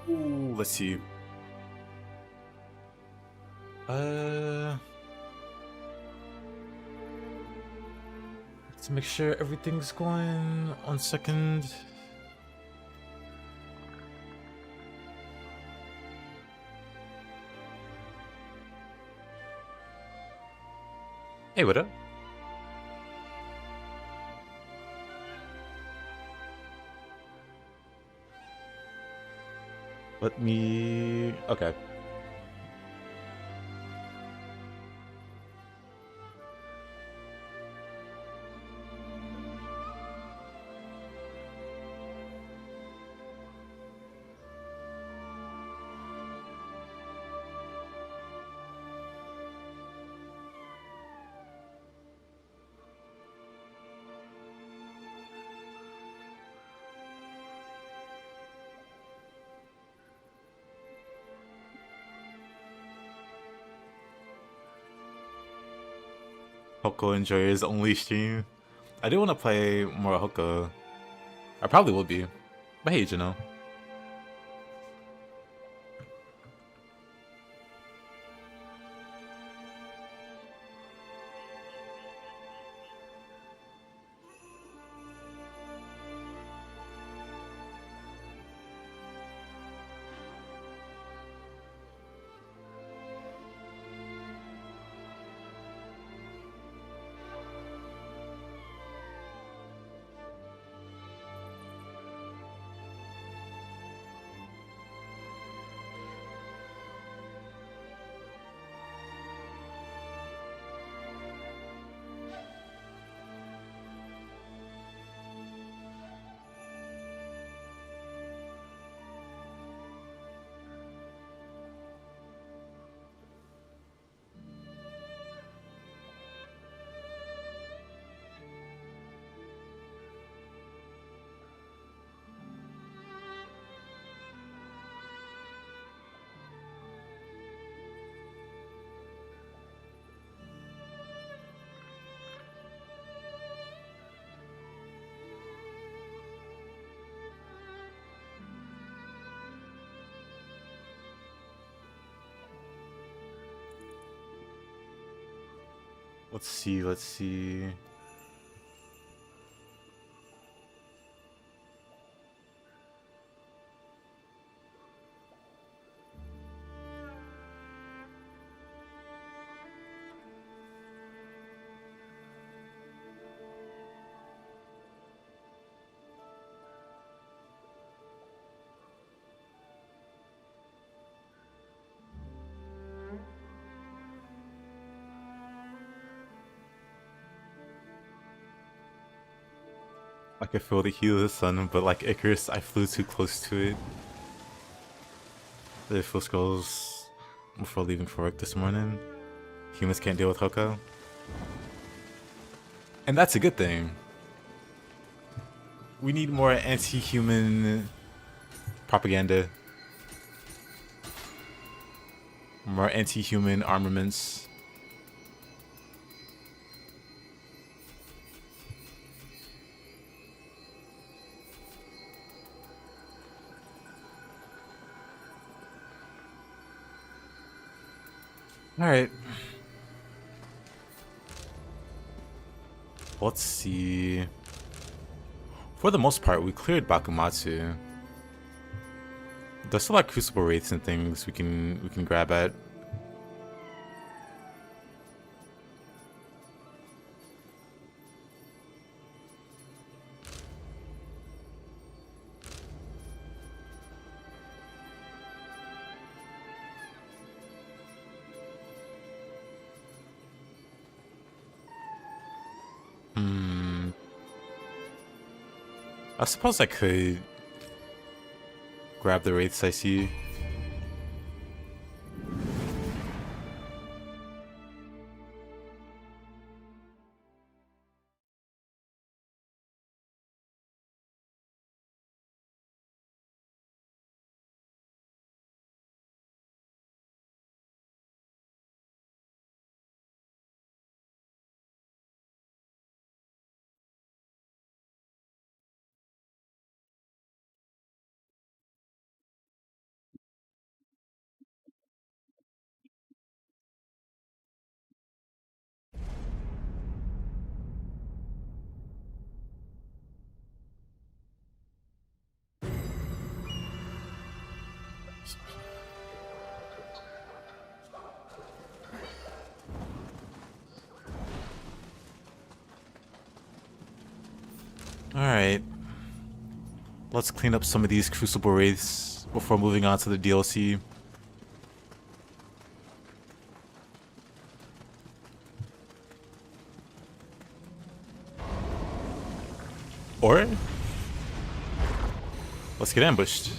Ooh, let's see. Let's make sure everything's going on second. Hey, what up? Let me... Okay. Hoko enjoys only stream. I do want to play more Hoko. I probably will be. But hey, you know. Let's see, let's see. I could feel the heat of the sun, but like Icarus, I flew too close to it. The full scrolls before leaving for work this morning. Humans can't deal with Hoko. And that's a good thing. We need more anti-human propaganda. More anti-human armaments. Alright. Let's see. For the most part, we cleared Bakumatsu. There's still like crucible wraiths and things we can grab at. I suppose I could grab the wraiths I see. Alright. Let's clean up some of these Crucible Wraiths before moving on to the DLC. Or let's get ambushed.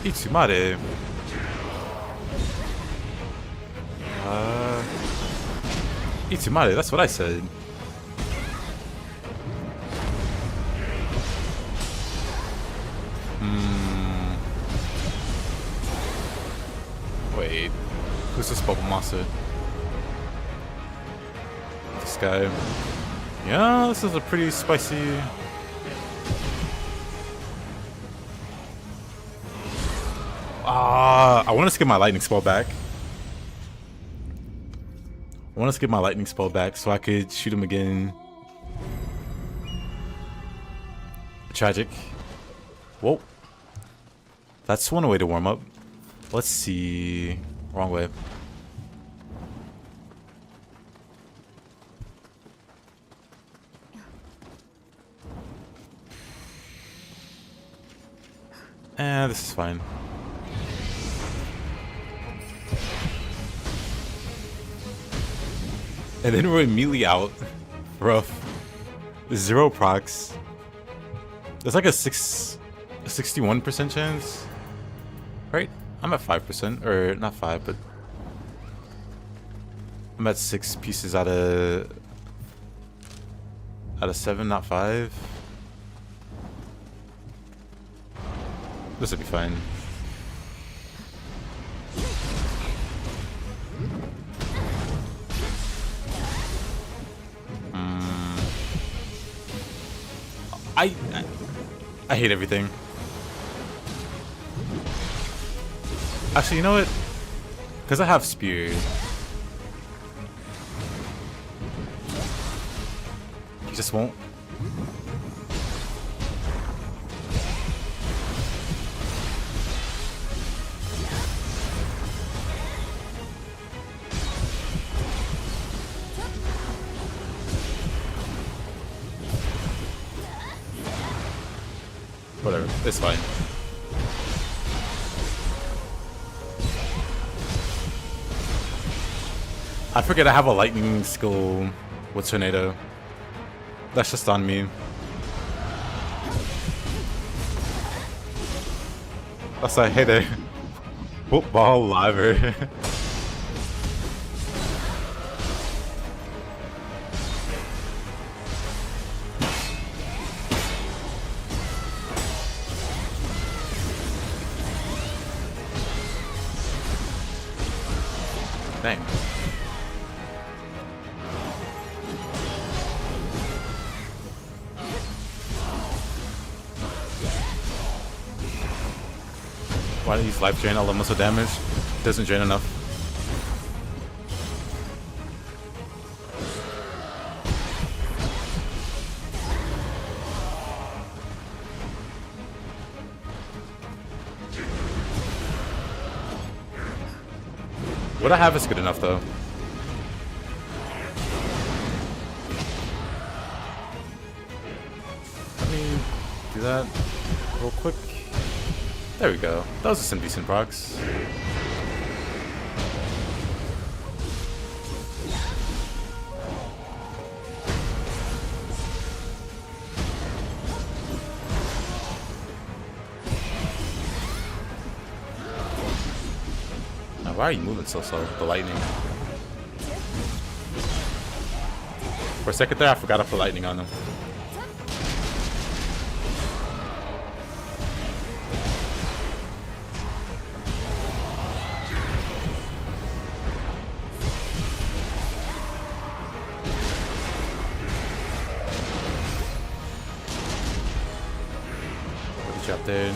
Itsumare. Itsumare, that's what I said. Wait. Who's this bubble monster? This guy. Yeah, this is a pretty spicy... I want to skip my lightning spell back. So I could shoot him again. Tragic. Whoa. That's one way to warm up. Let's see. Wrong way. This is fine. And then we're immediately out. Rough. 0 procs. There's like a 61% chance. Right? I'm at 5%. Or not 5, but I'm at 6 pieces out of 7, not 5. This will be fine. I hate everything. Actually, you know what? Because I have spear. He just won't. Whatever, it's fine. I forget I have a lightning skill with Tornado. That's just on me. That's like, hey there. Football liver. Dang. Why do these life drain all the muscle damage? Doesn't drain enough. What I have is good enough though. Let me do that real quick. There we go. Those are some decent procs. Why are you moving so slow? The lightning. For a second there, I forgot to put lightning on him. Get you up there.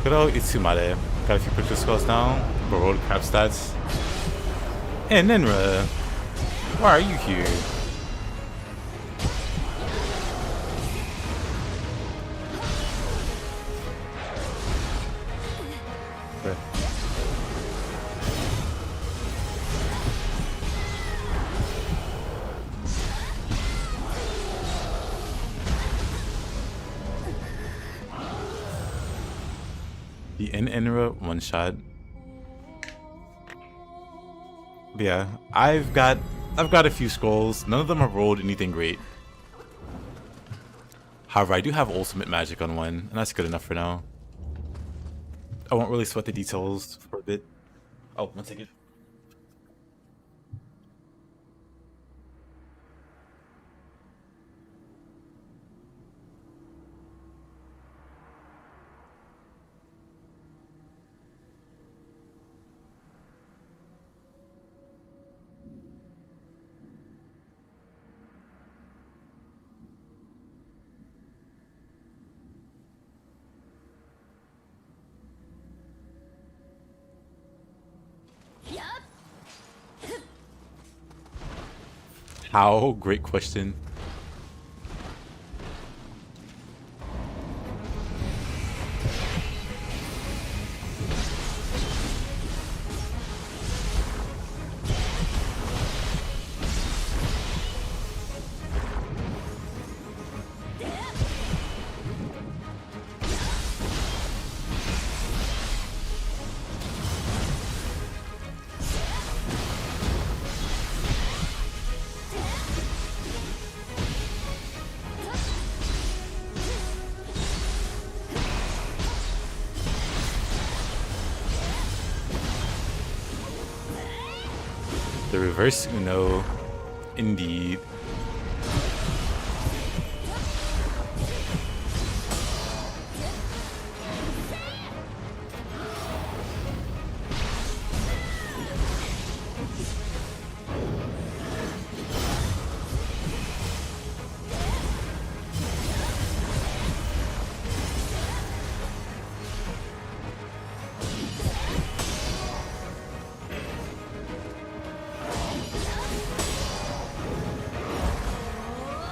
Good old Itsumare. Got a few picture scrolls down. Barold crap stats. And Nenra, why are you here? Okay. The Enra one shot. But yeah, I've got a few scrolls. None of them have rolled anything great. However, I do have ultimate magic on one, and that's good enough for now. I won't really sweat the details for a bit. Oh, 1 second. How? Great question. The reverse Uno, indeed.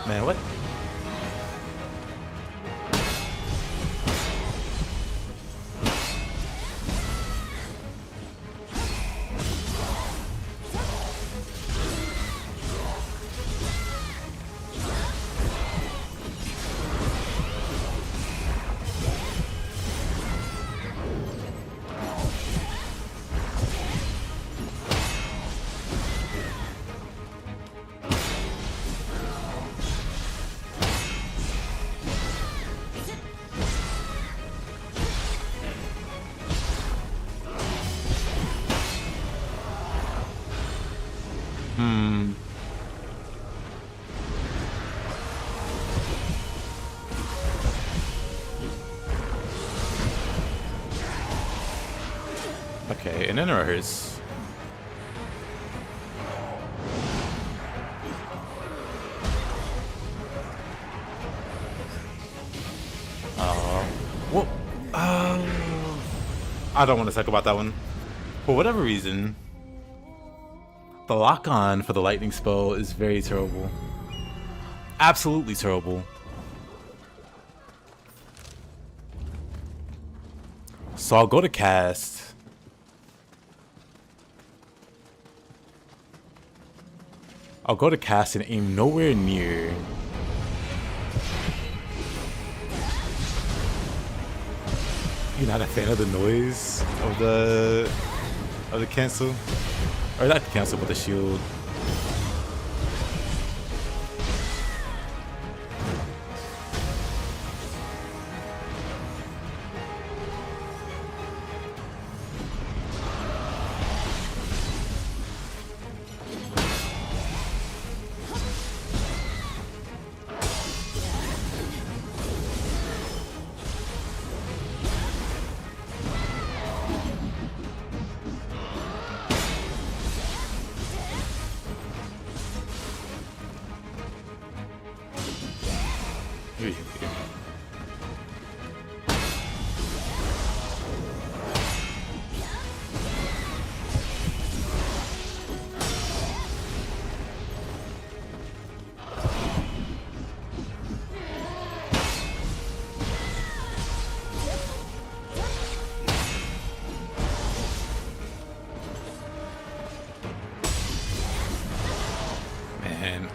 Man, what? Okay, and then it hurts. I don't want to talk about that one. For whatever reason, the lock-on for the lightning spell is very terrible. Absolutely terrible. So I'll go to cast. I'll go to cast and aim nowhere near. You're not a fan of the noise of the cancel? Or not the cancel, but the shield.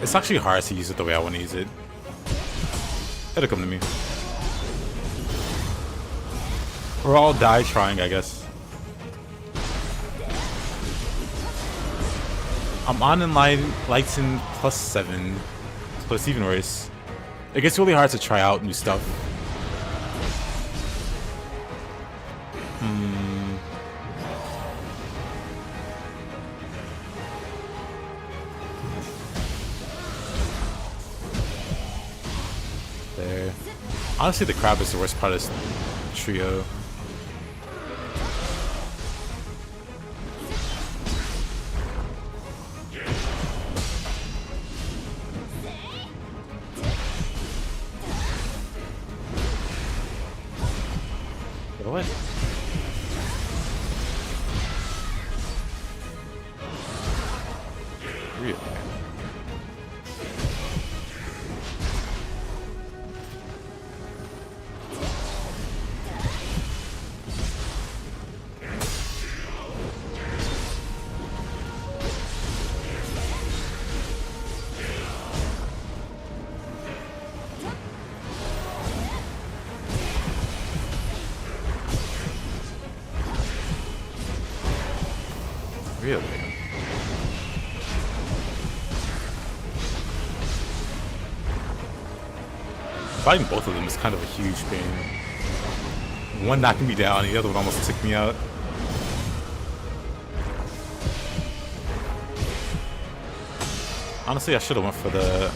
It's actually hard to use it the way I want to use it. It'll come to me. We're all die trying, I guess. I'm on Enlightened +7, so it's even worse. It gets really hard to try out new stuff. Honestly, the crab is the worst part of this trio. What? Really? Really? Fighting both of them is kind of a huge pain. One knocking me down, the other one almost took me out. Honestly, I should have went for the...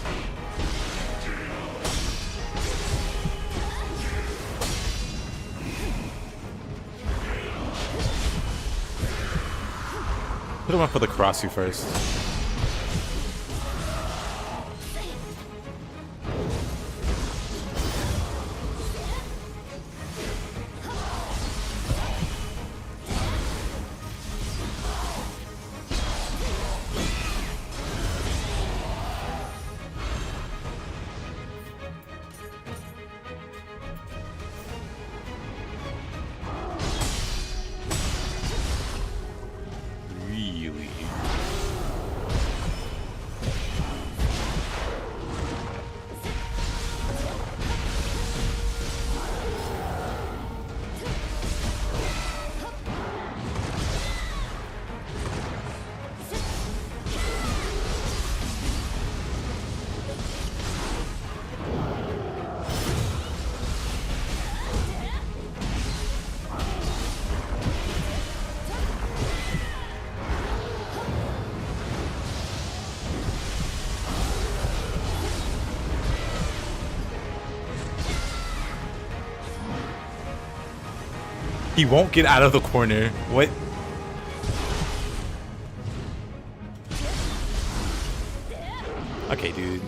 Should have went for the Karasu first. He won't get out of the corner. What? Okay, dude.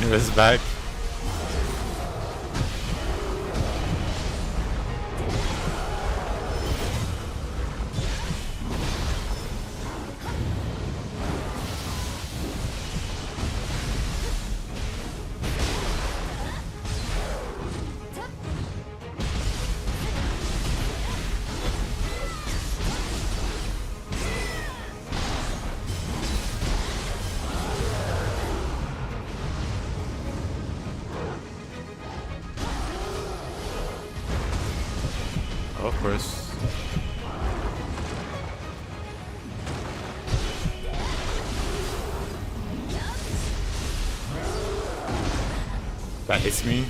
Inra's back. Of course. That hits me.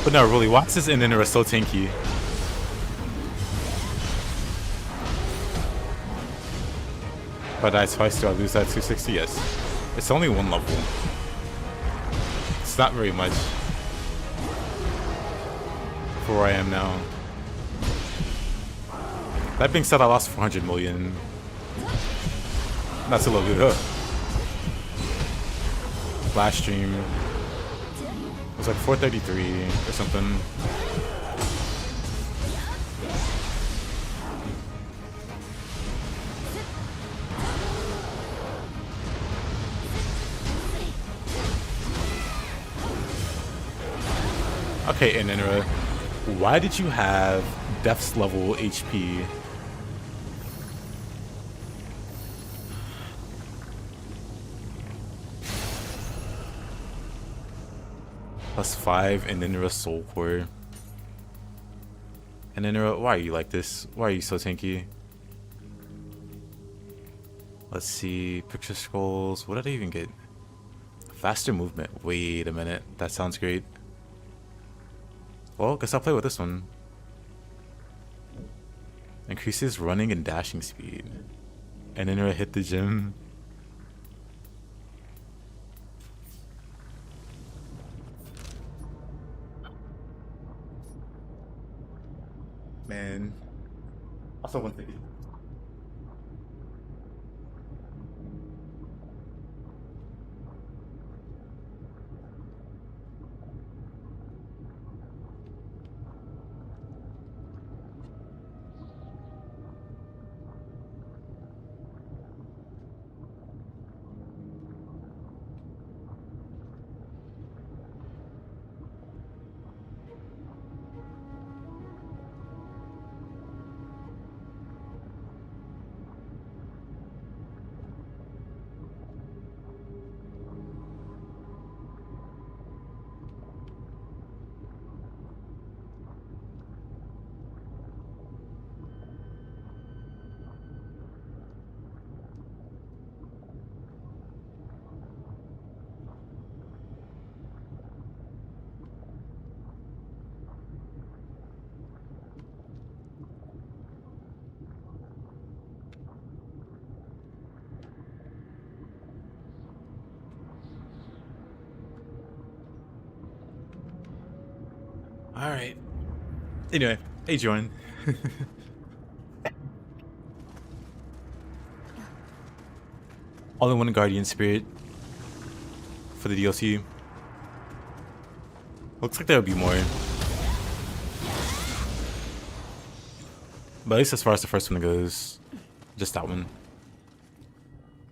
But no, really, why is this Enlightened so tanky? If I die twice, do I lose that 260? Yes. It's only one level. It's not very much for where I am now. That being said, I lost 400 million. Not so low, good. Last stream. It was like 433 or something. Okay, Enlightened, why did you have Death's level HP? +5 and then Soul Core. And then why are you like this? Why are you so tanky? Let's see, picture scrolls. What did I even get? Faster movement. Wait a minute. That sounds great. Well, guess I'll play with this one. Increases running and dashing speed. And then hit the gym. Man. Also 150. Alright. Anyway, hey Jordan. All-in-one Guardian Spirit for the DLC. Looks like there will be more. But at least as far as the first one goes, just that one.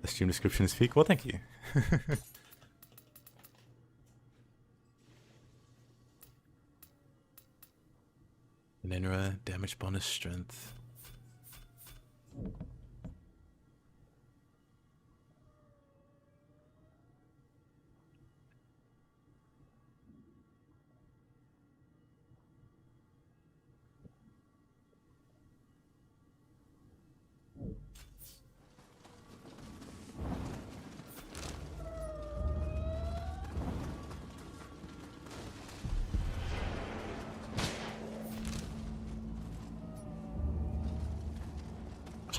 The stream description is fake. Well, thank you. Ninra, damage bonus, strength.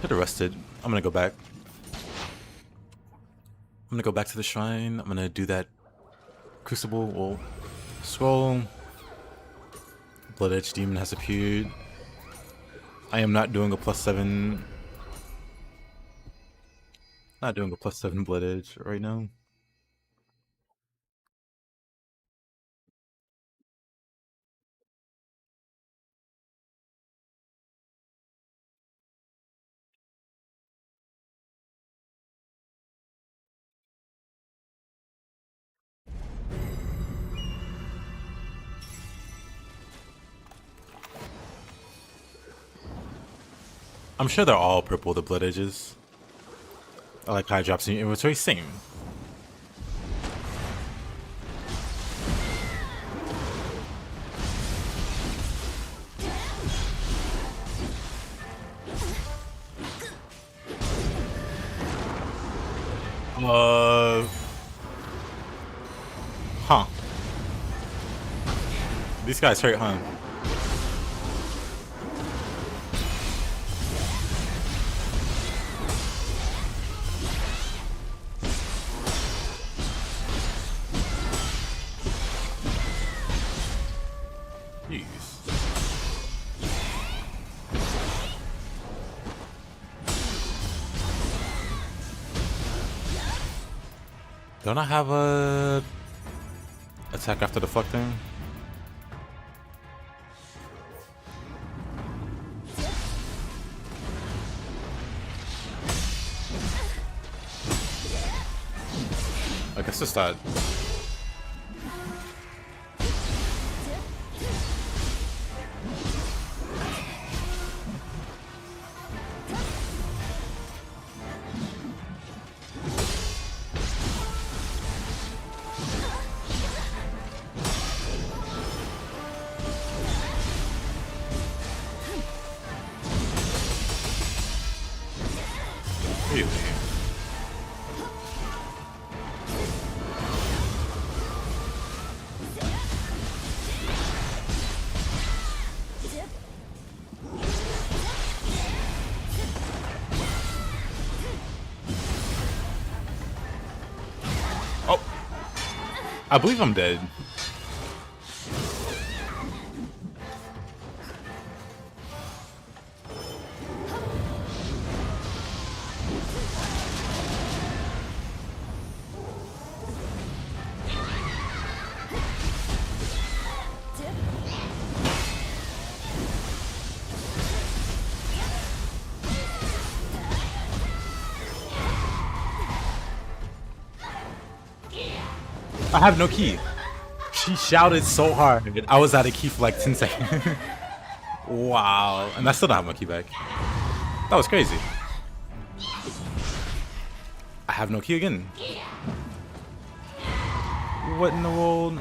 Should have rested. I'm gonna go back. I'm gonna go back to the shrine. I'm gonna do that crucible. Well, scroll. Blood Edge Demon has appeared. I am not doing a +7. Not doing a +7 Blood Edge right now. I'm sure they're all purple, the Blood Edges. I like how it drops in your inventory. Same. Huh. These guys hurt, huh? Jeez. Don't I have a attack after the fuck thing? I guess it's that. Really? Oh, I believe I'm dead. I have no key. She shouted so hard. I was out of key for like 10 seconds. Wow. And I still don't have my key back. That was crazy. I have no key again. What in the world?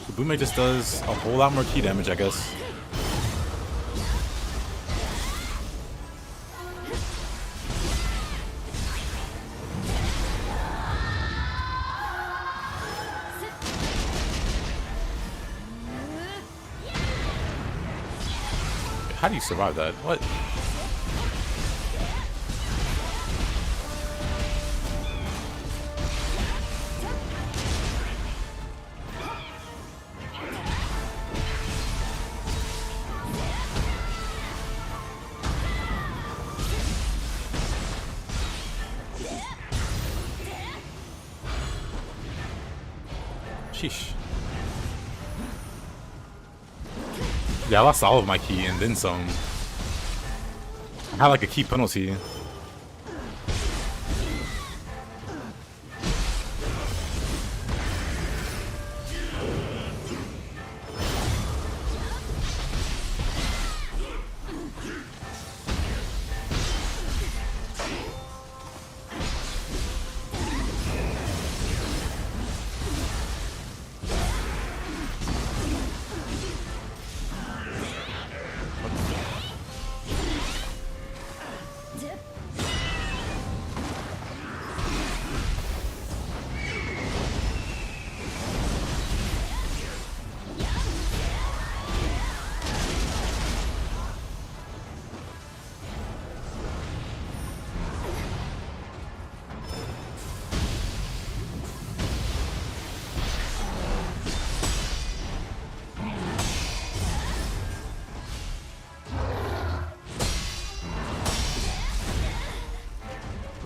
The Boomei just does a whole lot more key damage, I guess. How do you survive that? What? Sheesh. Yeah, I lost all of my key and then some. I had like a key penalty.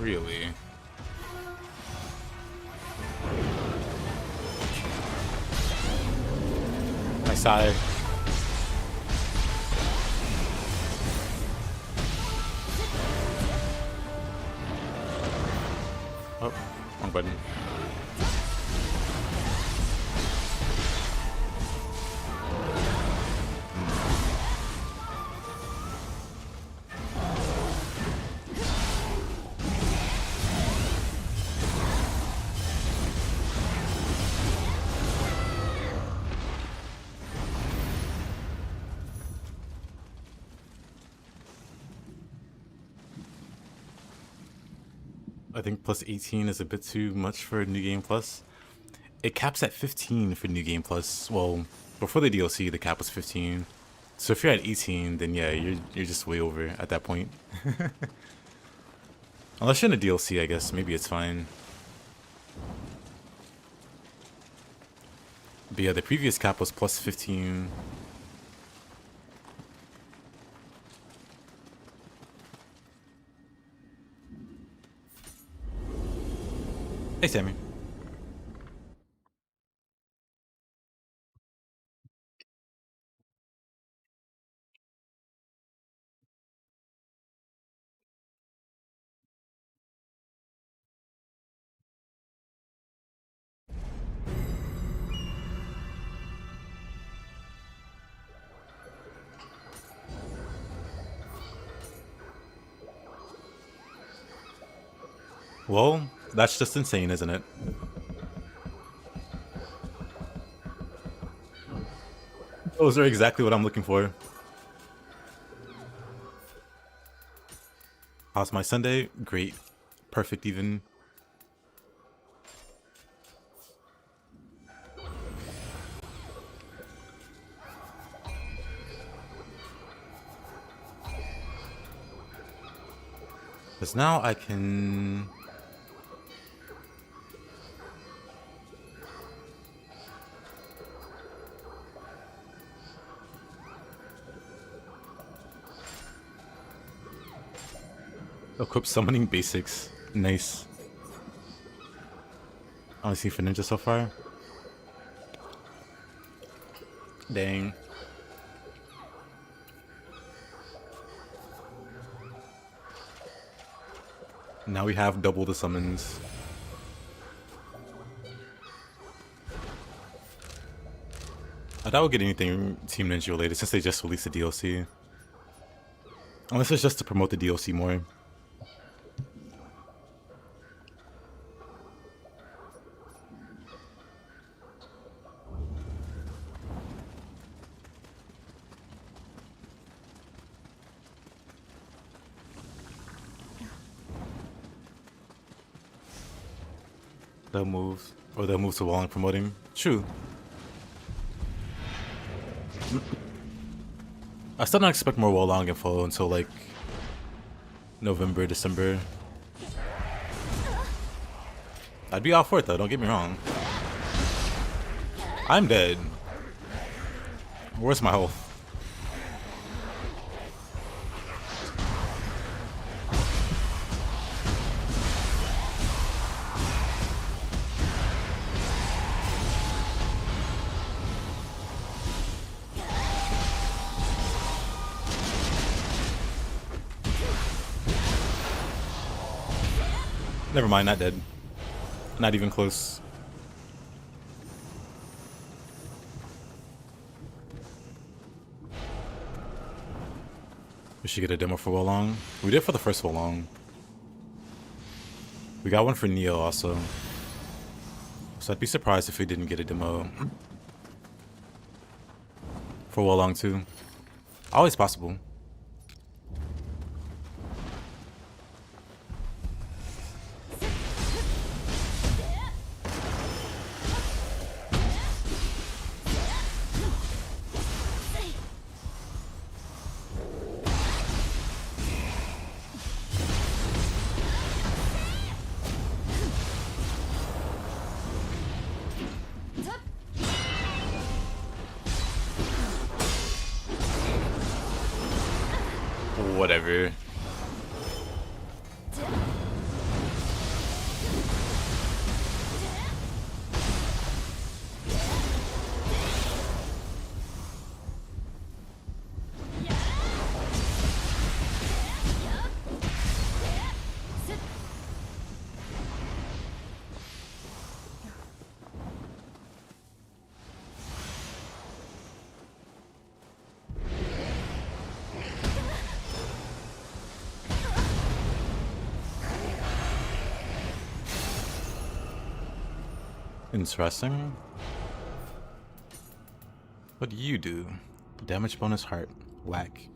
Really? I sigh. Oh, wrong button. I think plus 18 is a bit too much for New Game Plus. It caps at 15 for New Game Plus. Well, before the DLC, the cap was 15. So if you're at 18, then yeah, you're just way over at that point. Unless you're in a DLC, I guess. Maybe it's fine. But yeah, the previous cap was plus 15. Hey, Sammy. Well, that's just insane, isn't it? Those are exactly what I'm looking for. How's my Sunday? Great. Perfect even. Because now I can... equip summoning basics. Nice. Only seen for ninja so far. Dang. Now we have double the summons. I doubt we'll get anything Team Ninja related since they just released the DLC. Unless it's just to promote the DLC more. They'll move. Or they'll move to wall and promoting. True. I still don't expect more Wolong info until like November, December. I'd be all for it though, don't get me wrong. I'm dead. Where's my health? Never mind, not dead. Not even close. We should get a demo for Wolong. We did for the first Wolong. We got one for Nioh also. So I'd be surprised if we didn't get a demo for Wolong too. Always possible. Whatever. Interesting. What do you do? Damage bonus heart. Whack.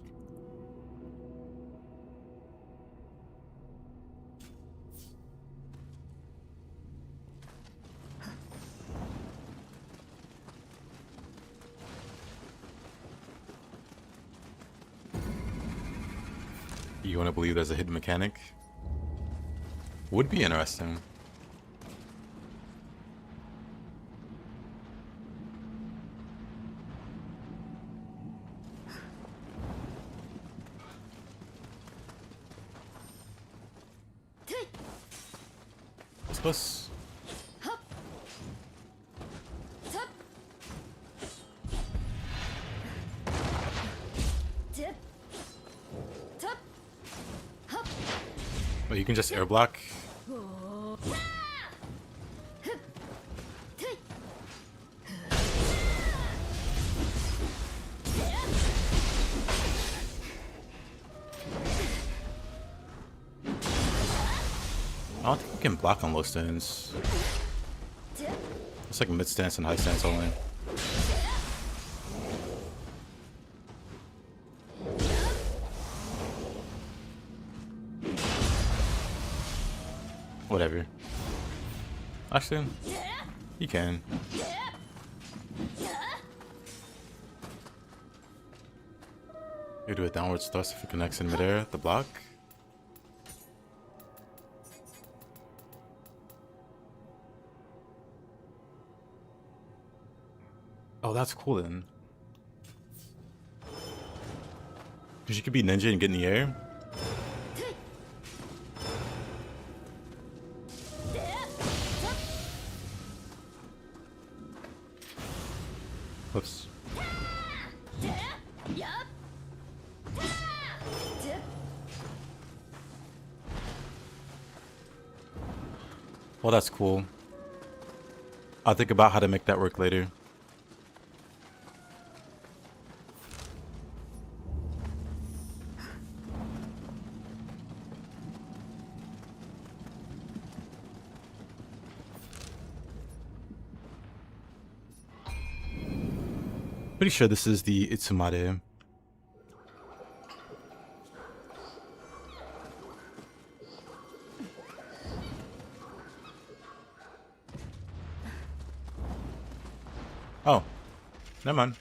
You want to believe there's a hidden mechanic? Would be interesting. What's this? Oh, you can just air block? I don't think you can block on low stance. It's like mid stance and high stance only. Whatever. Actually, you can. You do a downward thrust if it connects in midair, the block. Oh, that's cool then. Because you could be ninja and get in the air. Whoops. Well, that's cool. I'll think about how to make that work later. Pretty sure this is the Itsumade. Oh, never mind.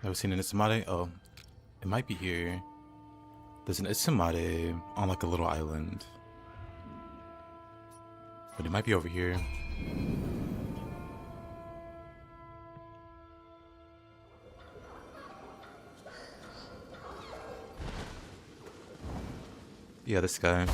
Never seen an Itsumade? Oh, it might be here. There's an Itsumade on like a little island. But it might be over here. Yeah, this guy.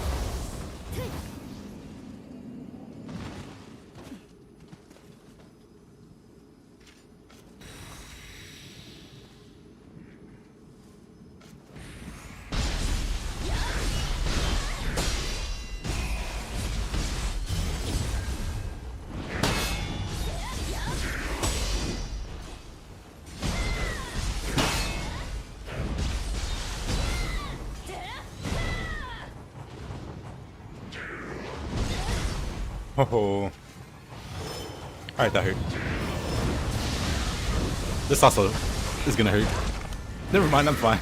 Oh, alright, that hurt. This also is gonna hurt. Never mind, I'm fine.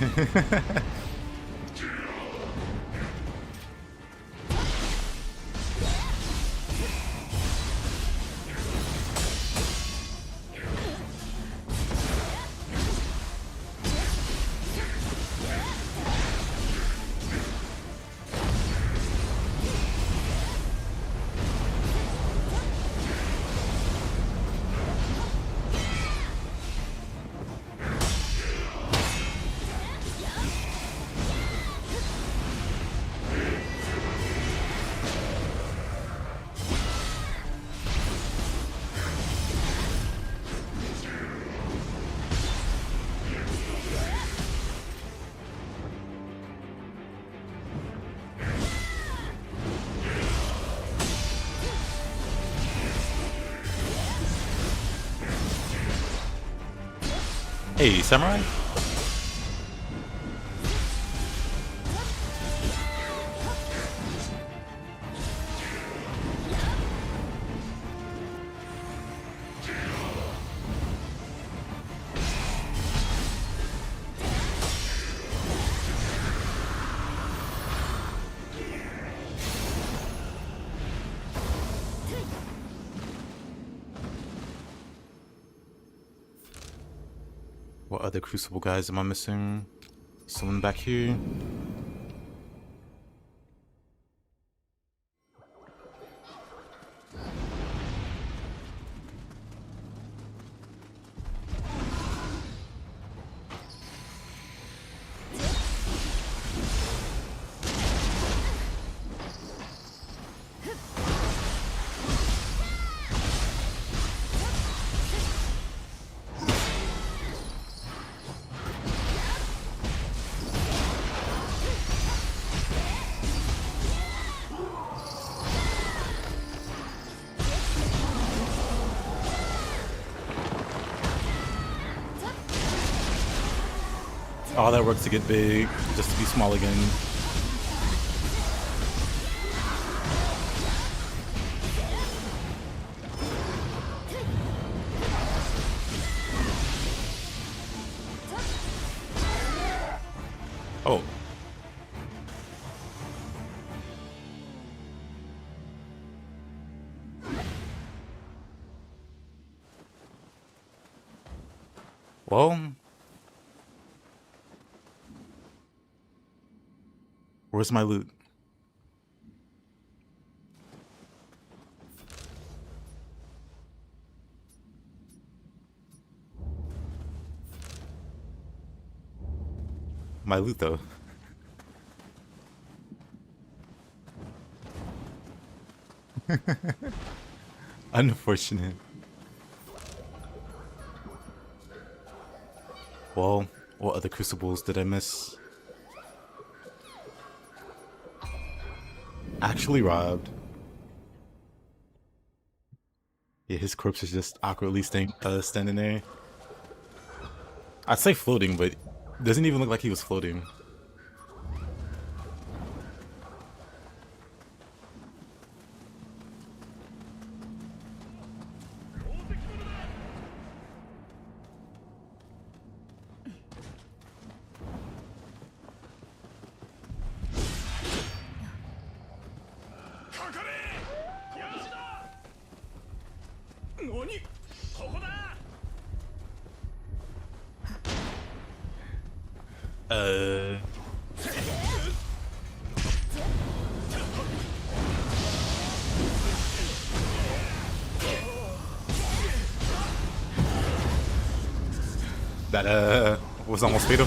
Hey, samurai? What other Crucible guys am I missing? Someone back here? All that work to get big, just to be small again. Oh. Well, where's my loot? My loot, though. Unfortunate. Well, what other crucibles did I miss? Actually robbed. Yeah, his corpse is just awkwardly standing there. I'd say floating, but it doesn't even look like he was floating. That was almost fatal.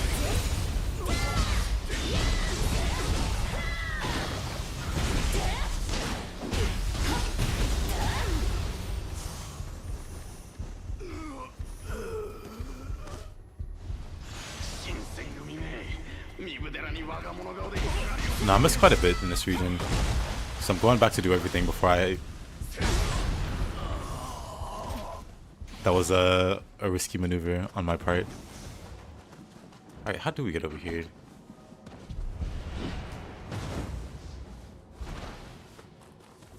No, I missed quite a bit in this region, so I'm going back to do everything before I... That was a risky maneuver on my part. Alright, how do we get over here?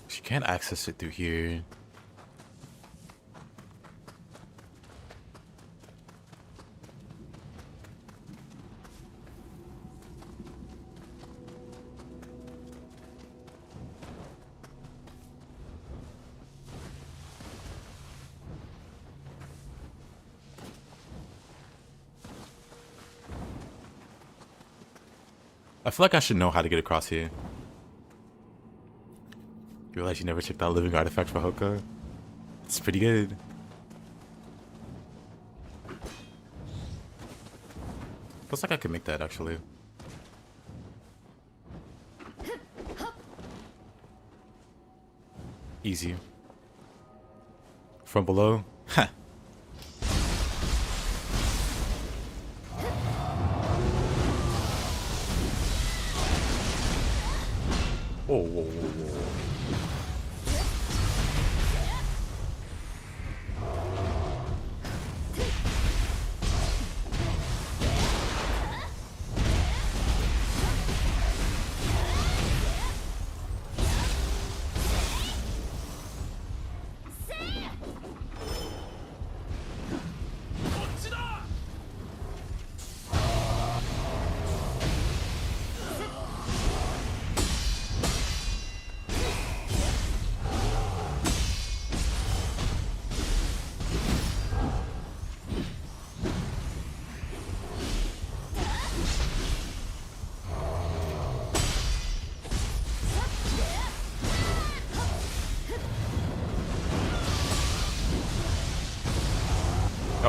She can't access it through here. I feel like I should know how to get across here. You realize you never checked out Living Artifact for Hoko? It's pretty good. Feels like I could make that actually. Easy. From below? Ha! Whoa, whoa, whoa, whoa.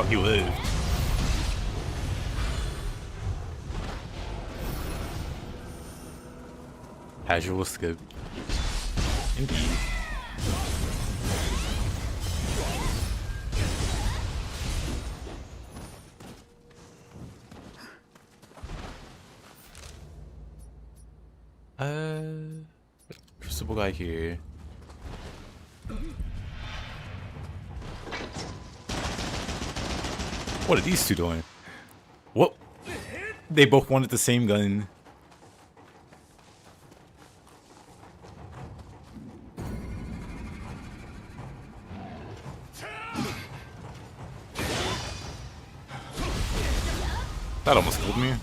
he lived. Casual skip. Indeed. Crucible guy here. What are these two doing? What? They both wanted the same gun. That almost killed me.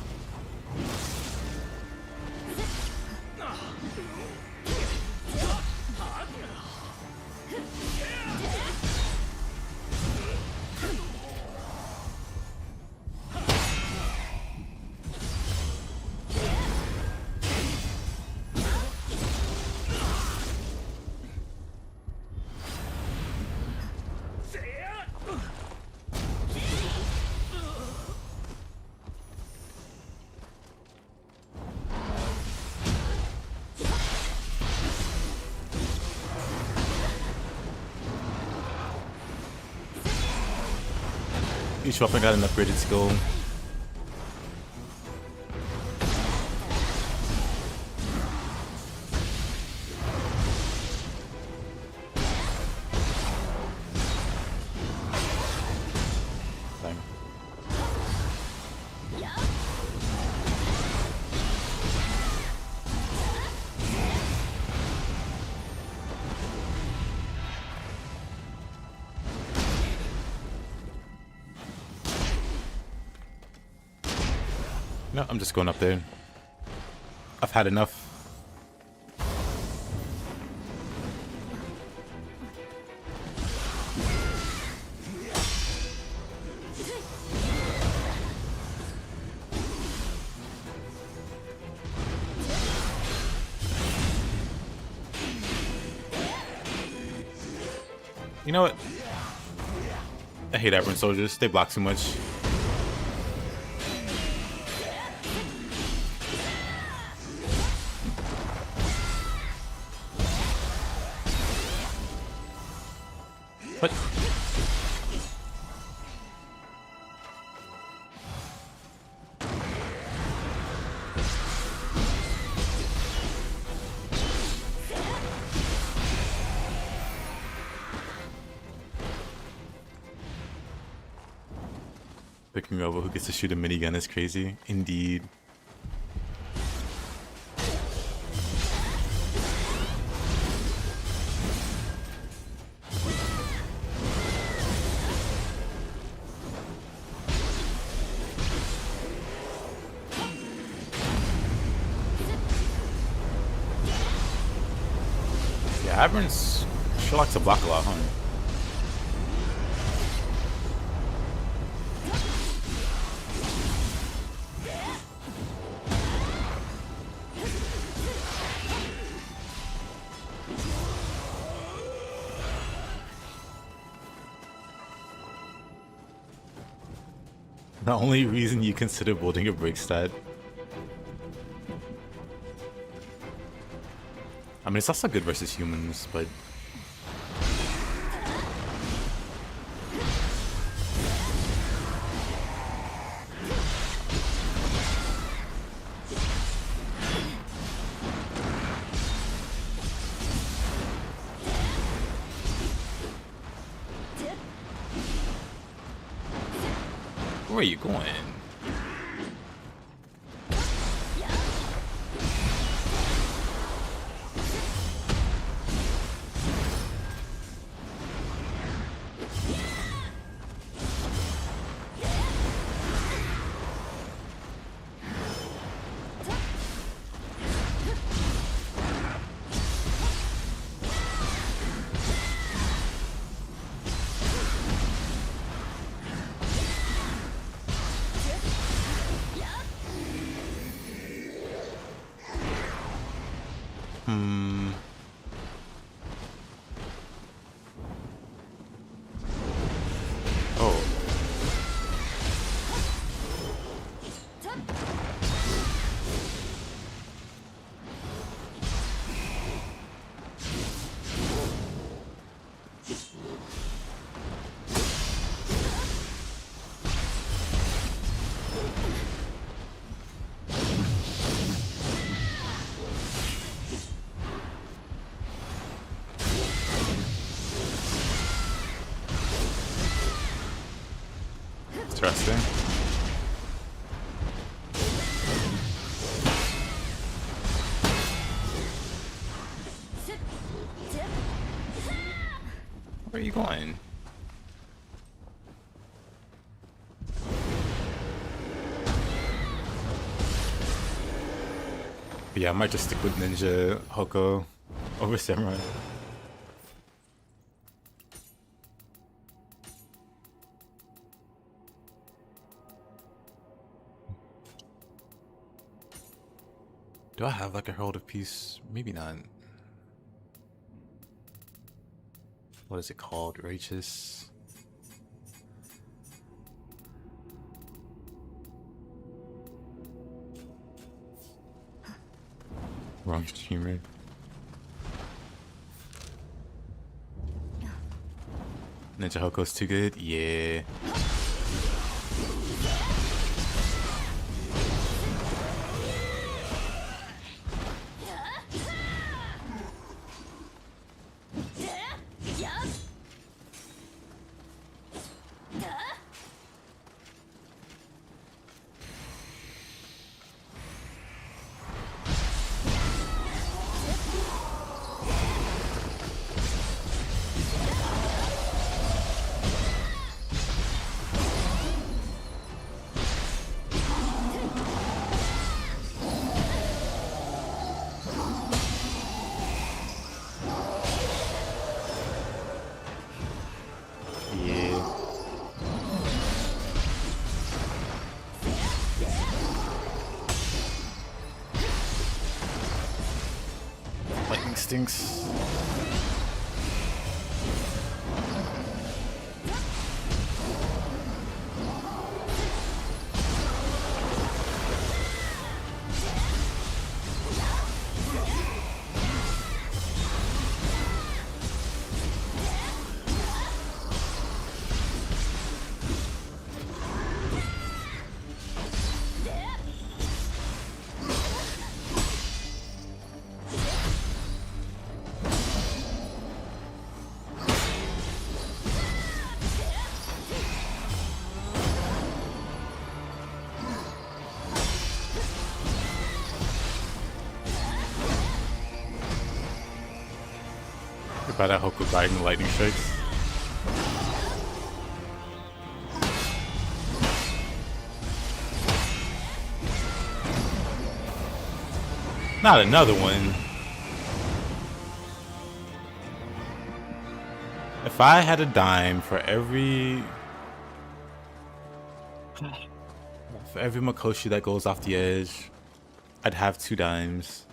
Each weapon got an upgraded skill. Dang. No, I'm just going up there. I've had enough. You know what? I hate Aberrant soldiers. They block too much. What? Picking over who gets to shoot a minigun is crazy. Indeed. Yeah, Aberrants sure like to block a lot, huh? The only reason you consider building a break stat. I mean, it's also good versus humans, but... Where are you going? Oh. Interesting. Where are you going? But yeah, I might just stick with Ninja Hoko over Samurai. Do I have like a Herald of Peace? Maybe not. What is it called? Righteous? Wrong streamer. Ninja Hoko's too good? Yeah. Stinks. By that Hoko guiding lightning strikes. Not another one. If I had a dime for every Makoshi that goes off the edge, I'd have 2 dimes.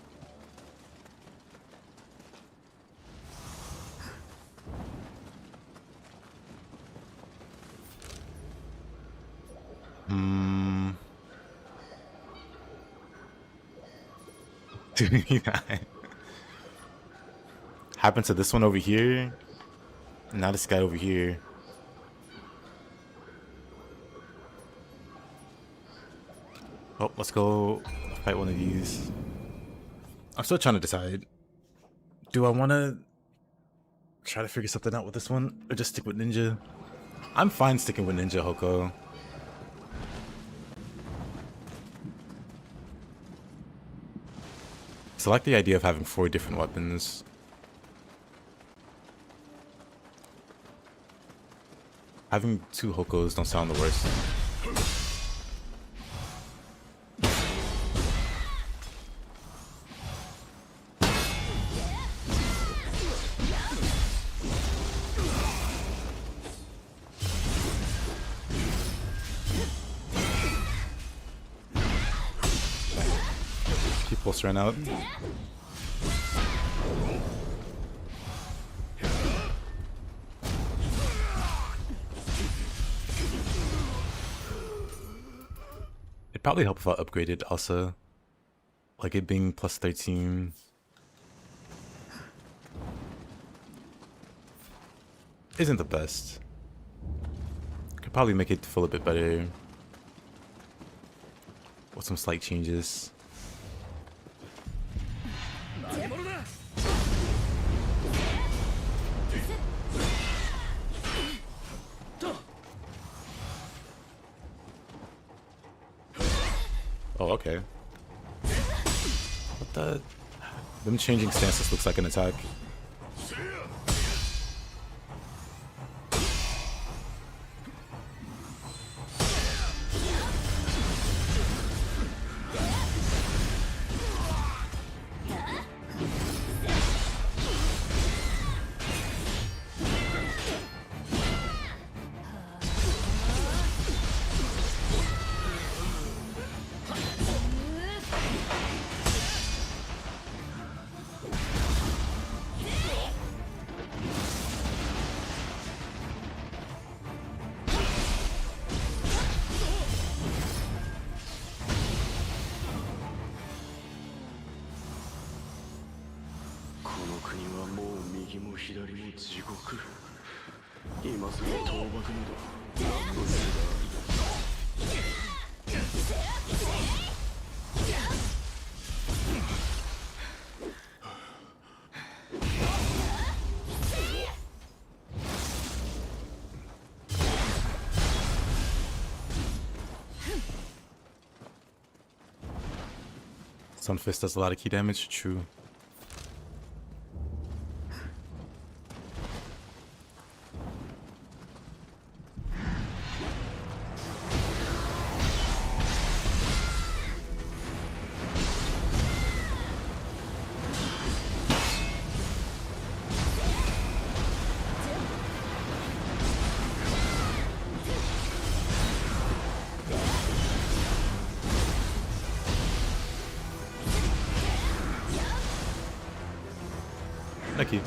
Happened to this one over here. Now this guy over here. Oh, let's go fight one of these. I'm still trying to decide. Do I want to try to figure something out with this one, or just stick with Ninja? I'm fine sticking with Ninja Hoko. So I like the idea of having 4 different weapons. Having 2 Hokos don't sound the worst. Pulse ran out. It'd probably help if I upgraded also. Like it being plus 13. Isn't the best. Could probably make it feel a bit better. With some slight changes. Oh, okay. What the? Them changing stances looks like an attack. Sunfist does a lot of key damage, true. Thank you.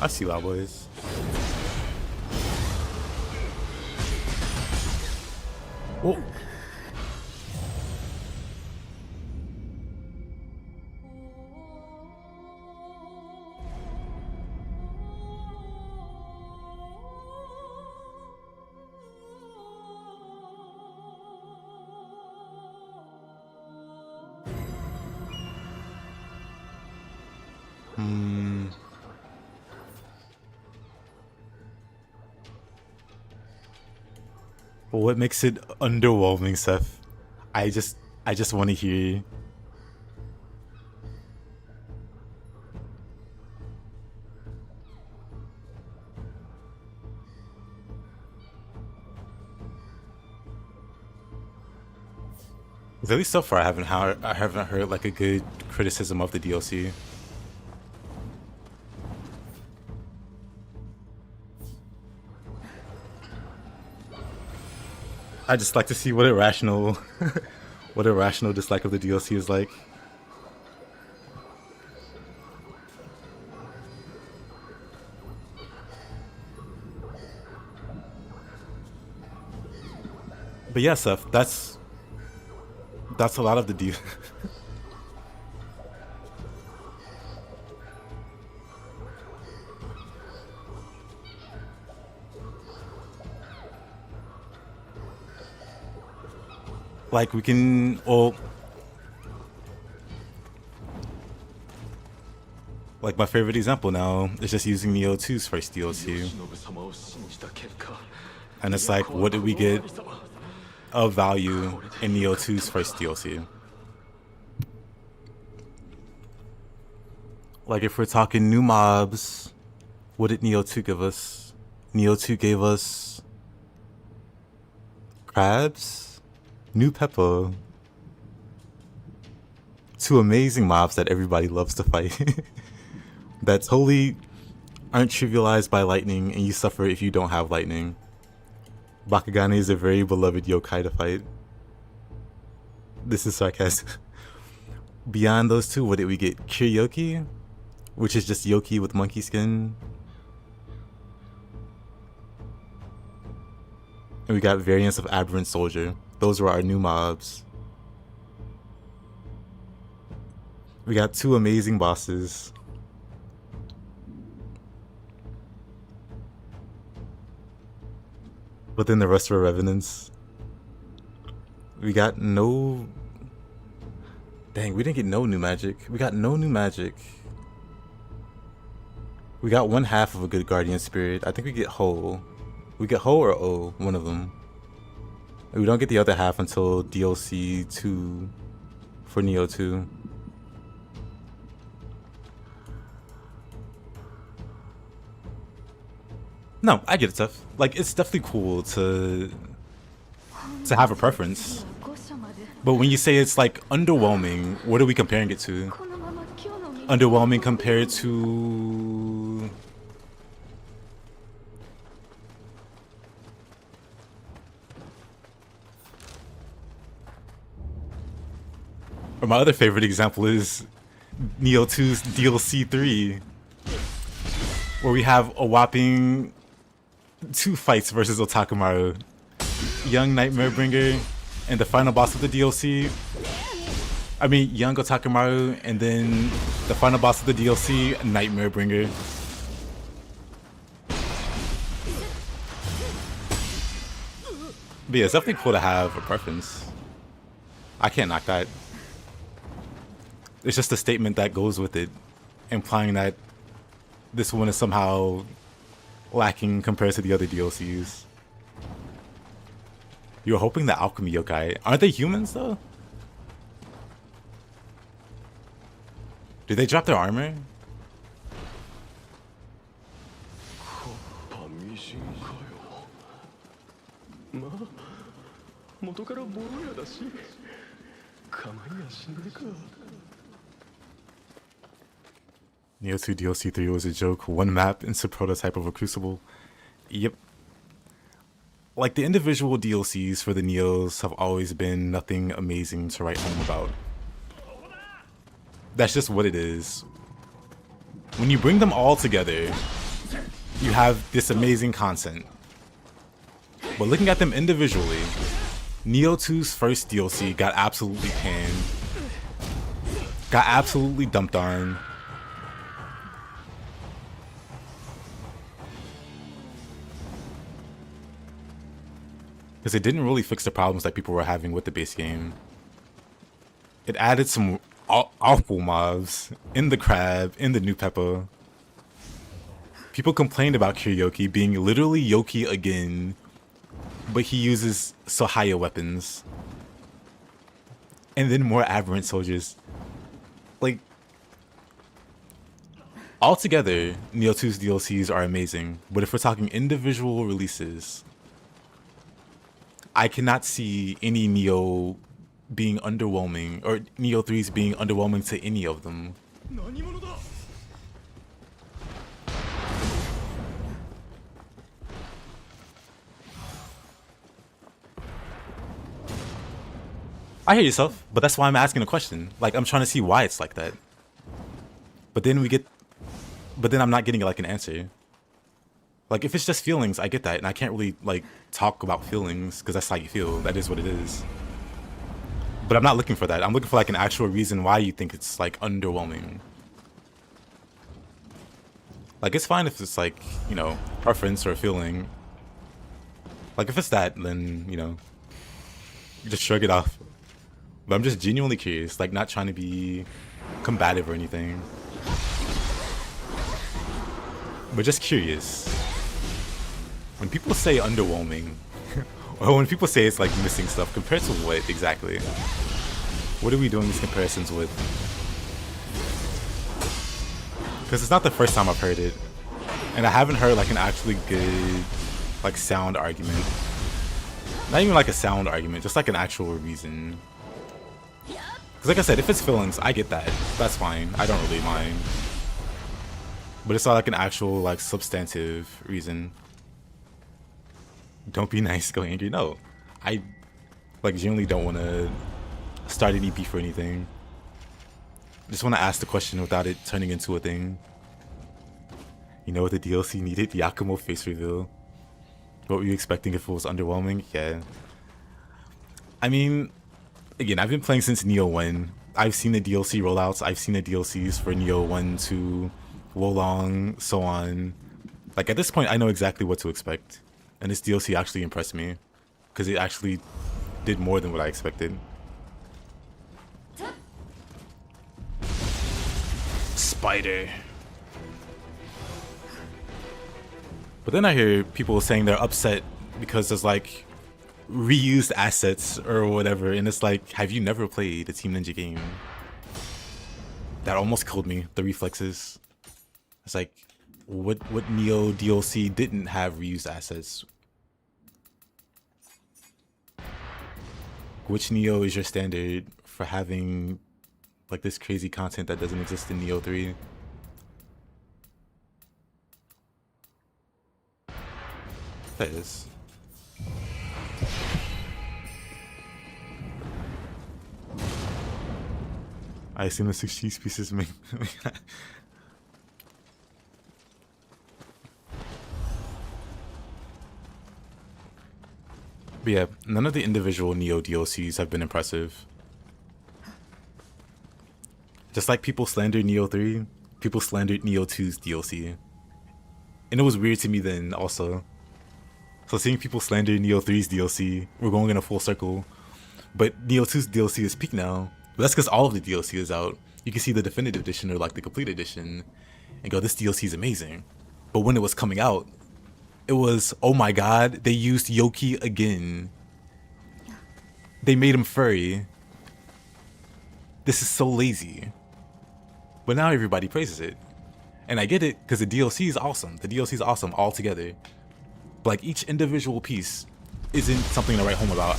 I see Loud Boys. Oh. What makes it underwhelming, Seth? I just want to hear you. At least so far, I haven't heard like a good criticism of the DLC. I just like to see what a rational dislike of the DLC is like. But yeah, Seth, that's a lot of the deal. Like we can all, like my favorite example now is just using Nioh 2's first DLC. And it's like, what did we get of value in Nioh 2's first DLC? Like if we're talking new mobs, what did Nioh 2 give us? Nioh 2 gave us crabs, new Peppa, two amazing mobs that everybody loves to fight that totally aren't trivialized by lightning and you suffer if you don't have lightning. Bakugane is a very beloved yokai to fight. This is sarcasm. Beyond those two, what did we get? Kiryoki, which is just Yoki with monkey skin. And we got variants of Aberrant Soldier. Those were our new mobs. We got two amazing bosses. But then the rest were revenants. We got no... Dang, we didn't get no new magic. We got no new magic. We got one half of a good guardian spirit. I think we get Ho. We get Ho or O, one of them. And we don't get the other half until DLC 2 for Nioh 2. No, I get it, stuff. Like, it's definitely cool to have a preference. But when you say it's like underwhelming, what are we comparing it to? Underwhelming compared to... Or my other favorite example is Nioh 2's DLC 3, where we have a whopping 2 fights versus Otakumaru. Young Nightmare Bringer and the final boss of the DLC. I mean, young Otakumaru and then the final boss of the DLC, Nightmare Bringer. But yeah, it's definitely cool to have a preference. I can't knock that. It's just a statement that goes with it, implying that this one is somehow lacking compared to the other DLCs. You're hoping the alchemy yokai. Aren't they humans though? Do they drop their armor? Nioh 2 DLC 3 was a joke. One map and a prototype of a crucible. Yep. Like, the individual DLCs for the Niohs have always been nothing amazing to write home about. That's just what it is. When you bring them all together, you have this amazing content. But looking at them individually, Nioh 2's first DLC got absolutely panned. Got absolutely dumped on. Because it didn't really fix the problems that people were having with the base game. It added some awful mobs in the crab, in the new Peppa. People complained about Kiryoki being literally Yoki again, but he uses Sohaya weapons. And then more Aberrant Soldiers. Like, altogether, Nioh 2's DLCs are amazing, but if we're talking individual releases, I cannot see any Nioh being underwhelming, or Nioh 3's being underwhelming to any of them. I hear yourself, but that's why I'm asking a question. Like, I'm trying to see why it's like that. But then I'm not getting like an answer. Like, if it's just feelings, I get that, and I can't really, like, talk about feelings, because that's how you feel. That is what it is. But I'm not looking for that. I'm looking for, like, an actual reason why you think it's, like, underwhelming. Like, it's fine if it's, like, you know, preference or feeling. Like, if it's that, then, you know, you just shrug it off. But I'm just genuinely curious, like, not trying to be combative or anything. But just curious. When people say underwhelming, or when people say it's like missing stuff, compared to what exactly? What are we doing these comparisons with? Because it's not the first time I've heard it. And I haven't heard like an actually good, like, sound argument. Not even like a sound argument, just like an actual reason. Because like I said, if it's feelings, I get that. That's fine. I don't really mind. But it's not like an actual, like, substantive reason. Don't be nice, go angry. No, I like generally don't want to start any beef or anything. Just want to ask the question without it turning into a thing. You know what the DLC needed? The Yakumo face reveal. What were you expecting if it was underwhelming? Yeah. I mean, again, I've been playing since Nioh 1. I've seen the DLC rollouts. I've seen the DLCs for Nioh 1, 2, Wolong, so on. Like, at this point, I know exactly what to expect. And this DLC actually impressed me. Because it actually did more than what I expected. Spider. But then I hear people saying they're upset because there's like reused assets or whatever, and it's like, have you never played a Team Ninja game? That almost killed me, the reflexes. It's like, what Nioh DLC didn't have reused assets? Which Nioh is your standard for having like this crazy content that doesn't exist in Nioh 3? That is. I assume the 6 cheese pieces make. But yeah, none of the individual Nioh DLCs have been impressive. Just like people slandered Nioh 3, people slandered Nioh 2's DLC. And it was weird to me then also. So seeing people slander Nioh 3's DLC, we're going in a full circle. But Nioh 2's DLC is peak now. But that's because all of the DLC is out. You can see the definitive edition or like the complete edition and go, this DLC is amazing. But when it was coming out, it was, oh my god, they used Yoki again. They made him furry. This is so lazy. But now everybody praises it. And I get it, because the DLC is awesome. The DLC is awesome altogether. But like each individual piece isn't something to write home about.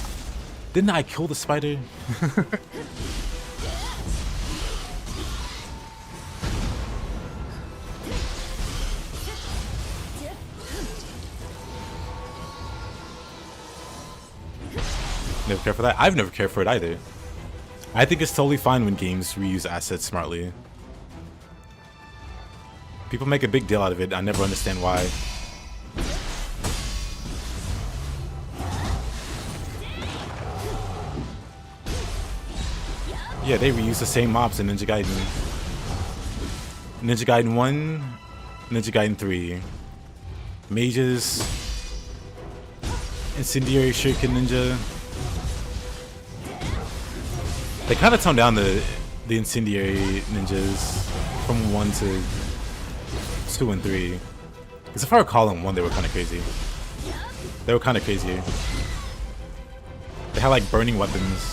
Didn't I kill the spider? Never cared for that. I've never cared for it either. I think it's totally fine when games reuse assets smartly. People make a big deal out of it. I never understand why. Yeah, they reuse the same mobs in Ninja Gaiden. Ninja Gaiden 1, Ninja Gaiden 3. Mages, Incendiary Shuriken Ninja. They kind of toned down the Incendiary Ninjas from 1 to 2 and 3. Because if I recall in 1, they were kind of crazy. They were kind of crazy. They had like burning weapons.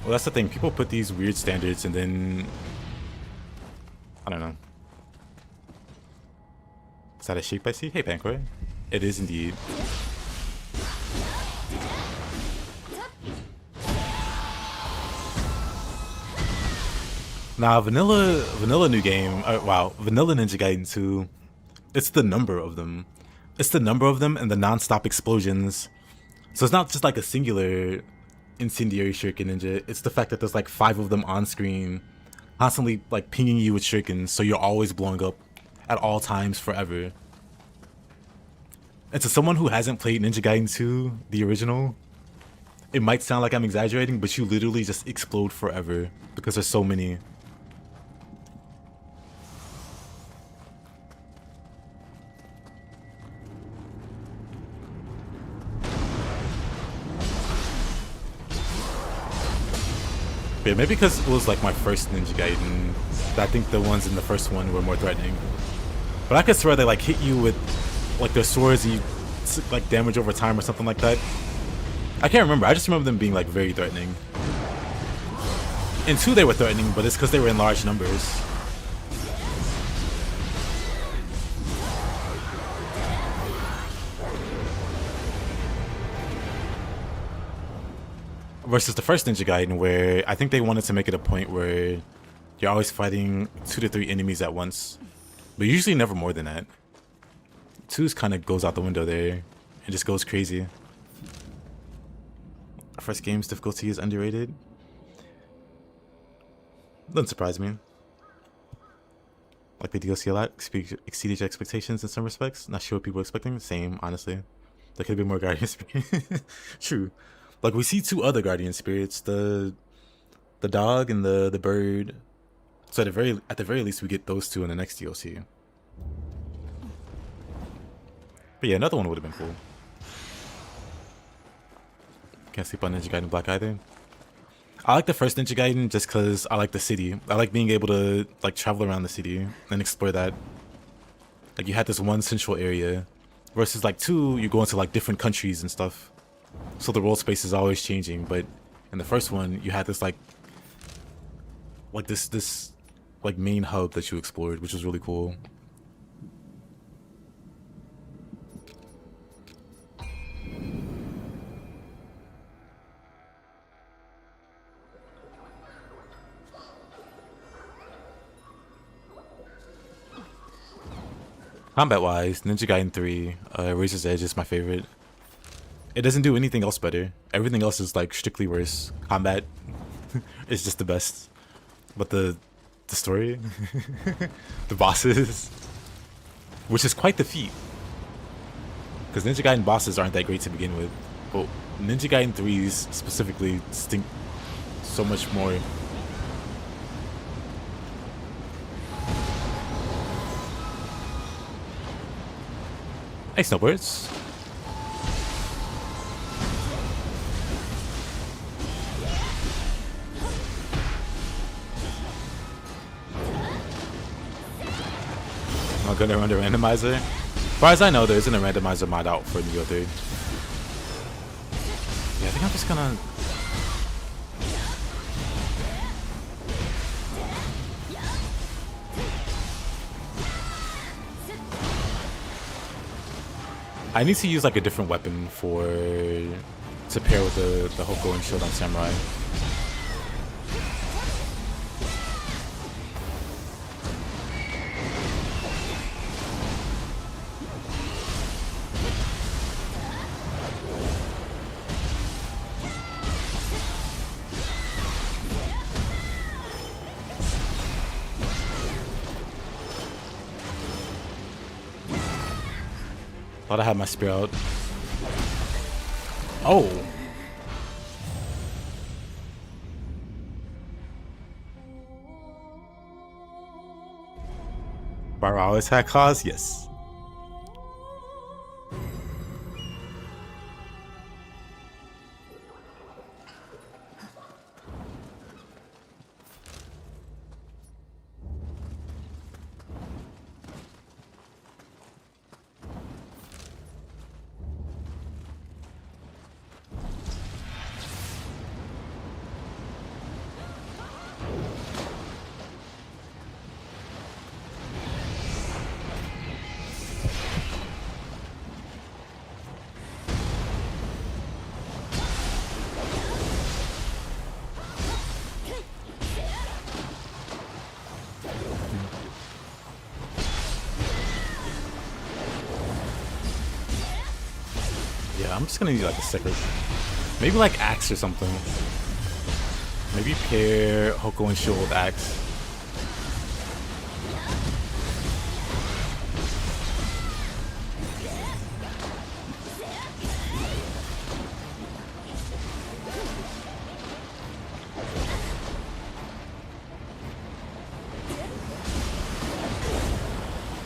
Well, that's the thing. People put these weird standards and then... I don't know. Is that a shape I see? Hey, Pancroy. It is indeed. Nah, vanilla new game. Wow, vanilla Ninja Gaiden 2. It's the number of them. It's the number of them and the non-stop explosions. So it's not just like a singular Incendiary Shuriken Ninja. It's the fact that there's like 5 of them on screen, constantly like pinging you with shurikens, so you're always blowing up at all times forever. And to someone who hasn't played Ninja Gaiden 2, the original, it might sound like I'm exaggerating, but you literally just explode forever because there's so many. Yeah, maybe because it was like my first Ninja Gaiden, I think the ones in the first one were more threatening. But I could swear they like hit you with like their swords and you like damage over time or something like that. I can't remember. I just remember them being like very threatening. In 2 they were threatening, but it's because they were in large numbers. Versus the first Ninja Gaiden, where I think they wanted to make it a point where you're always fighting 2 to 3 enemies at once, but usually never more than that. 2's kind of goes out the window there and just goes crazy. First game's difficulty is underrated. Doesn't surprise me. Like the DLC a lot, exceeded your expectations in some respects. Not sure what people were expecting. Same, honestly. There could have been more Guardian Spirits. True. Like, we see 2 other Guardian Spirits, the dog and the bird. So at the very least, we get those 2 in the next DLC. But yeah, another one would have been cool. Can't sleep on Ninja Gaiden Black either. I like the first Ninja Gaiden just because I like the city. I like being able to like travel around the city and explore that. Like, you had this one central area, versus like 2, you go into like different countries and stuff. So the world space is always changing. But in the first one, you had this this like main hub that you explored, which was really cool. Combat-wise, Ninja Gaiden 3, Razor's Edge is my favorite. It doesn't do anything else better. Everything else is like strictly worse. Combat is just the best. But the story, the bosses, which is quite the feat. Because Ninja Gaiden bosses aren't that great to begin with. But Ninja Gaiden 3's specifically stink so much more. Hey, Snowbirds. I'm gonna run the randomizer. As far as I know, there isn't a randomizer mod out for Nioh-3. Yeah, I think I'm just gonna... I need to use like a different weapon to pair with the Hoko and Shield on Samurai. Thought I had my spear out. Oh! Bar always had cause? Yes. I'm just gonna need like a second, maybe like axe or something. Maybe pair Hoko and Shield with axe.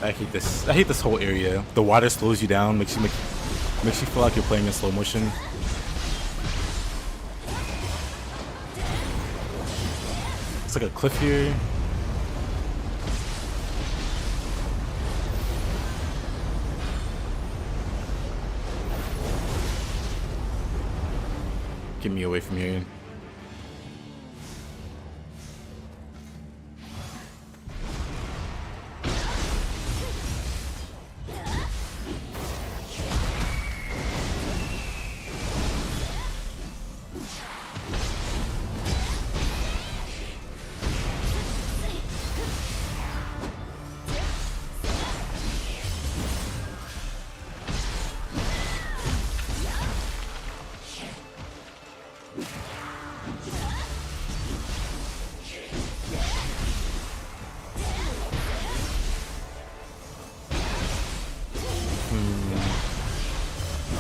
I hate this. I hate this whole area. The water slows you down, makes you feel like you're playing in slow motion. It's like a cliff here. Get me away from here.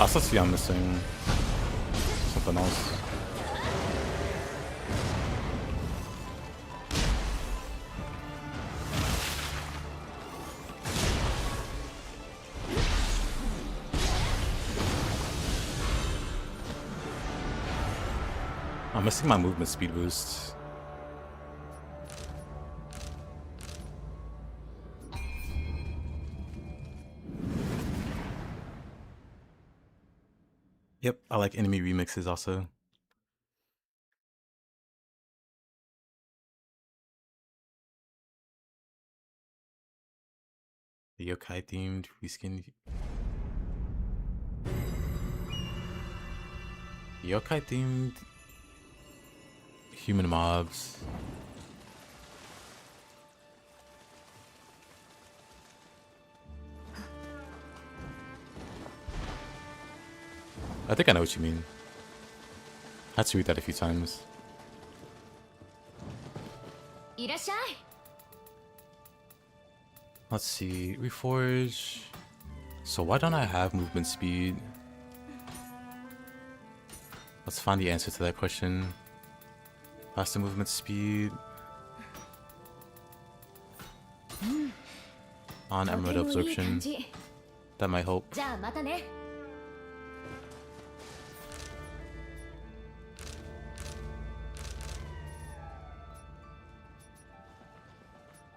Ah, so see I'm missing something else. I'm missing my movement speed boost. Yep, I like enemy remixes also. The yokai themed reskin. Yokai themed human mobs. I think I know what you mean. I had to read that a few times. Let's see, reforge. So why don't I have movement speed? Let's find the answer to that question. Faster movement speed. On emerald absorption. That might help.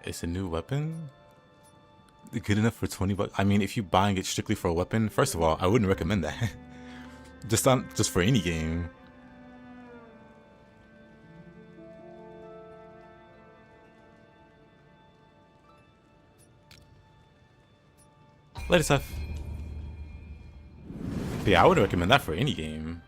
It's a new weapon? Good enough for 20 bucks? I mean, if you're buying it strictly for a weapon, first of all, I wouldn't recommend that. just for any game. Later stuff. But yeah, I would recommend that for any game.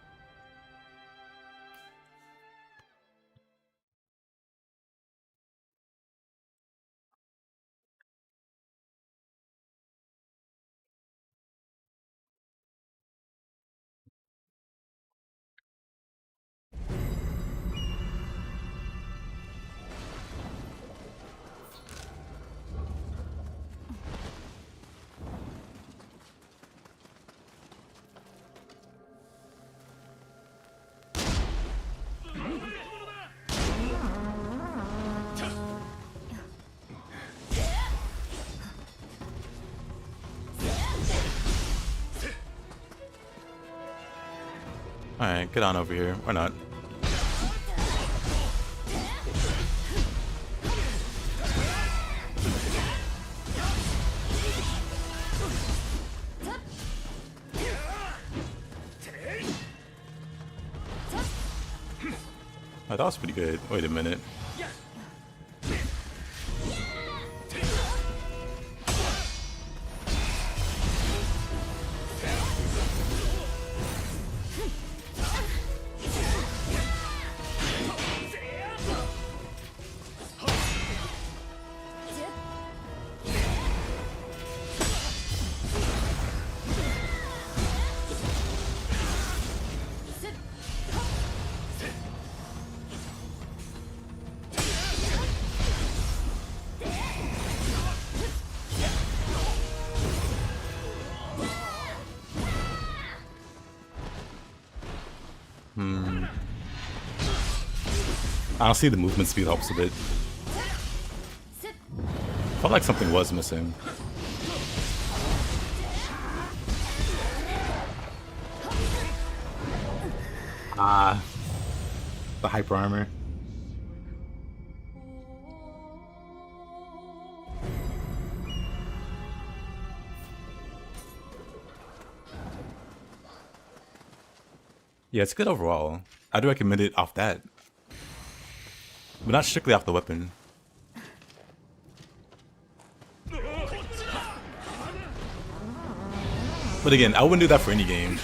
Alright, get on over here. Or not. Oh, that was pretty good. Wait a minute. Honestly, the movement speed helps a bit. Felt like something was missing. Ah, the hyper armor. Yeah, it's good overall. I'd recommend it off that. But not strictly off the weapon. But again, I wouldn't do that for any game.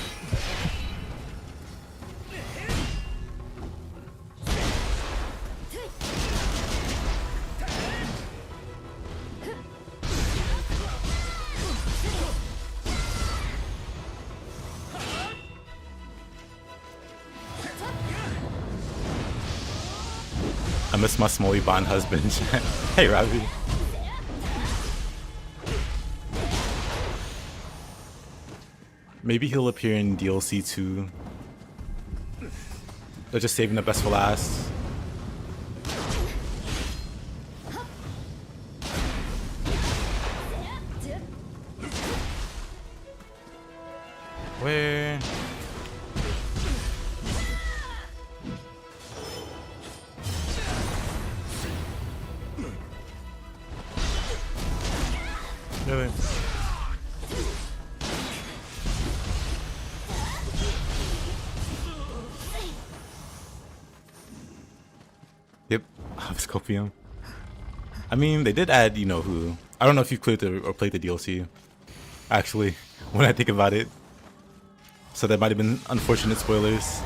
I miss my Smoey Bond husband. Hey, Ravi. Maybe he'll appear in DLC 2. They're just saving the best for last. Where? Really? Yep, Scopium. I mean, they did add, you know who. I don't know if you've cleared or played the DLC. Actually, when I think about it. So that might have been unfortunate spoilers.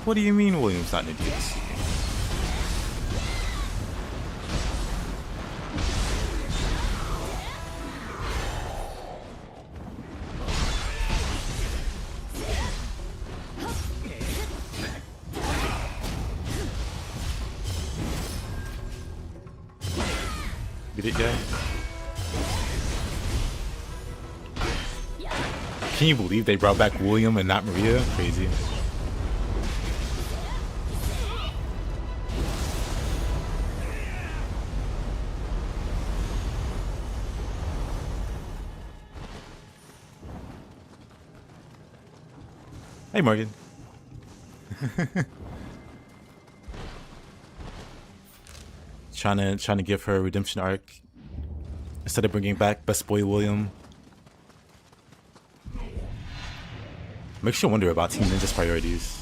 What do you mean William's not in the DLC? Get it, guy? Can you believe they brought back William and not Maria? Crazy. Hey, Morgan. trying to give her a redemption arc instead of bringing back best boy William. Makes you wonder about Team Ninja's priorities.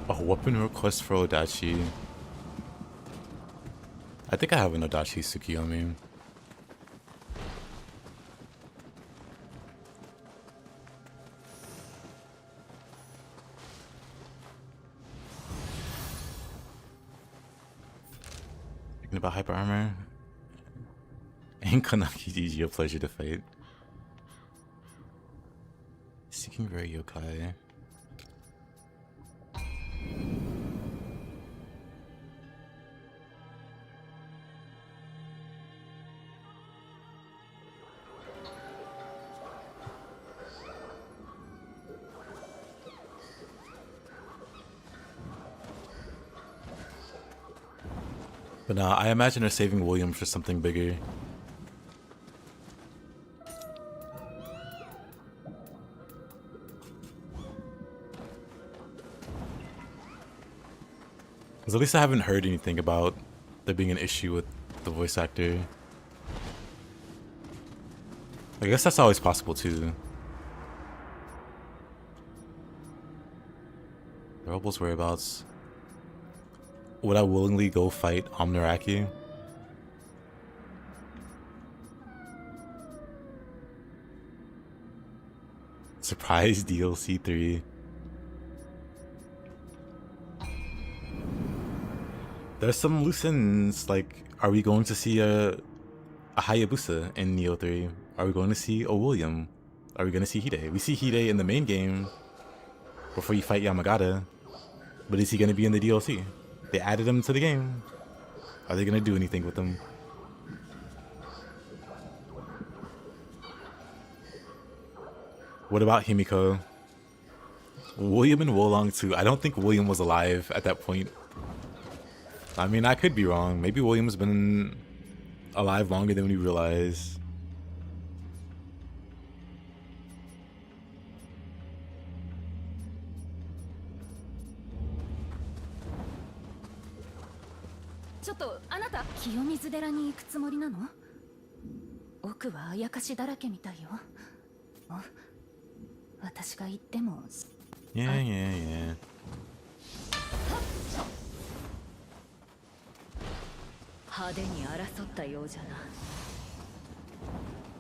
A weapon request for Odachi. I think I have an Odachi Tsukuyomi. Thinking about hyper armor. And Kanaki GG, a pleasure to fight. Seeking Rare Yokai. But nah, I imagine they're saving William for something bigger. Because at least I haven't heard anything about there being an issue with the voice actor. I guess that's always possible too. Rebels' whereabouts. Would I willingly go fight Omnaraki? Surprise DLC 3. There's some loose ends, like, are we going to see a Hayabusa in Nioh 3? Are we going to see a William? Are we going to see Hide? We see Hide in the main game before you fight Yamagata, but is he going to be in the DLC? They added him to the game. Are they going to do anything with him? What about Himiko? William and Wolong too. I don't think William was alive at that point. I mean, I could be wrong. Maybe William's been alive longer than we realize. Yeah. 派手に争ったようじゃな。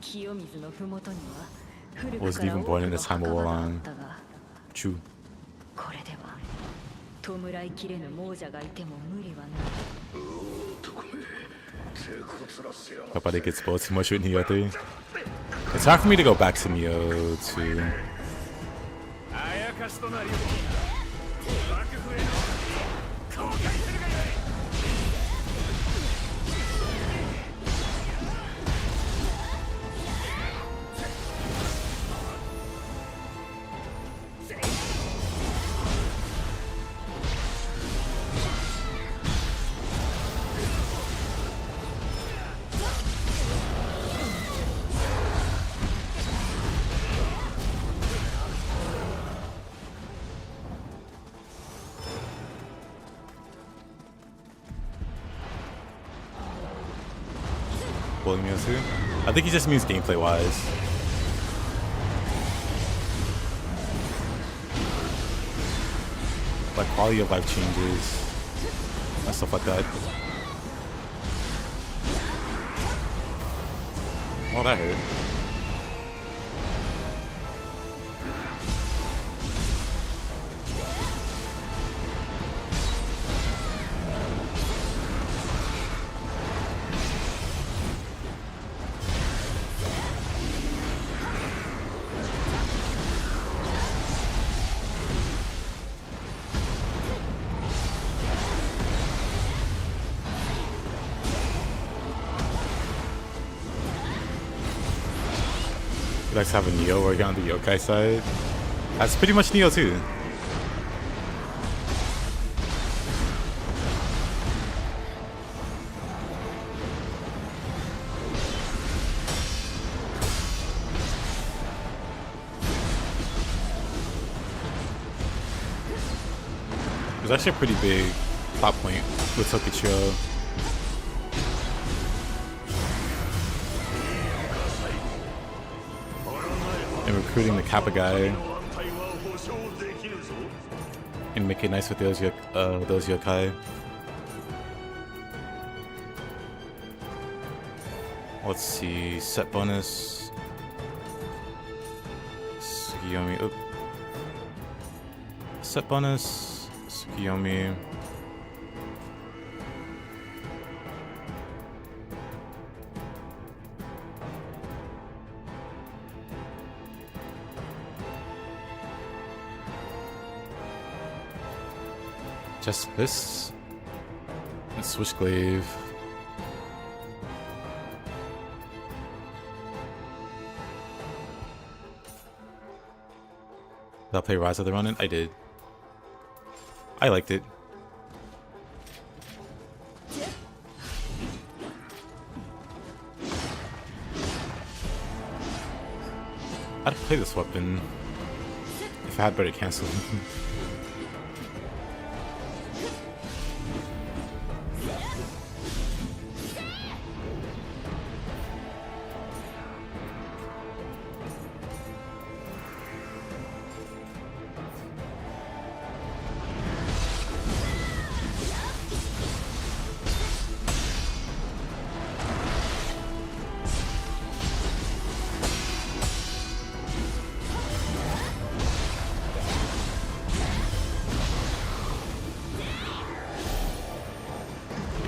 清水のふもとには古くから多くの墓場があったが、これでは弔いきれぬ亡者がいても無理はない。Hope I didn't get spoiled too much with Nioh 3. It's hard for me to go back to Nioh 2. I think he just means gameplay wise. Like quality of life changes and stuff like that. Oh, that hurt. He likes having Nioh working on the yokai side. That's pretty much Nioh too. There's actually a pretty big plot point with Takechiyo. And recruiting the Kappa guy and make it nice with those yokai. Let's see, set bonus. Tsukuyomi. Oh. Set bonus. Tsukuyomi. Just this and switch glaive. Did I play Rise of the Ronin? I did. I liked it. I'd play this weapon if I had better cancel.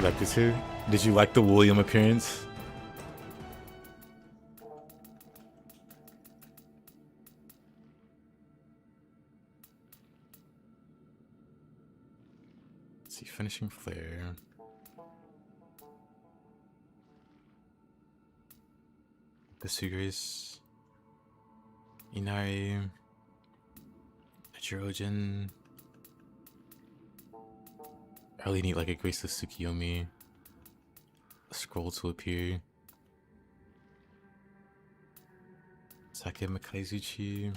Like this here? Did you like the William appearance? Let's see, finishing flare. The Grace, Inari, Trojan. I really need like a Grace of Tsukuyomi scroll to appear. Sake Makaizuchi.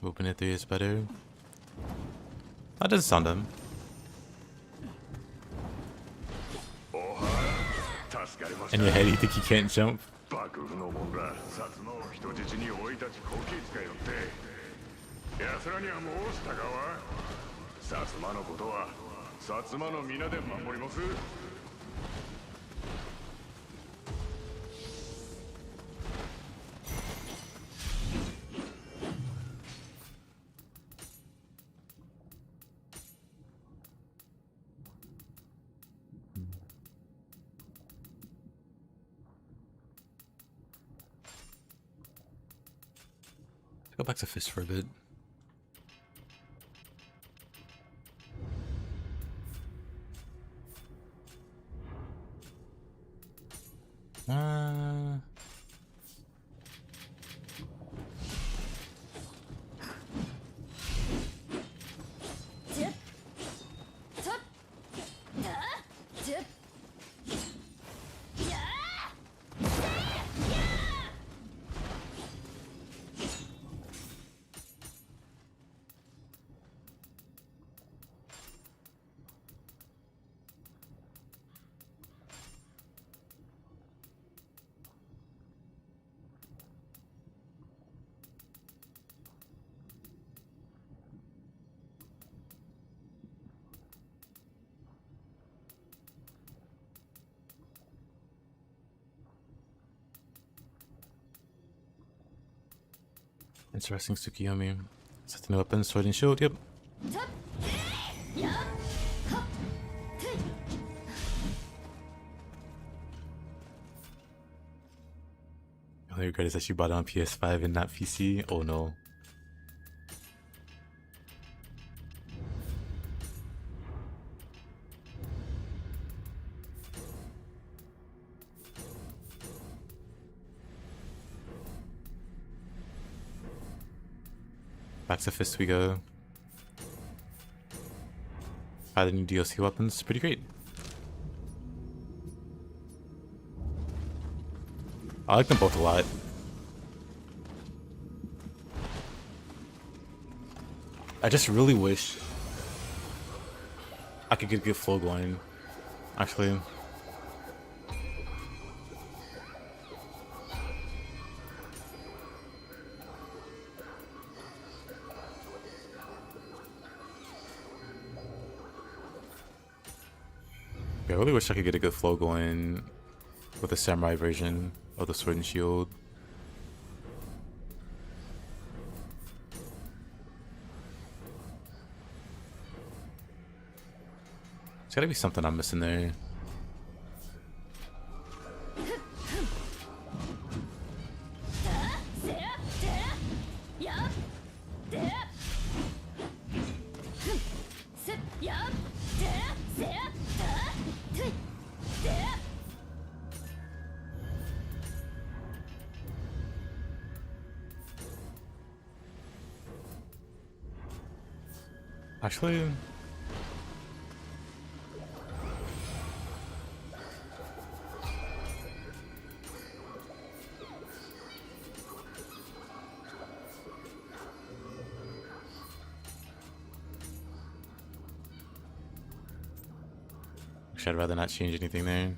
Open it 3 is better. That doesn't sound dumb. In your head, you think you can't jump? Go back to Fist for a bit. Interesting Tsukuyomi. Set the weapon, sword and shield, yep. The only regret is that she bought it on PS5 and not PC. Oh no. Back to Fist we go. The new DLC weapons, pretty great. I like them both a lot. I just really wish I could get a good flow going, actually. I really wish I could get a good flow going with the samurai version of the Sword and Shield. There's gotta be something I'm missing there. Actually, I'd rather not change anything there.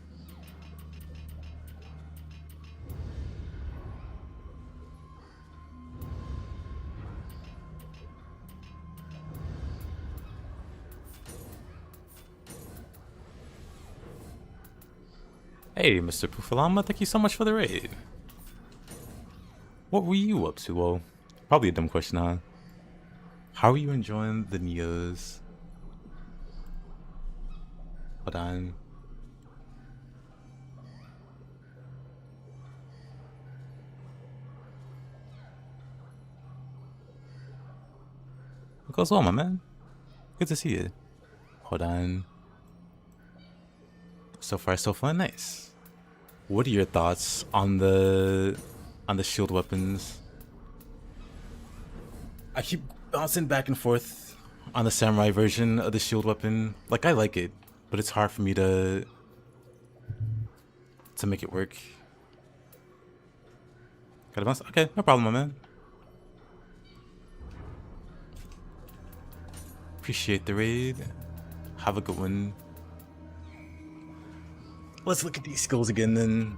Hey, Mr. Pufalama, thank you so much for the raid. What were you up to? Well, probably a dumb question, huh? How are you enjoying the Niohs? Hold on. goes well, my man. Good to see you. Hold on. So far, so fun. Nice. What are your thoughts on the shield weapons? I keep bouncing back and forth on the samurai version of the shield weapon. Like, I like it, but it's hard for me to make it work. Gotta bounce. Okay, no problem, my man. Appreciate the raid. Have a good one. Let's look at these skills again then.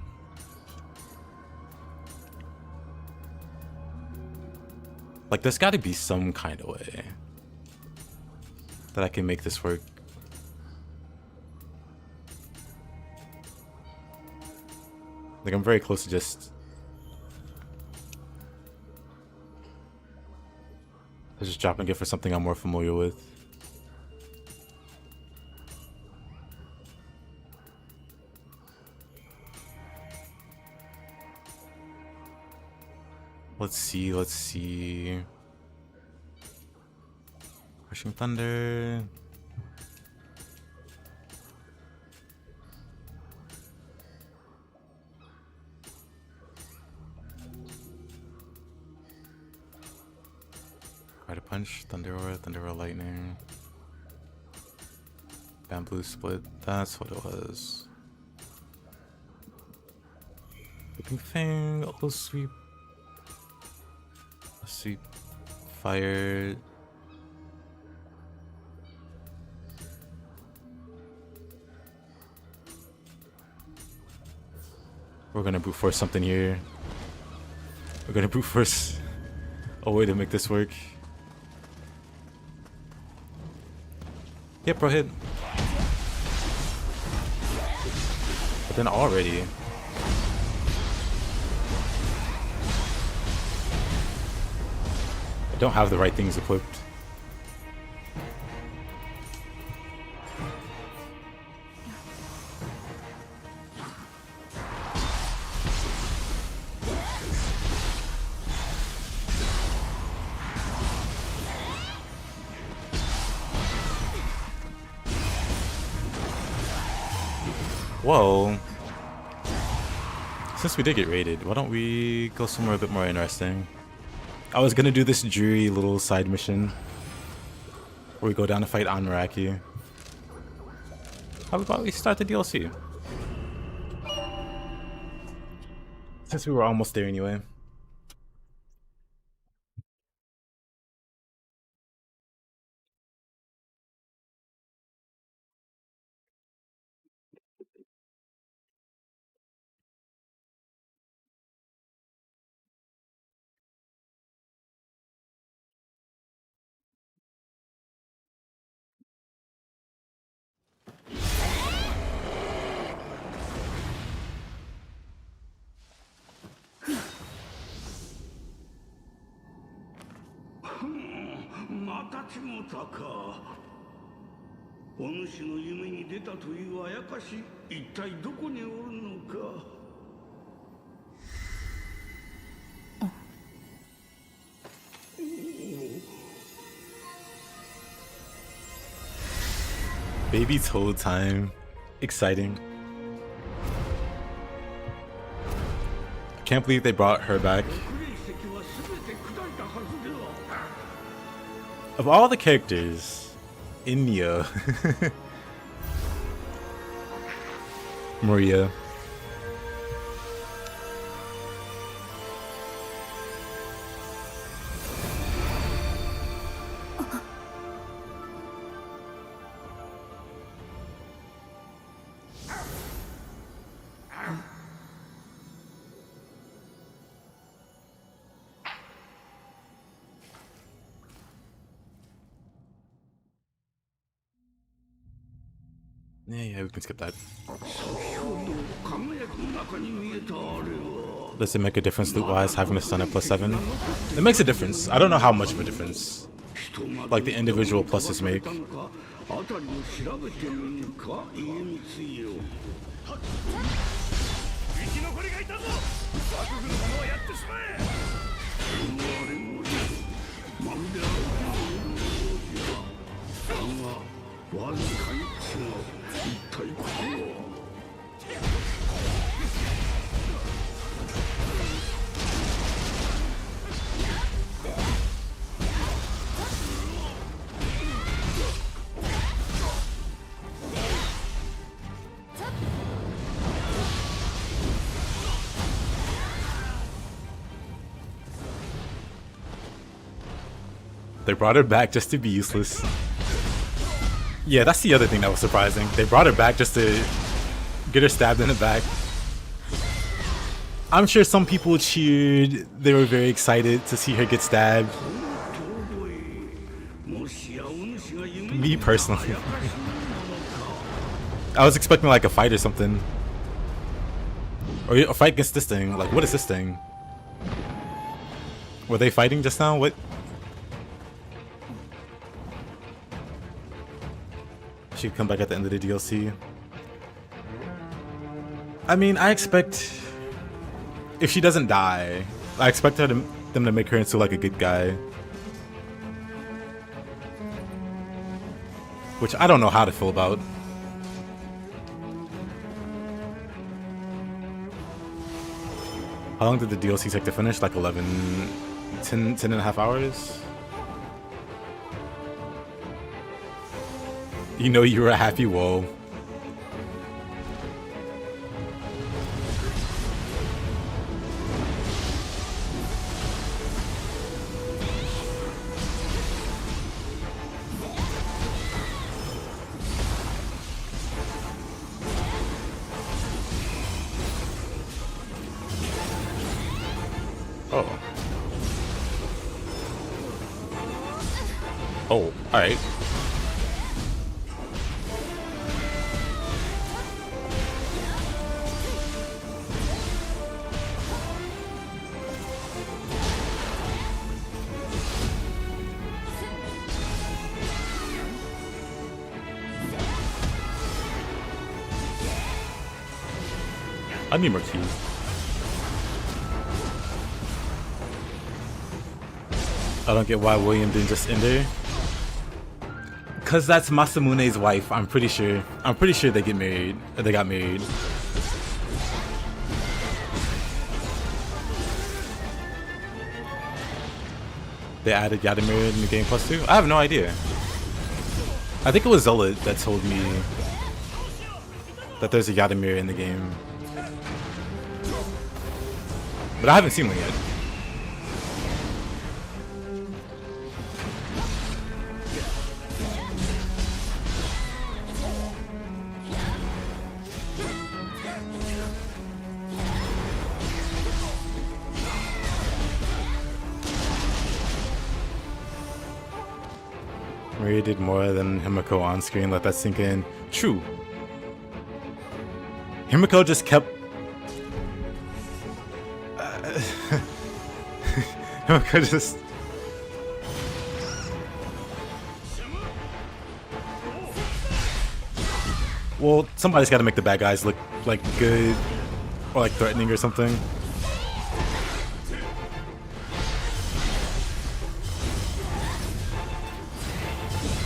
Like, there's gotta be some kind of way that I can make this work. Like, I'm very close to just... just dropping it for something I'm more familiar with. Let's see. Crushing Thunder. Rider Punch, Thunder Aura Lightning. Bamboo Split, that's what it was. Whipping Fang, Auto Sweep. Sweep. Fire. We're gonna brute force something here. We're gonna brute force a way to make this work. Yep, bro, hit. But then already. I don't have the right things equipped. Whoa. Since we did get raided, why don't we go somewhere a bit more interesting? I was gonna do this dreary little side mission where we go down to fight Anuraki. How about we start the DLC? Since we were almost there anyway. Baby Toad time. Exciting. Can't believe they brought her back. Of all the characters in Nioh, Maria. Yeah, we can skip that. Does it make a difference loot-wise having a stun at +7? It makes a difference. I don't know how much of a difference, like the individual pluses make. They brought her back just to be useless. Yeah, that's the other thing that was surprising. They brought her back just to get her stabbed in the back. I'm sure some people cheered. They were very excited to see her get stabbed. Me personally, I was expecting like a fight or something. Or a fight against this thing. Like, what is this thing? Were they fighting just now? What? She'd come back at the end of the DLC. I mean, I expect... if she doesn't die, I expect them to make her into like a good guy. Which I don't know how to feel about. How long did the DLC take to finish? Like 10 and a half hours? You know you were happy, whoa. Oh, alright. I need more keys. I don't get why William didn't just end there. Cause that's Masamune's wife, I'm pretty sure. I'm pretty sure they get married. They got married. They added Yada-period in the game plus 2? I have no idea. I think it was Zealot that told me that there's a Yada-period in the game. But I haven't seen one yet. Maria did more than Himiko on screen, let that sink in. True. Himiko just kept... Himiko just... Well, somebody's gotta make the bad guys look like good or like threatening or something.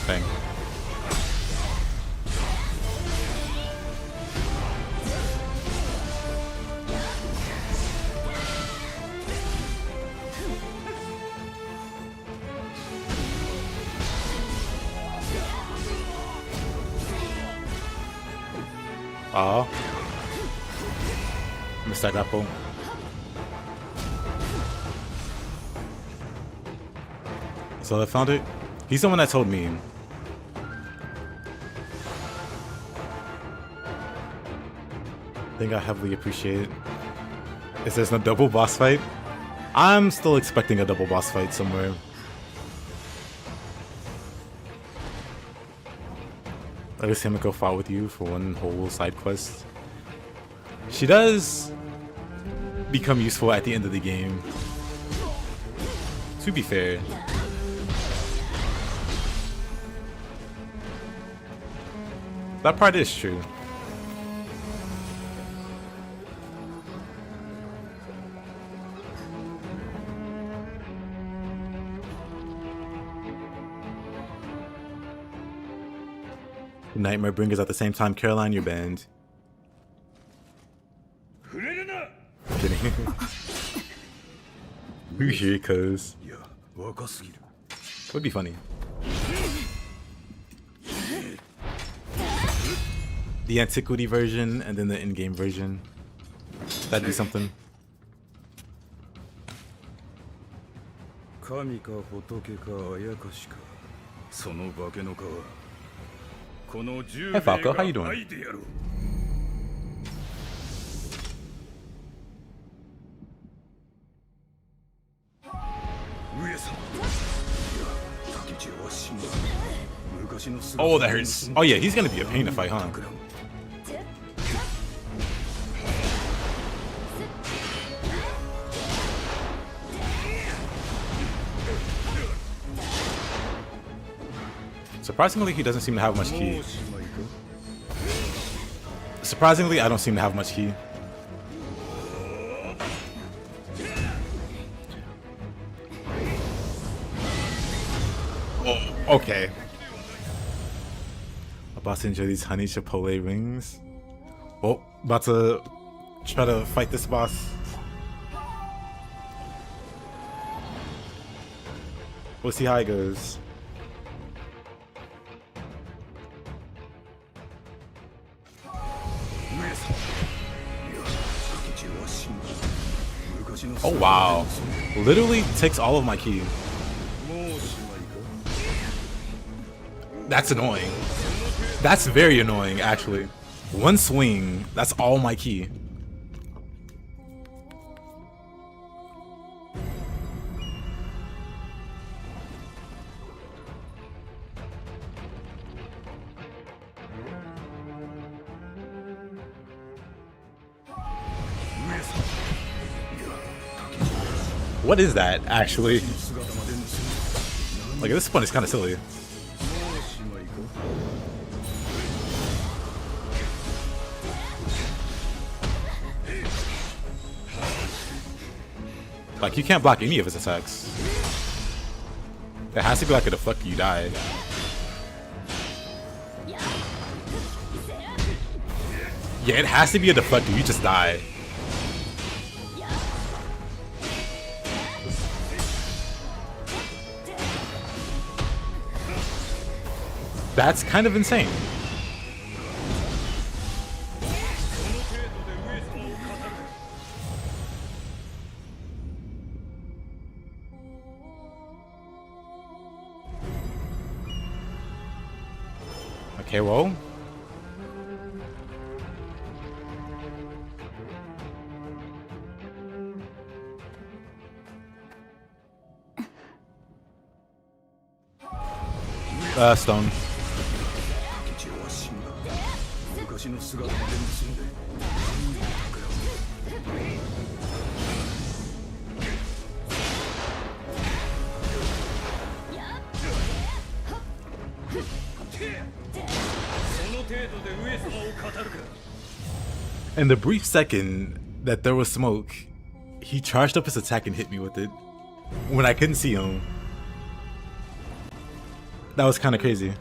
Bang. Aw. Missed that apple. So I found it. He's the one that told me. I think I heavily appreciate it. Is there's no double boss fight? I'm still expecting a double boss fight somewhere. I guess Himiko fought with you for one whole side quest. She does become useful at the end of the game. To be fair. That part is true. Nightmare Bringers at the same time. Caroline, you're banned. Kidding. Who here, cuz? Would be funny. The antiquity version and then the in-game version. That'd be something. 神か仏かあやかしかその化けの皮この10 Hey, Falco, 名 how you が doing? 愛でやろう上様 Oh, that hurts. Oh yeah, he's gonna be a pain to fight, huh? Surprisingly, he doesn't seem to have much ki. Surprisingly, I don't seem to have much ki. Oh, okay. About to enjoy these honey chipotle rings. Oh, about to try to fight this boss. We'll see how it goes. Oh wow. Literally takes all of my ki. That's annoying. That's very annoying, actually. One swing, that's all my ki. What is that, actually? Like, this one is kind of silly. Like, you can't block any of his attacks. It has to be like a deflect you die. Yeah, it has to be a deflector, you just die. That's kind of insane. Okay, well. Stone. In the brief second that there was smoke, he charged up his attack and hit me with it when I couldn't see him. That was kind of crazy.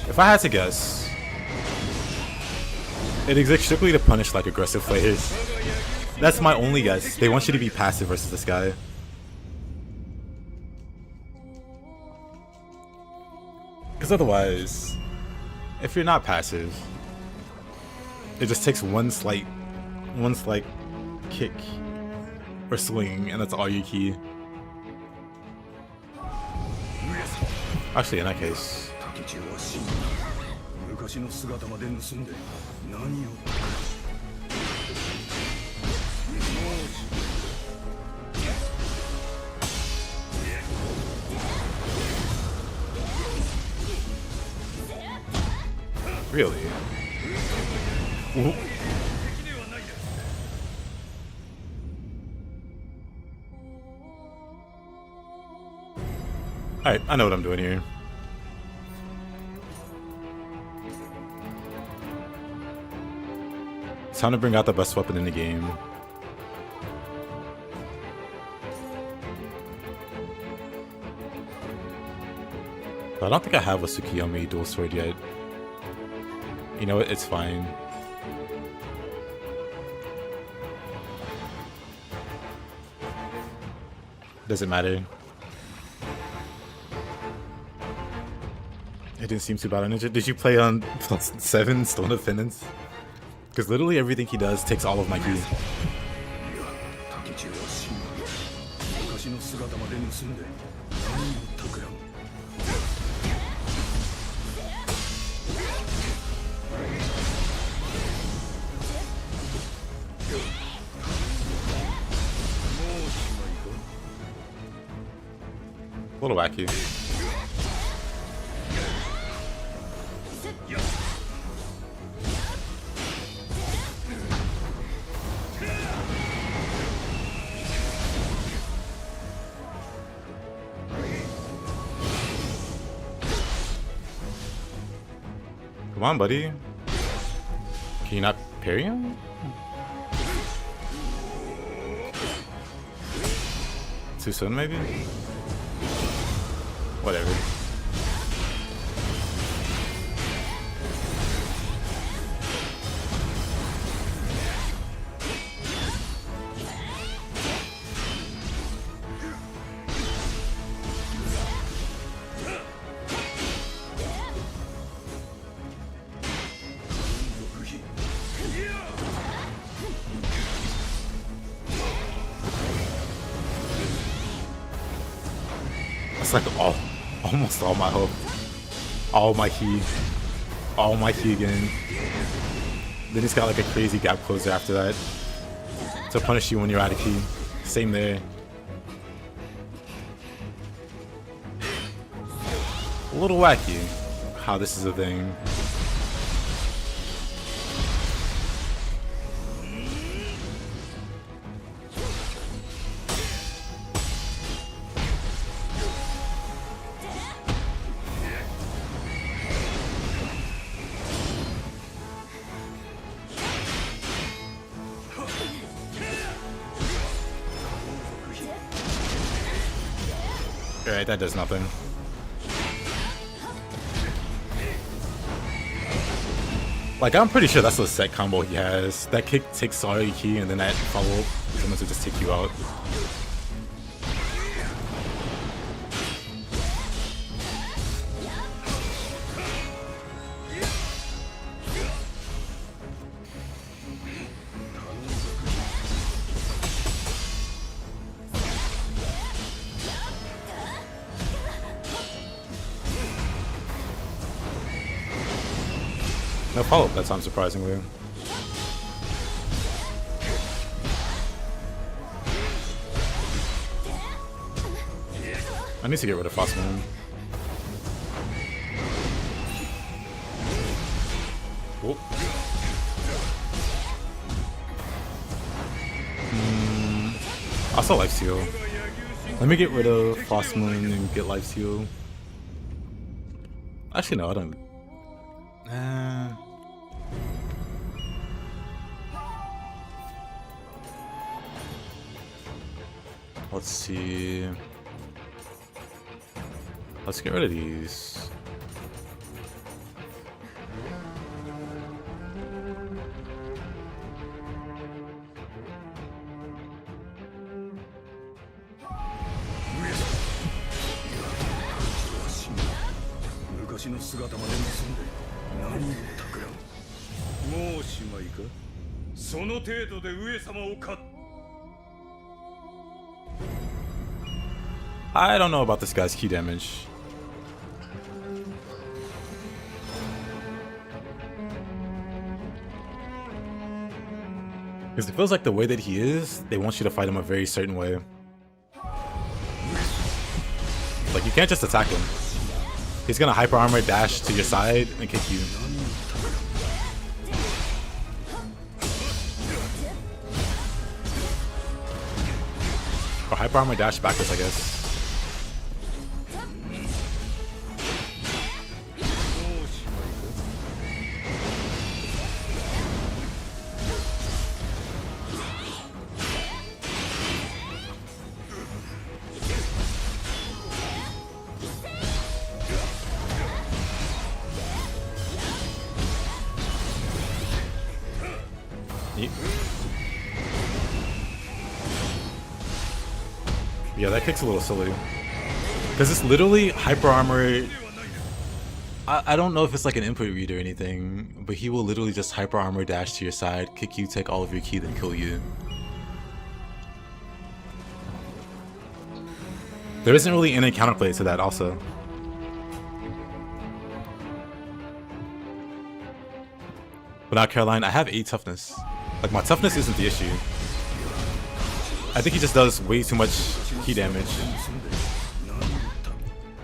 If I had to guess, it exists strictly to punish like aggressive players. That's my only guess. They want you to be passive versus this guy. Because otherwise, if you're not passive, it just takes one slight kick or swing, and that's all you ki. Actually, in that case. Really? Alright, I know what I'm doing here. It's time to bring out the best weapon in the game. But I don't think I have a Tsukuyomi dual sword yet. You know what? It's fine. Doesn't matter. It didn't seem too bad on it. Did you play on +7 Stone of Penance? Because literally everything he does takes all of my ki. A little wacky. Come on, buddy. Can you not parry him? Too soon, maybe? Whatever. That's like almost all my hope. All my ki. All my ki again. Then he's got like a crazy gap closer after that to punish you when you're out of ki. Same there. A little wacky how this is a thing. Alright, that does nothing. Like, I'm pretty sure that's the set combo he has. That kick takes all your ki, and then that follow-up is going to just take you out. No follow-up that time, surprisingly. I need to get rid of Fast Moon. Oh. Also Life Steal. Let me get rid of Fast Moon and get Life Steal. Actually, no, I don't. Let's see. Let's get rid of these. I don't know about this guy's key damage. Because it feels like the way that he is, they want you to fight him a very certain way. Like, you can't just attack him. He's gonna hyper armor dash to your side and kick you. Or hyper armor dash backwards, I guess. Yeah, that kick's a little silly. Because it's literally hyper armor. I don't know if it's like an input read or anything, but he will literally just hyper armor dash to your side, kick you, take all of your ki, then kill you. There isn't really any counterplay to that also. But now, Caroline, I have 8 toughness. Like, my toughness isn't the issue. I think he just does way too much ki damage.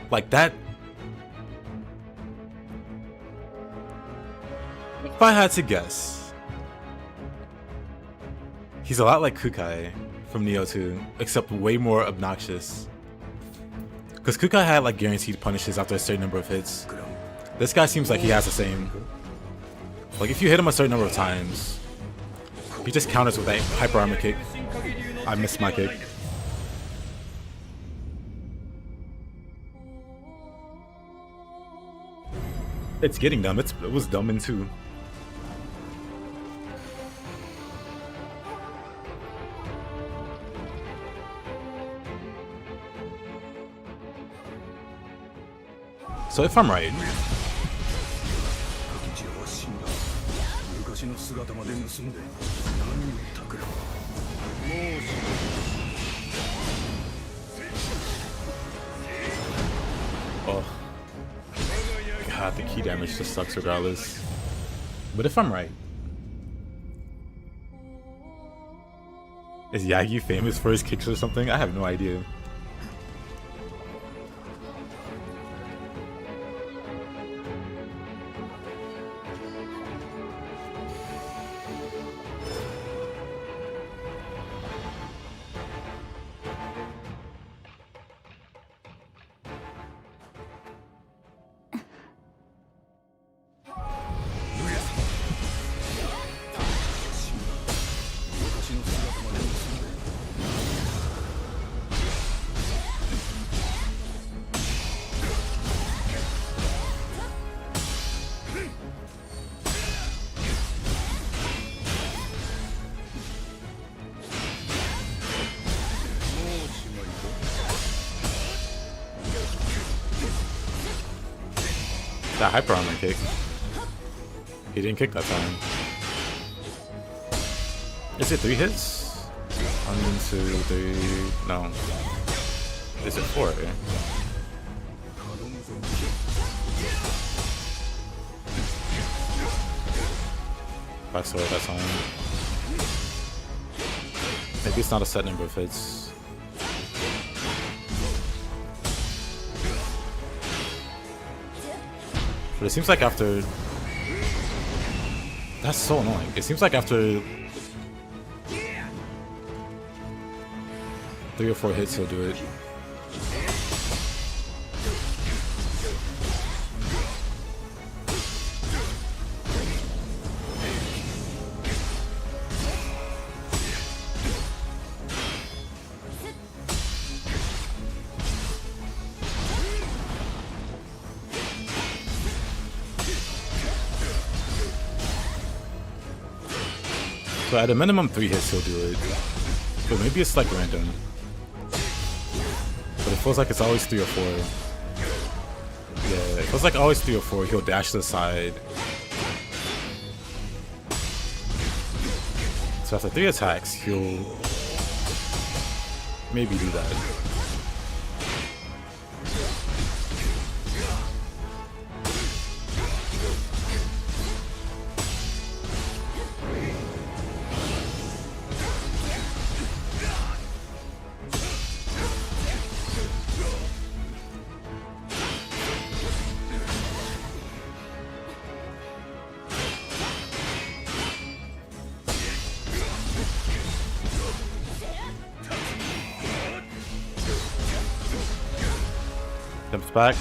Like that. If I had to guess, he's a lot like Kukai from Nioh 2, except way more obnoxious. Because Kukai had like guaranteed punishes after a certain number of hits. This guy seems like he has the same. Like if you hit him a certain number of times, he just counters with that hyper armor kick. I missed my kick. It's getting dumb. It was dumb in 2. So if I'm right, oh god, the ki damage just sucks regardless. But if I'm right, is Yagi famous for his kicks or something? I have no idea. That hyper armor kick. He didn't kick that time. Is it 3 hits? 1, 2, 3. No. Is it 4? Back sword that time. Maybe it's not a set number of hits. But it seems like after... That's so annoying. It seems like after 3 or 4 hits he'll do it. So at a minimum 3 hits he'll do it. But maybe it's like random. But it feels like it's always 3 or 4. Yeah, it feels like always 3 or 4. He'll dash to the side. So after 3 attacks, he'll maybe do that. Jumps back,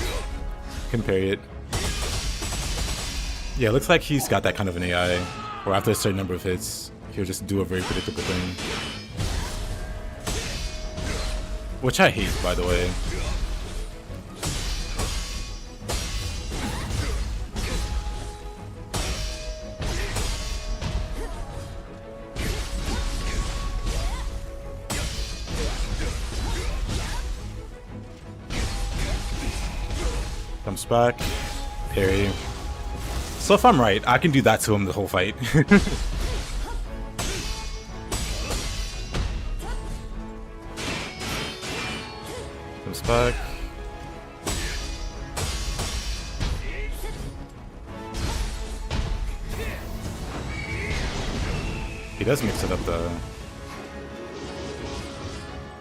can parry it. Yeah, it looks like he's got that kind of an AI, where after a certain number of hits, he'll just do a very predictable thing. Which I hate, by the way. Comes back. Parry. So if I'm right, I can do that to him the whole fight. Comes back. He does mix it up though.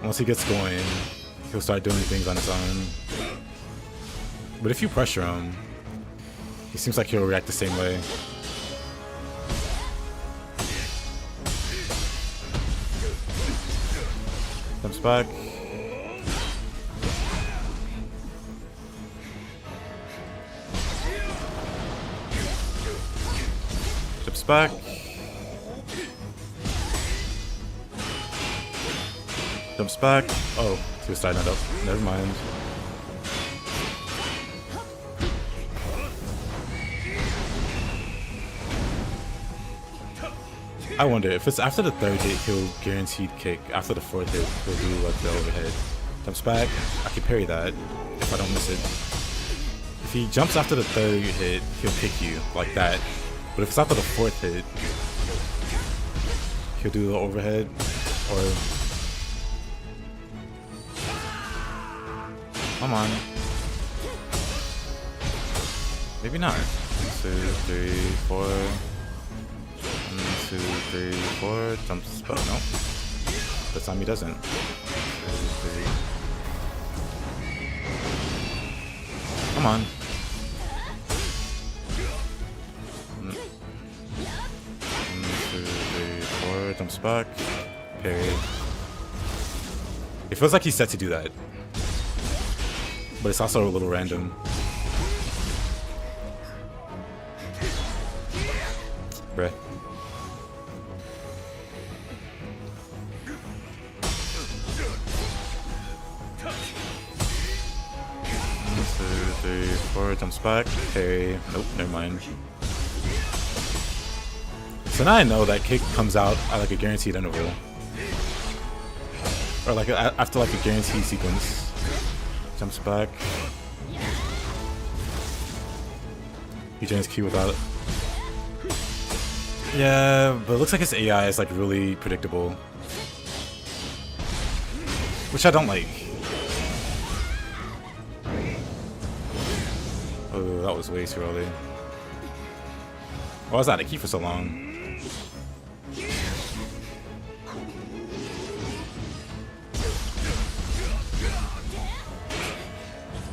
Once he gets going, he'll start doing things on his own. But if you pressure him, he seems like he'll react the same way. Comes back. Chips back. Jumps back. Oh, he was starting that up. Never mind. I wonder if it's after the third hit, he'll guaranteed kick. After the fourth hit, he'll do like the overhead. Jumps back. I can parry that if I don't miss it. If he jumps after the third hit, he'll kick you like that. But if it's after the fourth hit, he'll do the overhead or. Come on. Maybe not. 1, 2, 3, 4. 1, 2, 3, 4. Jumps. Oh, no. This time he doesn't. 2, 3. Come on. 1, 2, 3, 4. Jumps back. Parry. It feels like he's set to do that. But it's also a little random. Bruh. One, 2, 3, 4, jumps back. Parry. Nope, never mind. So now I know that kick comes out at like a guaranteed interval. Or like after like a guaranteed sequence. Jumps back. He joins Q without it. Yeah, but it looks like his AI is like really predictable. Which I don't like. Oh, that was way too early. Why was that a key for so long?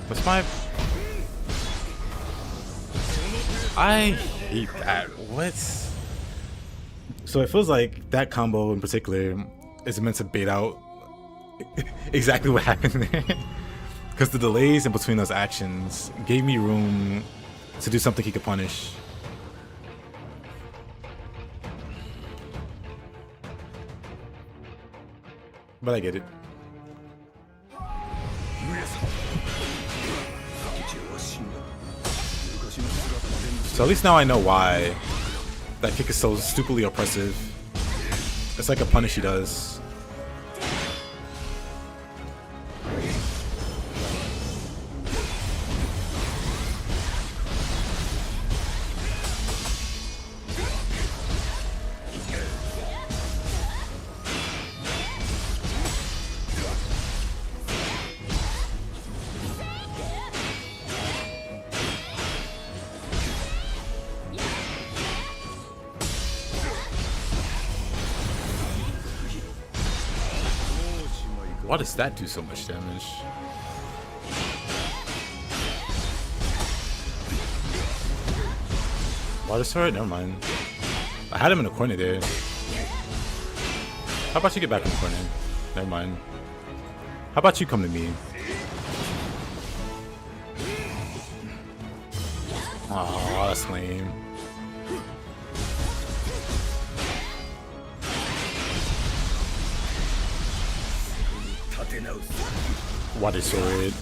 What's my... I hate that. What? So it feels like that combo in particular is meant to bait out exactly what happened there. Because the delays in between those actions gave me room to do something he could punish. But I get it. So at least now I know why that kick is so stupidly oppressive. It's like a punish he does. Why does that do so much damage? Water sword? Never mind. I had him in the corner there. How about you get back in the corner? Never mind. How about you come to me? Aw, that's lame. Water sword.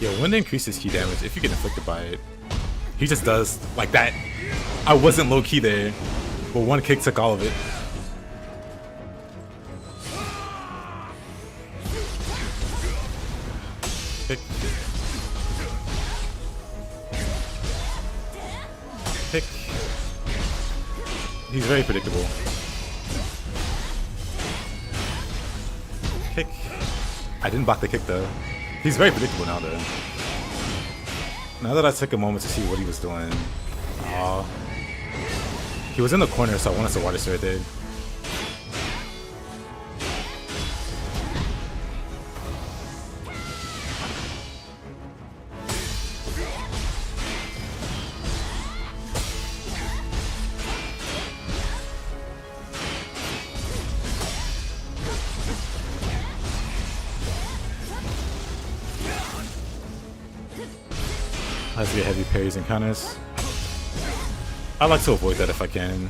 Yo, wind increases key damage if you get inflicted by it. He just does like that. I wasn't low key there, but one kick took all of it. He's very predictable. Kick. I didn't block the kick though. He's very predictable now though. Now that I took a moment to see what he was doing. Aw. He was in the corner, so I wanted to water straight there. Has to get heavy parries and counters. I like to avoid that if I can.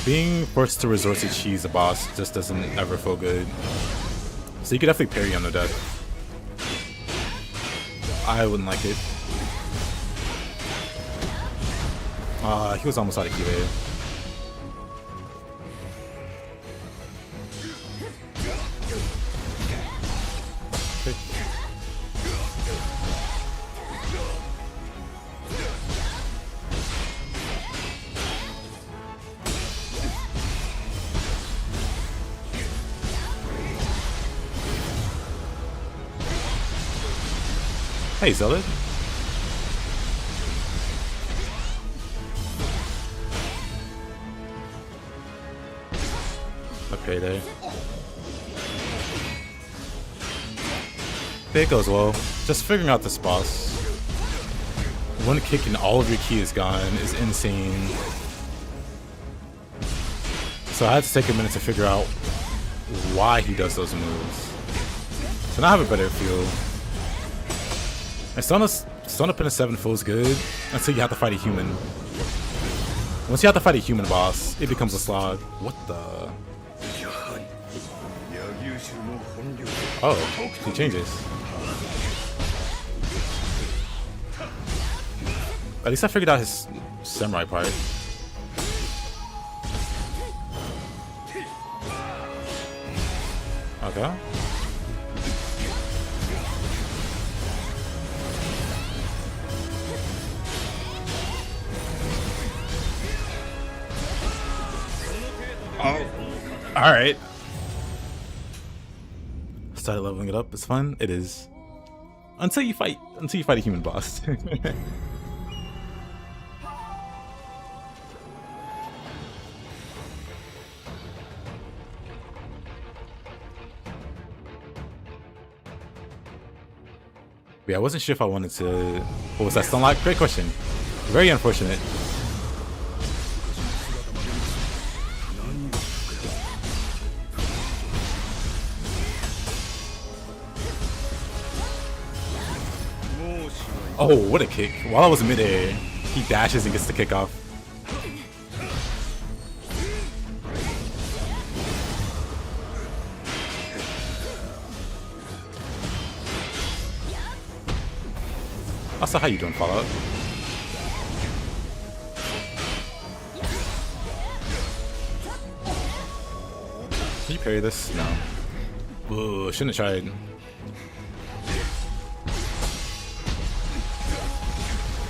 Being forced to resort to cheese a boss just doesn't ever feel good. So you could definitely parry on the death. I wouldn't like it. He was almost out of key there. Hey, Zealot. Okay, there. There it goes well. Just figuring out this boss. One kick and all of your ki is gone is insane. So I had to take a minute to figure out why he does those moves. So now I have a better feel. And Stone of Penance.7 feels good until you have to fight a human. Once you have to fight a human boss, it becomes a slog. What the? Oh, he changes. At least I figured out his samurai part. Okay. Oh, all right. Started leveling it up. It's fun. It is. Until you fight a human boss. Yeah, I wasn't sure if I wanted to. What was that? Stone-like? Great question. Very unfortunate. Oh, what a kick. While I was mid-air, he dashes and gets the kick off. Also, how you doing, Fallout? Can you parry this? No. Ooh, shouldn't have tried.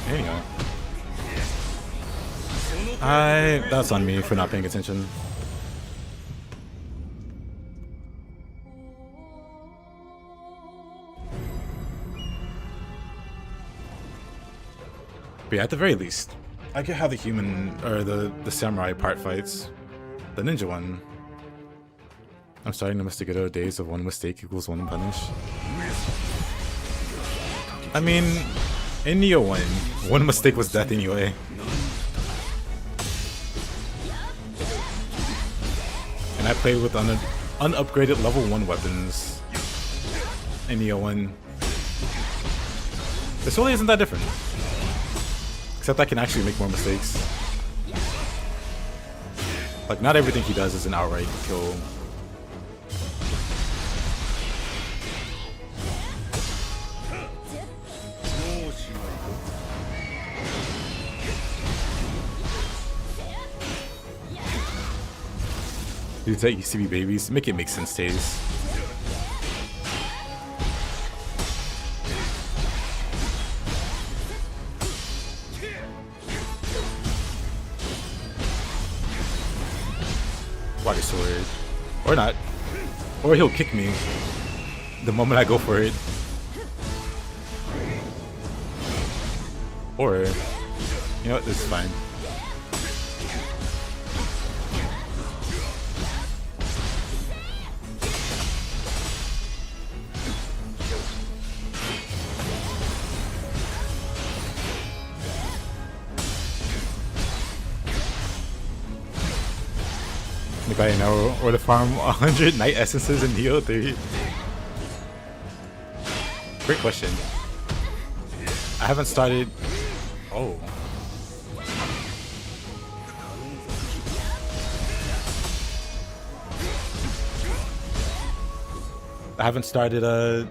There you go. That's on me for not paying attention. But yeah, at the very least, I get how the human or the samurai part fights. The ninja one. I'm starting to miss the good old days of one mistake equals one punish. I mean, in Nioh 1, one mistake was death anyway. And I played with unupgraded level 1 weapons in Nioh 1. This really isn't that different. Except I can actually make more mistakes. Like, not everything he does is an outright kill. You take UCB babies, make it make sense, Taze. Water sword. Or not. Or he'll kick me the moment I go for it. Or, you know what, this is fine. Anybody know where to farm 100 night essences in Nioh 3? Great question. I haven't started. Oh. I haven't started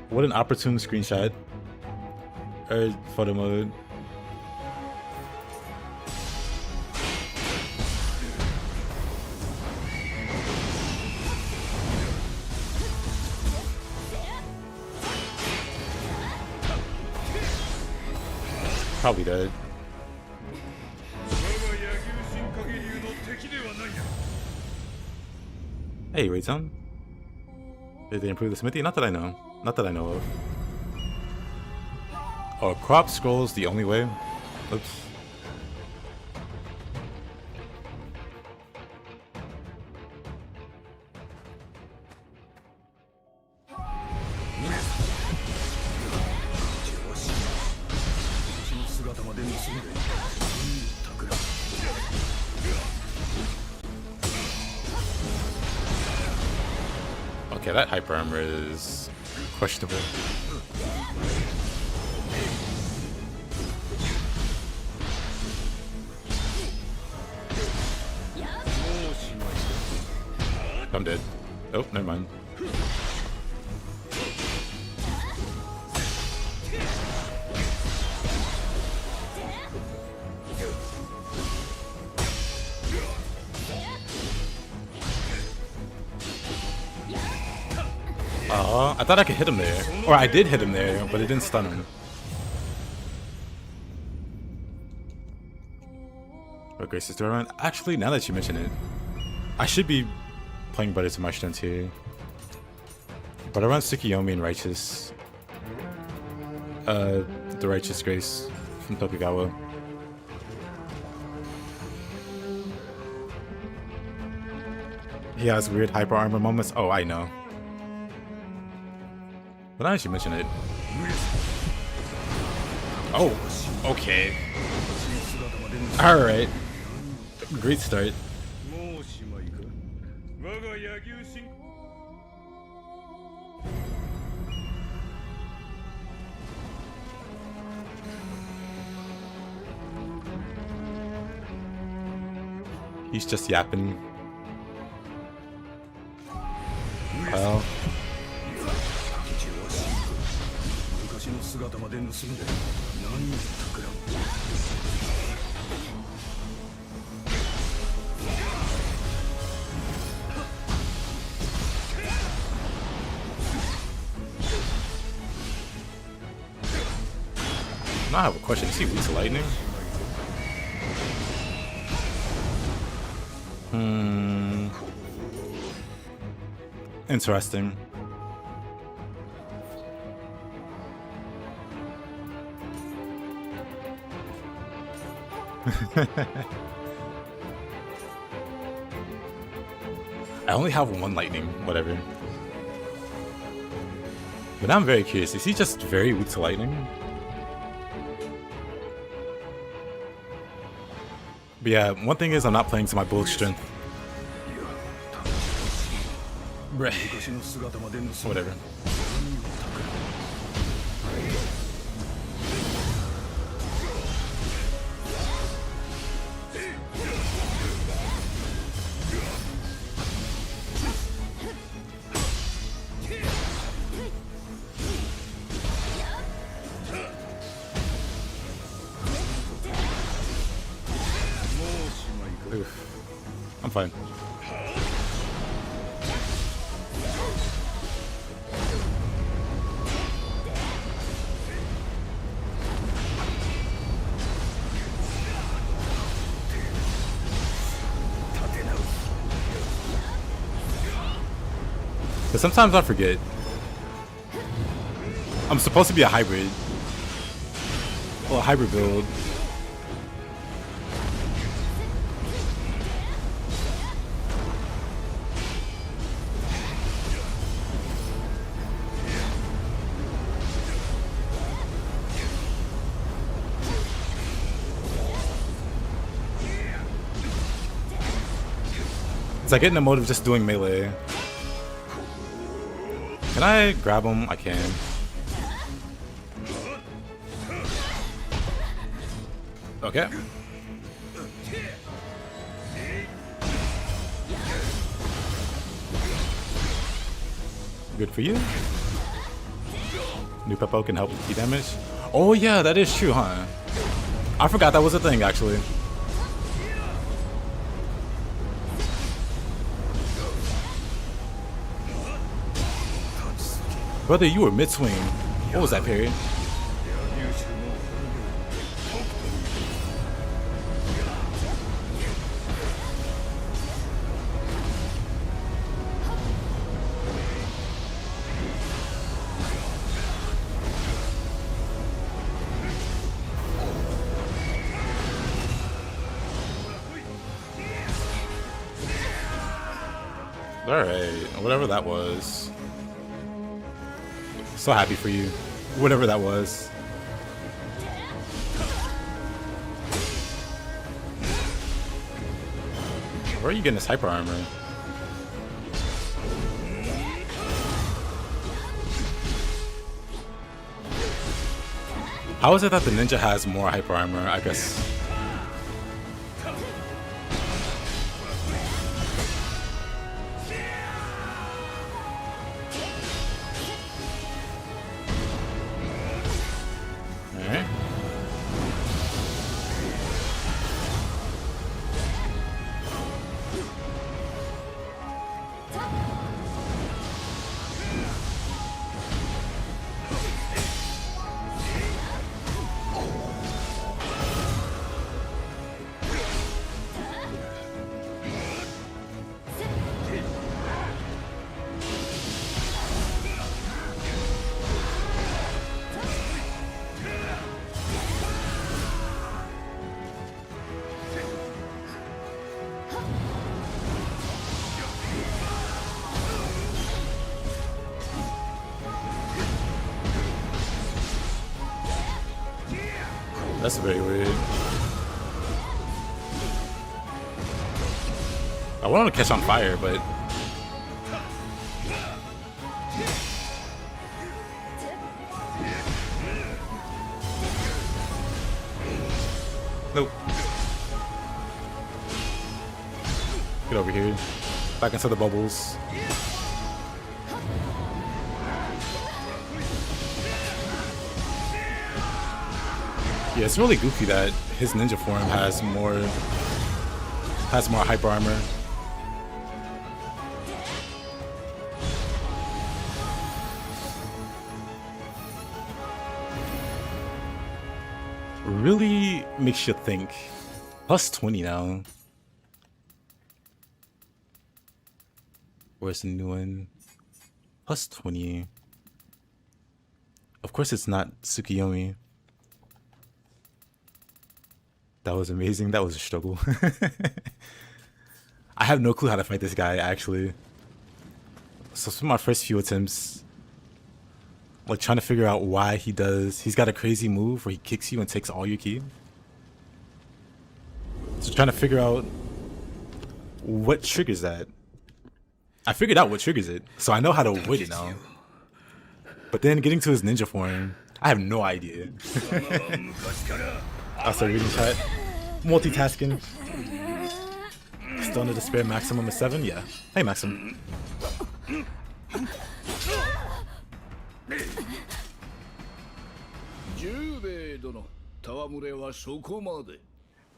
what an opportune screenshot. Or photo mode. Probably dead. Hey, wait, son. Did they improve the smithy? Not that I know. Not that I know of. Oh, crop scrolls the only way? Oops. Okay, that hyper armor is questionable. I'm dead. Oh, never mind. I thought I could hit him there. Or I did hit him there, but it didn't stun him. But Grace is around. Actually, now that you mention it, I should be playing better to my strengths here. But I run Tsukuyomi and Righteous. The Righteous Grace from Tokugawa. He has weird hyper armor moments. Oh, I know. But now that you mention it. Oh, okay. Alright. Great start. He's just yapping. Well. Now I have a question. Is he weak to lightning? Interesting. I only have one lightning, whatever. But I'm very curious, is he just very weak to lightning? But yeah, one thing is I'm not playing to my bulk strength. Whatever. Oof. I'm fine. But sometimes I forget. I'm supposed to be a hybrid. Well, a hybrid build. It's like getting the mode of just doing melee. Can I grab him? I can. Okay. Good for you. New Peppo can help with key damage. Oh yeah, that is true, huh? I forgot that was a thing actually. Brother, you were mid-swing. What was that period? Alright, whatever that was. So happy for you. Whatever that was. Where are you getting this hyper armor? How is it that the ninja has more hyper armor, I guess? That's very weird. I wanted to catch on fire, but nope. Get over here. Back into the bubbles. Yeah, it's really goofy that his ninja form has more hyper armor. Really makes you think. Plus 20 now. Where's the new one? Plus 20. Of course it's not Tsukuyomi. That was amazing. That was a struggle. I have no clue how to fight this guy, actually. So for my first few attempts, like trying to figure out why he's got a crazy move where he kicks you and takes all your ki. So trying to figure out what triggers that. I figured out what triggers it, so I know how to avoid it now. But then getting to his ninja form, I have no idea. I'll start reading chat. Multitasking. Stone of Despair maximum is 7? Yeah. Hey, Maxim.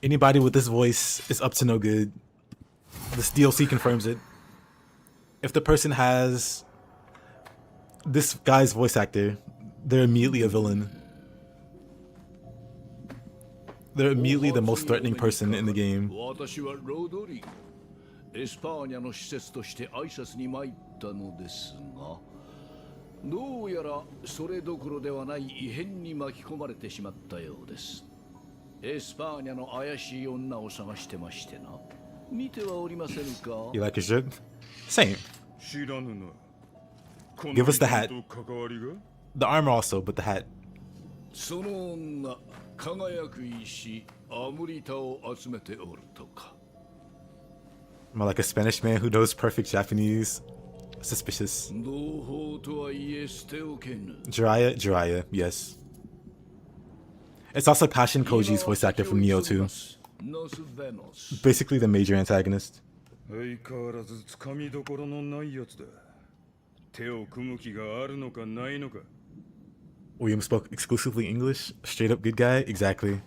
Anybody with this voice is up to no good. This DLC confirms it. If the person has this guy's voice actor, they're immediately a villain. They're immediately the most threatening person in the game. エスパーニャの施設として挨拶に参ったのですが、どうやらそれどころではない異変に巻き込まれてしまったようです。エスパーニャの怪しい女を探してましてな。見てはおりませんか？ You like his shit? Same. 知らぬな。 Give us the hat. この人と関わりが The armor also, but the hat. その女、輝く石、アムリタを集めておるとか。More like a Spanish man who knows perfect Japanese. Suspicious. 同胞とはいえ捨ておけぬ。 Jiraiya, yes. It's also Passion Koji's voice actor from Nioh too. Basically the major antagonist. 相変わらずつかみどころのないやつだ。手を組む気があるのかないのか。 William spoke exclusively English. Straight up good guy. Exactly.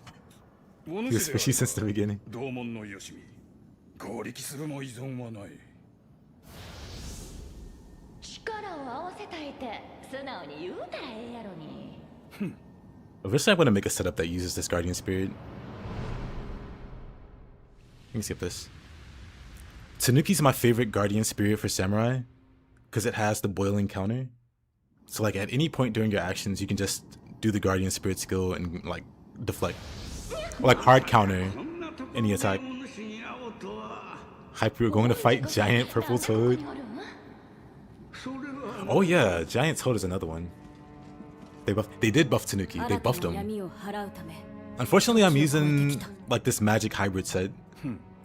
He was fishy since the beginning. 同門のよしみ。合力するも依存はない。力を合わせたいて素直に言うたらええやろに。 Eventually, I'm going to make a setup that uses this Guardian Spirit. You can skip this. Tanuki's my favorite Guardian Spirit for Samurai because it has the boiling counter. So like at any point during your actions, you can just do the Guardian Spirit skill and like deflect. Or, like hard counter any attack. Hyper, going to fight Giant Purple Toad. Oh yeah, Giant Toad is another one. They did buff Tanuki. They buffed him. Unfortunately, I'm using like this magic hybrid set,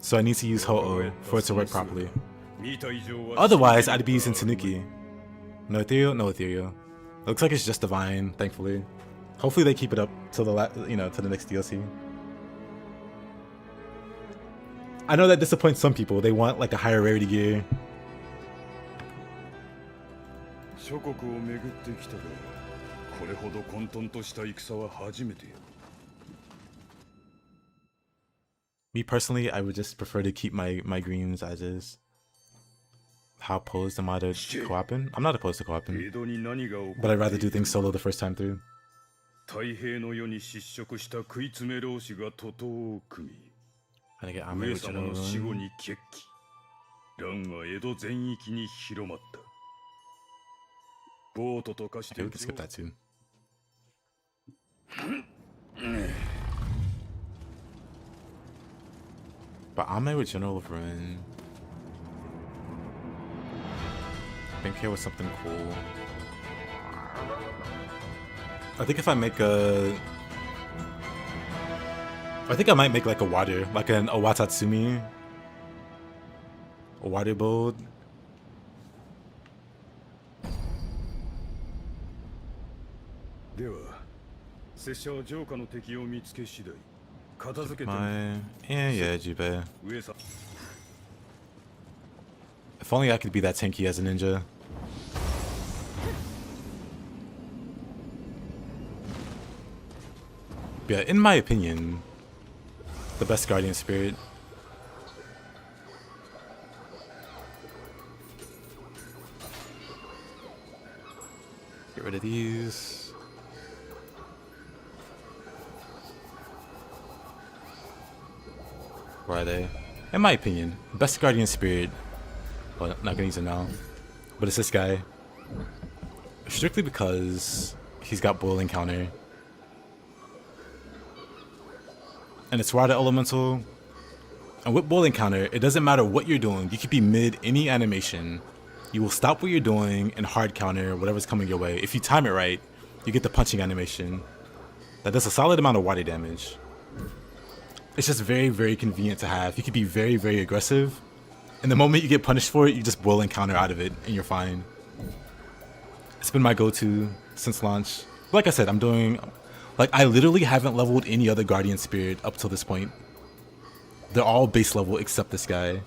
so I need to use Ho-Oh for it to work properly. Otherwise, I'd be using Tanuki. No ethereal, no ethereal. Looks like it's just divine, thankfully. Hopefully they keep it up till the to the next DLC. I know that disappoints some people. They want like a higher rarity gear. 諸国を巡ってきたが、これほど混沌とした戦は初めてよ。 Me personally, I would just prefer to keep my greens as is. How opposed am I to co-oping? I'm not opposed to co-oping, 江戸に何が起こ but I'd rather do things solo the first time through. 太平の世に失職した食い詰め老子が徒党を組み、 I get armor 上 with 様の死後 General. に決起。乱は江戸全域に広まった。ボートと化して Okay, we can skip that too. But Ame with General of Ruin. I think here was something cool. I think if I make a... I think I might make like a water, like an Owatatsumi. A water build. My... Yeah, Jube. If only I could be that tanky as a ninja. Yeah, in my opinion, the best Guardian Spirit. Get rid of these. Where are they? In my opinion, best Guardian Spirit. Well, not gonna use it now, but it's this guy. Strictly because he's got boiling counter. And it's water elemental. And with boiling counter, it doesn't matter what you're doing. You could be mid any animation. You will stop what you're doing and hard counter whatever's coming your way. If you time it right, you get the punching animation. That does a solid amount of water damage. It's just very, very convenient to have. You could be very, very aggressive. And the moment you get punished for it, you just boil and counter out of it and you're fine. It's been my go-to since launch. Like I said, I'm doing... Like, I literally haven't leveled any other Guardian Spirit up till this point. They're all base level except this guy.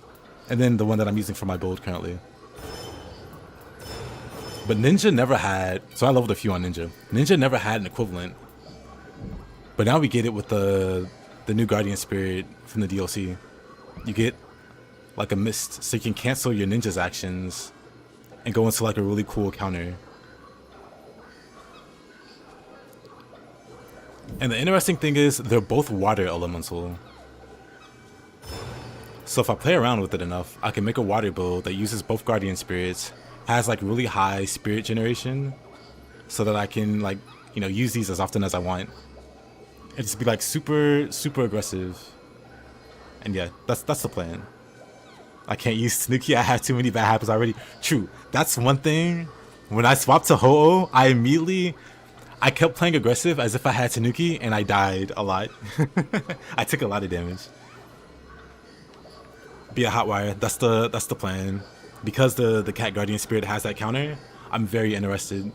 And then the one that I'm using for my build currently. But Ninja never had... So I leveled a few on Ninja. Ninja never had an equivalent. But now we get it with the new Guardian Spirit from the DLC. You get like a mist, so you can cancel your ninja's actions and go into like a really cool counter. And the interesting thing is they're both water elemental. So if I play around with it enough, I can make a water build that uses both guardian spirits, has like really high spirit generation, so that I can like, you know, use these as often as I want. And just be like super aggressive. And yeah, that's the plan. I can't use Tanuki, I have too many bad habits already. True, that's one thing. When I swapped to Ho-Oh, I kept playing aggressive as if I had Tanuki, and I died a lot. I took a lot of damage. Be a Hotwire, that's the plan. Because the Cat Guardian Spirit has that counter, I'm very interested in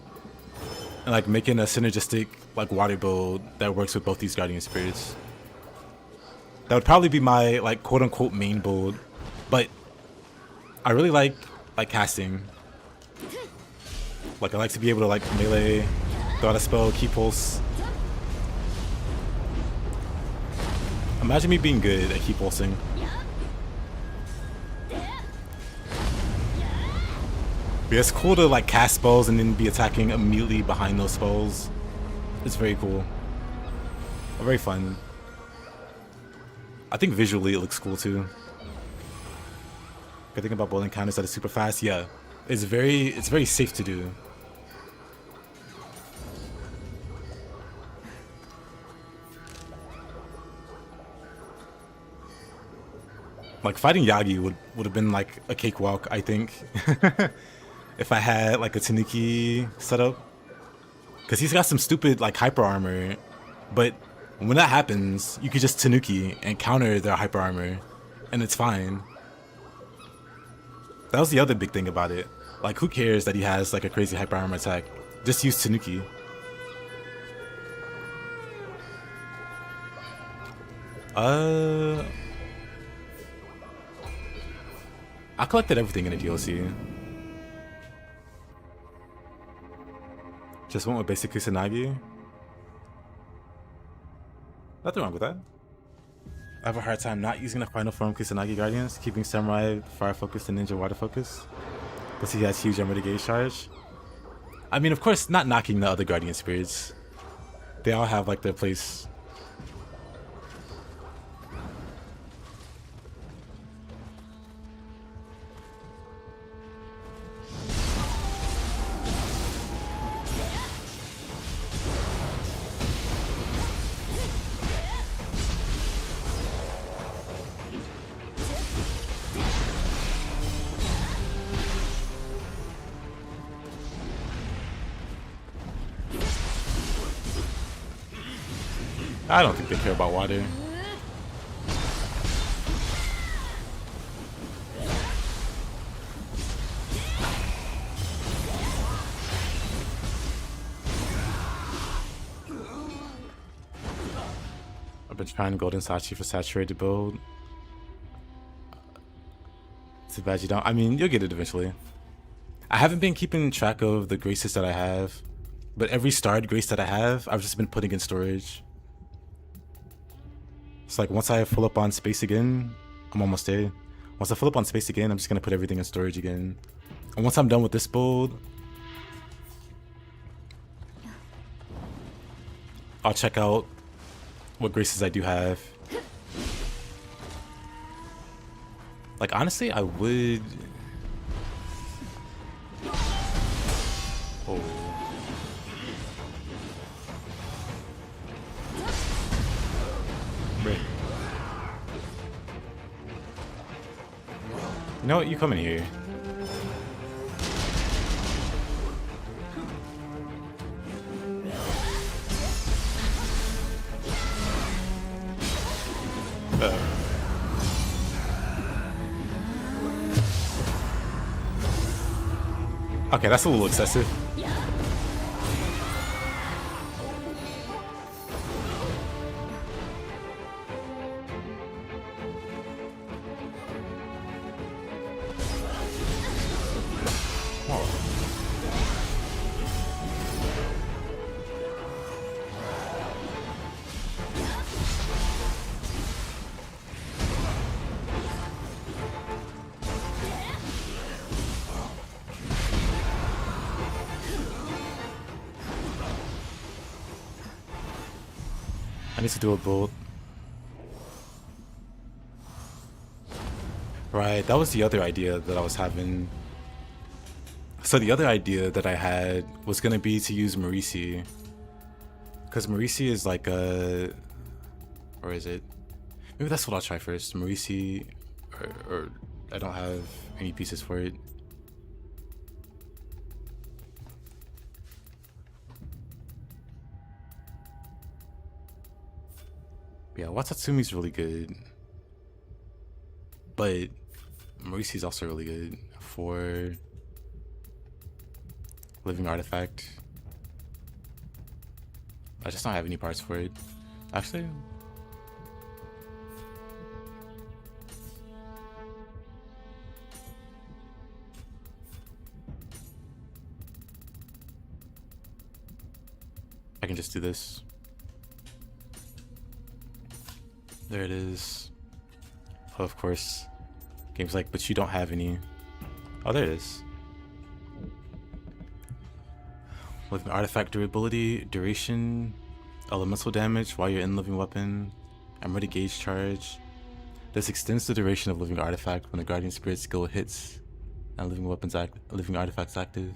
like making a synergistic like water build that works with both these Guardian Spirits. That would probably be my like quote unquote main build, but I really like casting. Like I like to be able to like melee, throw out a spell, key pulse. Imagine me being good at key pulsing. But it's cool to like cast spells and then be attacking immediately behind those spells. It's very cool. Very fun. I think visually it looks cool too. Good thing about bowling counters that is super fast. Yeah, it's very safe to do. Like fighting Yagi would have been like a cakewalk, I think, if I had like a Tanuki setup, because he's got some stupid like hyper armor, but when that happens, you could just Tanuki and counter their hyper armor, and it's fine. That was the other big thing about it. Like, who cares that he has like a crazy hyper armor attack? Just use Tanuki. I collected everything in the DLC. Just went with basic Kusanagi. Nothing wrong with that. I have a hard time not using the final form Kusanagi Guardians, keeping Samurai fire focused and Ninja water focused. Plus he has huge armor to gauge charge. I mean, of course, not knocking the other Guardian Spirits. They all have like their place. I don't think they care about water. I've been trying Golden Sachi for saturated build. Too bad you don't. I mean, you'll get it eventually. I haven't been keeping track of the graces that I have, but every starred grace that I have, I've just been putting in storage. It's like once I fill up on space again, I'm almost there. Once I fill up on space again, I'm just gonna put everything in storage again. And once I'm done with this build, I'll check out what graces I do have. Like honestly, I would. Oh. Right. You know what? You come in here. Okay, that's a little excessive. I need to do a build. Right, that was the other idea that I was having. So the other idea that I had was gonna be to use Marisi. Because Marisi is like a... Or is it? Maybe that's what I'll try first. Marisi, or I don't have any pieces for it. Yeah, Watatsumi's really good. But Marisi's also really good for living artifact. I just don't have any parts for it. Actually, I can just do this. There it is. Oh, of course. Game's like, but you don't have any. Oh, there it is. Living artifact durability, duration, elemental damage while you're in living weapon, emerald gauge charge. This extends the duration of living artifact when the guardian spirit skill hits and living artifacts active.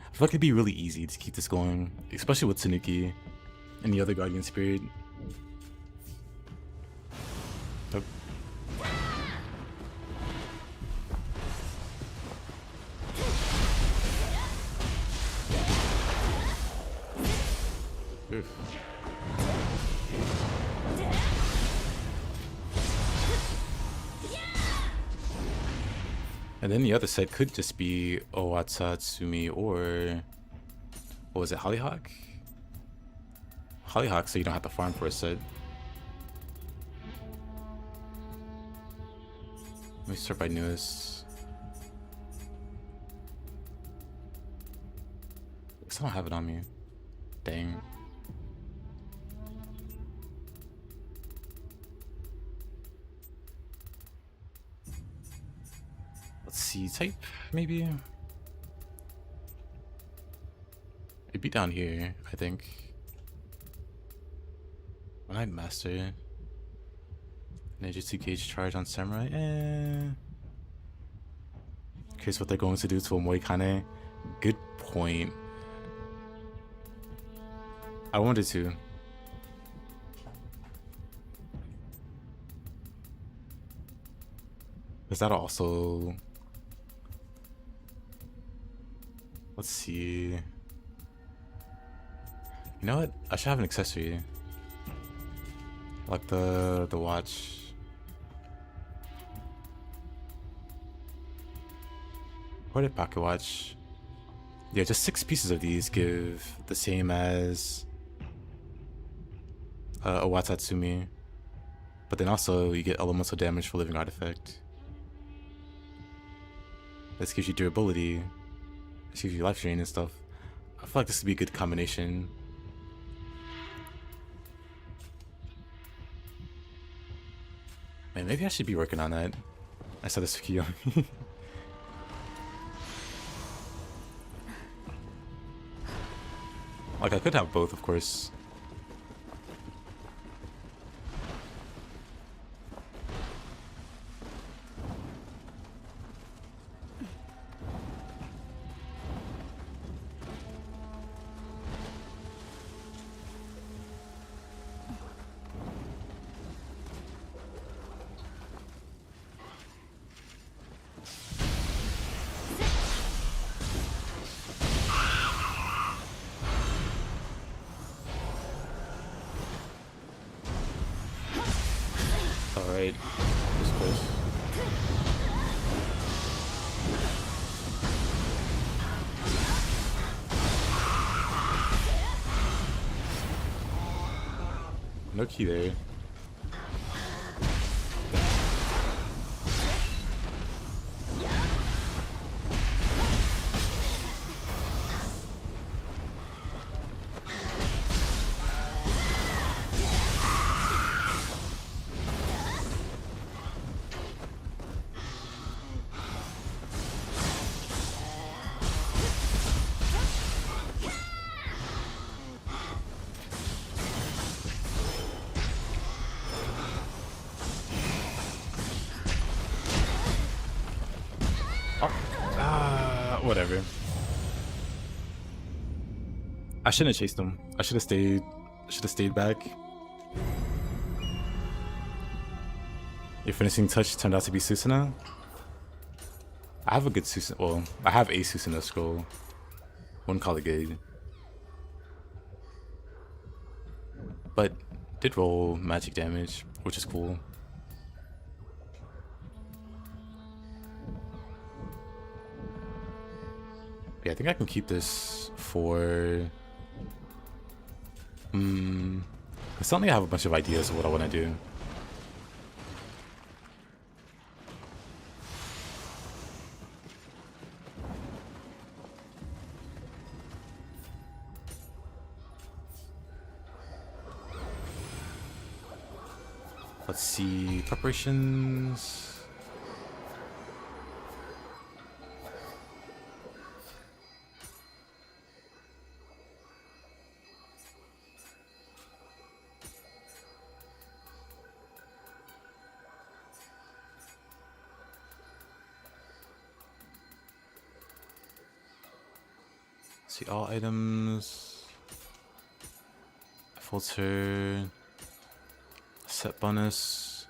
I feel like it'd be really easy to keep this going, especially with Tanuki and the other guardian spirit. Oh. Oof. And then the other set could just be Owatatsumi or... What was it, Hollyhock? Hollyhock, so you don't have to farm for a set. Let me start by newest. Guess I don't have it on me. Dang. Let's see, type, maybe? It'd be down here, I think. When I master Ninjutsu gauge charge on Samurai, Curious what they're going to do to a Moikane. Good point. I wanted to. Is that also... Let's see. You know what? I should have an accessory. Like the watch. Or the pocket watch. Yeah, just 6 pieces of these give the same as a Watatsumi. But then also you get elemental damage for living artifact. This gives you durability. This gives you life drain and stuff. I feel like this would be a good combination. Man, maybe I should be working on that. I saw this Tsukuyomi. Like, I could have both, of course. Alright, this close. No key there. Whatever. I shouldn't have chased him. I should have stayed. Back. Your finishing touch turned out to be Susanoo. I have a good Susanoo. Well, I have a Susanoo scroll. Wouldn't call it good, but did roll magic damage, which is cool. Yeah, I think I can keep this for. Suddenly I have a bunch of ideas of what I want to do. Let's see, preparations. See all items. Filter. Set bonus.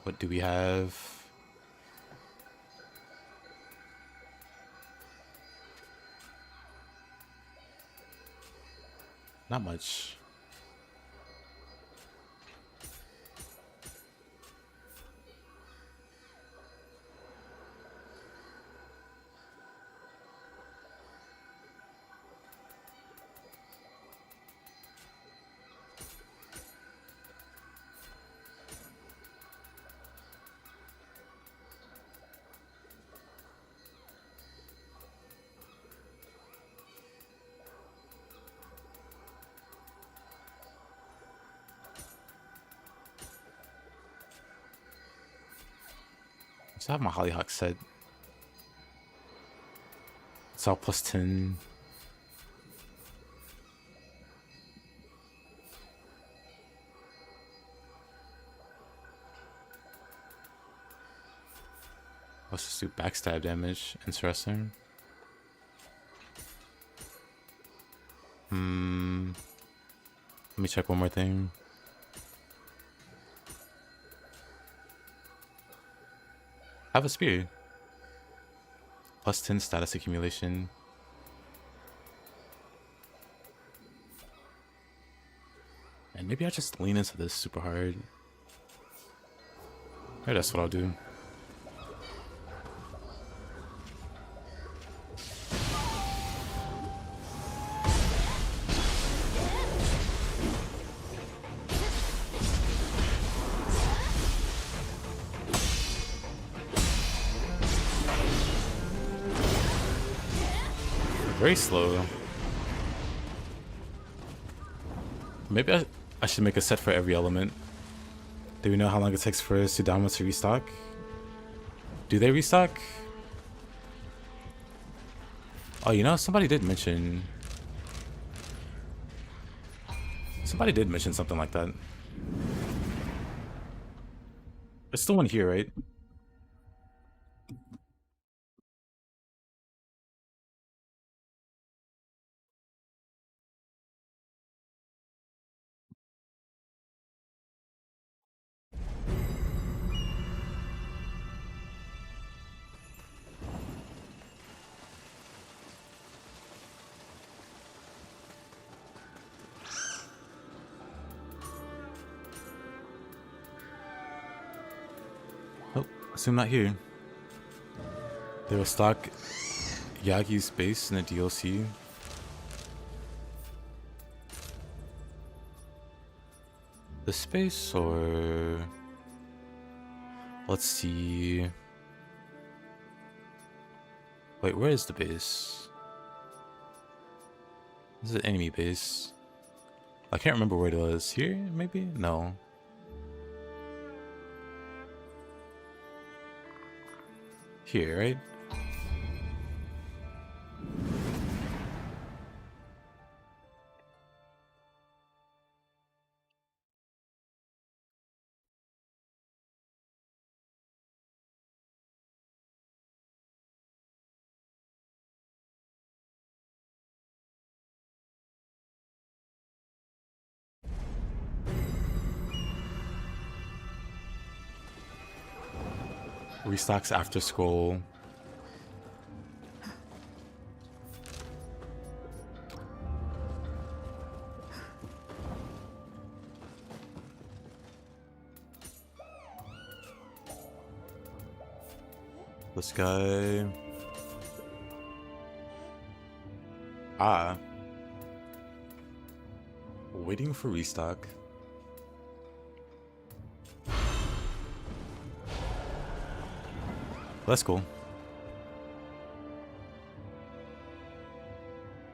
What do we have? Not much. I have my Hollyhock set. It's all plus 10. Let's just do backstab damage. Interesting. Let me check one more thing. I have a spear. Plus 10 status accumulation. And maybe I just lean into this super hard. Maybe that's what I'll do. Very slow. Maybe I should make a set for every element. Do we know how long it takes for Sudama to restock? Do they restock? Oh, you know, somebody did mention something like that. There's still one here, right? Assume not here. They will stock Yagi's base in the DLC. The space, or let's see. Wait, where is the base? This is an enemy base. I can't remember where it was. Here, maybe? No. Here, right? Restocks after scroll. This guy. Ah. Waiting for restock. That's cool.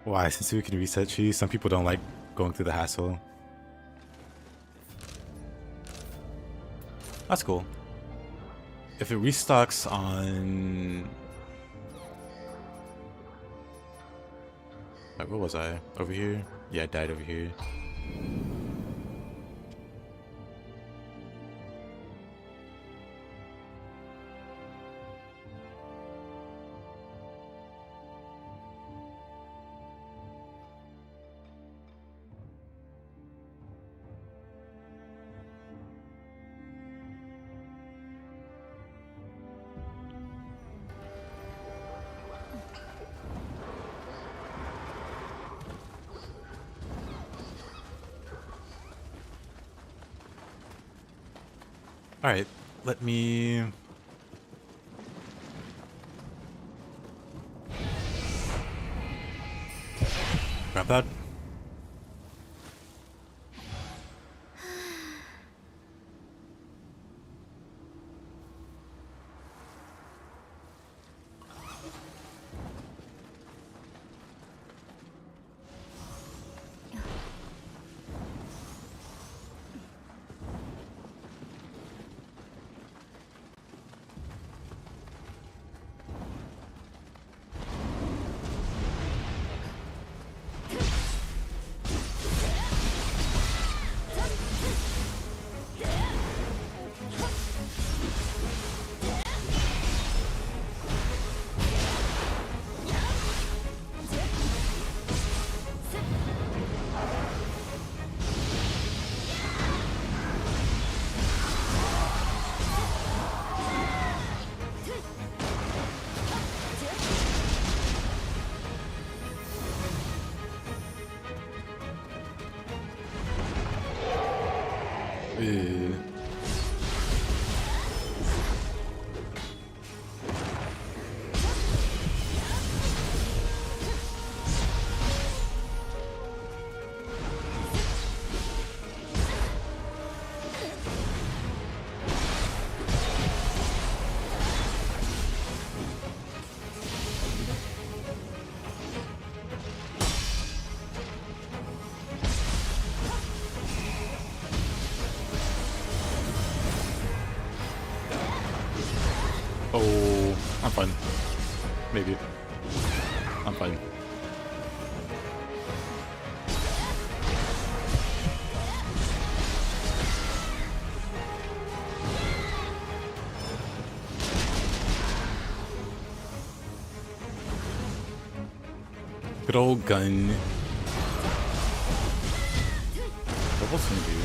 Why? Since we can reset trees, some people don't like going through the hassle. That's cool. If it restocks on... Wait, where was I? Over here? Yeah, I died over here. Alright, let me... grab that. Oh, I'm fine. Maybe. I'm fine. Good old gun. What else can we do?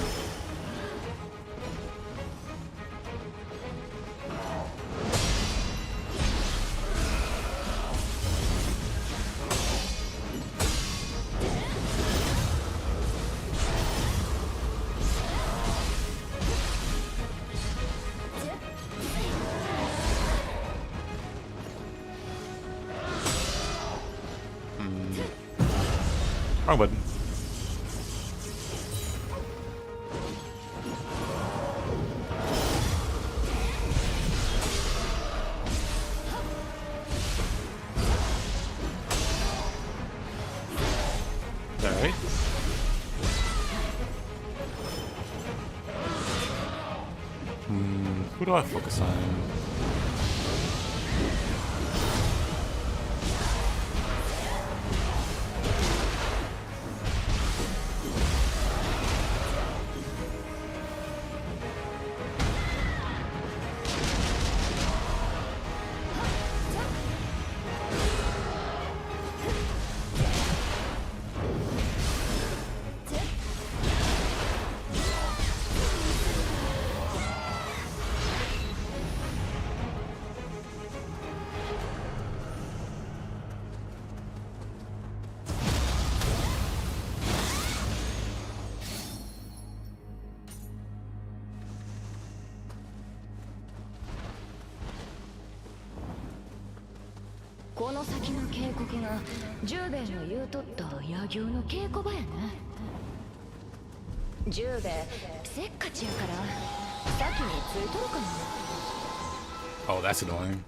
Wrong button. Alright. Who do I focus on? の先の渓谷が十兵衛の言うとった柳生の稽古場やね。十兵衛せっかちやから先についとるかも。 Oh, that's annoying.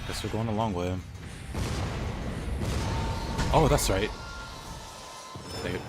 Guess we're going a long way. Oh, that's right. Dang it.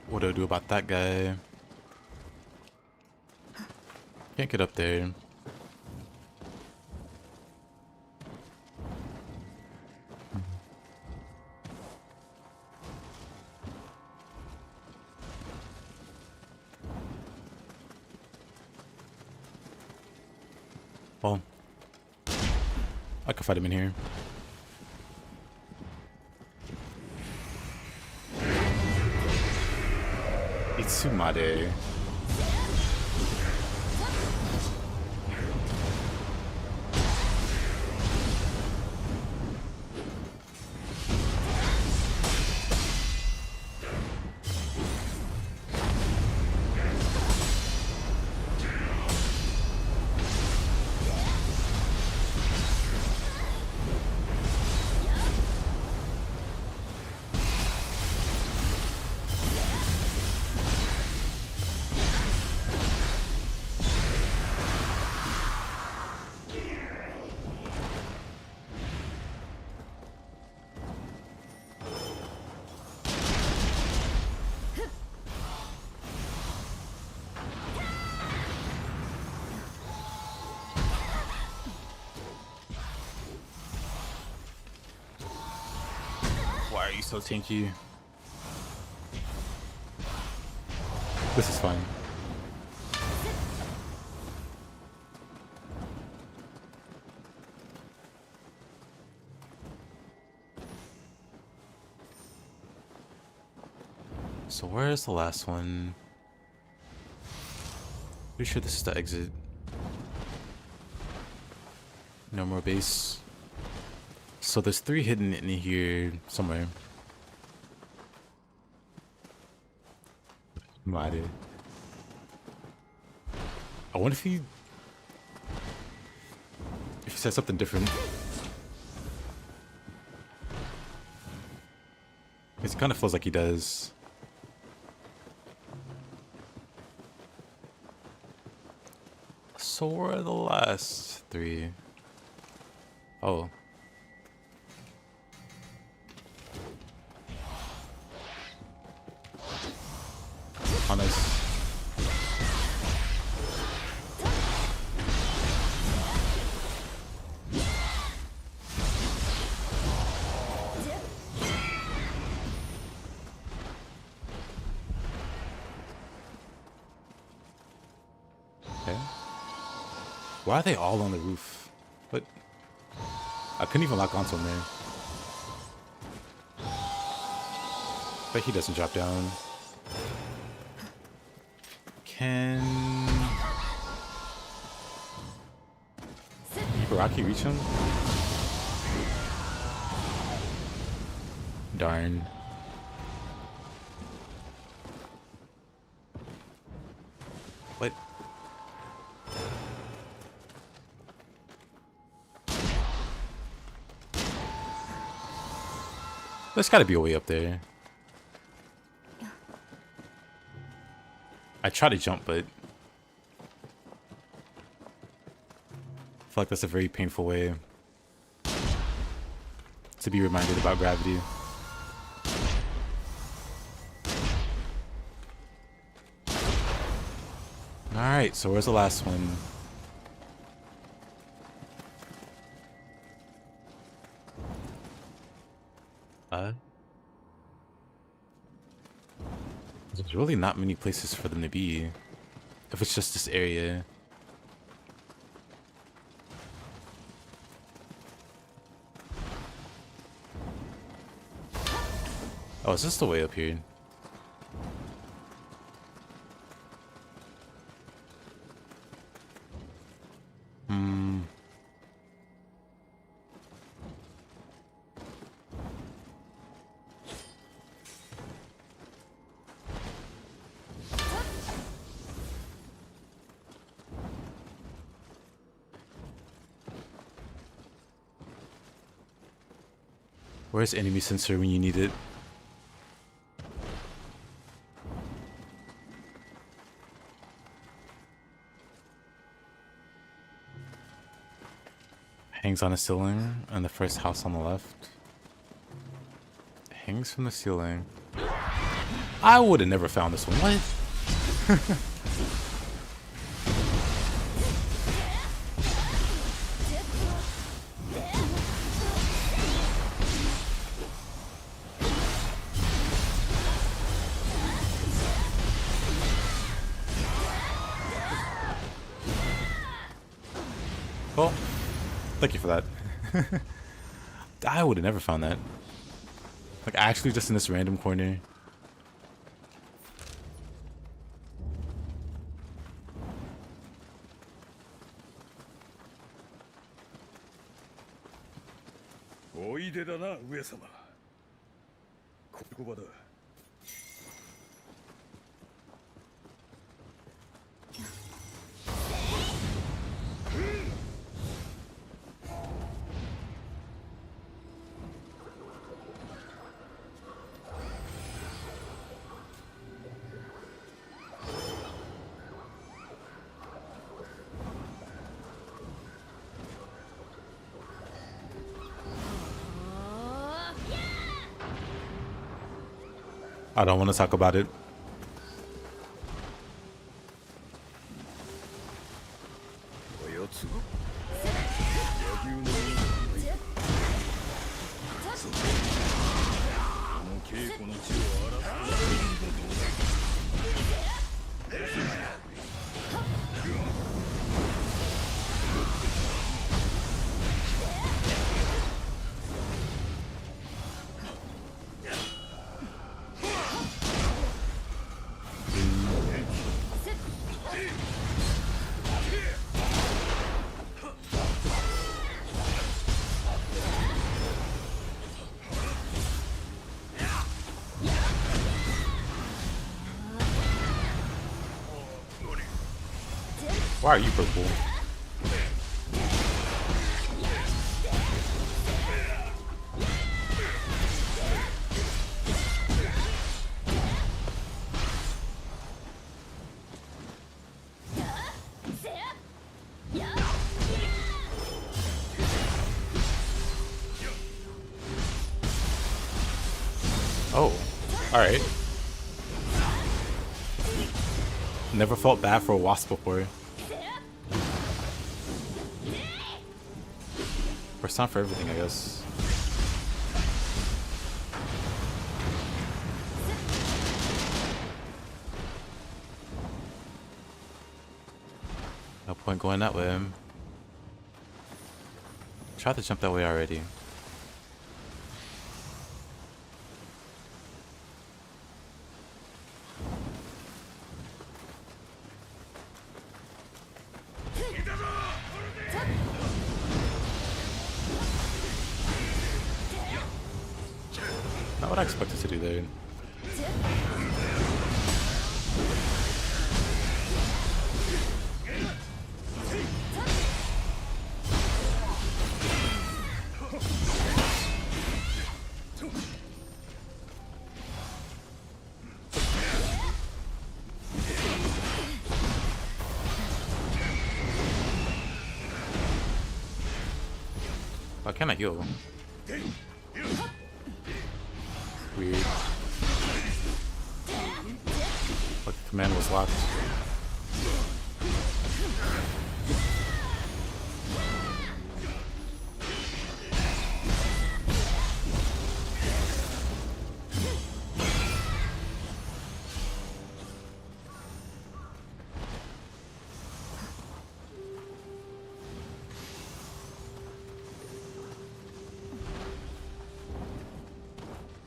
What do I do about that guy? Can't get up there. Well, I could fight him in here. Itsumade. Why are you so tanky? This is fine. So where's the last one? Pretty sure this is the exit. No more base. So there's 3 hidden in here somewhere. Mighty. I wonder if he said something different. It kind of feels like he does. So where are the last 3? Oh. Oh, nice. Okay. Why are they all on the roof? What? I couldn't even lock onto him there. But he doesn't drop down. Can Baraki reach him? Darn. What? There's gotta be a way up there. I try to jump, but I feel like that's a very painful way to be reminded about gravity. Alright, so where's the last one? There's really not many places for them to be. If it's just this area. Oh, is this the way up here? Where's enemy sensor when you need it? Hangs on a ceiling and the first house on the left. Hangs from the ceiling. I would have never found this one. What? Well, thank you for that. I would have never found that. Like, actually just in this random corner. I don't want to talk about it. Why are you purple? Oh, alright. Never felt bad for a wasp before. It's not for everything, I guess. No point going that way. Tried to jump that way already. Not what I expected to do there. How can I heal? Weird. Like the command was locked.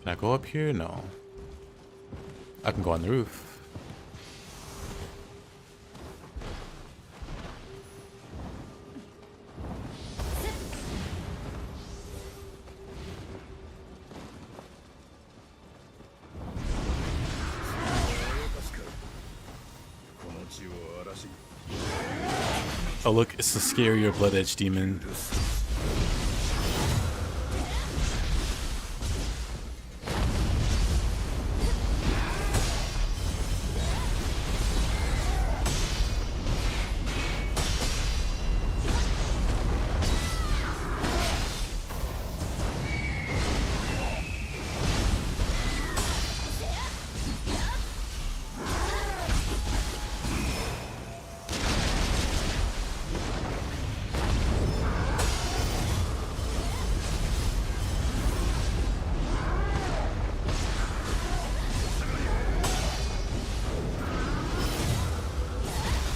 Can I go up here? No. I can go on the roof. Oh look, it's the scarier Blood Edge demon.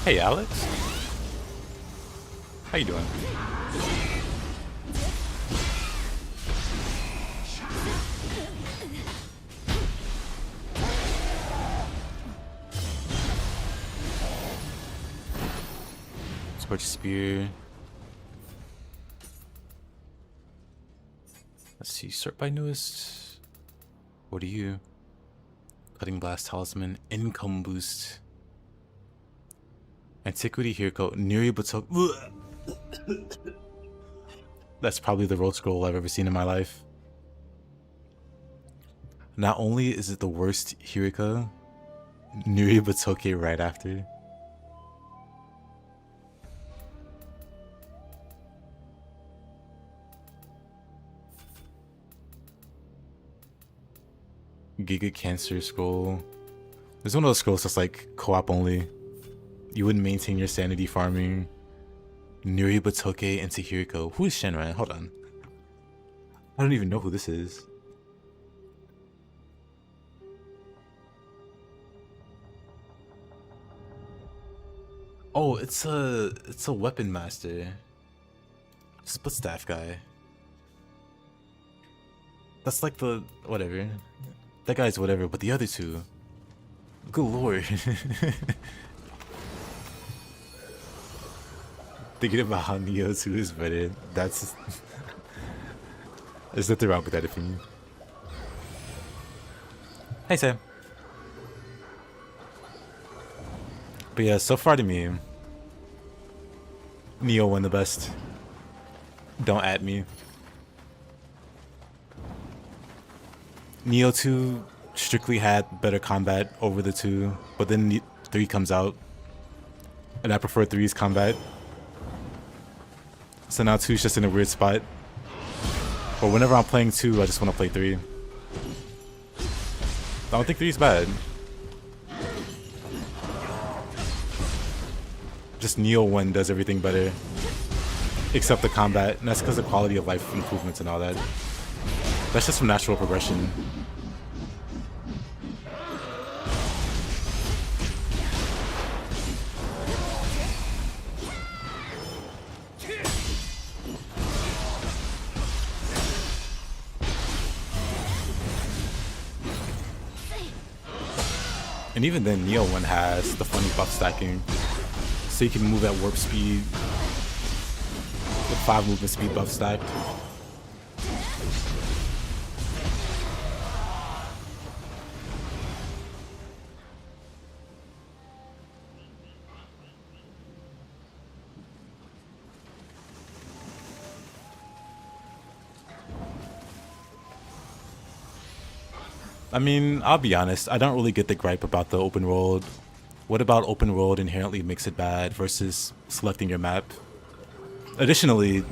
Hey Alex, how you doing? Scorch Spear. Let's see, sort by newest. What are you? Cutting Blast Talisman, Income Boost. Antiquity Hero, Nioh-like. That's probably the road scroll I've ever seen in my life. Not only is it the worst Hirika, Nioh-like right after. Giga Cancer Scroll. There's one of those scrolls that's like co-op only. You wouldn't maintain your sanity farming. Nioh-like into Hiriko. Who is Shenron? Hold on. I don't even know who this is. Oh, it's a weapon master. Split staff guy. That's like the whatever. That guy's whatever, but the other two. Good lord. Thinking about how Nioh 2 is better, that's... There's nothing wrong with that opinion. Hey Sam. But yeah, so far to me, Nioh won the best. Don't at me. Nioh 2 strictly had better combat over the 2, but then 3 comes out, and I prefer 3's combat. So now 2's just in a weird spot. But whenever I'm playing 2, I just want to play 3. I don't think 3's bad. Just Nioh 1 does everything better. Except the combat, and that's because of quality of life improvements and all that. That's just from natural progression. And even then, Nioh 1 has the funny buff stacking. So you can move at warp speed with 5 movement speed buff stacked. I mean, I'll be honest, I don't really get the gripe about the open world. What about open world inherently makes it bad versus selecting your map? Additionally,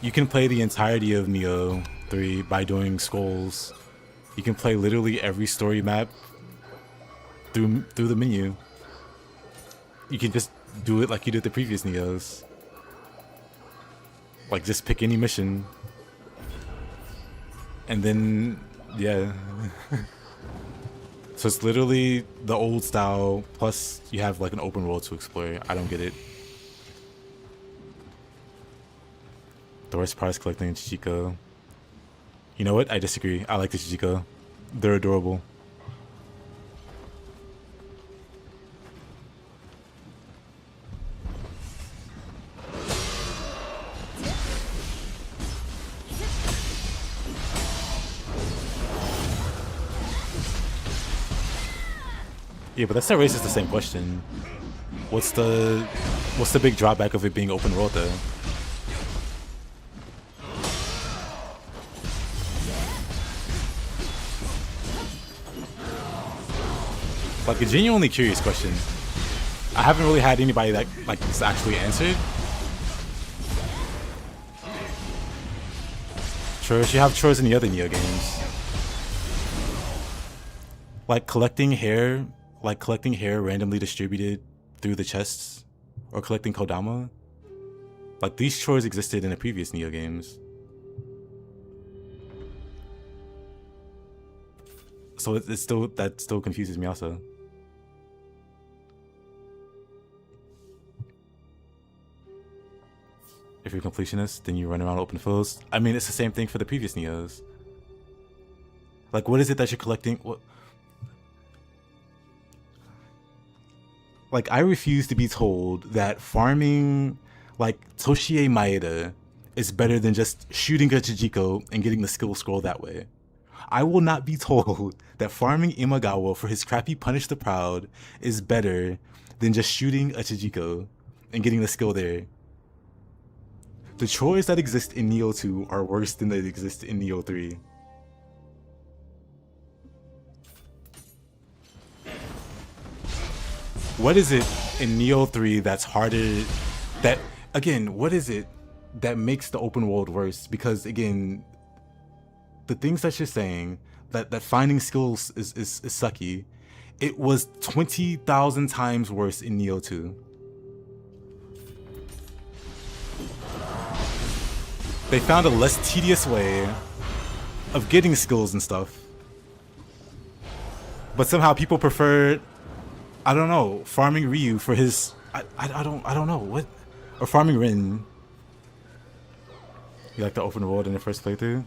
You can play the entirety of Nioh 3 by doing skulls. You can play literally every story map through the menu. You can just do it like you did the previous Niohs. Like just pick any mission. And then, yeah. So it's literally the old style, plus you have like an open world to explore. I don't get it. The worst part is collecting Chichiko. You know what? I disagree. I like the Chichiko. They're adorable. Yeah, but that still raises the same question. What's the big drawback of it being open world though? Like a genuinely curious question. I haven't really had anybody that like it's actually answered. Chores, you have chores in the other Nioh games. Like collecting hair randomly distributed through the chests, or collecting Kodama. Like these chores existed in the previous Nioh games. So that still confuses me also. If you're a completionist, then you run around open fields. I mean, it's the same thing for the previous Niohs. Like, what is it that you're collecting? What? Like, I refuse to be told that farming, like, Toshie Maeda is better than just shooting a Chichiko and getting the skill scroll that way. I will not be told that farming Imagawa for his crappy Punish the Proud is better than just shooting a Chichiko and getting the skill there. The chores that exist in Nioh 2 are worse than they exist in Nioh 3. What is it in Nioh 3 that's harder? That, again, what is it that makes the open world worse? Because, again, the things that you're saying, that finding skills is sucky, it was 20,000 times worse in Nioh 2. They found a less tedious way of getting skills and stuff. But somehow people prefer, I don't know, farming Ryu for his, I don't know, what? Or farming Rin. You like the open world in the first playthrough?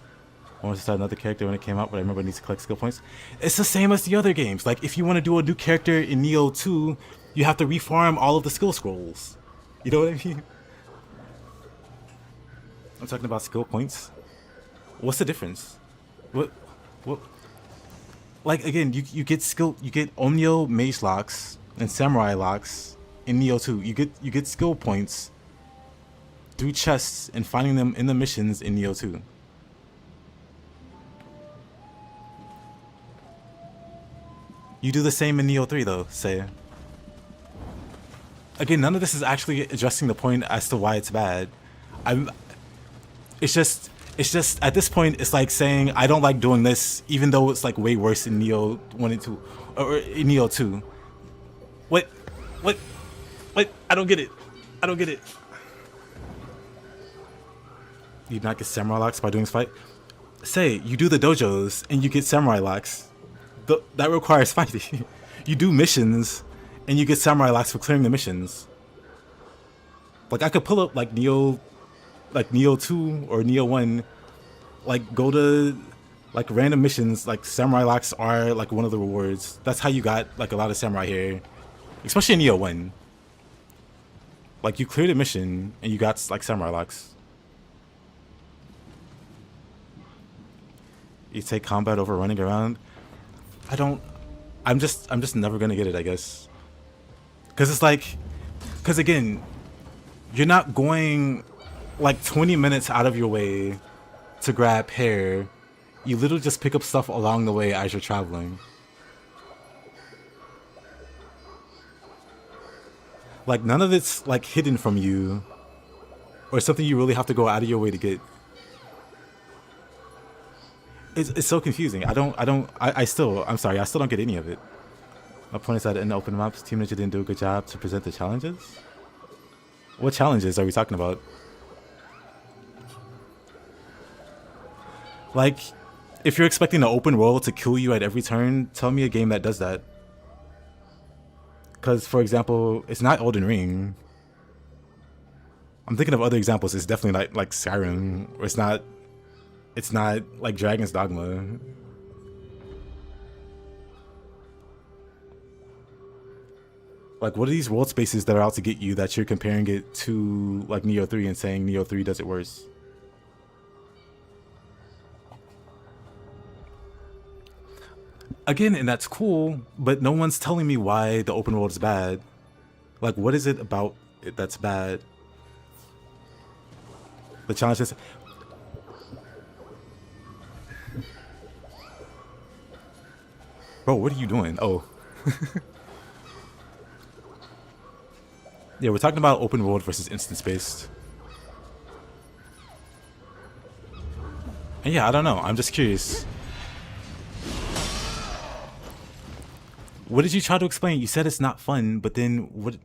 I wanted to start another character when it came out, but I remember I need to collect skill points. It's the same as the other games. Like, if you want to do a new character in Nioh 2, you have to refarm all of the skill scrolls. You know what I mean? I'm talking about skill points. What's the difference? What? Like, again, you get Onmyo Mage locks and Samurai locks in Nioh 2. You get skill points through chests and finding them in the missions in Nioh 2. You do the same in Nioh 3 though, say. Again, none of this is actually addressing the point as to why it's bad. It's just at this point it's like saying I don't like doing this even though it's like way worse in Nioh 1 and 2 or in Nioh 2. What? I don't get it. You not get samurai locks by doing this fight? Say you do the dojos and you get samurai locks. That requires fighting. You do missions and you get samurai locks for clearing the missions. Like I could pull up like Nioh 2 or Nioh 1, like go to like random missions, like samurai locks are like one of the rewards. That's how you got like a lot of samurai here, especially in Nioh 1. Like you cleared a mission and you got like samurai locks. You take combat over running around. I'm just never gonna get it, I guess. Cause it's like, cause again, you're not going like 20 minutes out of your way to grab hair. You literally just pick up stuff along the way as you're traveling. Like none of it's like hidden from you. or something you really have to go out of your way to get. It's so confusing. I'm still don't get any of it. My point is that in the open maps, Team Ninja didn't do a good job to present the challenges. What challenges are we talking about? Like, if you're expecting the open world to kill you at every turn, tell me a game that does that. Because, for example, it's not Elden Ring. I'm thinking of other examples. It's definitely not like Skyrim, or it's not like Dragon's Dogma. Like, what are these world spaces that are out to get you that you're comparing it to like Nioh 3 and saying Nioh 3 does it worse? Again, and that's cool, but no one's telling me why the open world is bad. Like, what is it about it that's bad? The challenge is... Bro, what are you doing? Oh. Yeah, we're talking about open world versus instance-based. And yeah, I don't know. I'm just curious. What did you try to explain? You said it's not fun, but then what?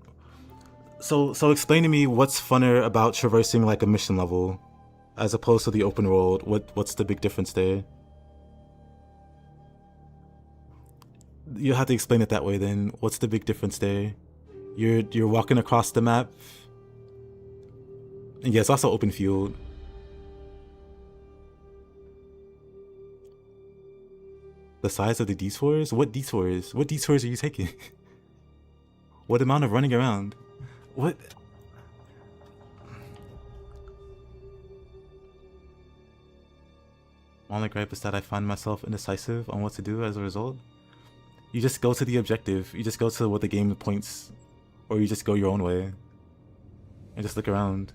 So explain to me what's funner about traversing like a mission level, as opposed to the open world. What's the big difference there? You'll have to explain it that way then. What's the big difference there? You're walking across the map. And yeah, it's also open field. The size of the detours? What detours? What detours are you taking? What amount of running around? What? My only gripe is that I find myself indecisive on what to do as a result. You just go to the objective. You just go to what the game points. Or you just go your own way. And just look around.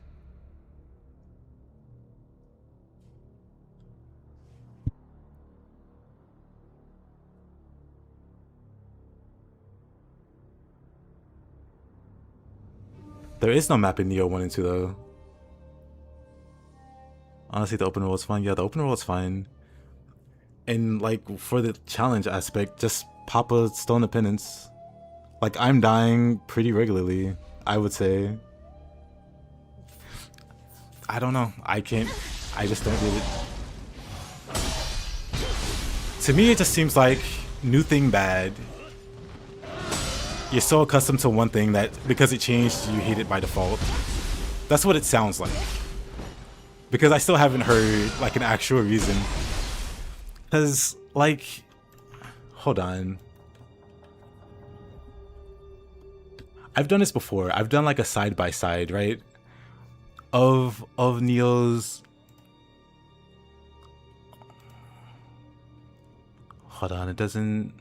There is no map in Nioh 1 and 2 though. Honestly, the open world's fine. Yeah, the open world's fine. And like, for the challenge aspect, just pop a Stone of Penance. Like, I'm dying pretty regularly, I would say. I don't know. I just don't get it. To me, it just seems like new thing bad. You're so accustomed to one thing that because it changed, you hate it by default. That's what it sounds like. Because I still haven't heard like an actual reason. Because, like, hold on. I've done this before. I've done like a side-by-side, right? Of Nioh's... Hold on, it doesn't...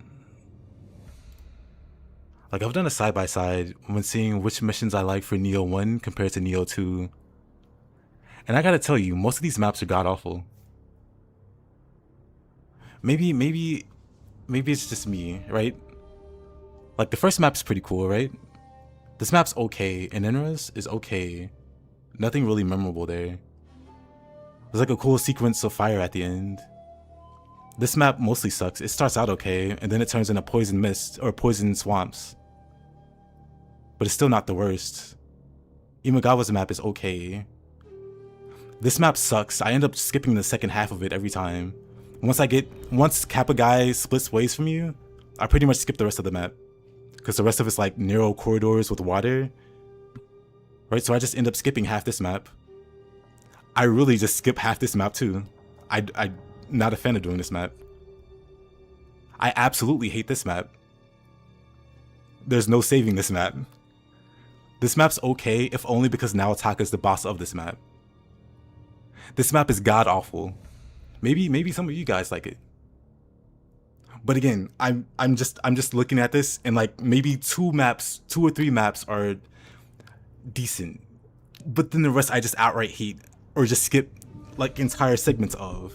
Like, I've done a side-by-side when seeing which missions I like for Nioh 1 compared to Nioh 2. And I gotta tell you, most of these maps are god-awful. Maybe it's just me, right? Like, the first map's pretty cool, right? This map's okay, and Enra's is okay. Nothing really memorable there. There's like a cool sequence of fire at the end. This map mostly sucks. It starts out okay, and then it turns into poison mist, or poison swamps. But it's still not the worst. Imagawa's map is okay. This map sucks. I end up skipping the second half of it every time. Once Kappa Guy splits ways from you, I pretty much skip the rest of the map. Because the rest of it's like narrow corridors with water. Right, so I just end up skipping half this map. I really just skip half this map too. I'm not a fan of doing this map. I absolutely hate this map. There's no saving this map. This map's okay, if only because Naotaka's the boss of this map. This map is god-awful. Maybe some of you guys like it. But again, I'm just looking at this and like maybe 2 or 3 maps are decent. But then the rest I just outright hate or just skip like entire segments of.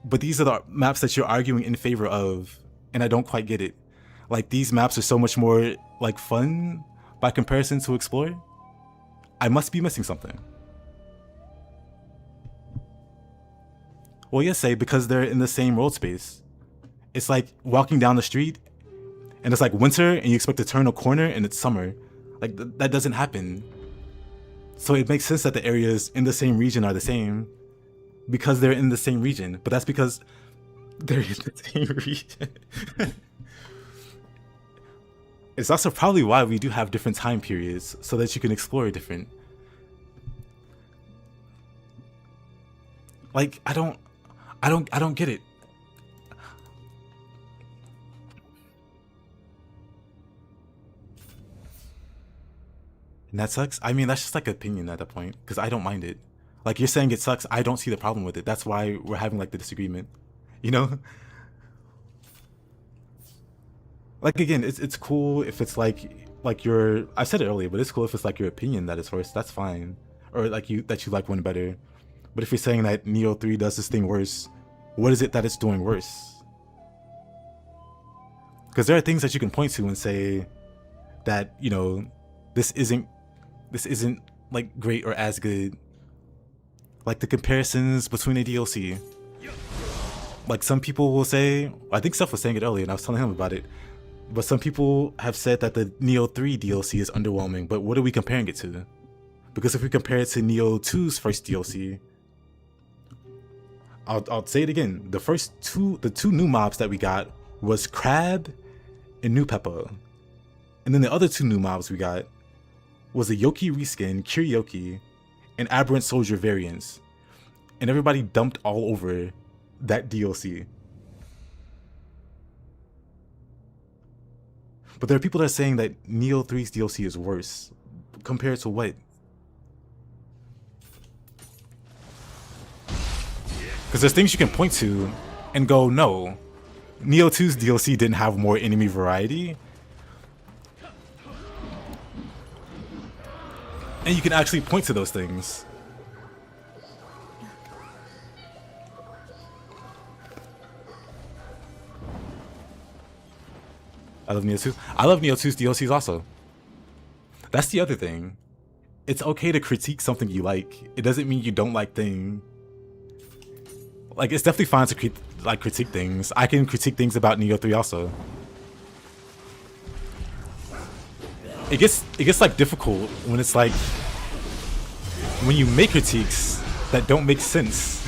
But these are the maps that you're arguing in favor of, and I don't quite get it. Like, these maps are so much more like fun by comparison to explore. I must be missing something. Well, yes, say because they're in the same world space. It's like walking down the street and it's like winter and you expect to turn a corner and it's summer. Like that doesn't happen. So it makes sense that the areas in the same region are the same because they're in the same region. But that's because they're in the same region. It's also probably why we do have different time periods so that you can explore different. Like I don't get it. And that sucks. I mean, that's just like opinion at that point, because I don't mind it. Like you're saying it sucks, I don't see the problem with it. That's why we're having like the disagreement, you know? Like again, it's cool if it's like your, I said it earlier, but it's cool if it's like your opinion that is worse. That's fine, or like you like one better. But if you're saying that Nioh 3 does this thing worse, what is it that it's doing worse? Because there are things that you can point to and say that, you know, this isn't like great or as good. Like the comparisons between a DLC. Like some people will say, I think Seth was saying it earlier and I was telling him about it, but some people have said that the Nioh 3 DLC is underwhelming, but what are we comparing it to? Because if we compare it to Nioh 2's first DLC, I'll say it again, the two new mobs that we got was Crab and New Peppa. And then the other two new mobs we got was a Yoki reskin, Kiryoki, and Aberrant Soldier variants. And everybody dumped all over that DLC. But there are people that are saying that Nioh 3's DLC is worse. Compared to what? Because there's things you can point to and go, no, Nioh 2's DLC didn't have more enemy variety. And you can actually point to those things. I love Nioh 2. I love Nioh 2's DLCs also. That's the other thing. It's okay to critique something you like. It doesn't mean you don't like things. Like, it's definitely fine to critique things. I can critique things about Nioh 3 also. It gets like difficult when it's like when you make critiques that don't make sense.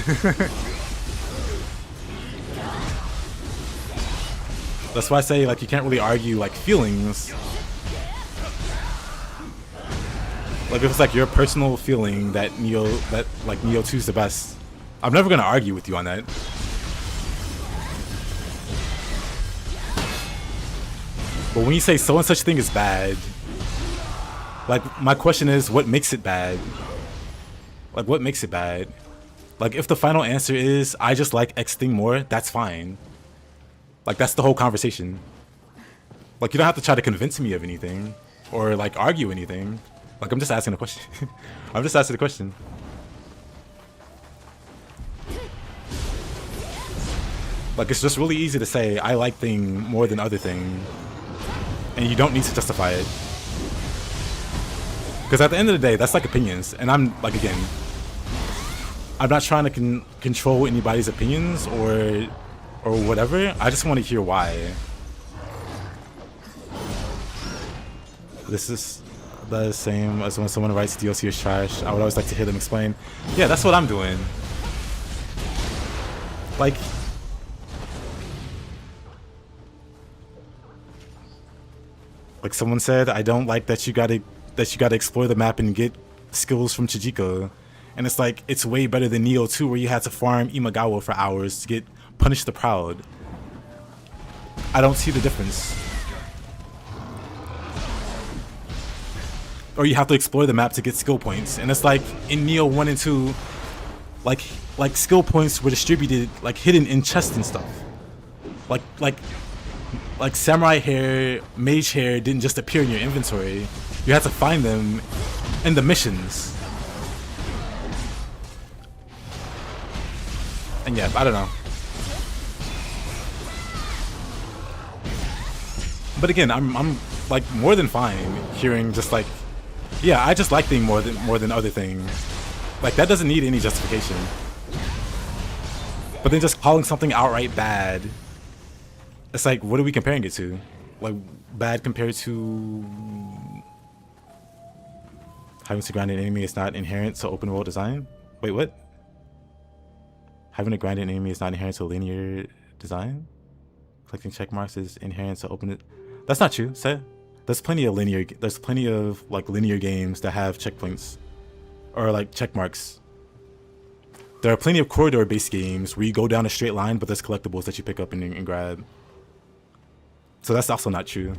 That's why I say like you can't really argue like feelings. Like if it's like your personal feeling that Nioh 2 is the best, I'm never gonna argue with you on that. But when you say so and such thing is bad, like my question is, what makes it bad? Like what makes it bad? Like if the final answer is I just like X thing more, that's fine. Like that's the whole conversation. Like you don't have to try to convince me of anything or like argue anything. Like I'm just asking a question. I'm just asking a question. Like it's just really easy to say I like thing more than other thing, and you don't need to justify it. Because at the end of the day, that's like opinions, and I'm like again, I'm not trying to control anybody's opinions or whatever. I just want to hear why. This is the same as when someone writes DLC is trash. I would always like to hear them explain. Yeah, that's what I'm doing. Like. Like someone said, I don't like that you gotta explore the map and get skills from Chijiko. And it's like, it's way better than Nioh 2 where you had to farm Imagawa for hours to get Punish the Proud. I don't see the difference. Or you have to explore the map to get skill points. And it's like, in Nioh 1 and 2, like skill points were distributed, like hidden in chests and stuff. Like samurai hair, mage hair didn't just appear in your inventory. You had to find them in the missions. And yeah, I don't know. But again, I'm like more than fine hearing just like, Yeah, I just like thing more than other things. Like that doesn't need any justification. But then just calling something outright bad, it's like, what are we comparing it to? Like bad compared to having to grind an enemy is not inherent to open world design? Wait, what? Having to grind an enemy is not inherent to linear design? Collecting check marks is inherent to open it. That's not true, Seth. There's plenty of like linear games that have checkpoints or like check marks. There are plenty of corridor based games where you go down a straight line but there's collectibles that you pick up and grab. So that's also not true.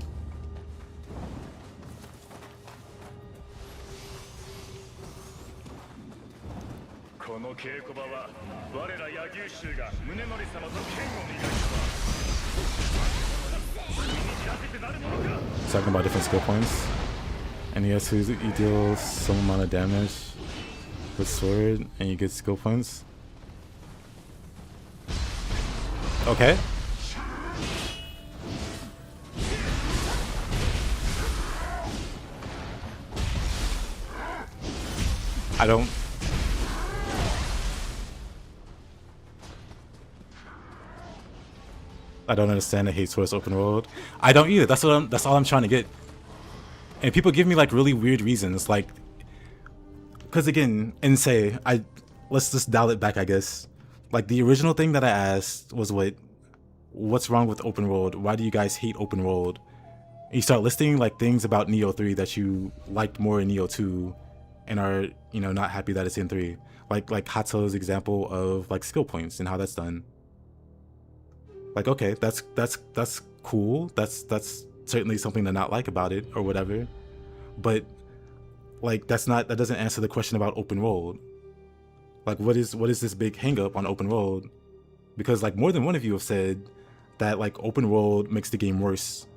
Talking about different skill points. And yes, you deal some amount of damage with sword and you get skill points. Okay. I don't understand the hate towards open world. I don't either. That's all I'm trying to get. And people give me like really weird reasons, like, because again, let's just dial it back, I guess. Like the original thing that I asked was what's wrong with open world? Why do you guys hate open world? And you start listing like things about Nioh 3 that you liked more in Nioh 2 and are, not happy that it's in 3. Like Hato's example of like skill points and how that's done. Like, okay, that's cool. That's certainly something to not like about it or whatever. But like that doesn't answer the question about open world. Like what is this big hang up on open world? Because like more than one of you have said that like open world makes the game worse.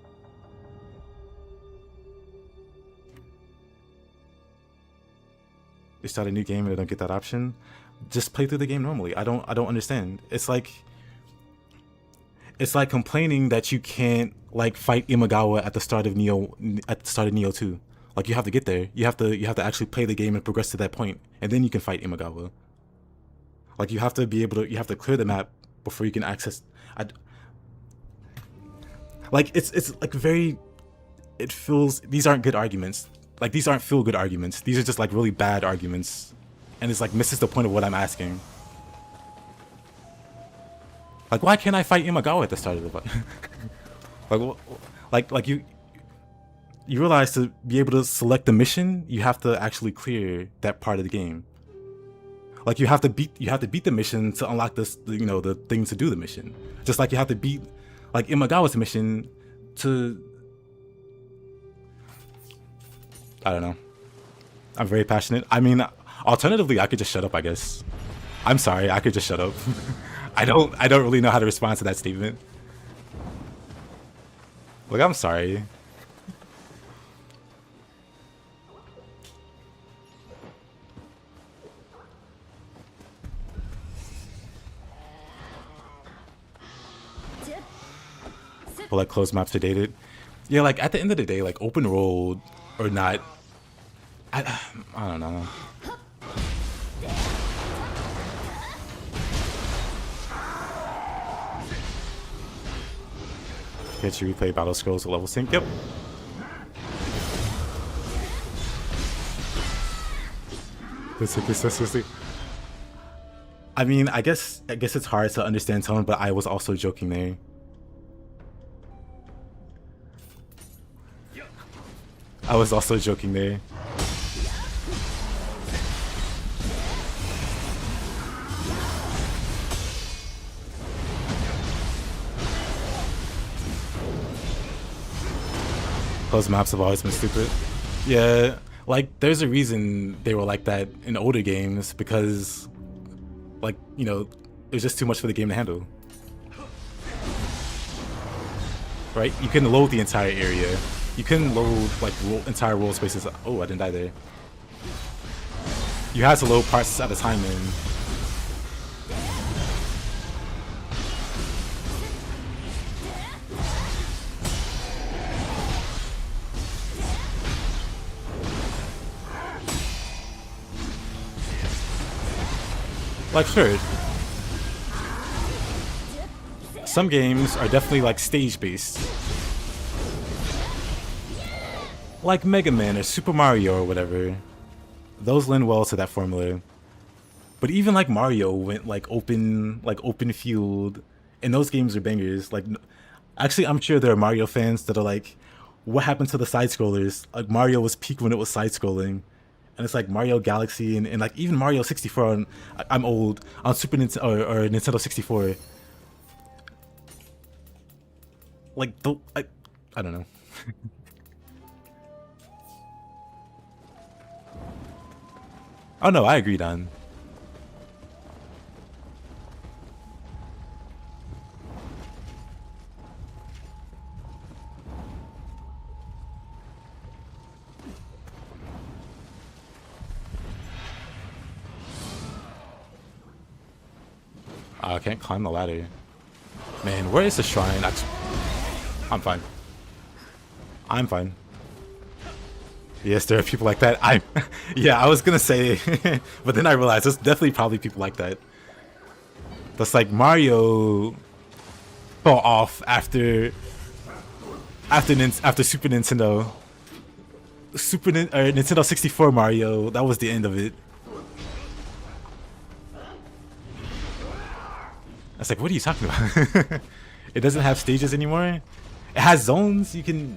You start a new game and they don't get that option. Just play through the game normally. I don't understand. It's like complaining that you can't like fight Imagawa at the start of Nioh 2. Like you have to get there. You have to actually play the game and progress to that point, and then you can fight Imagawa. Like you have to clear the map before you can access. It's like very. It feels these aren't good arguments. Like these aren't feel good arguments. These are just like really bad arguments, and it's like misses the point of what I'm asking. Like, why can't I fight Imagawa at the start of the fight? like you realize to be able to select the mission, you have to actually clear that part of the game. Like you have to beat the mission to unlock this, the thing to do the mission. Just like you have to beat like Imagawa's mission to. I don't know. I'm very passionate. I mean, alternatively, I could just shut up, I guess. I'm sorry, I could just shut up. I don't really know how to respond to that statement. Look, I'm sorry. Well, like closed maps are dated. Yeah, like at the end of the day, like open world or not, I don't know. Get you replay battle scrolls at level sync. Yep. Seriously. I mean, I guess it's hard to understand tone, but I was also joking there. I was also joking there. Those maps have always been stupid. Yeah, like there's a reason they were like that in older games because, like, it was just too much for the game to handle. Right? You couldn't load the entire area. You couldn't load like entire world spaces. Oh, I didn't die there. You had to load parts at a time in. Like, sure. Some games are definitely like stage-based. Like Mega Man or Super Mario or whatever. Those lend well to that formula. But even like Mario went like open field, and those games are bangers. Like, actually, I'm sure there are Mario fans that are like, what happened to the side scrollers? Like, Mario was peak when it was side scrolling, and it's like Mario Galaxy and like even Mario 64 on, I'm old, on Super Nintendo or Nintendo 64. Like, I don't know. Oh no, I agree, Don. I can't climb the ladder. Man, where is the shrine? I'm fine. I'm fine. Yes, there are people like that. Yeah, I was gonna say, but then I realized there's definitely probably people like that. That's like Mario fell off after Super Nintendo. Nintendo 64 Mario, that was the end of it. I was like, what are you talking about? It doesn't have stages anymore. It has zones. You can.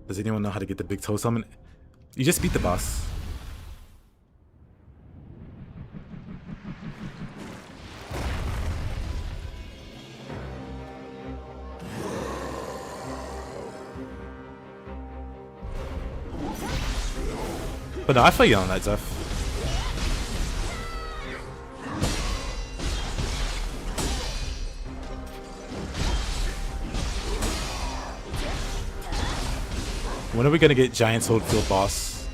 Does anyone know how to get the big toe summon? You just beat the boss. But no, I feel you on that, Zeph. When are we gonna get Giant Sword Field boss?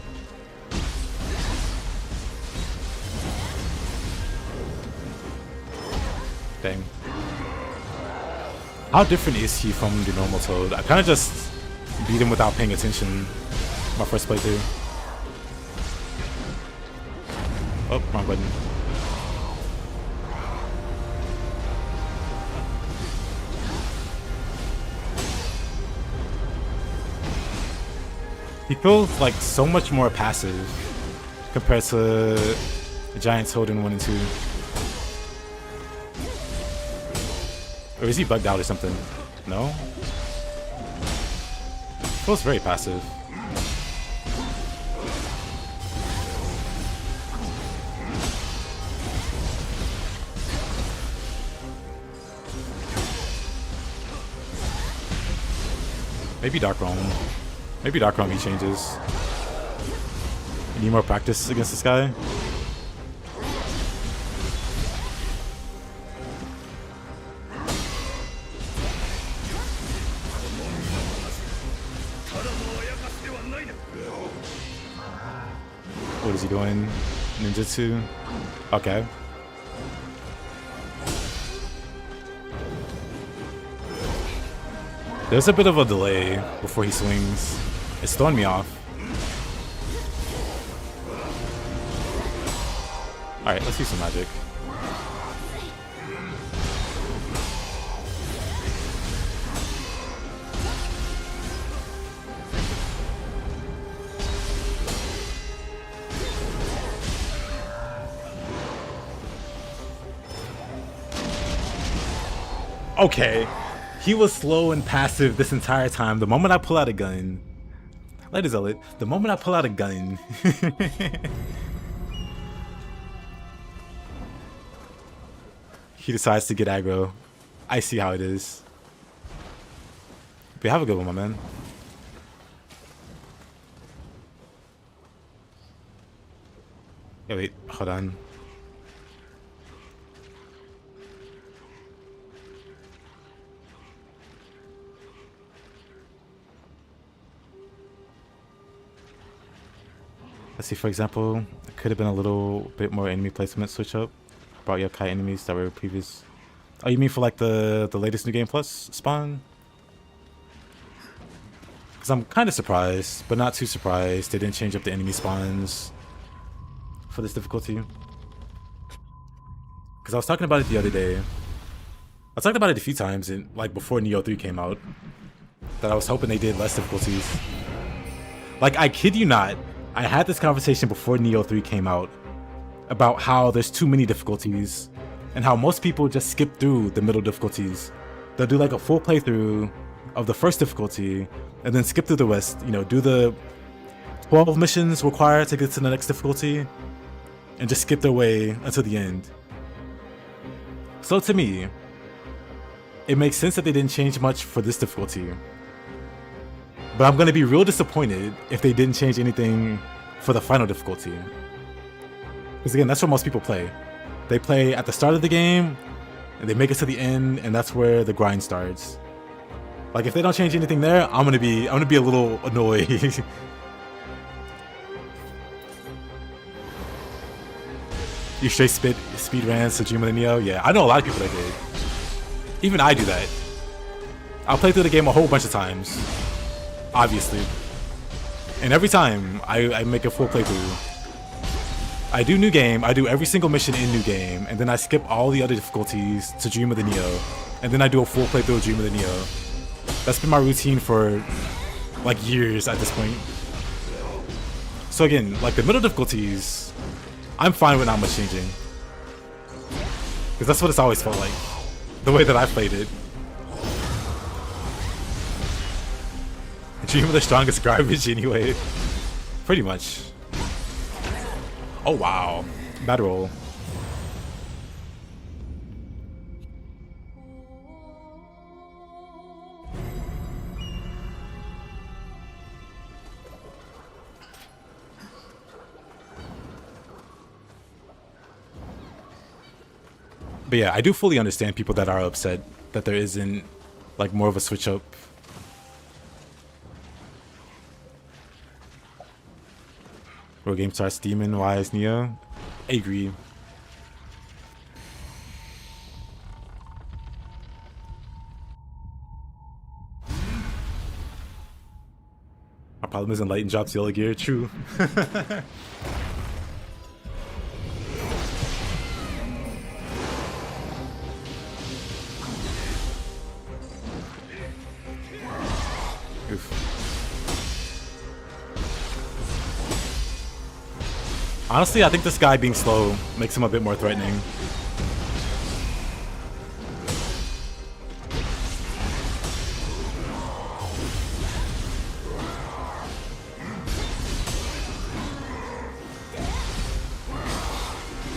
Dang. How different is he from the normal Toad? I kind of just beat him without paying attention my first playthrough. Oh, wrong button. He feels like so much more passive compared to Giant Toad in 1 and 2. Or is he bugged out or something? No? Feels very passive. Maybe Dark Realm. Maybe Dark Realm he changes. You need more practice against this guy? What is he doing? Ninjutsu? Okay. There's a bit of a delay before he swings. It's throwing me off. Alright, let's see some magic. Okay. He was slow and passive this entire time. The moment I pull out a gun... Ladies and gentlemen, the moment I pull out a gun... he decides to get aggro. I see how it is. But have a good one, my man. Yeah, wait, hold on. Let's see, for example, it could have been a little bit more enemy placement switch up. Brought yokai enemies that were previous. Oh, you mean for like the latest New Game Plus spawn? Because I'm kind of surprised, but not too surprised they didn't change up the enemy spawns for this difficulty. Because I was talking about it the other day. I talked about it a few times, like before Nioh 3 came out, that I was hoping they did less difficulties. Like, I kid you not, I had this conversation before Nioh 3 came out about how there's too many difficulties and how most people just skip through the middle difficulties. They'll do like a full playthrough of the first difficulty and then skip through the rest, you know, do the 12 missions required to get to the next difficulty and just skip their way until the end. So to me, it makes sense that they didn't change much for this difficulty. But I'm going to be real disappointed if they didn't change anything for the final difficulty. Because again, that's where most people play. They play at the start of the game, and they make it to the end, and that's where the grind starts. Like, if they don't change anything there, I'm gonna be a little annoyed. You straight speed ran Tsukuyami the Nioh? Yeah, I know a lot of people that did. Even I do that. I'll play through the game a whole bunch of times, obviously. And every time I make a full playthrough, I do new game, I do every single mission in new game, and then I skip all the other difficulties to Dream of the Nioh, and then I do a full playthrough of Dream of the Nioh. That's been my routine for like years at this point. So again, like the middle difficulties, I'm fine with not much changing. Because that's what it's always felt like. The way that I played it. Dream of the strongest garbage anyway. Pretty much. Oh wow. Bad roll. But yeah, I do fully understand people that are upset that there isn't like more of a switch up. Real game starts demon wise Nioh. I agree. Our problem is Enlightened drops yellow gear, true. Honestly, I think this guy being slow makes him a bit more threatening.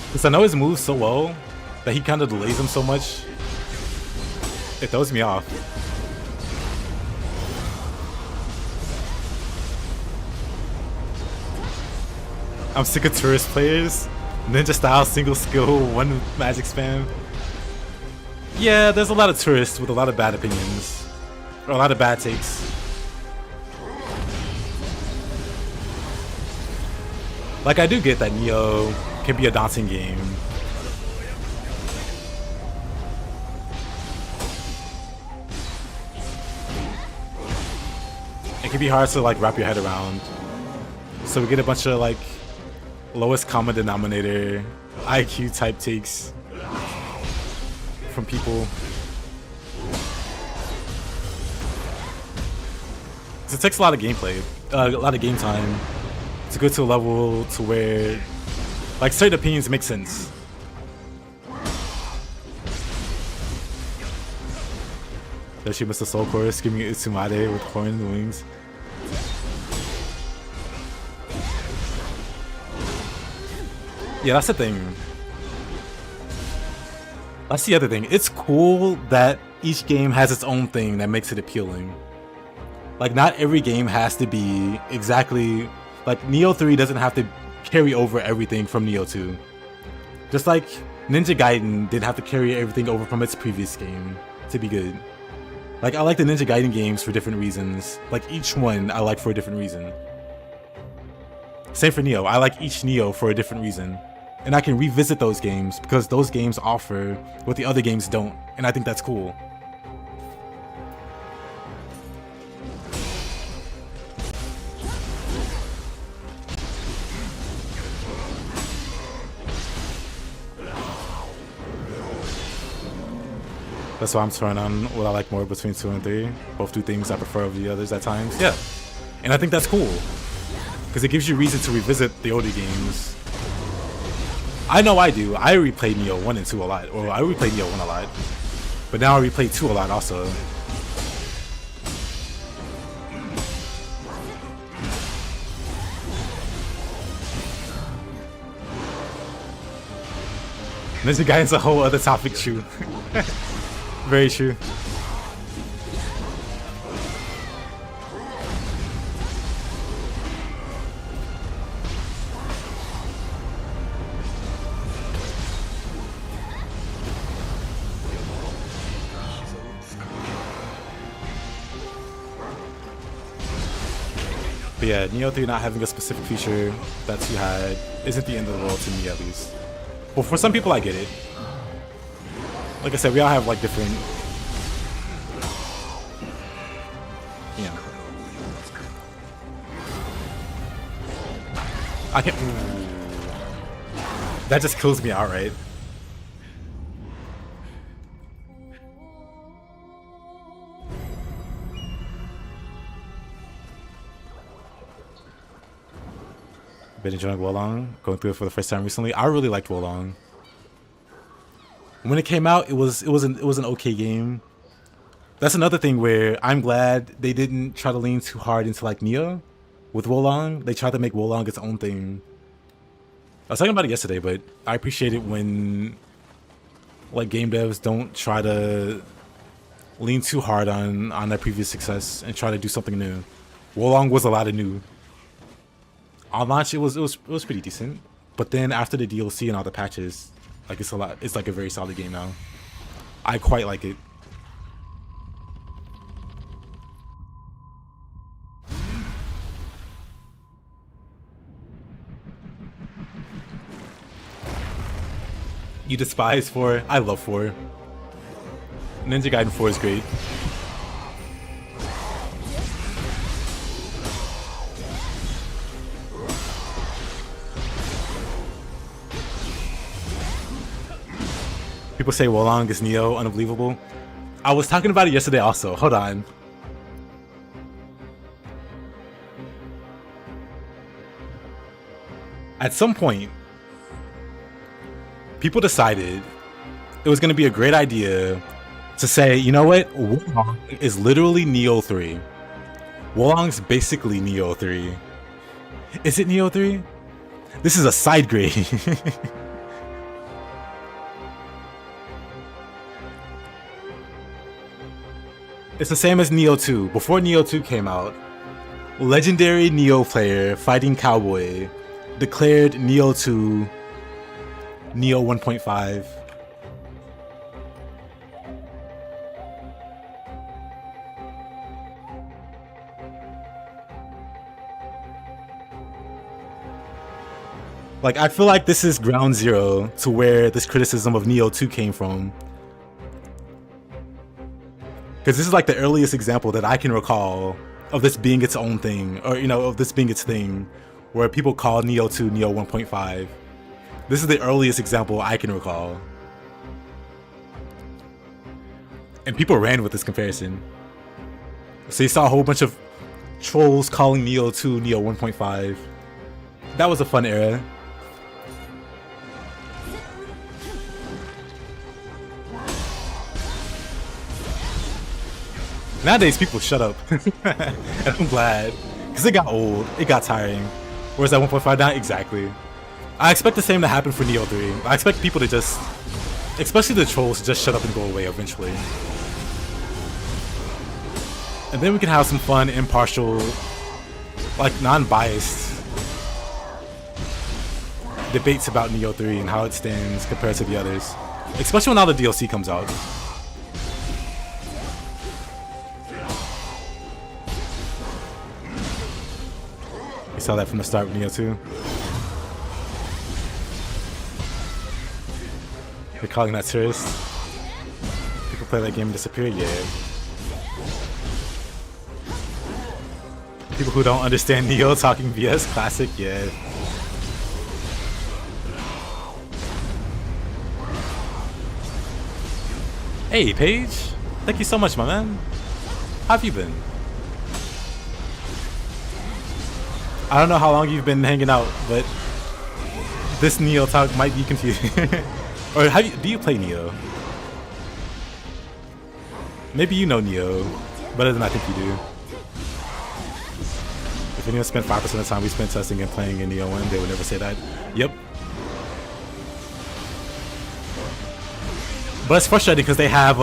Because I know his moves so well that he kind of delays him so much. It throws me off. I'm sick of tourist players. Ninja style, single skill, one magic spam. Yeah, there's a lot of tourists with a lot of bad opinions. Or a lot of bad takes. Like, I do get that Nioh can be a daunting game. It can be hard to like wrap your head around. So we get a bunch of like lowest common denominator IQ type takes from people. It takes a lot of gameplay, a lot of game time to go to a level to where like certain opinions make sense. There she missed the soul core screaming Utsumade with horn and wings. Yeah, that's the thing. That's the other thing. It's cool that each game has its own thing that makes it appealing. Like, not every game has to be exactly... Like, Nioh 3 doesn't have to carry over everything from Nioh 2. Just like Ninja Gaiden didn't have to carry everything over from its previous game to be good. Like, I like the Ninja Gaiden games for different reasons. Like, each one I like for a different reason. Same for Nioh. I like each Nioh for a different reason. And I can revisit those games because those games offer what the other games don't. And I think that's cool. That's why I'm torn on what I like more between 2 and 3. Both do things I prefer over the others at times. Yeah. And I think that's cool. Because it gives you reason to revisit the older games. I know I do. I replayed Nioh 1 and 2 a lot. Or I replayed Nioh 1 a lot. But now I replay 2 a lot also. This guy is a whole other topic, true. Very true. But yeah, Nioh 3 not having a specific feature that 2 had isn't the end of the world to me, at least. Well, for some people, I get it. Like I said, we all have like different, you know. I can't. That just kills me outright. Been enjoying Wolong, going through it for the first time recently. I really liked Wolong. When it came out, it was an okay game. That's another thing where I'm glad they didn't try to lean too hard into like Nioh with Wolong. They tried to make Wolong its own thing. I was talking about it yesterday, but I appreciate it when like game devs don't try to lean too hard on their previous success and try to do something new. Wolong was a lot of new. On launch, it was pretty decent, but then after the DLC and all the patches, like it's like a very solid game now. I quite like it. You despise 4? I love 4. Ninja Gaiden 4 is great. People say Wolong is Nioh, unbelievable. I was talking about it yesterday also. Hold on. At some point, people decided it was going to be a great idea to say, you know what? Wolong is literally Nioh 3. Wolong's basically Nioh 3. Is it Nioh 3? This is a side grade. It's the same as Nioh 2. Before Nioh 2 came out, legendary Nioh player fighting cowboy declared Nioh 2 Nioh 1.5. Like, I feel like this is ground zero to where this criticism of Nioh 2 came from. Because this is like the earliest example that I can recall of this being its own thing, or, you know, of this being its thing, where people call Nioh 2 Nioh 1.5. This is the earliest example I can recall. And people ran with this comparison. So you saw a whole bunch of trolls calling Nioh 2 Nioh 1.5. That was a fun era. Nowadays, people shut up. And I'm glad. Because it got old. It got tiring. Whereas at 1.5 now, exactly. I expect the same to happen for Nioh 3. I expect people to just, especially the trolls, to just shut up and go away eventually. And then we can have some fun, impartial, like non-biased debates about Nioh 3 and how it stands compared to the others. Especially when all the DLC comes out. We saw that from the start with Nioh 2. They're calling that tourist. People play that game and disappear, yeah. People who don't understand Nioh talking BS, classic, yeah. Hey, Paige. Thank you so much, my man. How have you been? I don't know how long you've been hanging out, but this Nioh talk might be confusing. Or do you play Nioh? Maybe you know Nioh better than I think you do. If anyone spent 5% of the time we spent testing and playing in Nioh 1, they would never say that. Yep. But it's frustrating because they have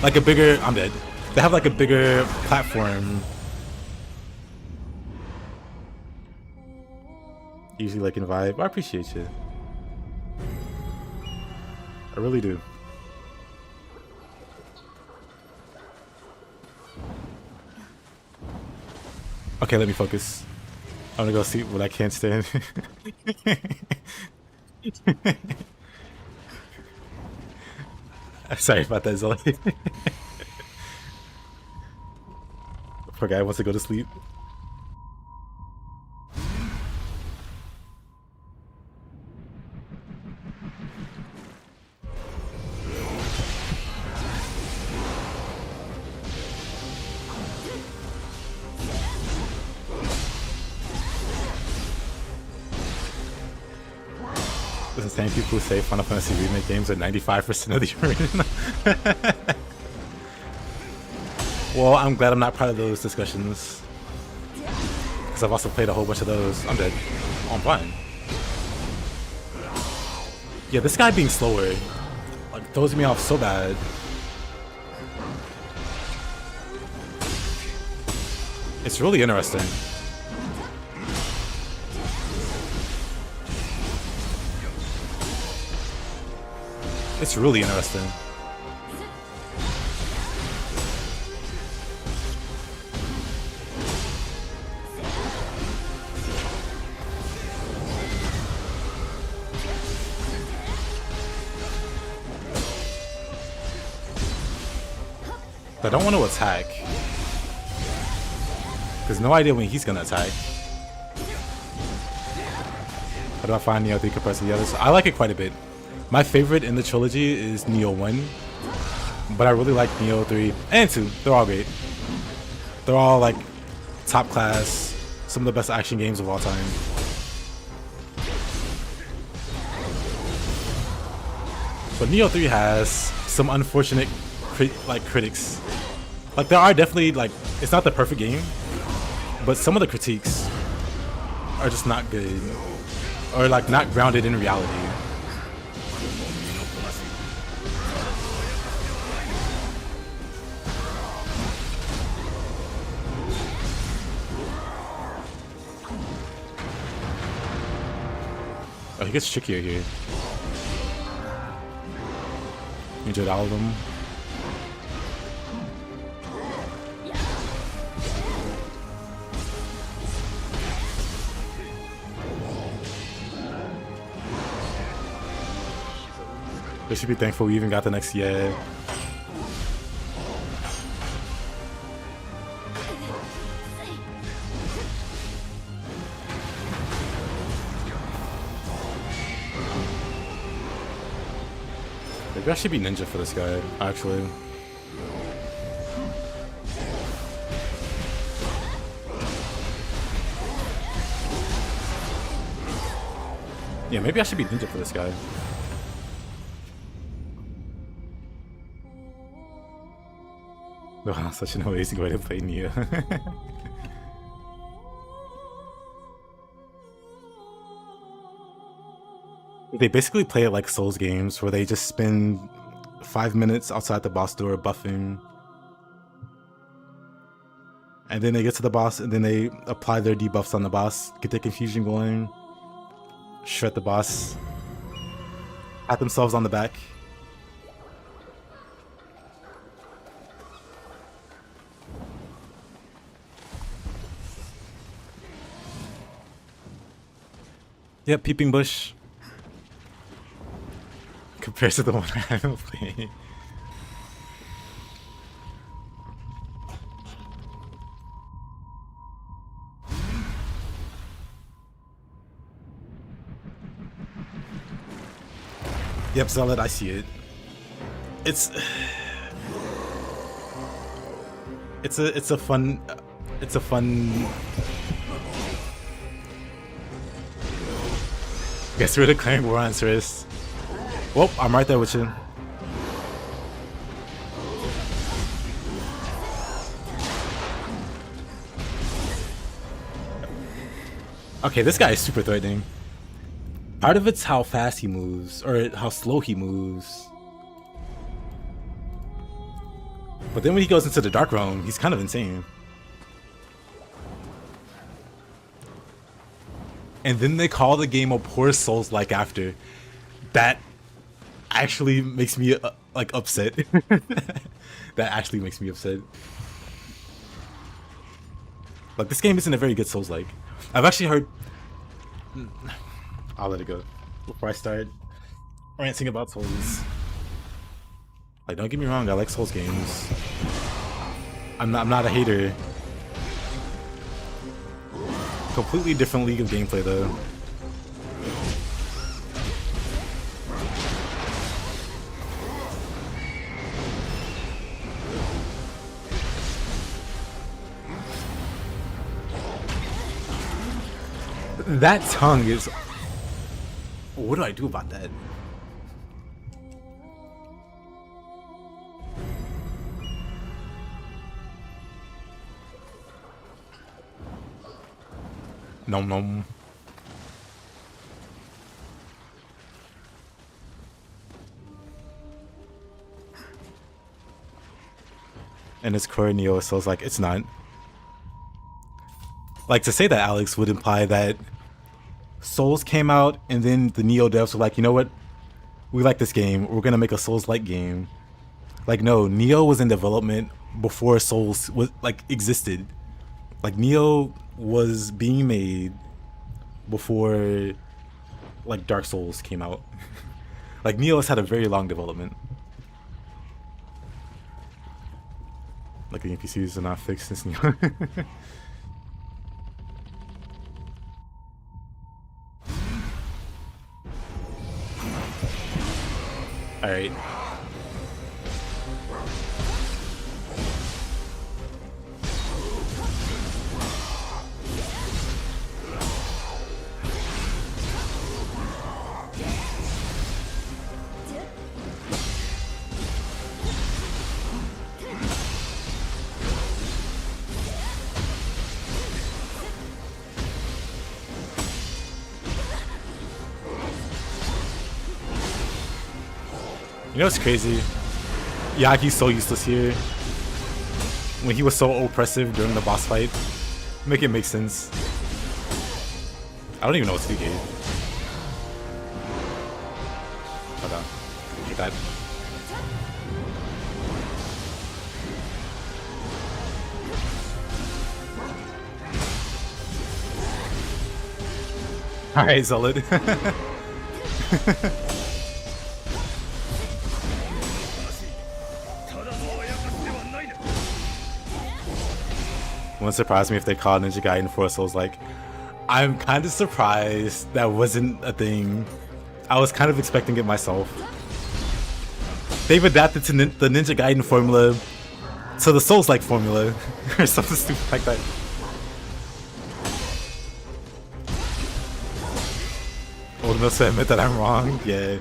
like a bigger. I'm dead. They have like a bigger platform. Usually like in vibe. I appreciate you. I really do. Okay, let me focus. I'm gonna go see what I can't stand. Sorry about that, Zoe. Poor guy wants to go to sleep. There's the same people who say Final Fantasy remake games are 95% of the original. Well, I'm glad I'm not part of those discussions. Because I've also played a whole bunch of those. I'm dead. Oh, I'm fine. Yeah, this guy being slower like throws me off so bad. It's really interesting. It's really interesting. I don't want to attack. There's no idea when he's gonna attack. How do I find Nioh 3 compared to the others? I like it quite a bit. My favorite in the trilogy is Nioh 1, but I really like Nioh 3 and 2. They're all great. They're all like top class, some of the best action games of all time. But Nioh 3 has some unfortunate critics. Like there are definitely like, it's not the perfect game, but some of the critiques are just not good or like not grounded in reality. Oh, he gets trickier here. Enjoyed all of them. They should be thankful we even got the next yeah. Maybe I should be ninja for this guy, actually. Yeah, maybe I should be ninja for this guy. Wow, such an amazing way to play Nioh. They basically play it like Souls games, where they just spend 5 minutes outside the boss door buffing. And then they get to the boss, and then they apply their debuffs on the boss, get their confusion going, shred the boss, pat themselves on the back. Yep, Peeping Bush. Compared to the one I haven't played. Yep, Solid, I see it. It's It's a fun Guess we're declaring war on Cirrus. Well, I'm right there with you. Okay, this guy is super threatening. Part of it's how fast he moves, or how slow he moves. But then when he goes into the Dark Realm, he's kind of insane. And then they call the game a poor Souls-like after. That actually makes me like upset. That actually makes me upset. Like, this game isn't a very good Souls-like. I've actually heard... I'll let it go before I start ranting about Souls. Like, don't get me wrong, I like Souls games. I'm not a hater. Completely different league of gameplay though. That tongue is... What do I do about that? Nom nom. And it's core Nioh, so it's like, it's not. Like, to say that, Alex, would imply that Souls came out and then the Nioh devs were like, you know what? We like this game. We're gonna make a Souls-like game. Like, no, Nioh was in development before Souls was like existed. Like, Nioh was being made before like Dark Souls came out. Like, Nioh has had a very long development. Like, the NPCs are not fixed since Nioh. Alright. You know what's crazy? Yagi's so useless here. When he was so oppressive during the boss fight. Make it make sense. I don't even know what to do here. Hold on. Get that. Alright, Zealot. Wouldn't surprise me if they called Ninja Gaiden for Souls. Like, I'm kind of surprised that wasn't a thing. I was kind of expecting it myself. They've adapted to the Ninja Gaiden formula to the Souls-like formula, or something stupid like that. Old enough to admit that I'm wrong. Yeah.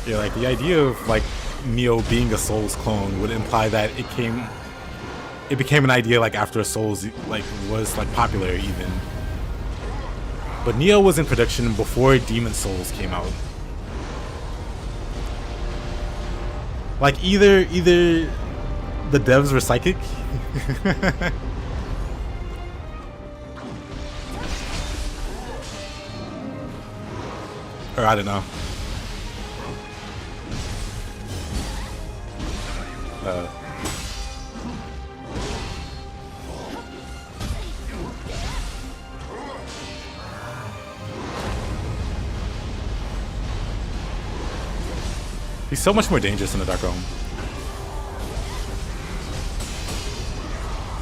Yeah, like, the idea of like Nioh being a Souls clone would imply that it became an idea like after Souls like was like popular even. But Nioh was in production before Demon Souls came out. Like, either the devs were psychic or I don't know. He's so much more dangerous in the Dark Realm.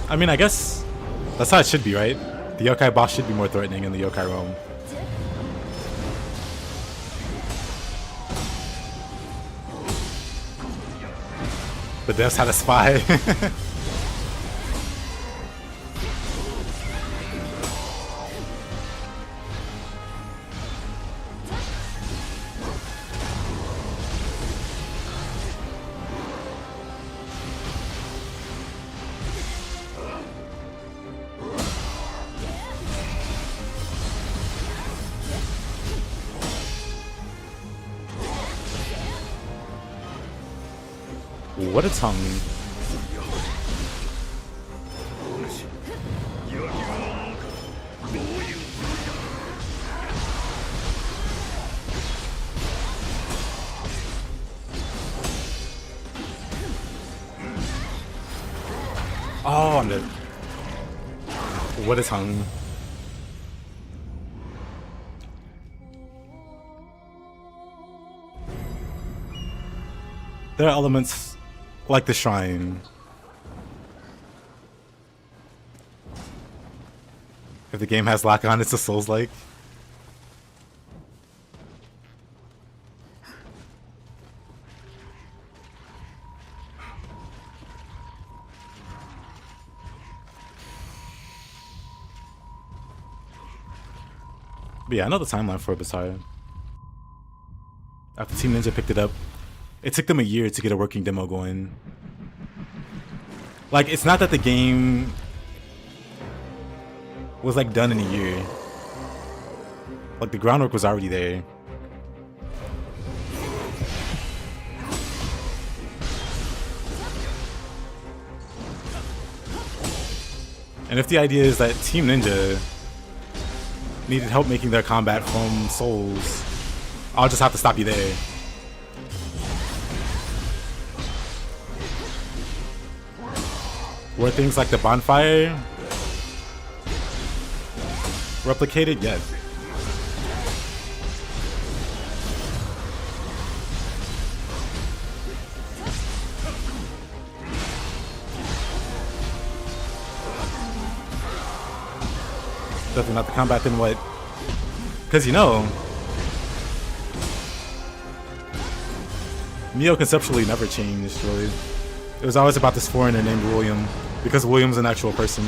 I mean, I guess that's how it should be, right? The yokai boss should be more threatening in the yokai realm. But that's how to spy. What a tongue. Oh, I'm dead. What a tongue. There are elements like the shrine. If the game has lock on, it's a Soulslike. But yeah, I know the timeline for it, Bizarre. After Team Ninja picked it up, it took them a year to get a working demo going. Like, it's not that the game was like done in a year. Like, the groundwork was already there. And if the idea is that Team Ninja needed help making their combat from Souls, I'll just have to stop you there. Were things like the bonfire replicated? Yes. Definitely not the combat, then what? Because, you know, Nioh conceptually never changed, really. It was always about this foreigner named William, because William's an actual person.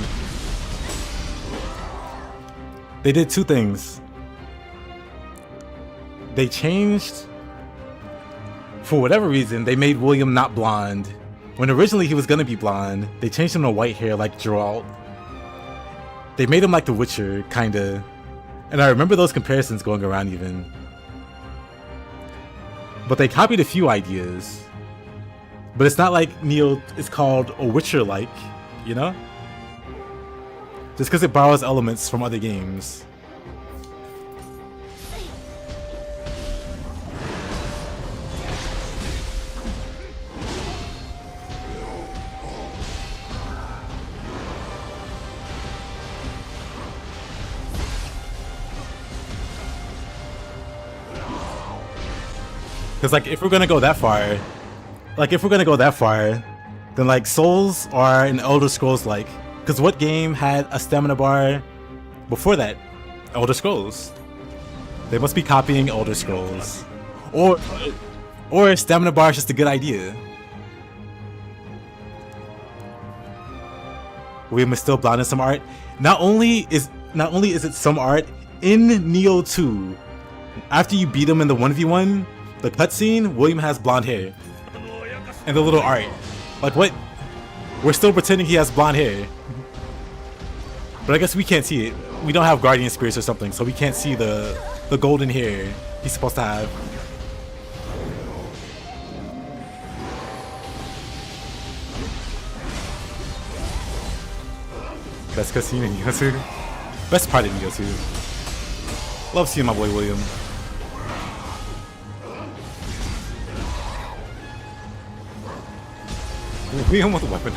They did two things. They changed, for whatever reason, they made William not blonde. When originally he was gonna be blonde, they changed him to white hair like Geralt. They made him like The Witcher, kinda. And I remember those comparisons going around even. But they copied a few ideas. But it's not like Nioh is called a Witcher-like, you know? Just because it borrows elements from other games. Because, like, if we're gonna go that far, then, like, Souls are an Elder Scrolls-like. Because what game had a stamina bar before that? Elder Scrolls. They must be copying Elder Scrolls. Or stamina bar is just a good idea. William is still blonde in some art. Not only is it some art, in Nioh 2, after you beat him in the 1v1, the cutscene, William has blonde hair. And the little art. Like, what? We're still pretending he has blonde hair. But I guess we can't see it. We don't have guardian spirits or something, so we can't see the golden hair he's supposed to have. Best cutscene in Nioh 2. Best part of Nioh 2. Love seeing my boy William. William with a weapon.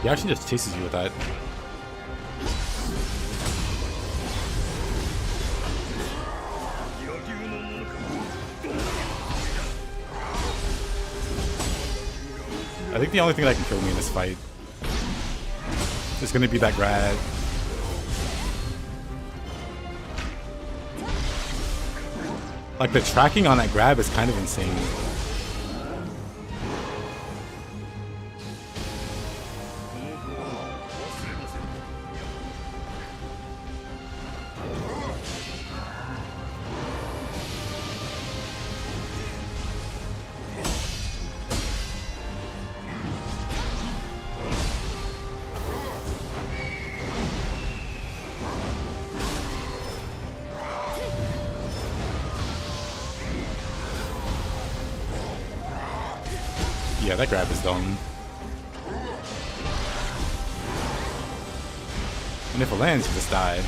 He actually just chases you with that. I think the only thing that can kill me in this fight is gonna be that grab. Like, the tracking on that grab is kind of insane. Yeah, that grab is dumb. And if it lands, you just die.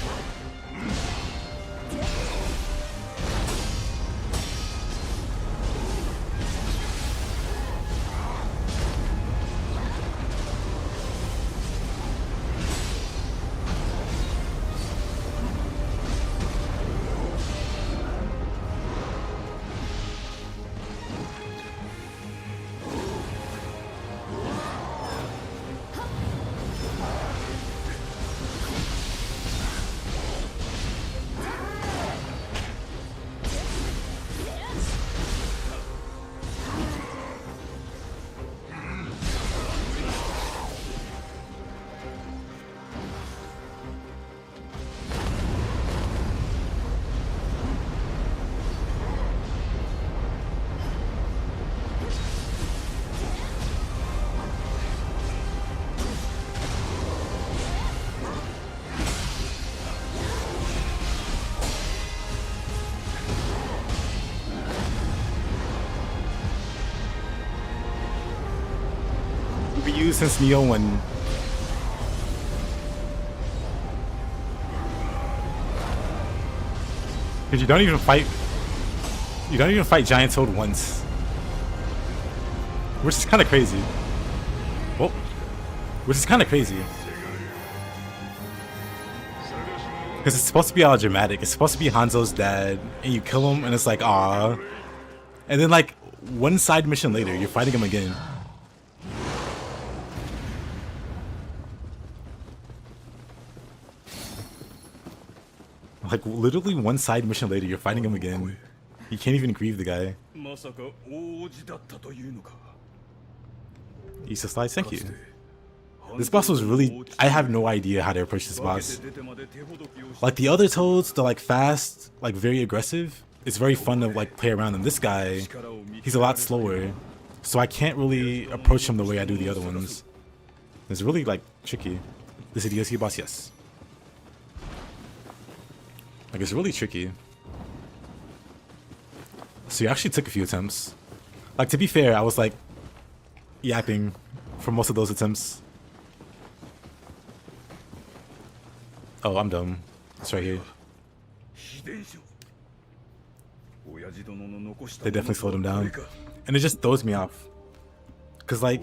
Used since Nioh 1. Because you don't even fight Giant Toad once. Which is kind of crazy. Well, which is kind of crazy. Because it's supposed to be all dramatic. It's supposed to be Hanzo's dad, and you kill him, and it's like, ah. And then, like, one side mission later, you're fighting him again. Like, literally one side mission later, you're fighting him again. You can't even grieve the guy. Issa Slice, thank you. This boss was really... I have no idea how to approach this boss. Like, the other Toads, they're, like, fast, like, very aggressive. It's very fun to, like, play around them. This guy, he's a lot slower. So I can't really approach him the way I do the other ones. It's really, like, tricky. This is the DLC boss, yes. Like, it's really tricky. So you actually took a few attempts. Like, to be fair, I was, like, yapping for most of those attempts. Oh, I'm dumb. It's right here. They definitely slowed him down. And it just throws me off. Because, like,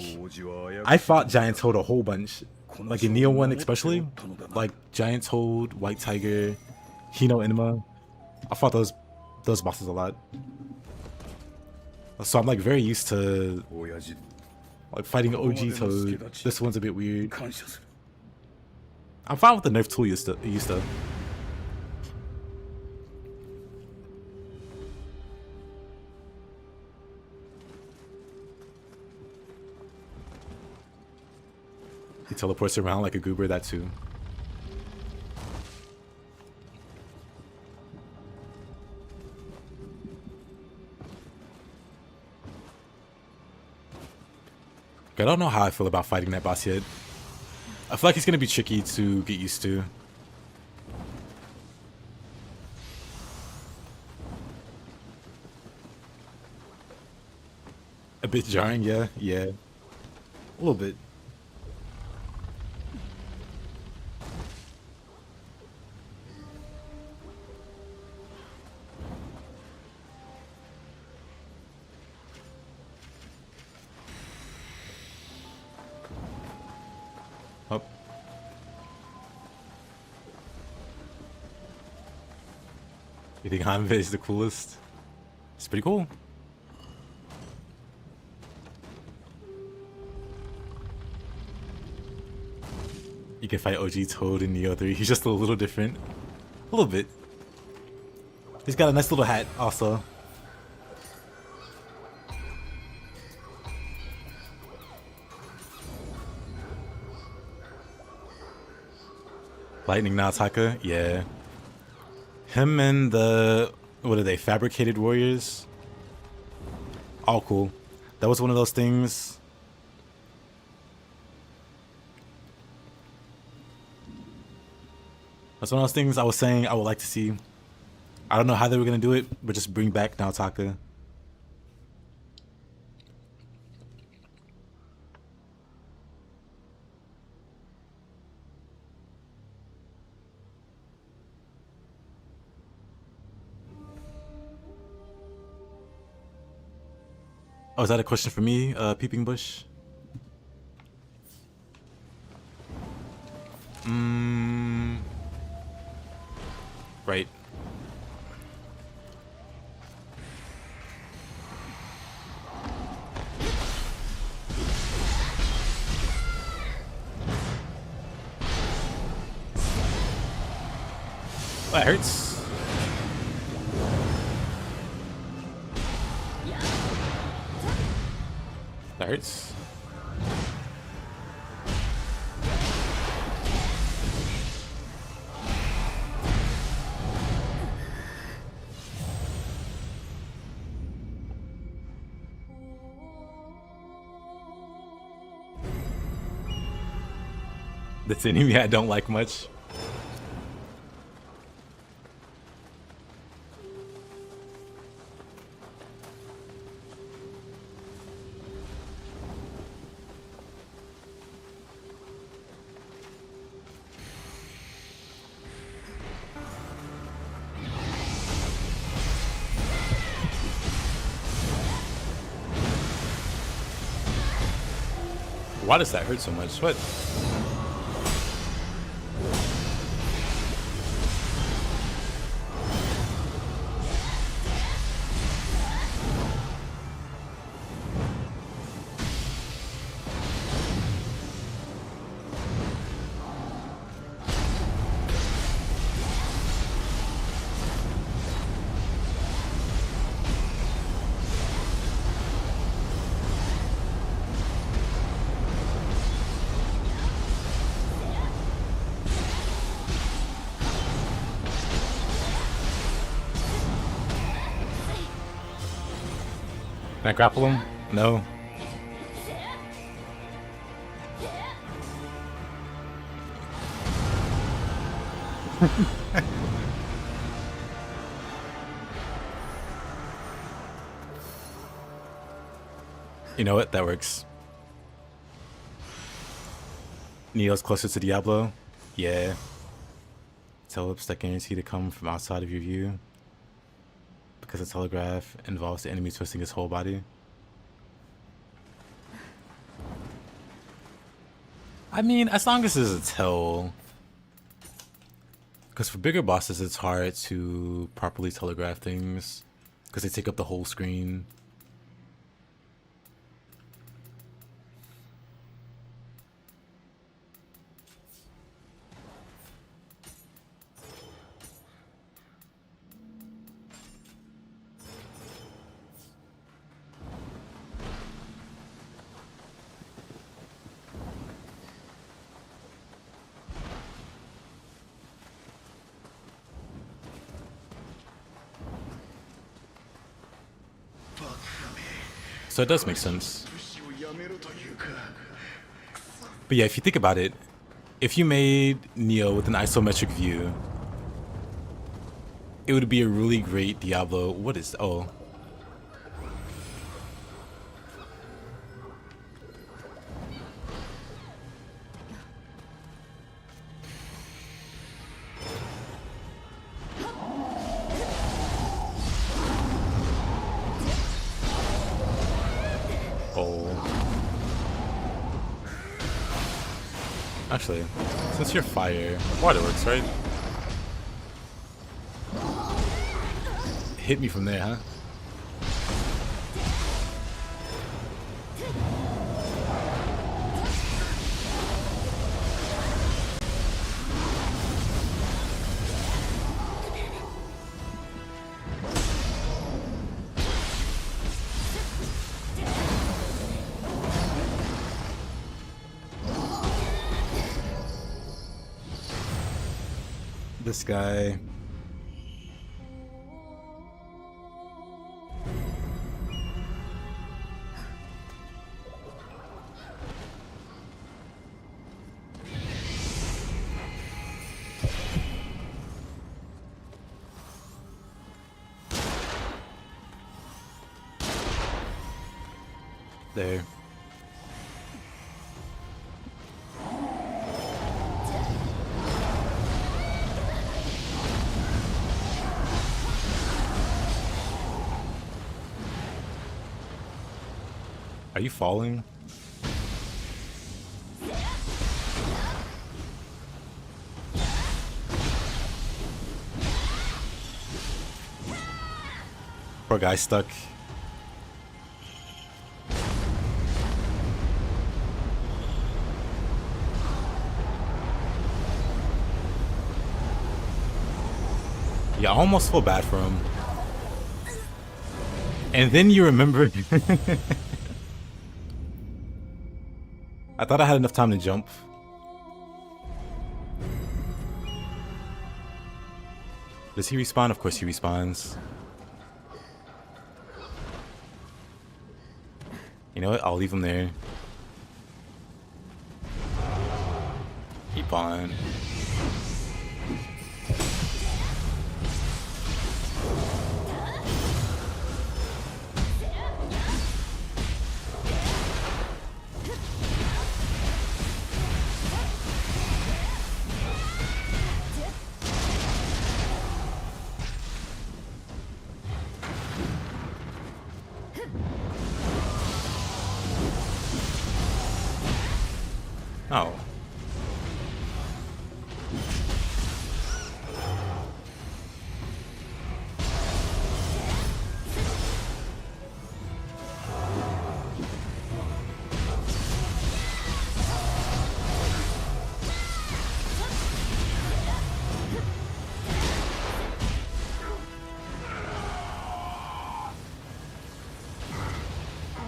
I fought Giant Toad a whole bunch. Like, in Nioh 1 especially. Like, Giant Toad, White Tiger... Hino Inuma. I fought those bosses a lot. So I'm like very used to like fighting OG Toad. This one's a bit weird. I'm fine with the nerf tool used to. He teleports around like a goober, that too. I don't know how I feel about fighting that boss yet. I feel like he's gonna be tricky to get used to. A bit jarring, yeah. A little bit. You think Hanbei is the coolest? It's pretty cool. You can fight OG Toad in Nioh 3. He's just a little different. A little bit. He's got a nice little hat also. Lightning Naotaka, yeah. Him and the, what are they, Fabricated Warriors? All cool. That was one of those things. That's one of those things I was saying I would like to see. I don't know how they were going to do it, but just bring back Naotaka. Oh, is that a question for me, Peeping Bush? Right. That hurts. That hurts. That's an enemy I don't like much. Why does that hurt so much? What? Can I grapple him? No. You know what? That works. Neo's closer to Diablo? Yeah. Teleps that guarantee to come from outside of your view. Because a telegraph involves the enemy twisting his whole body. I mean, as long as there's a tell. Because for bigger bosses, it's hard to properly telegraph things. Because they take up the whole screen. So it does make sense. But yeah, if you think about it, if you made Nioh with an isometric view, it would be a really great Diablo. What is... oh. Actually, since you're fire, water works, right? hit me from there, huh? This guy. There. Are you falling? Poor guy stuck. Yeah, I almost feel bad for him. And then you remember. I thought I had enough time to jump. Does he respawn? Of course he respawns. You know what? I'll leave him there. Keep on. Oh.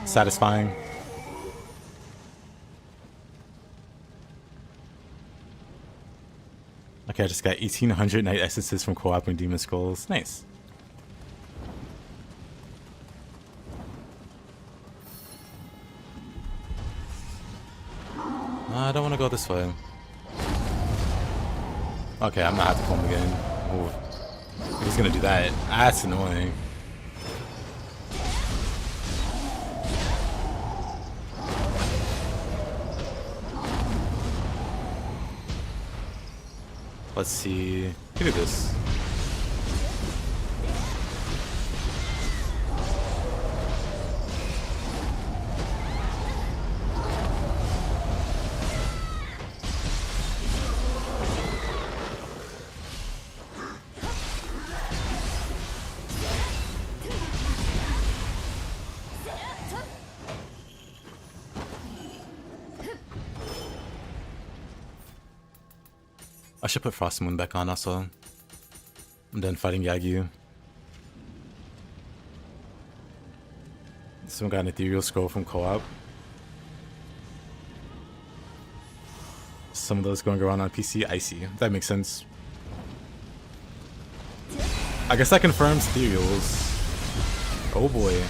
Satisfying. Okay, I just got 1800 night essences from co-oping demon skulls. Nice. I don't want to go this way. Okay, I'm gonna have to pull him again. Ooh. He's gonna do that. That's annoying. Let's see. Look at this. I should put Frost Moon back on also. I'm done fighting Yagyu. Someone got an ethereal scroll from co-op. Some of those going around on PC. I see. That makes sense. I guess that confirms ethereals. Oh boy.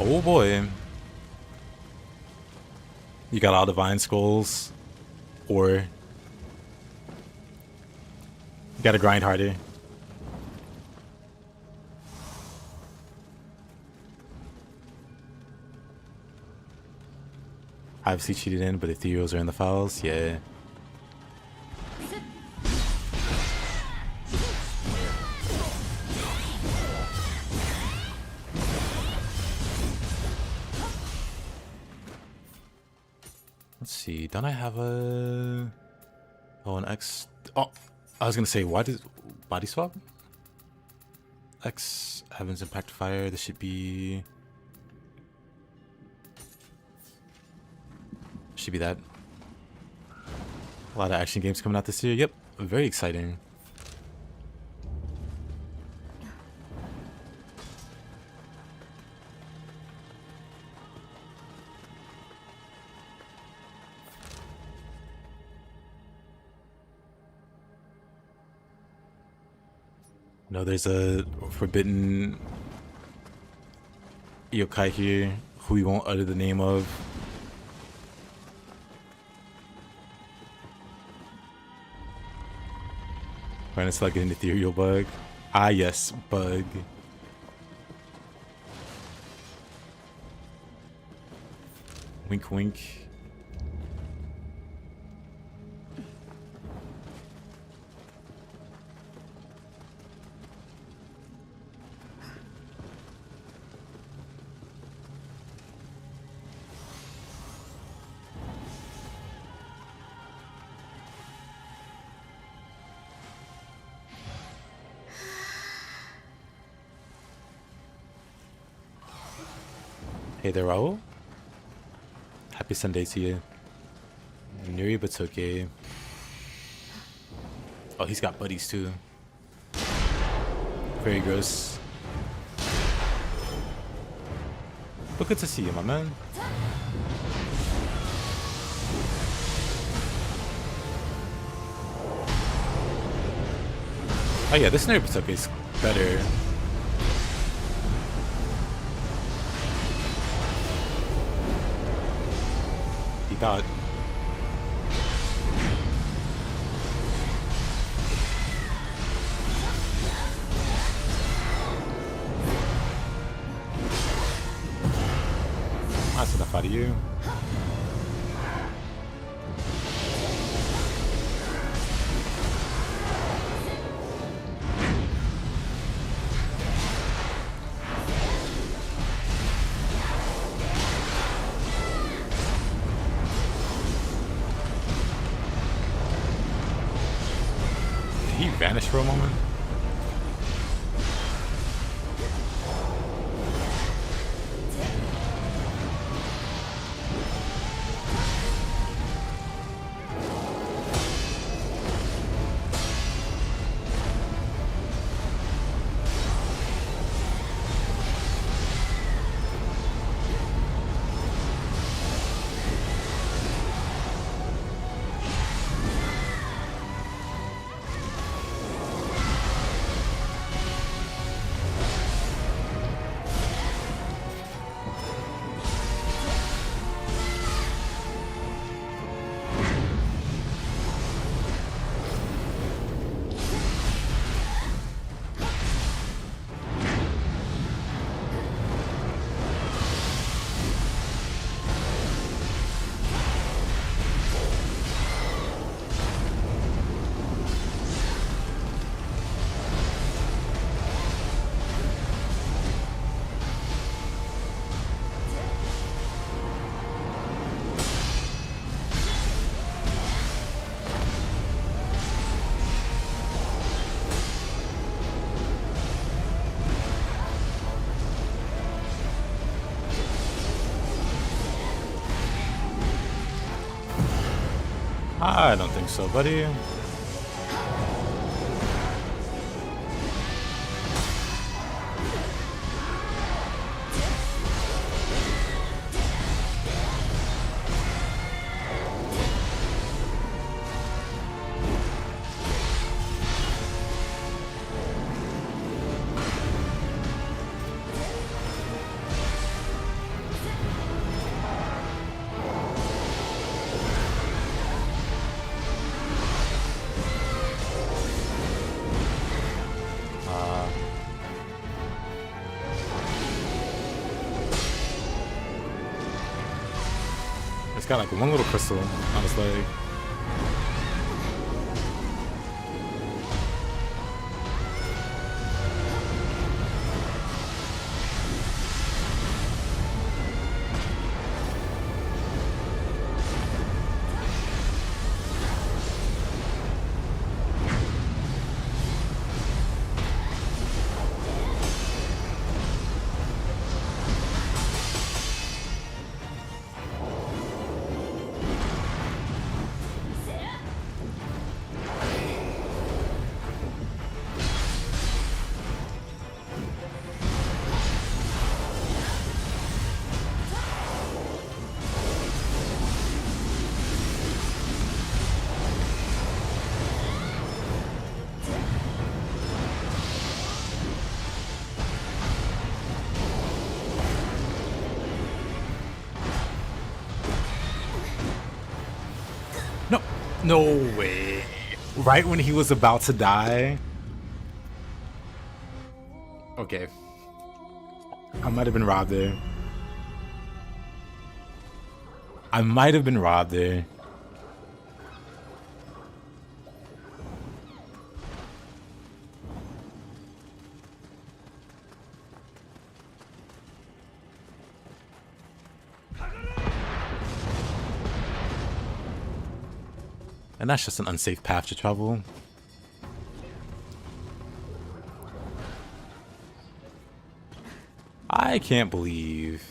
Oh boy. You got all divine skulls. Or you gotta grind harder. Obviously cheated in, but ethereals are in the files, yeah. Let's see. Don't I have a... Oh, an X... Oh, I was gonna say, why does... Body swap? X, Heaven's Impact Fire. This should be... Should be that. A lot of action games coming out this year. Yep, very exciting. No, there's a forbidden yokai here who we won't utter the name of. Trying to select an ethereal bug. Ah, yes, bug. Wink, wink. Hey there, Raul. Happy Sunday to you. Nuri Batoke. Oh, he's got buddies too. Very gross. But good to see you, my man. Oh yeah, this Nuri Batoke is better. God. That's enough out of you. Vanish for a moment. I don't think so, buddy. It's got like one little crystal on his leg. No way. Right when he was about to die? Okay. I might have been robbed there. I might have been robbed there. And that's just an unsafe path to travel. I can't believe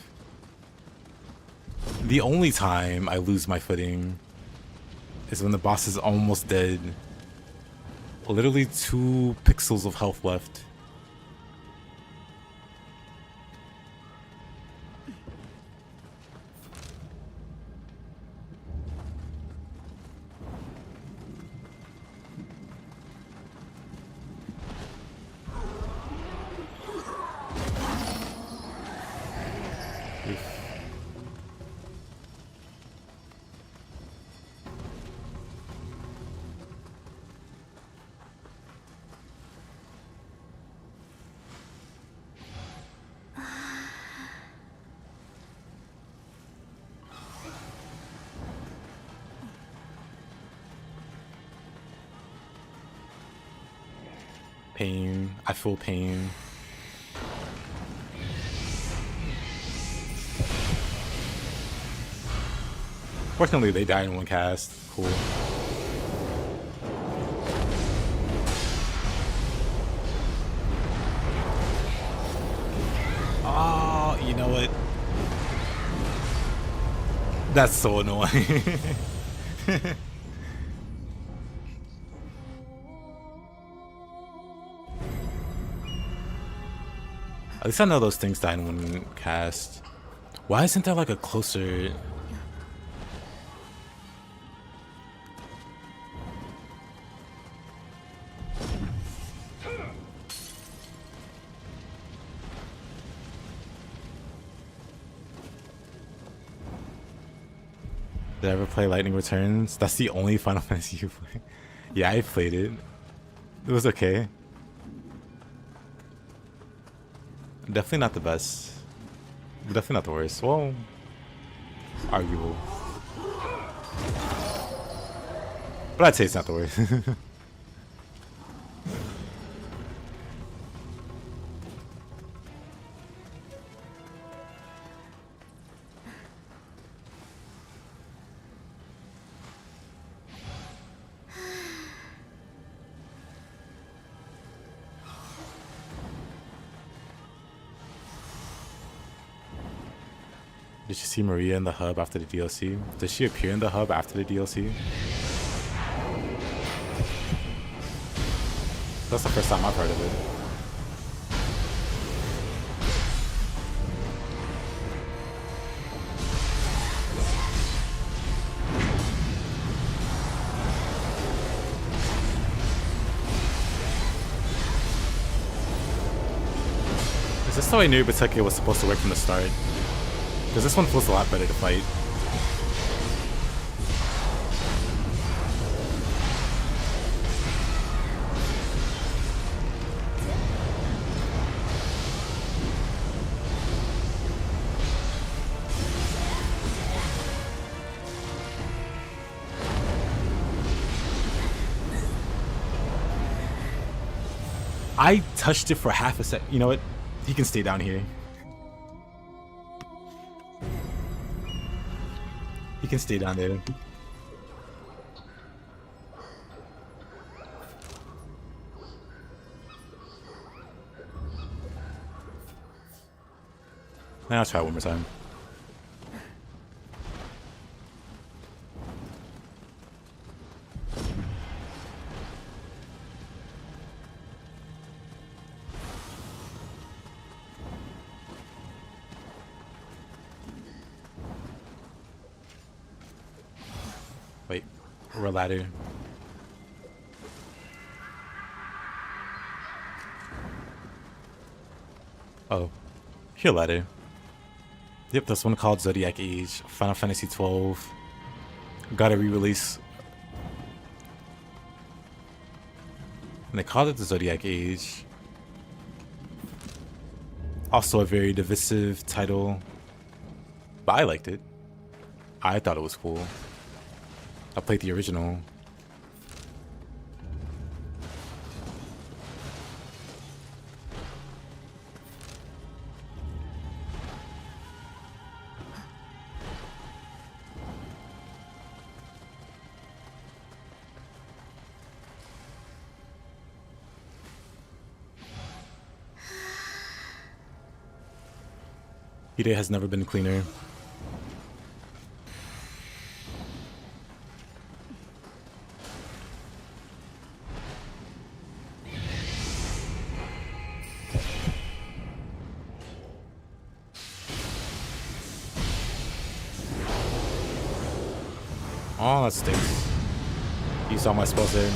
the only time I lose my footing is when the boss is almost dead. Literally 2 pixels of health left. Pain. I feel pain. Fortunately, they died in one cast. Cool. Oh, you know what? That's so annoying. At least I know those things died in one cast. Why isn't there like a closer... Did I ever play Lightning Returns? That's the only Final Fantasy you play. Yeah, I played it. It was okay. Definitely not the best. But definitely not the worst. Well, arguable. But I'd say it's not the worst. Did you see Maria in the hub after the DLC? Did she appear in the hub after the DLC? That's the first time I've heard of it. Is this the way Nioh-like was supposed to work from the start? Because this one feels a lot better to fight. I touched it for half a sec. You know what? He can stay down here. He can stay down there. Now I'll try one more time. Wait, we're a ladder. Oh, here ladder. Yep, this one called Zodiac Age, Final Fantasy 12. Got a re-release And they called it the Zodiac Age. Also a very divisive title. But I liked it. I thought it was cool. I played the original. Hide has never been cleaner. Oh, that stinks. You saw my spells there.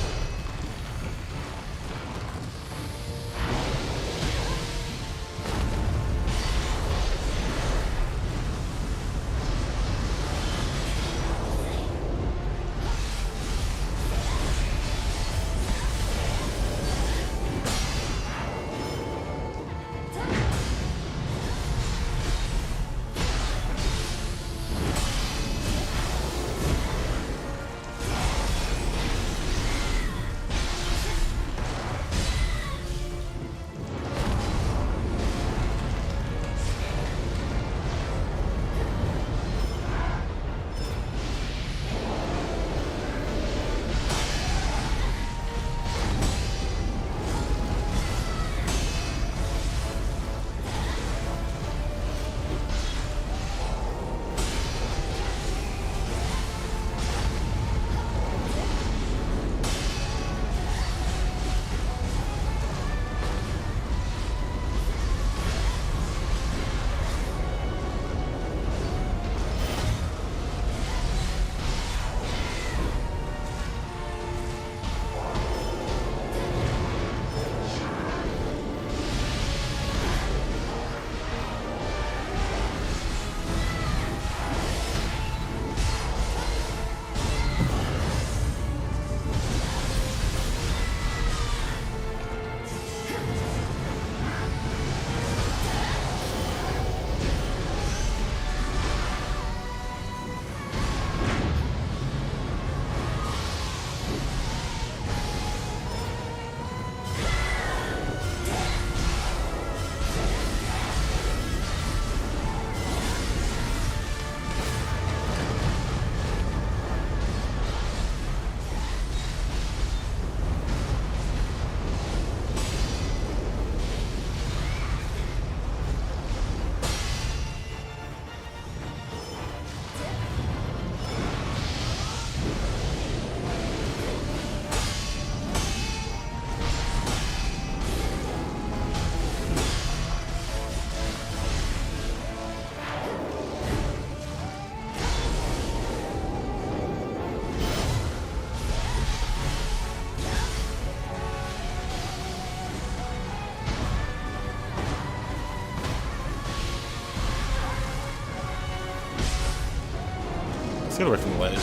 Let's get away from the ledge.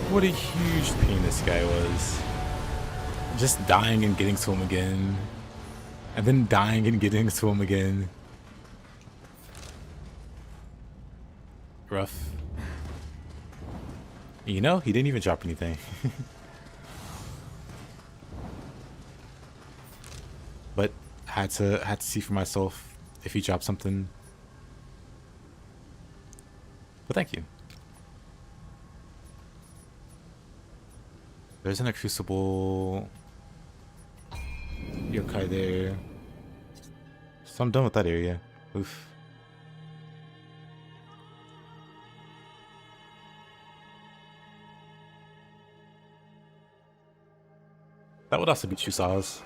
What a huge pain this guy was. Just dying and getting to him again. And then dying and getting to him again. Rough. You know, he didn't even drop anything. But had to see for myself if he dropped something. But thank you. There isn't a crucible. yokai there. So I'm done with that area. Oof. That would also be Chusa's.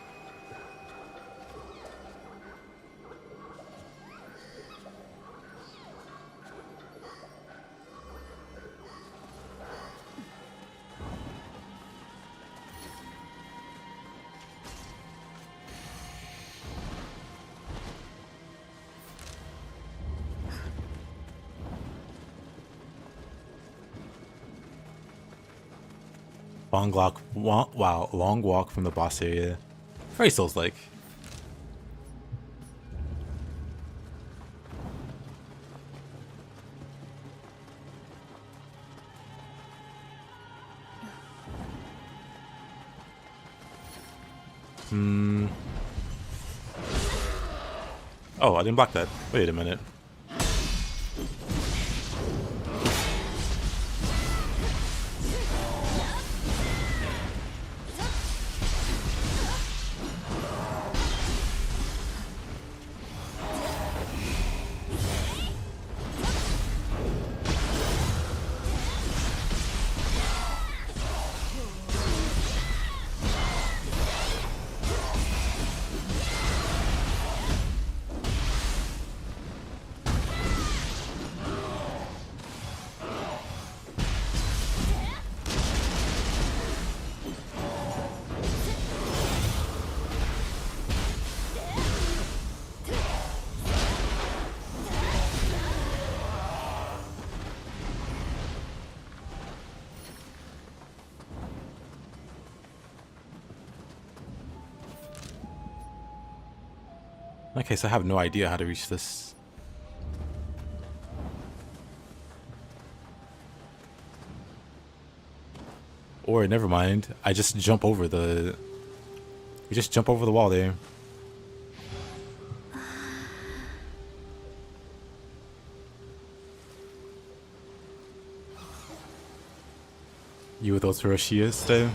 Long walk from the boss area. Very Souls-like. Oh, I didn't block that. Wait a minute. Okay, so I have no idea how to reach this. Or never mind, I just jump over the... We just jump over the wall there. You with Otsuroshi today?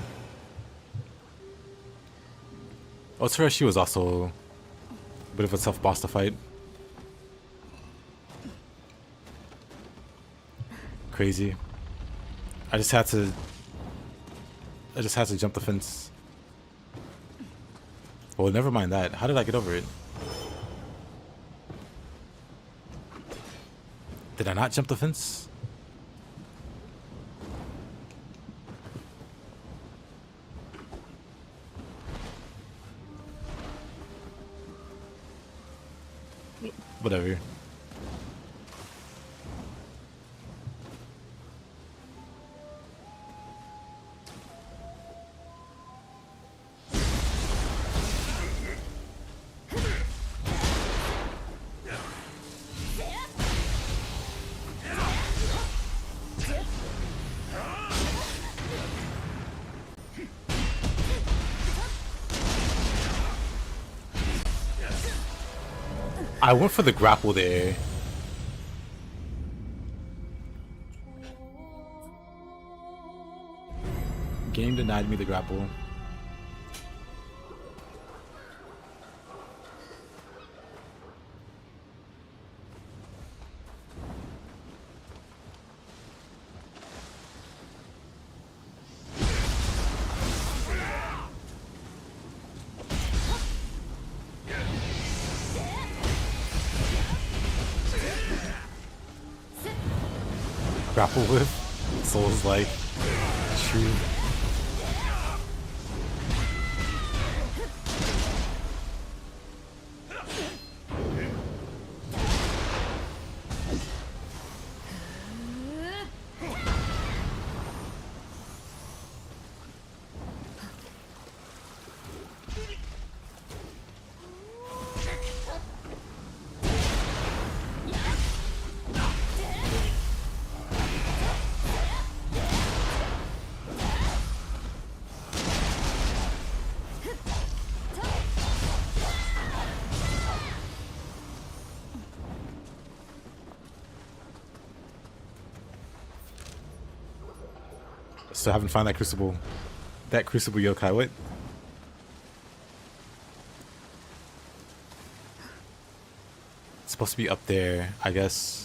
Otsuroshi was also a bit of a tough boss to fight. Crazy. I just had to jump the fence. Well, never mind that. How did I get over it? Did I not jump the fence? Whatever. I went for the grapple there. Game denied me the grapple. Grapple with Soulslike. True. Still haven't found that crucible yokai. What? supposed to be up there, I guess.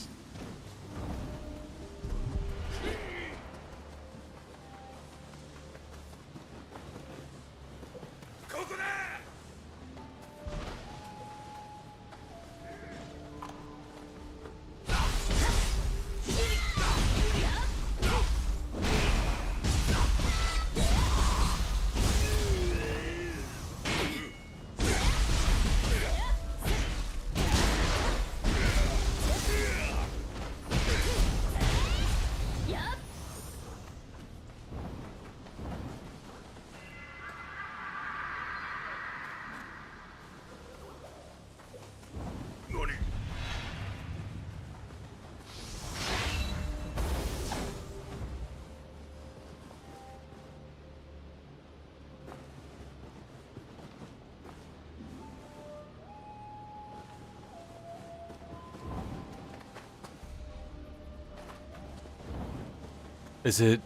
Is it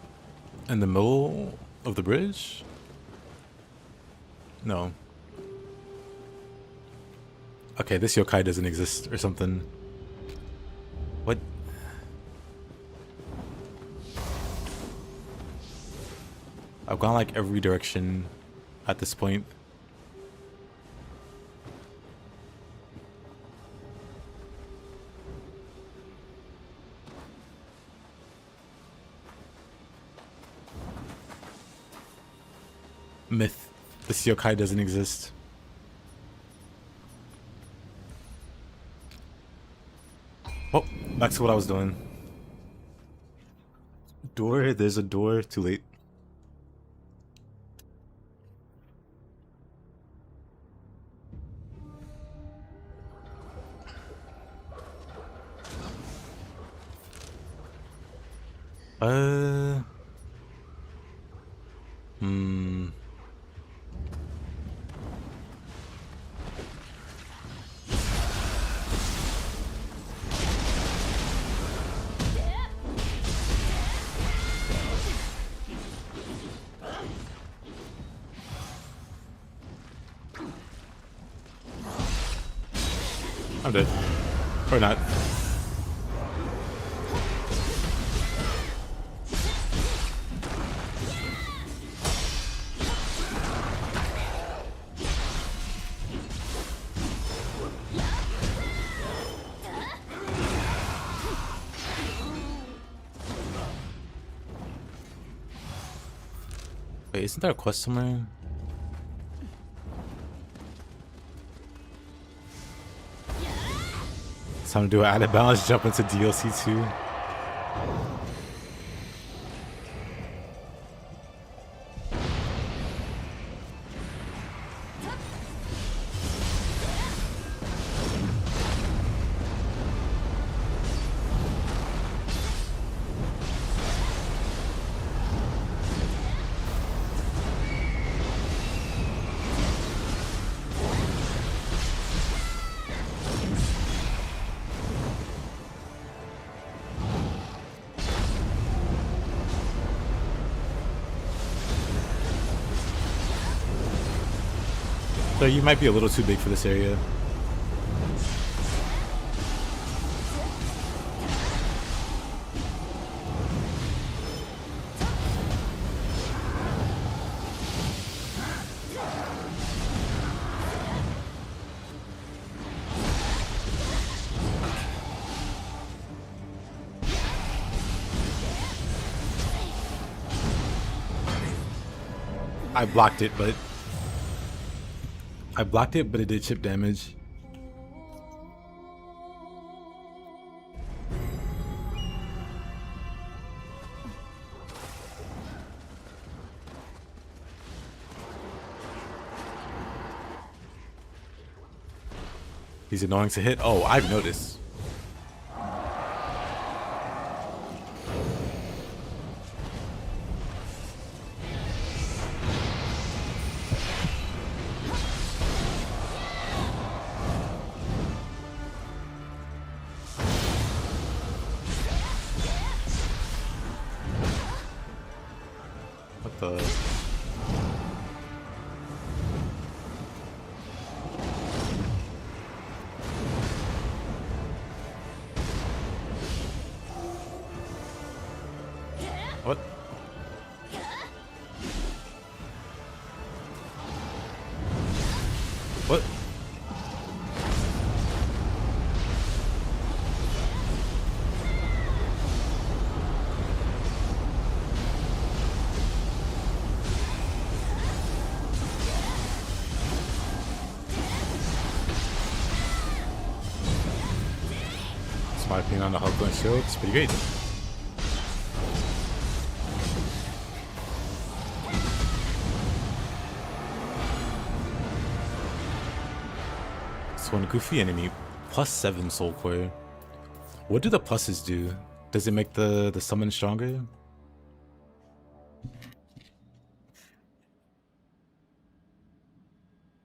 in the middle of the bridge? No. Okay, this yokai doesn't exist or something. What? I've gone like every direction at this point. Myth. This yokai doesn't exist. Oh, back to what I was doing. Door, there's a door, too late. I'm dead. Or not. Wait, isn't there a quest somewhere? Time to do an out of balance jump into DLC 2. So you might be a little too big for this area. I blocked it, but it did chip damage. He's annoying to hit. Oh, I've noticed. What? What? That's my opinion on the Hoko and Shield. It's pretty great. So when Goofy enemy, +7 soul core. What do the pluses do? Does it make the summon stronger?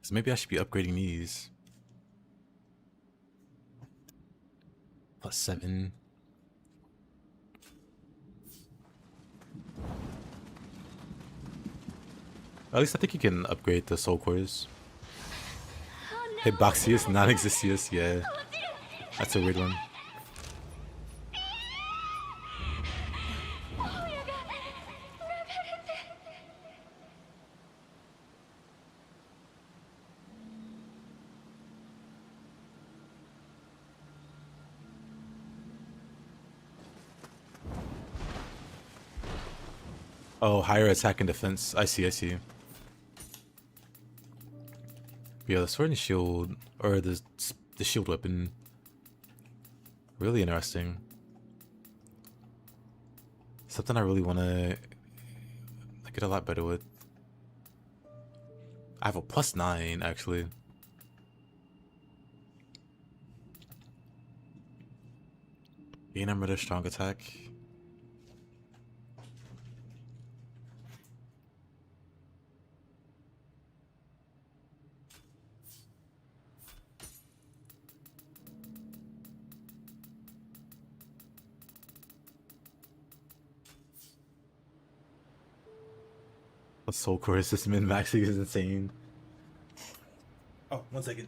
So maybe I should be upgrading these. +7. At least I think you can upgrade the soul cores. Hitboxius, non-existius, yeah. That's a weird one. Oh, higher attack and defense. I see, I see. Yeah, the sword and shield, or the shield weapon, really interesting. Something I really want to get a lot better with. I have a +9 actually. Gain another strong attack. The soul core system in maxing is insane. Oh, 1 second.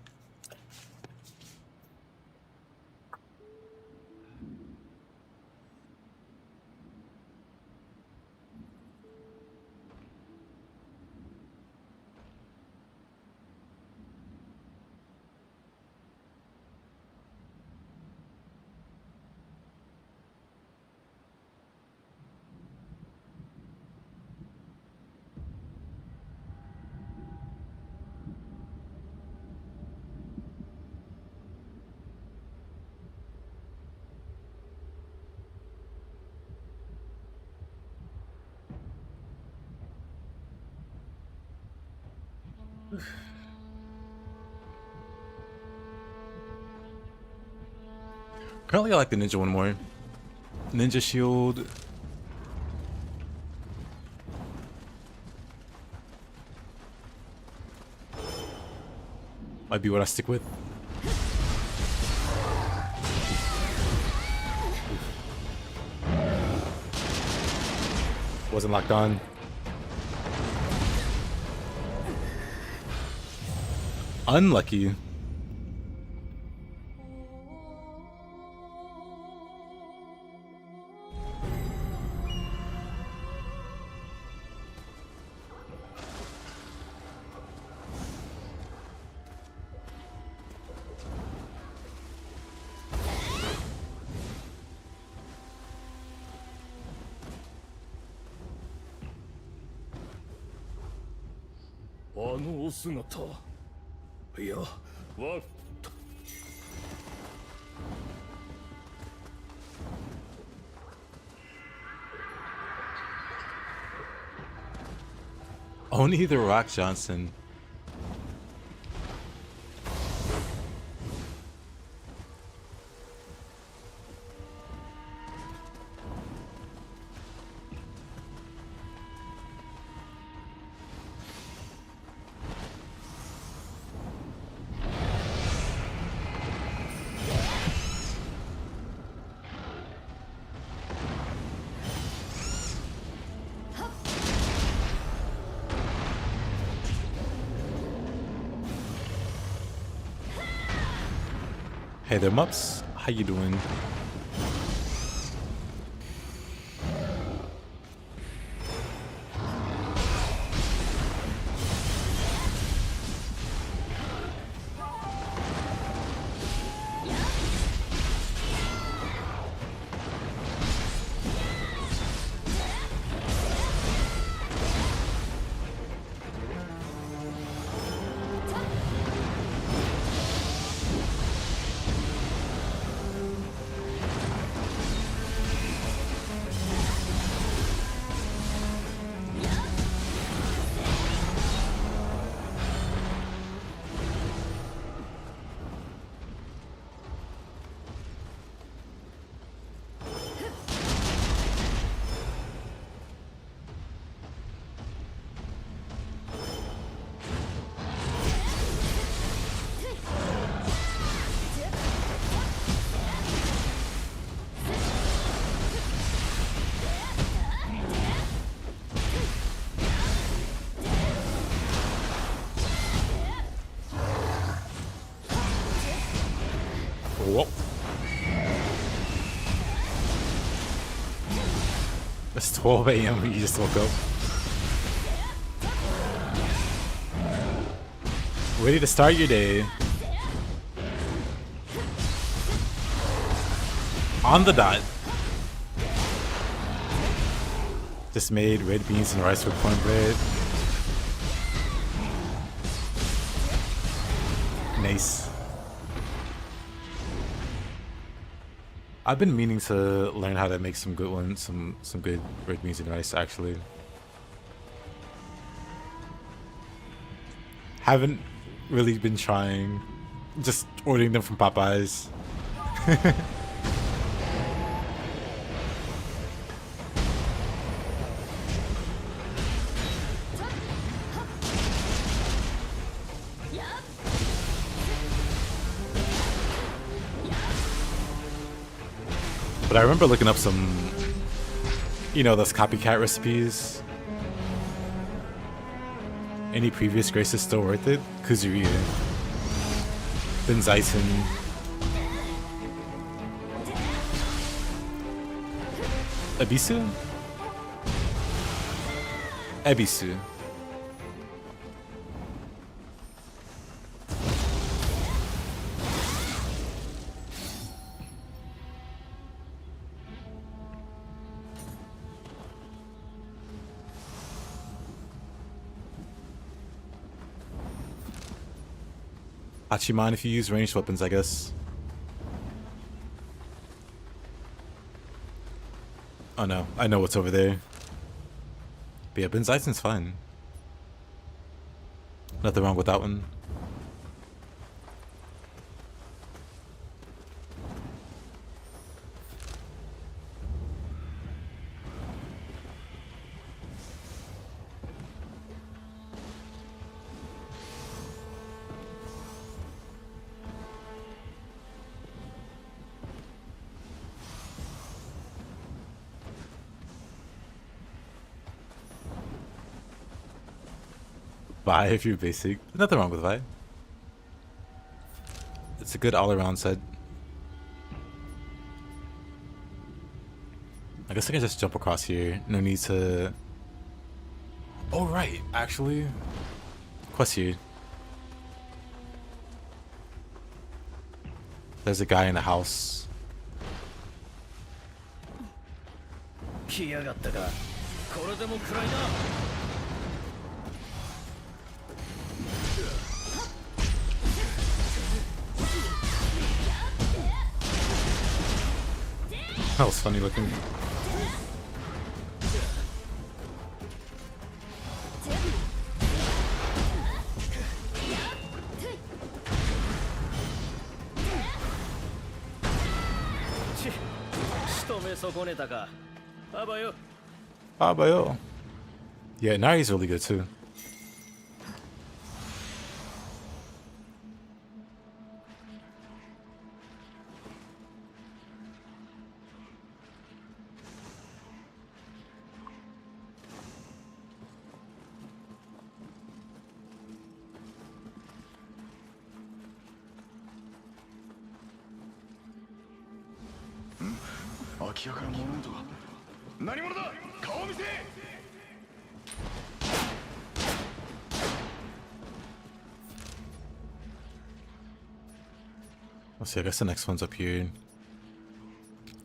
Currently I like the ninja one more. Ninja shield. Might be what I stick with. Wasn't locked on. Unlucky. Only the Rock Johnson. Hey there, Mups. How you doing? It's 12 a.m. when you just woke up. Ready to start your day. On the dot. Just made red beans and rice with cornbread. Nice. I've been meaning to learn how to make some good ones, some good red beans and rice actually. Haven't really been trying. Just ordering them from Popeyes. But I remember looking up some, you know, those copycat recipes. Any previous Grace is still worth it? Kuzuriya. Benzaiten. Ebisu? Ebisu. Hachiman if you use ranged weapons, I guess. Oh no, I know what's over there. But yeah, Benzaisen's fine. Nothing wrong with that one. Vi if you're basic. Nothing wrong with Vi. It's a good all-around set. I guess I can just jump across here. No need to... Oh right, actually. Quest here. There's a guy in the house. That was funny looking. Abayo. Yeah, Nari's really good too. Let's see, I guess the next one's up here.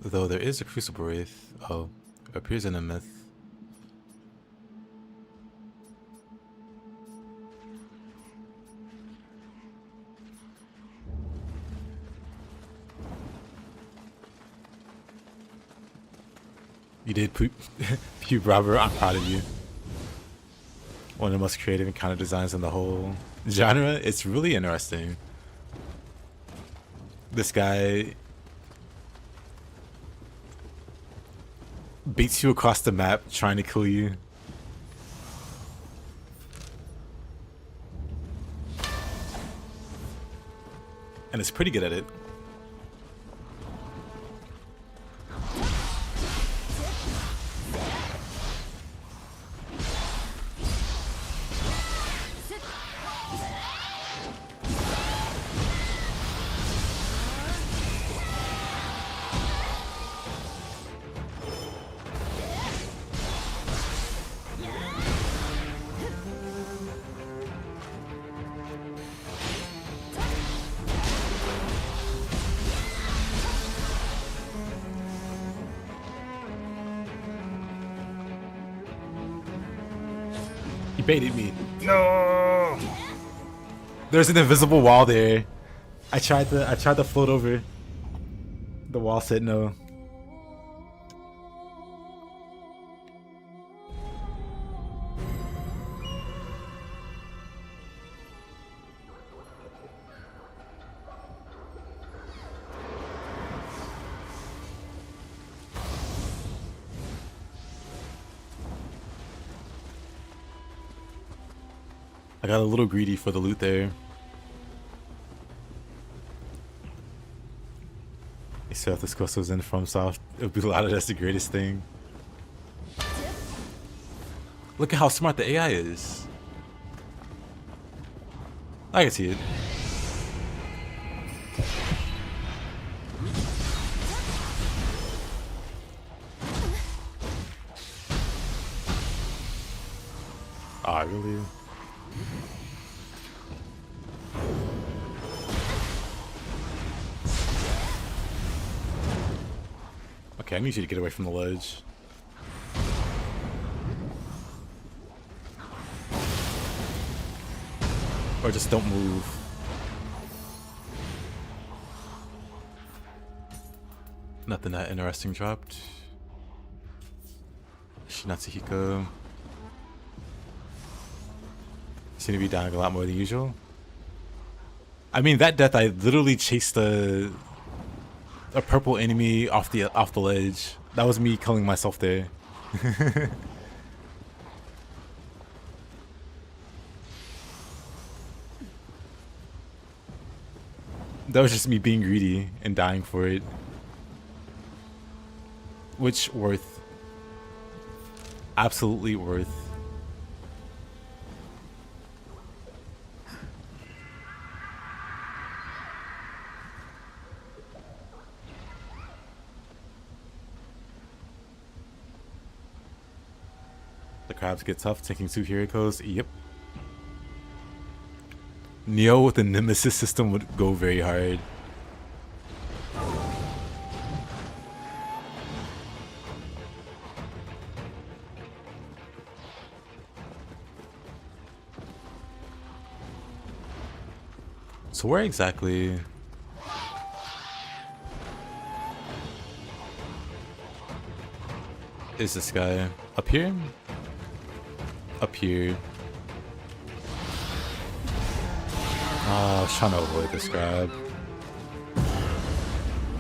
Though there is a Crucible Wraith. Oh, it appears in a myth. You did poop. Pew Bravo, I'm proud of you. One of the most creative and counter designs in the whole genre. It's really interesting. This guy beats you across the map trying to kill you. And it's pretty good at it. baited me. No! There's an invisible wall there. I tried to float over. The wall said no. I got a little greedy for the loot there. So if this quest was in FromSoft, it would be lauded as the greatest thing. Look at how smart the AI is. I can see it. Ah, really? Okay, I need you to get away from the ledge. Or just don't move. Nothing that interesting dropped. Shinatsuhiko. Seem to be dying a lot more than usual. I mean, that death, I literally chased a purple enemy off the ledge. That was me killing myself there. That was just me being greedy and dying for it. Which worth. Absolutely worth. The crabs get tough, taking 2 Hirikos. Yep. Nioh with the Nemesis system would go very hard. So where exactly is this guy? Up here? Up here. I was trying to avoid this grab.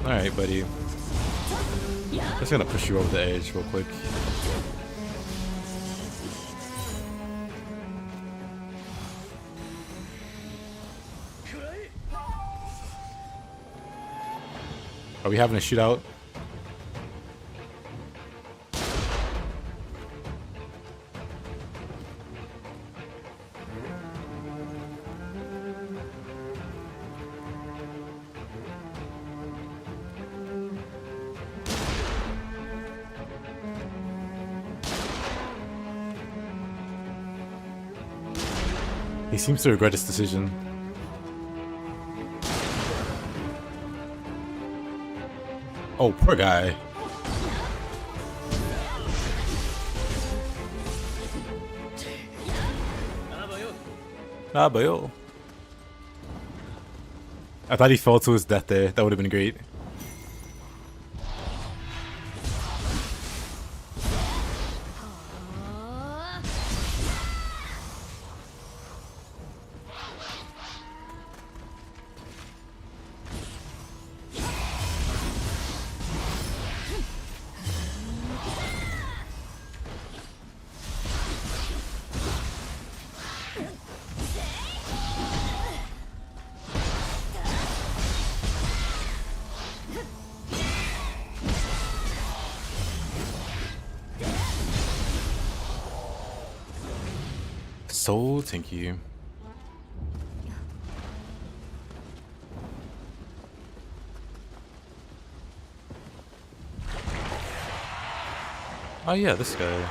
Alright, buddy. Just gonna push you over the edge real quick. Are we having a shootout? He seems to regret his decision. Oh, poor guy. Ah, but yo. I thought he fell to his death there. That would have been great. So thank you. Oh yeah, this guy.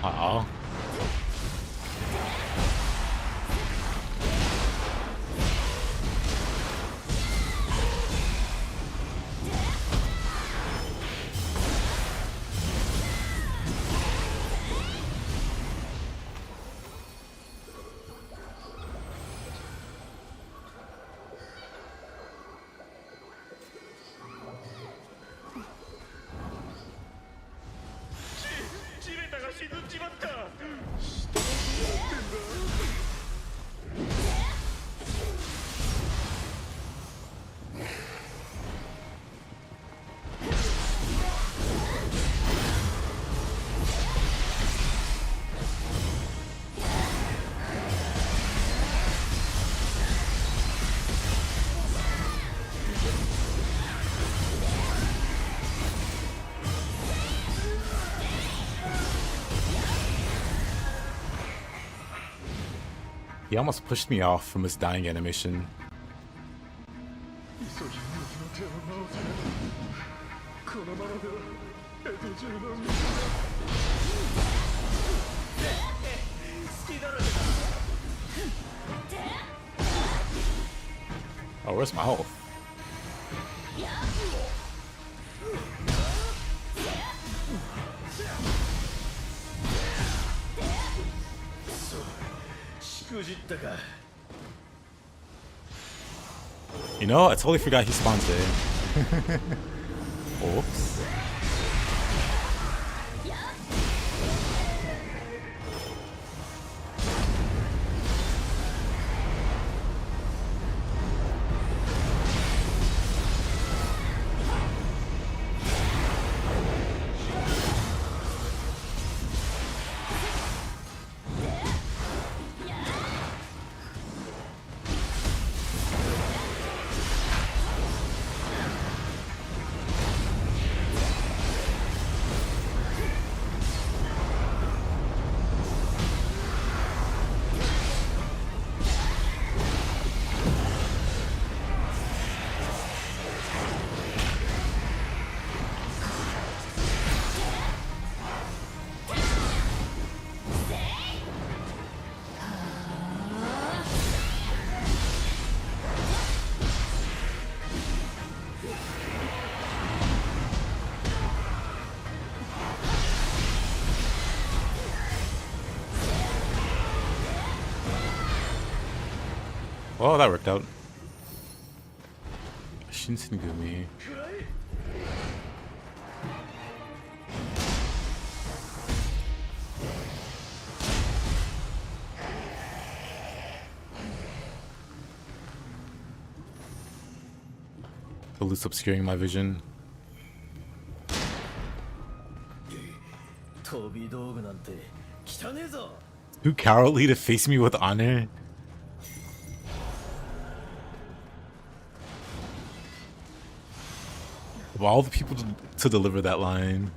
Aw. He almost pushed me off from his dying animation. Oh, where's my health? You know, I totally forgot he spawns there. Oops. Oh, that worked out. Shinsengumi. The loot's obscuring my vision. Too cowardly to face me with honor. Of all the people to deliver that line.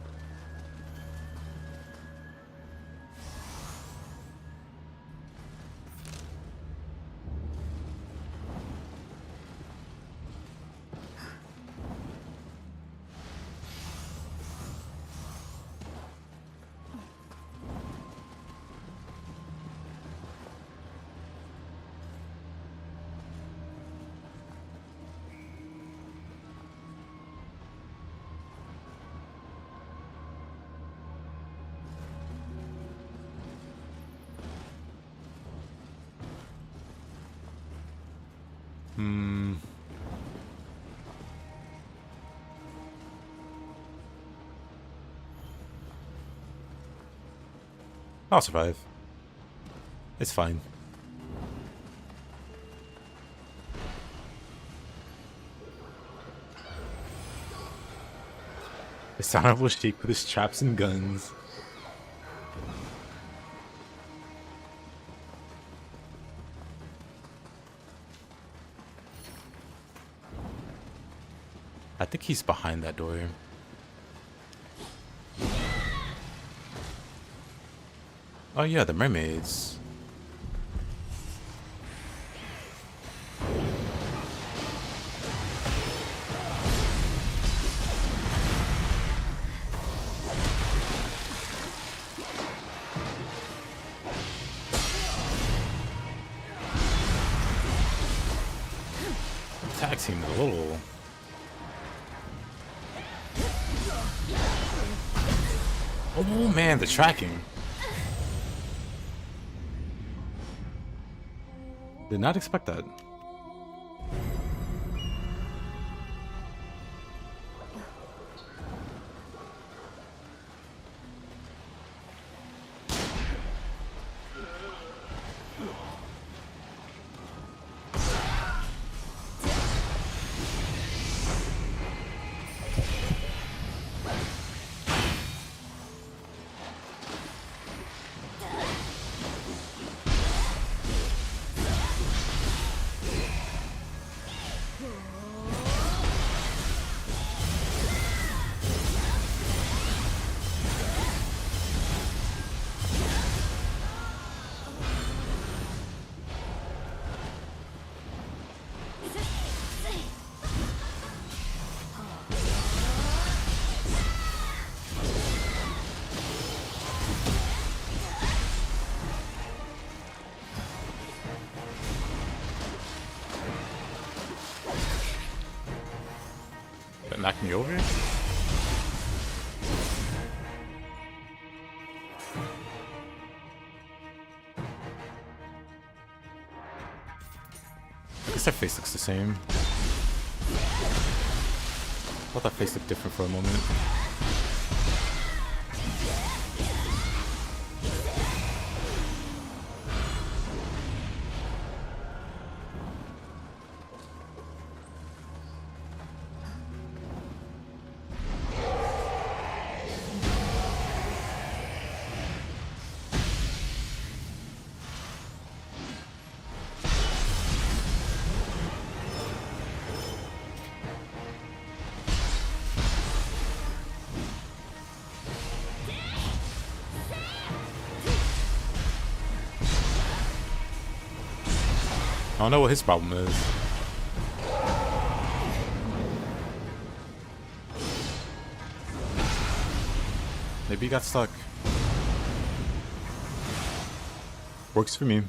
I'll survive. It's fine. This honorable sheik with his traps and guns. I think he's behind that door. Oh yeah, the mermaids. Attack seems a little... Oh man, the tracking. Did not expect that. Knock me over? I guess that face looks the same. I thought that face looked different for a moment. I don't know what his problem is. Maybe he got stuck. Works for me.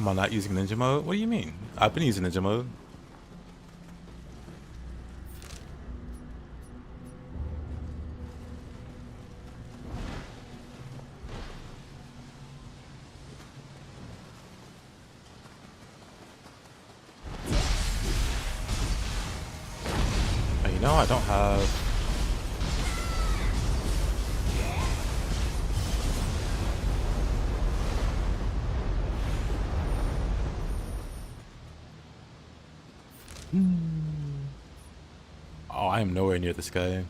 Am I not using ninja mode? What do you mean? I've been using ninja mode. You know, I don't have... Oh, I am nowhere near this guy.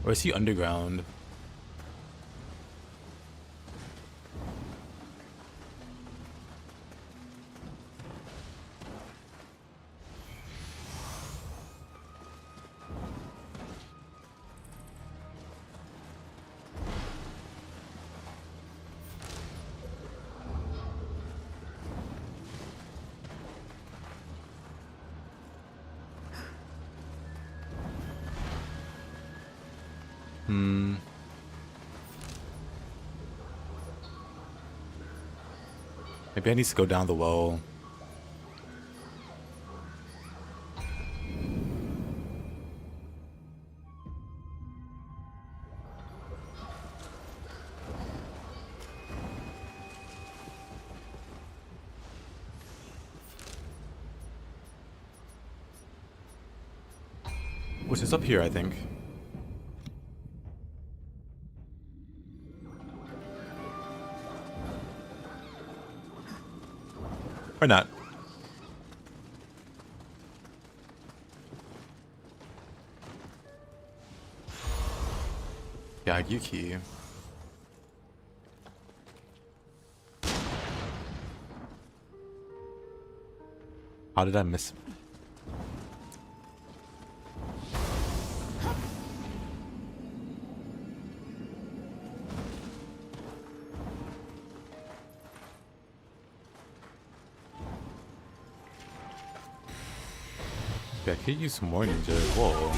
Or is he underground? Maybe I need to go down the well. Which is up here, I think. Or not. Yeah, Yuki. How did I miss? Yeah, I could use some more ninja. Whoa.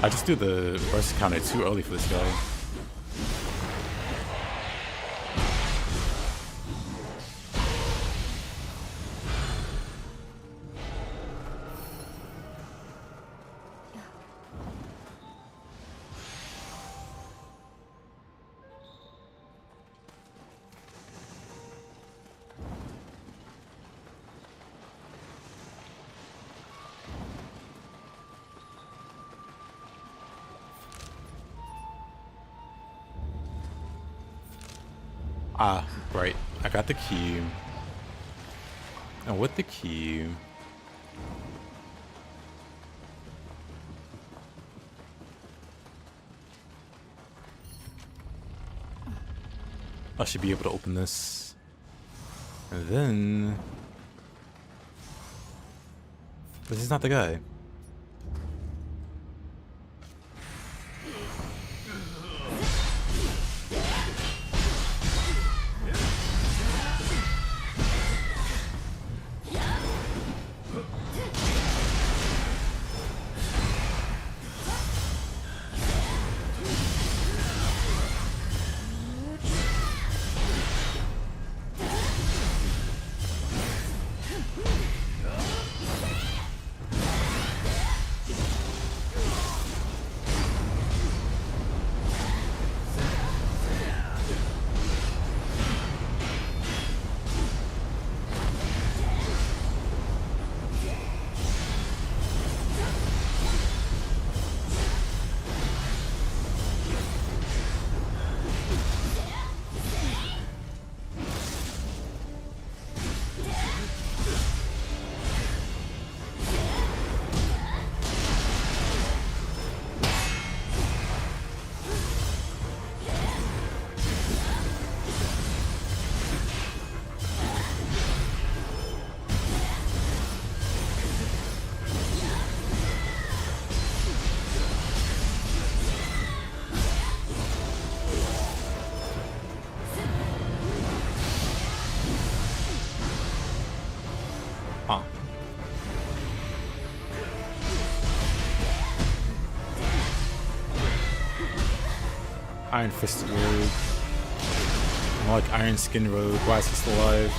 I just do the burst counter too early for this guy. Ah, right. I got the key. And with the key... I should be able to open this. And then... This is not the guy. Huh. Iron Fisted Rogue. More like Iron Skin Rogue. Why is he still alive?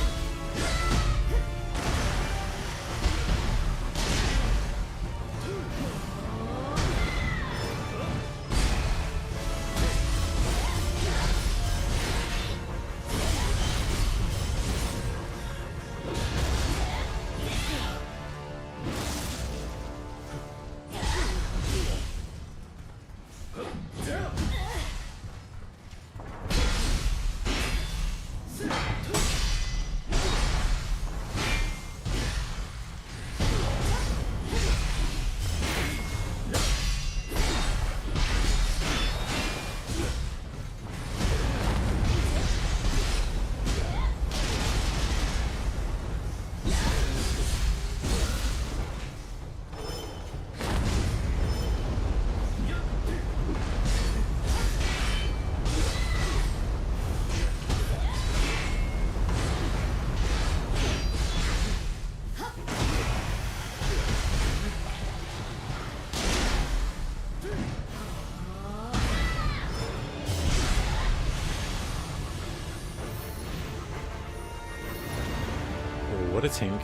What a tink.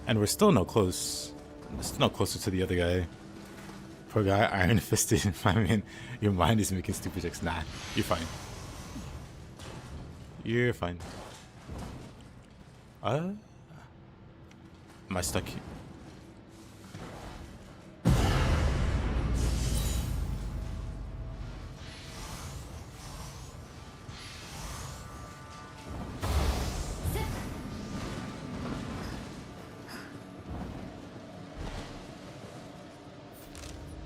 And we're still no closer to the other guy. Poor guy, Iron Fisted. I mean, your mind is making stupid checks. Nah, you're fine. You're fine. Am I stuck here?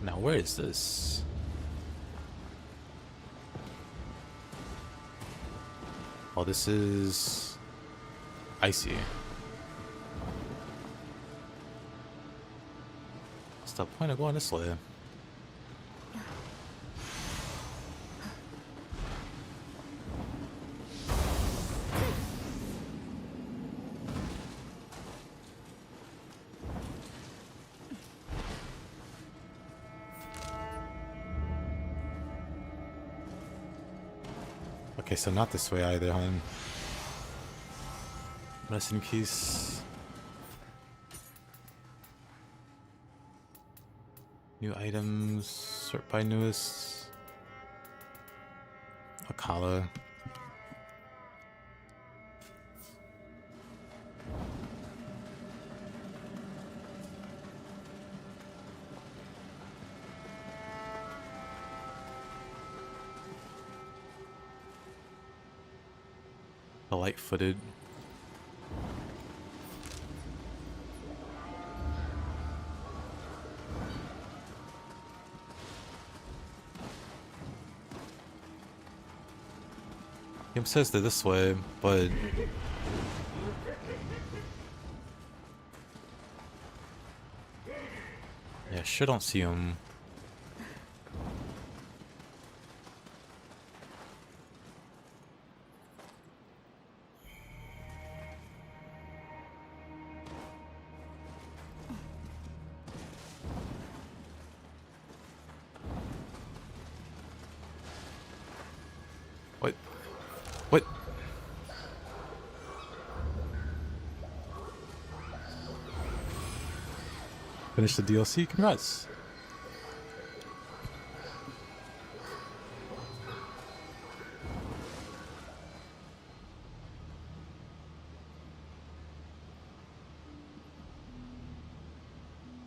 Now, where is this? Oh, this is... I see. What's the point of going this way? Okay, so not this way either, huh? Medicine keys. New items. Sort by newest. Akala. The light-footed. Game says they're this way, but yeah, sure don't see them. What? What? Finish the DLC? Congrats.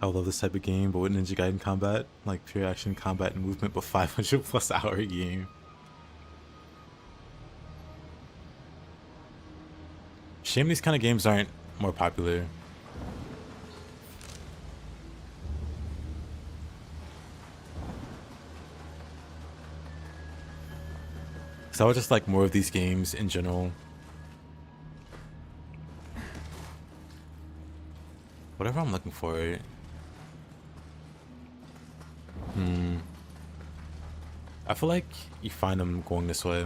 I love this type of game, but with Ninja Gaiden combat, like pure action combat and movement, but 500+ hour game. Shame these kind of games aren't more popular. So I would just like more of these games in general. Whatever I'm looking for. I feel like you find them going this way.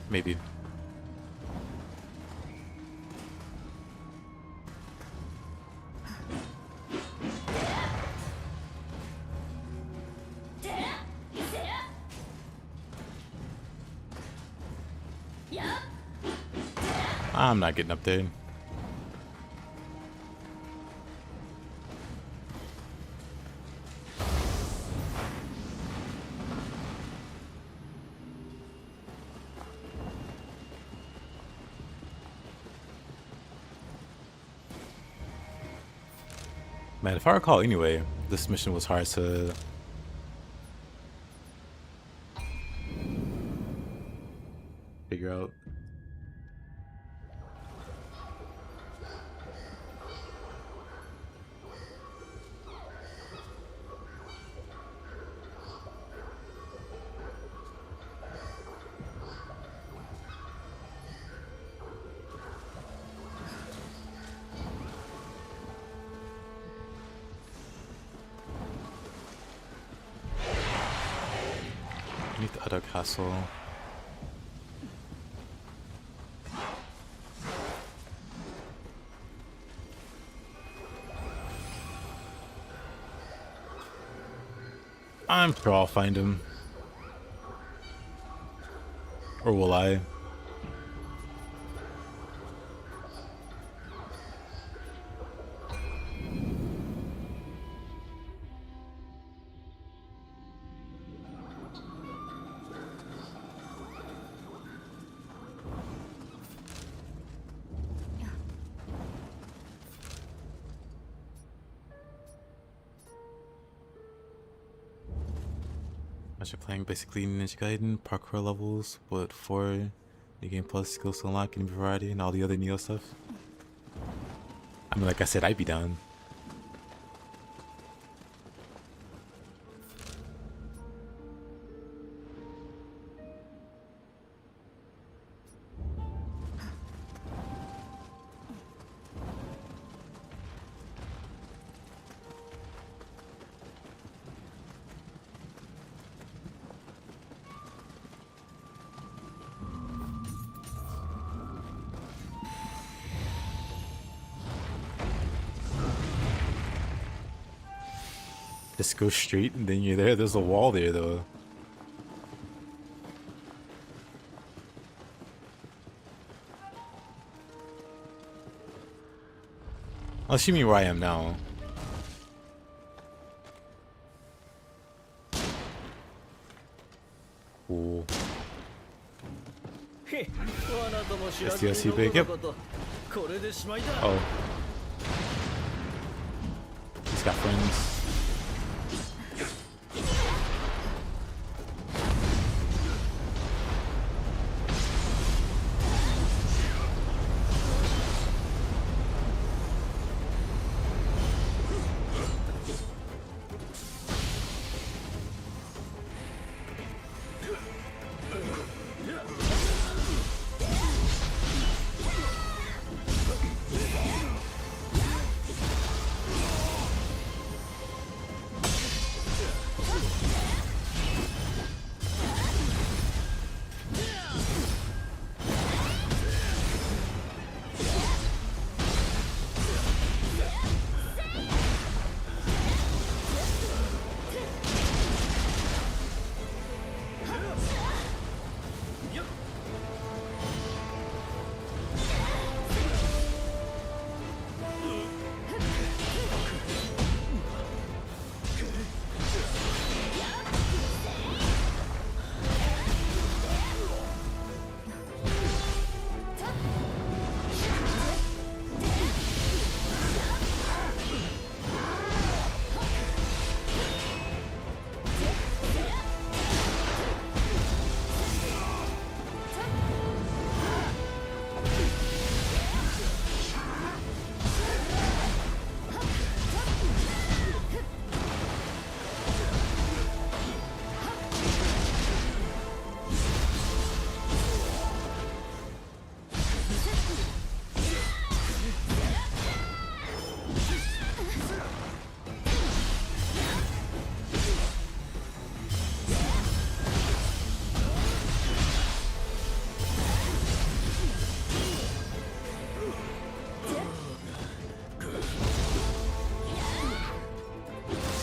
Maybe. I'm not getting up there. Man, if I recall anyway, this mission was hard to figure out. Beneath the other castle. I'm sure I'll find him. Or will I? As you're playing basically Ninja Gaiden parkour levels, but for the game plus skills to unlock and variety and all the other Nioh stuff. I mean, like I said, I'd be down. Just go straight and then you're there. There's a wall there though. Unless you mean where I am now. Cool. SDLC big, yep. Oh. He's got friends.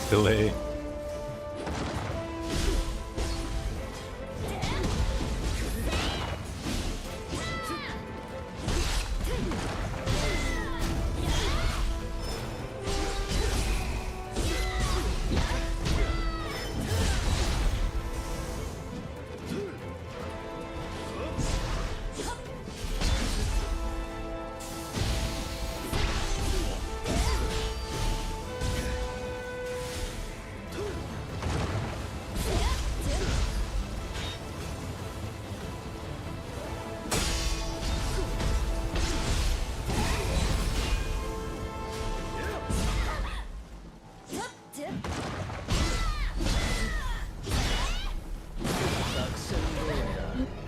Delay.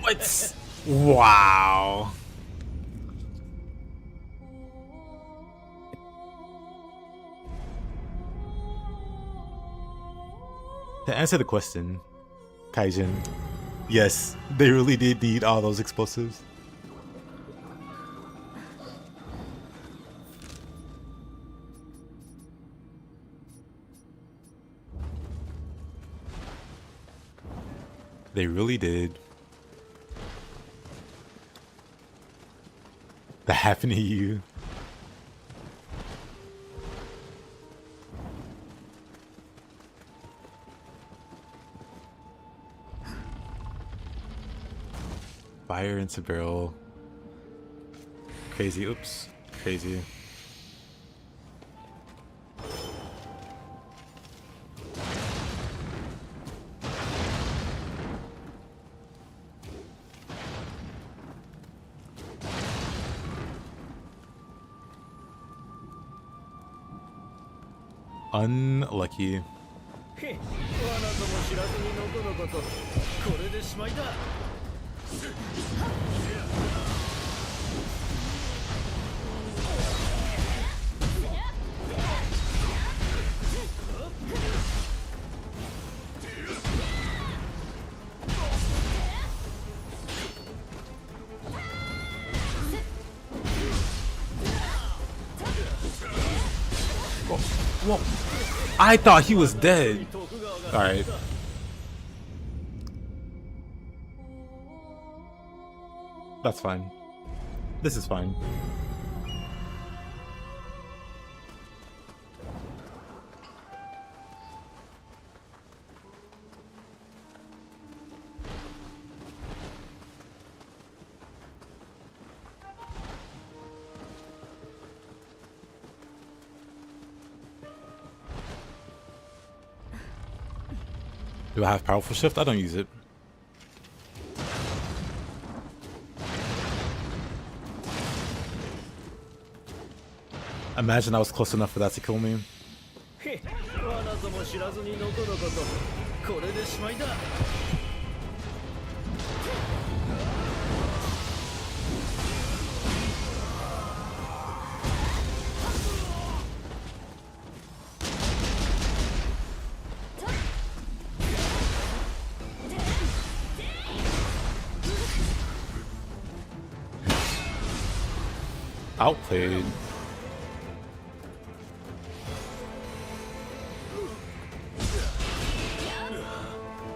What? Wow. To answer the question, Kaijin, yes, they really did need all those explosives. They really did. That happened to you. Fire into barrel. Crazy, oops. Crazy. Unlucky. Whoa. I thought he was dead. Alright. That's fine. This is fine. Do I have powerful shift? I don't use it. Imagine I was close enough for that to kill me. Outplayed.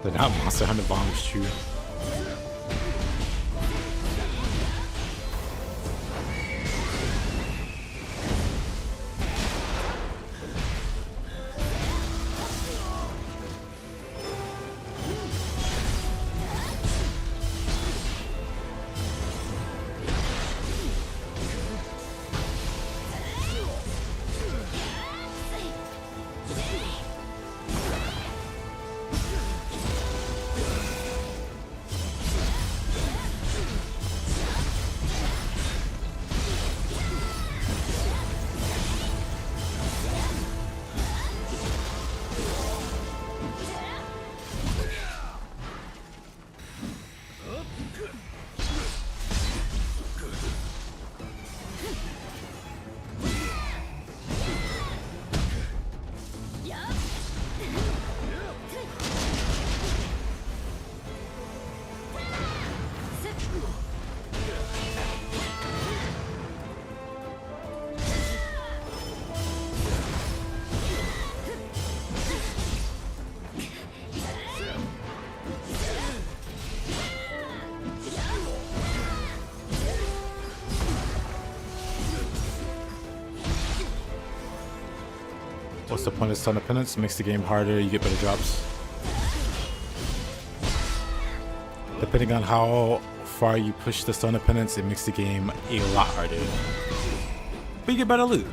They're not Monster Hunter bombs, true. What's the point of Stone of Penance? Makes the game harder, you get better drops. Depending on how far you push the Stone of Penance, it makes the game a lot harder. But you get better loot.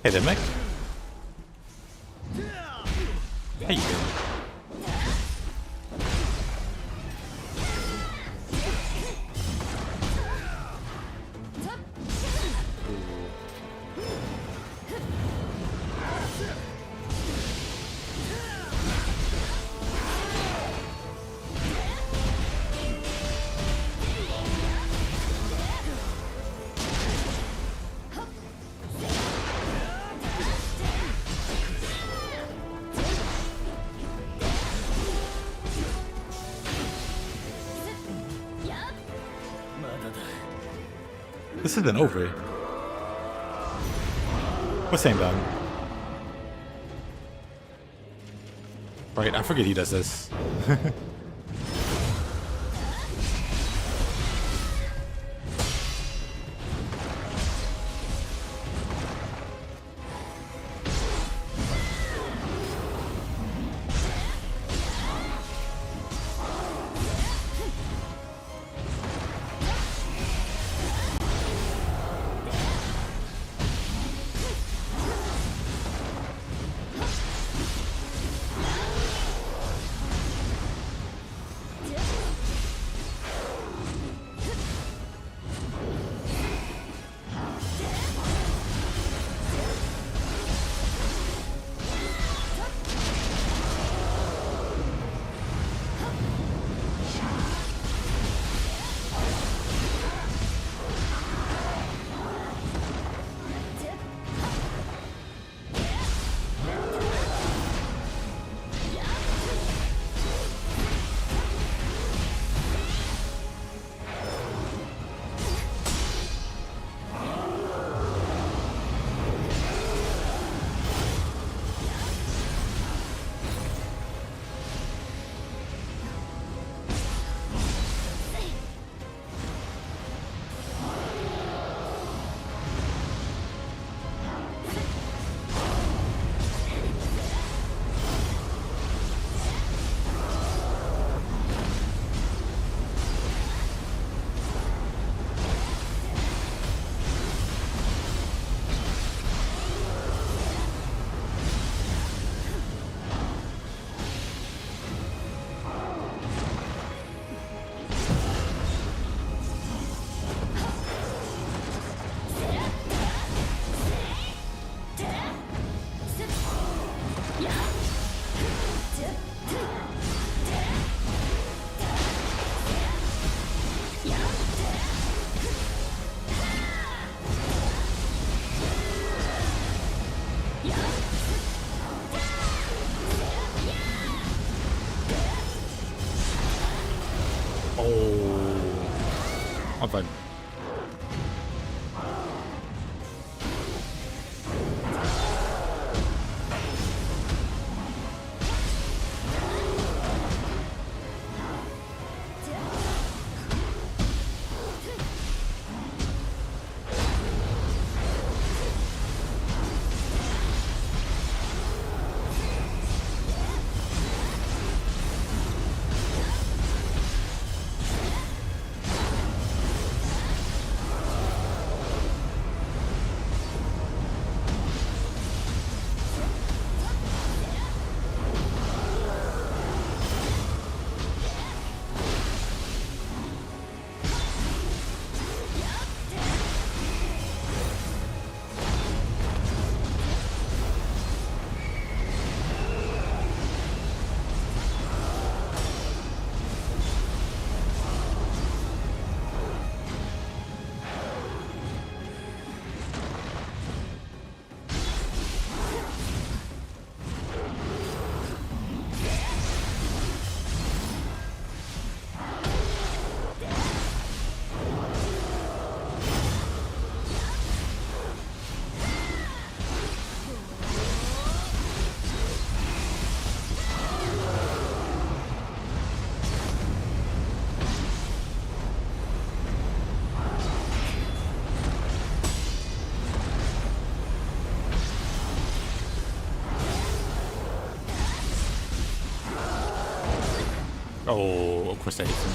Hey there, mech. How you doing? This isn't over. same done. Right, I forget he does this. I'm fine. Oh, of course that hits me.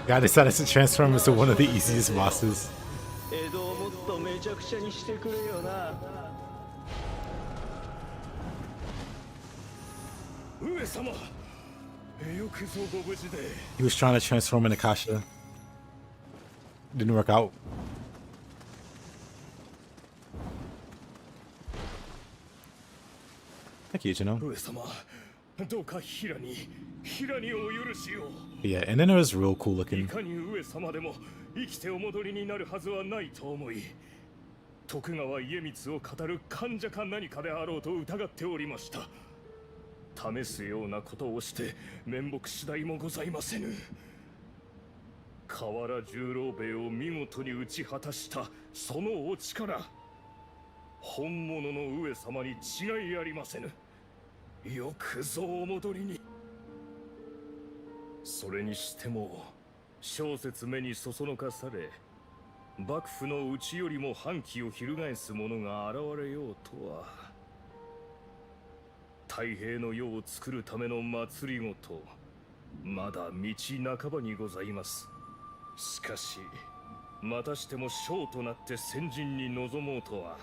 God decided to transform into one of the easiest bosses. 江戸をもっとめちゃくちゃにしてくれよな。上様、よくぞご無事で。 He was trying to transform into Kasha. Didn't work out. Thank you, Juno. 上様、どうか平にお許しを。 Yeah, and then it was real cool い looking. かに上様でも生きてお戻りになるはずはないと思い、徳川家光を語る患者か何かであろうと疑っておりました。試すようなことをして面目次第もございませぬ。河原十郎兵衛を見事に打ち果たしたそのお力、本物の上様に違いありませぬ。よくぞお戻りに。それにしても小説目にそそのかされ、幕府の内よりも反旗を翻す者が現れようとは。太平の世を作るための祭りごと、まだ道半ばにございます。しかしまたしても将となって先陣に臨もうとは。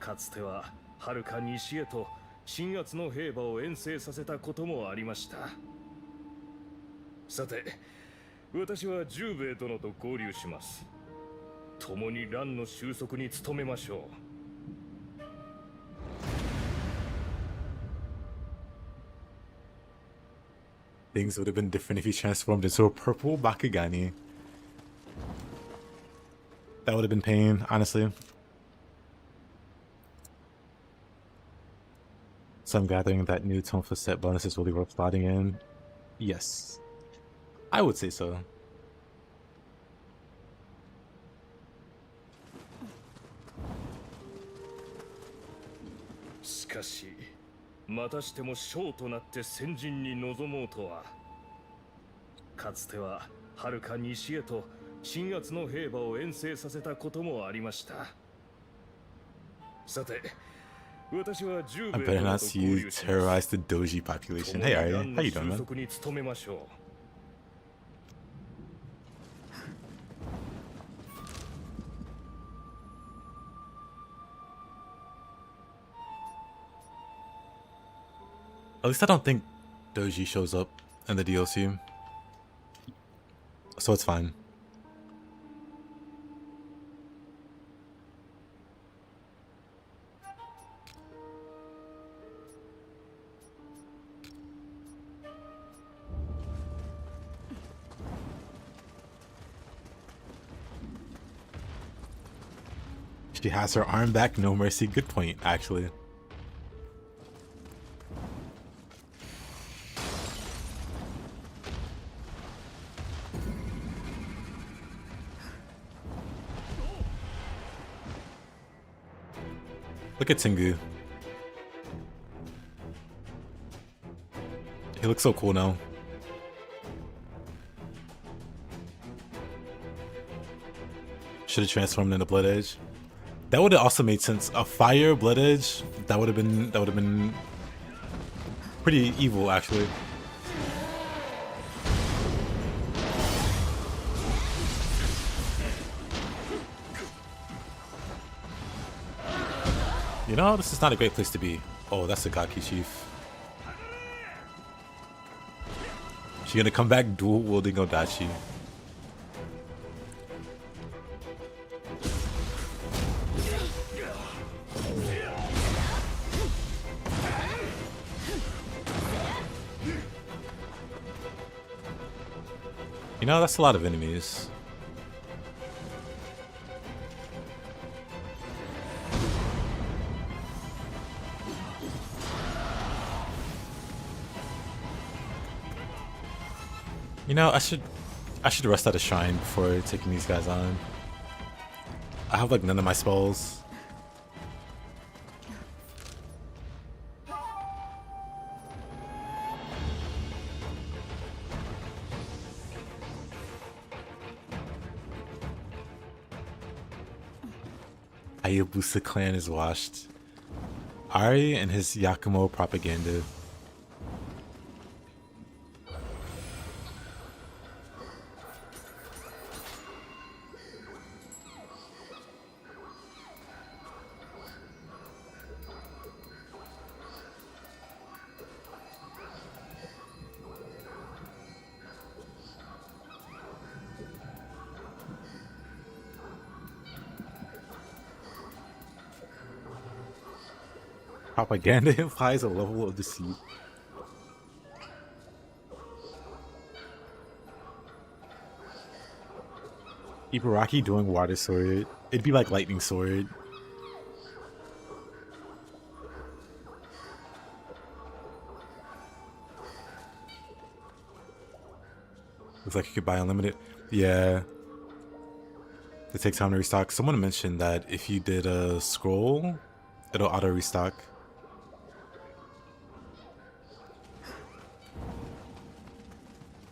かつては遥か西へと鎮圧の兵馬を遠征させたこともありました。さて、私は十兵衛殿と合流します。共に乱の収束に努めましょう。Things would have been different if he transformed into a purple Bakugani. That would have been pain, honestly. So I'm gathering that new tone for set bonus is really worth slotting in. Yes. I would say so. Shikashi, またしても将となって先陣に臨もうとは。かつては遥か西へと鎮圧の兵馬を遠征させたこともありました。さて、私は十兵衛 I 殿 better と not 合 see you 流します。 terrorize the Doji population. Hey, Ari, how you doing, man? 収束に努めましょう。 At least I don't think Doji shows up in the DLC. So it's fine. She has her arm back, no mercy. Good point, actually. Look at Tengu. He looks so cool now. Should have transformed into Blood Edge. That would have also made sense. A fire Blood Edge. That would have been pretty evil, actually. You know, this is not a great place to be. Oh, that's a Gaki chief. She gonna come back dual wielding Odachi. You know, that's a lot of enemies. You know, I should rest at a shrine before taking these guys on. I have like none of my spells. Hayabusa clan is washed. Ari and his Yakumo propaganda. Propaganda implies a level of deceit. Ibaraki doing water sword. It'd be like lightning sword. Looks like you could buy unlimited. Yeah. It takes time to restock. Someone mentioned that if you did a scroll, it'll auto restock.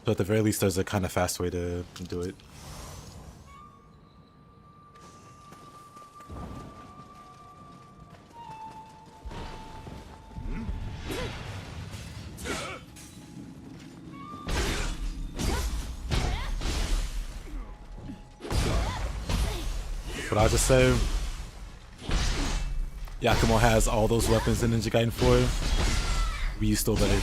So at the very least, there's a kind of fast way to do it. But I'll just say, Yakumo has all those weapons in Ninja Gaiden 4. Ryu's still better.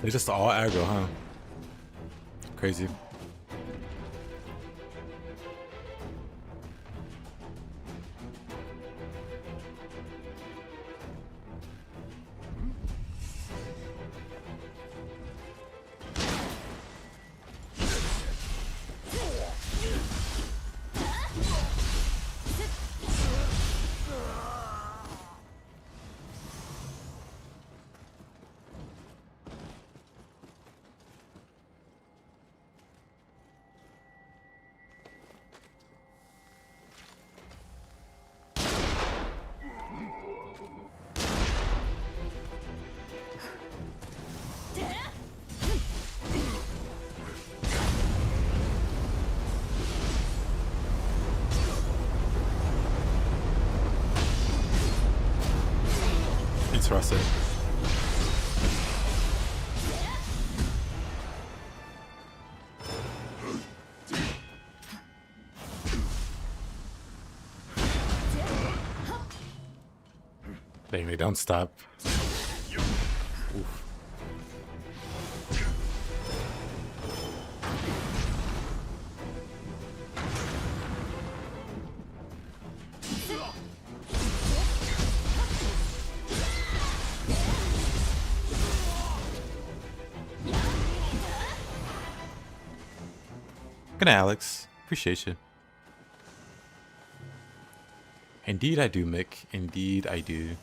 They're just all aggro, huh? Crazy. Interesting. Dang, they don't stop. Oof. Good night, Alex. Appreciate you. Indeed I do, Mick. Indeed I do.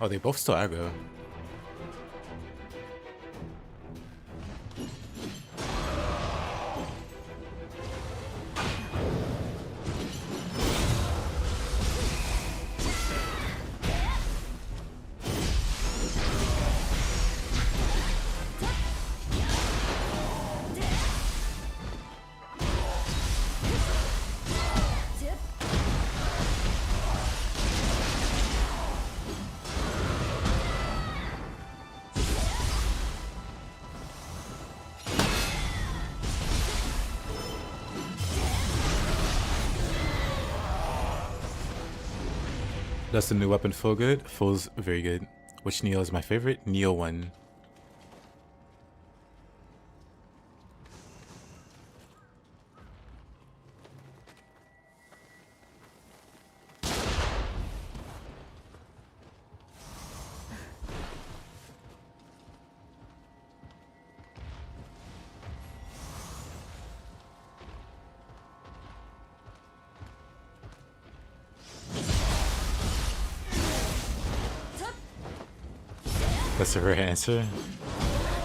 Oh, they both still aggro. Does the new weapon feel good? Feels very good. Which Nioh is my favorite? Nioh 1. That's her answer.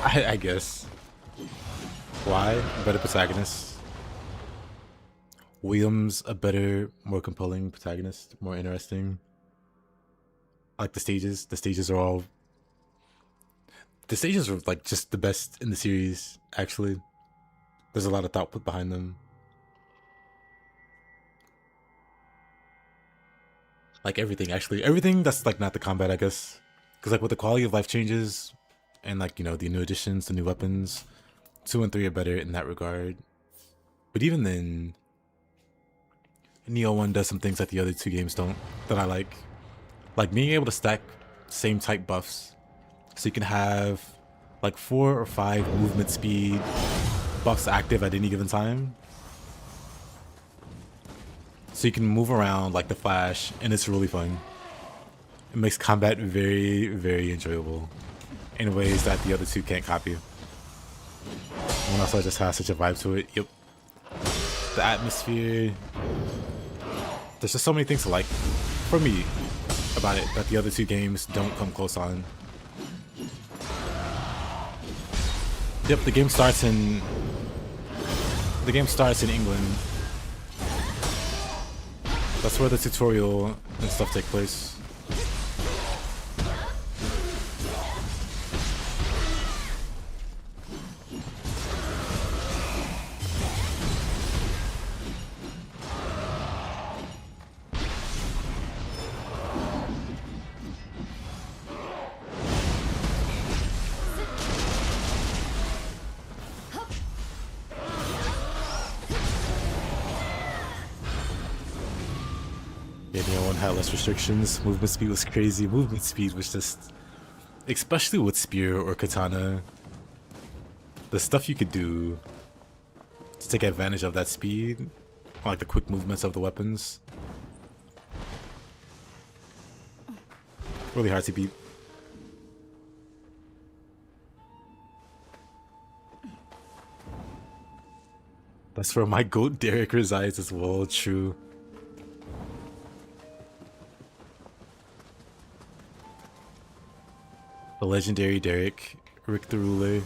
I guess. Why? Better protagonist. William's a better, more compelling protagonist, more interesting. I like the stages. The stages are all. The stages are like just the best in the series, actually. There's a lot of thought put behind them. Like everything, actually. Everything that's like not the combat, I guess. Because like with the quality of life changes and like, you know, the new additions, the new weapons, 2 and 3 are better in that regard. But even then, Nioh 1 does some things that the other 2 games don't, that I like. Like being able to stack same type buffs. So you can have like 4 or 5 movement speed buffs active at any given time. So you can move around like the Flash, and it's really fun. It makes combat very, very enjoyable in ways that the other 2 can't copy. One also just has such a vibe to it. Yep. The atmosphere. There's just so many things to like, for me, about it that the other 2 games don't come close on. Yep, the game starts in England. That's where the tutorial and stuff take place. Yeah, Nioh 1 had less restrictions. Movement speed was crazy. Movement speed was just, especially with spear or katana, the stuff you could do to take advantage of that speed, like the quick movements of the weapons. Really hard to beat. That's where my goat Derek resides as well, true. The legendary Derek, Rick the Ruler.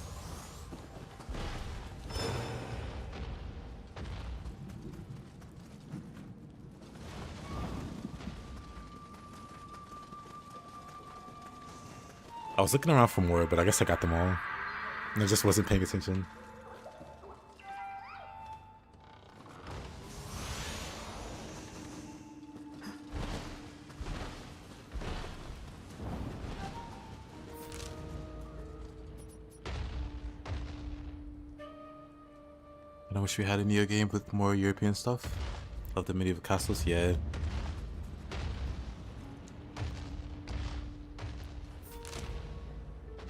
I was looking around for more, but I guess I got them all. And I just wasn't paying attention. And I wish we had a Nioh game with more European stuff. Love the medieval castles, yeah.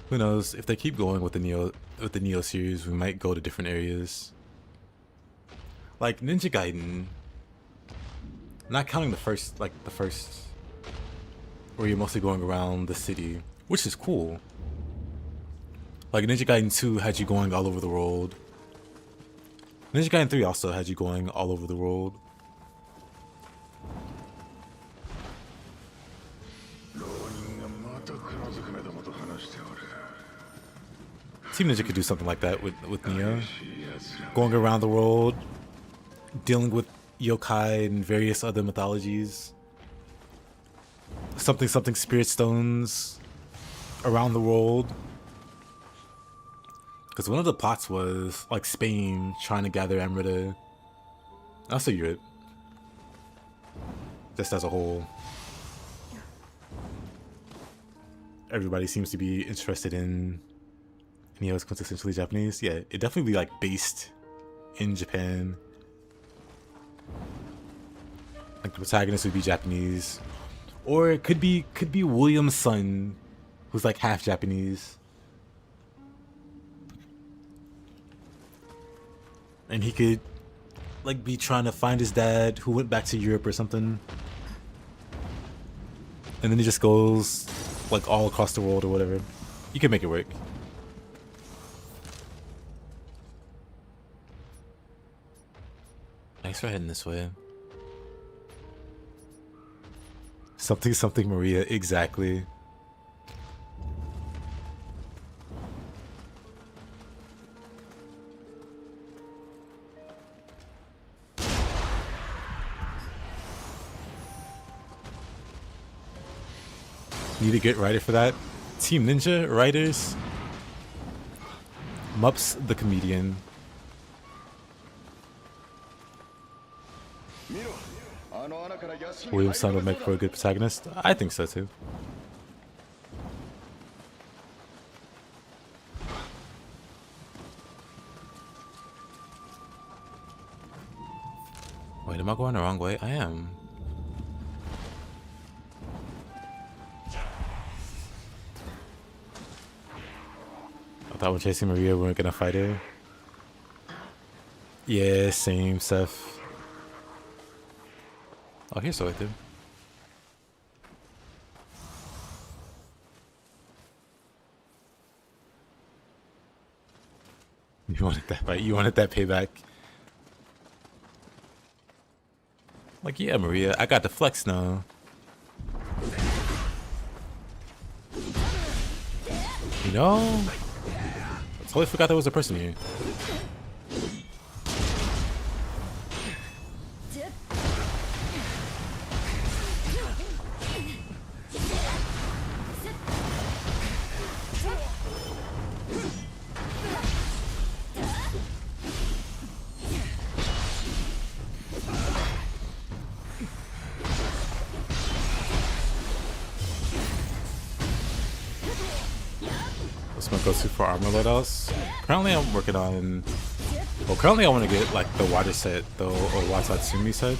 Who knows? If they keep going with the Nioh series, we might go to different areas. Like Ninja Gaiden, not counting the first, where you're mostly going around the city, which is cool. Like Ninja Gaiden 2 had you going all over the world. Ninja Gaiden 3 also had you going all over the world. Team Ninja could do something like that with Nioh. Going around the world, dealing with yokai and various other mythologies. Something spirit stones around the world. Because one of the plots was like Spain trying to gather Emerita. Also Europe. Just as a whole. Everybody seems to be interested in Nioh is quintessentially Japanese. Yeah, it definitely like based in Japan. Like the protagonist would be Japanese. Or it could be William's son, who's like half Japanese. And he could like be trying to find his dad who went back to Europe or something. And then he just goes like all across the world or whatever. You can make it work. Thanks for heading this way. Something Maria, exactly. Need a good writer for that. Team Ninja writers. Mups the comedian. William Sun would make for a good protagonist. I think so too. Wait, am I going the wrong way? I am. I thought we're chasing Maria, we weren't gonna fight her. Yeah, same stuff. Oh, here's the way through. You wanted that fight. You wanted that payback. Like, yeah, Maria, I got the flex now. You know? I totally forgot there was a person here. Go to for armor loadouts. Currently I'm working on, well, currently I want to get like the water set though, or Watatsumi set.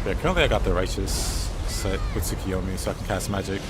Yeah, currently I got the Righteous set with Tsukuyomi so I can cast magic.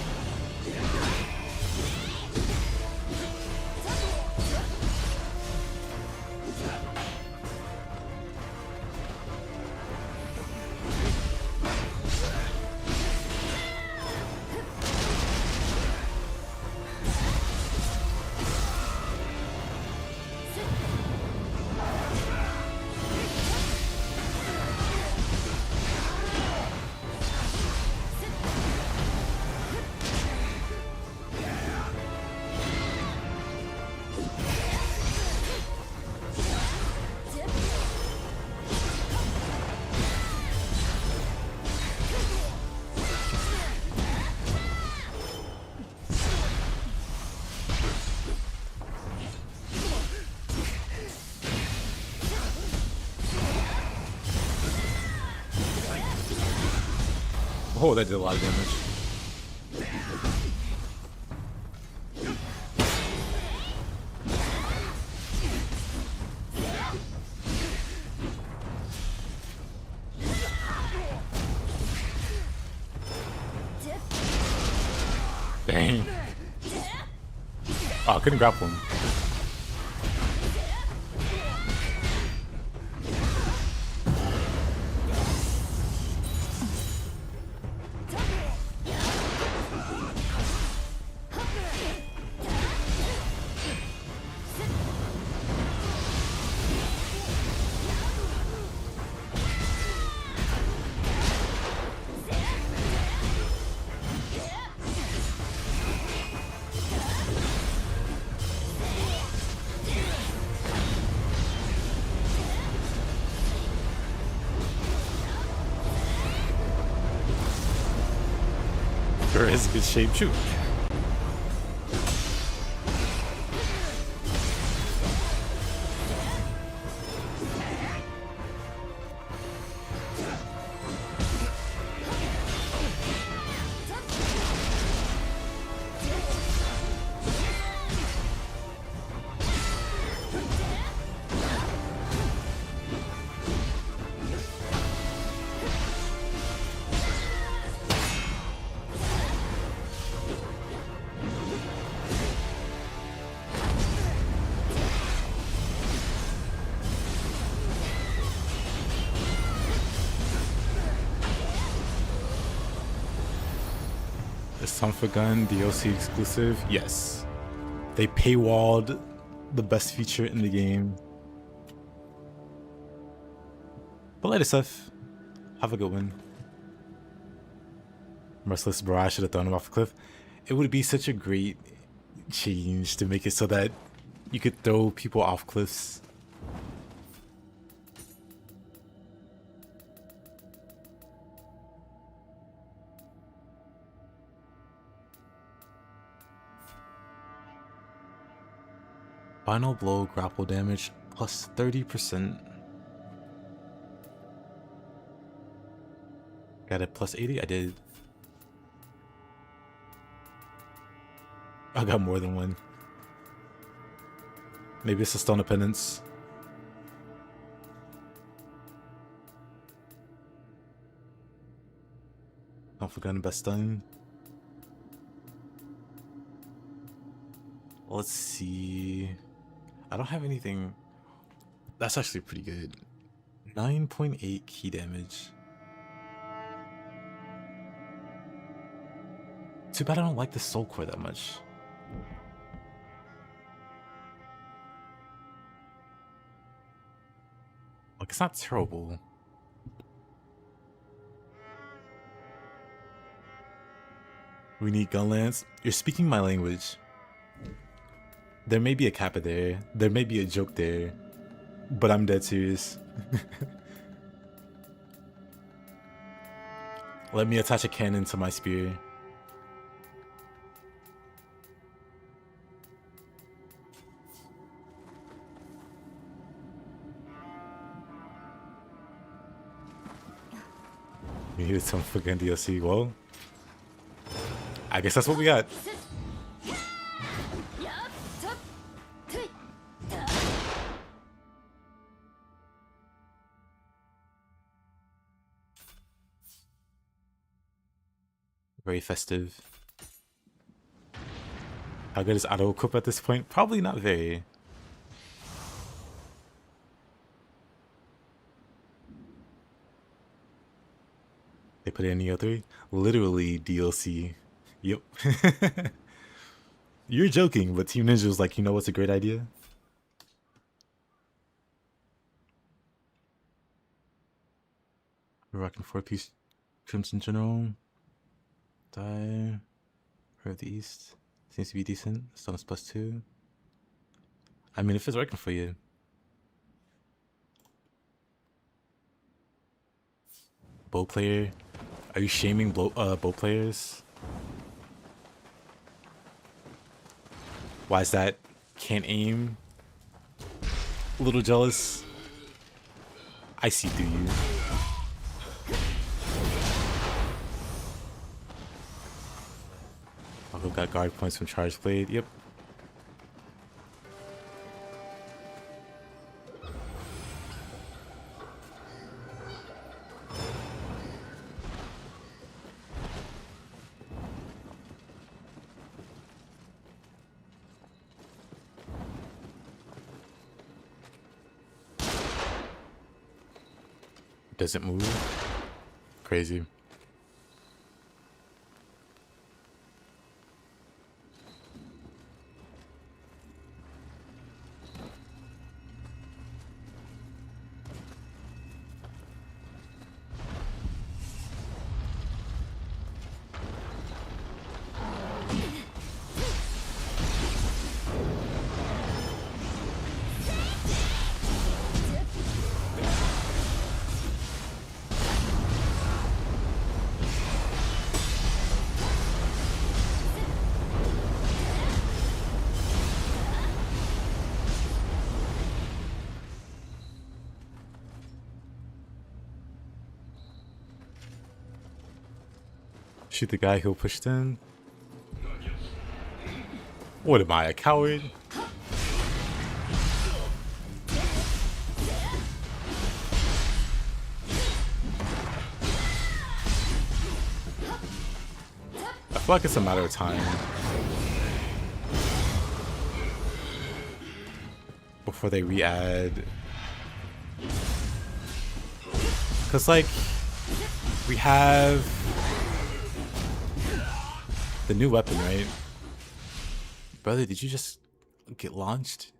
Oh, that did a lot of damage. Dang. Oh, I couldn't grapple him. Sure is a good shape too. Is Sun for Gun DLC exclusive? Yes. They paywalled the best feature in the game. But later stuff. Have a good one. Merciless Barrage should have thrown him off a cliff. It would be such a great change to make it so that you could throw people off cliffs. Final blow grapple damage plus 30%. Got it plus 80? I did. I got more than one. Maybe it's a Stone of Penance. Don't forget best stun. Let's see. I don't have anything. That's actually pretty good. 9.8 key damage. Too bad I don't like the soul core that much. Like, it's not terrible. We need Gunlance. You're speaking my language. There may be a kappa there. There may be a joke there. But I'm dead serious. Let me attach a cannon to my spear. We needed some fucking DLC. Well, I guess that's what we got. Very festive. How good is auto equip at this point? Probably not very. They put it in Nioh 3? Literally DLC. Yep. You're joking, but Team Ninja was like, you know what's a great idea? We're rocking 4-piece Crimson General. Die. Heart of the East. Seems to be decent. Stone's +2. I mean, if it's working for you. Bow player. Are you shaming bow players? Why is that? Can't aim? A little jealous? I see through you. I've got guard points from Charge Blade. Yep. Doesn't move. Crazy. Shoot the guy who pushed in. What am I, a coward? I feel like it's a matter of time before they re-add. Cause like we have the new weapon, right? Brother, did you just get launched.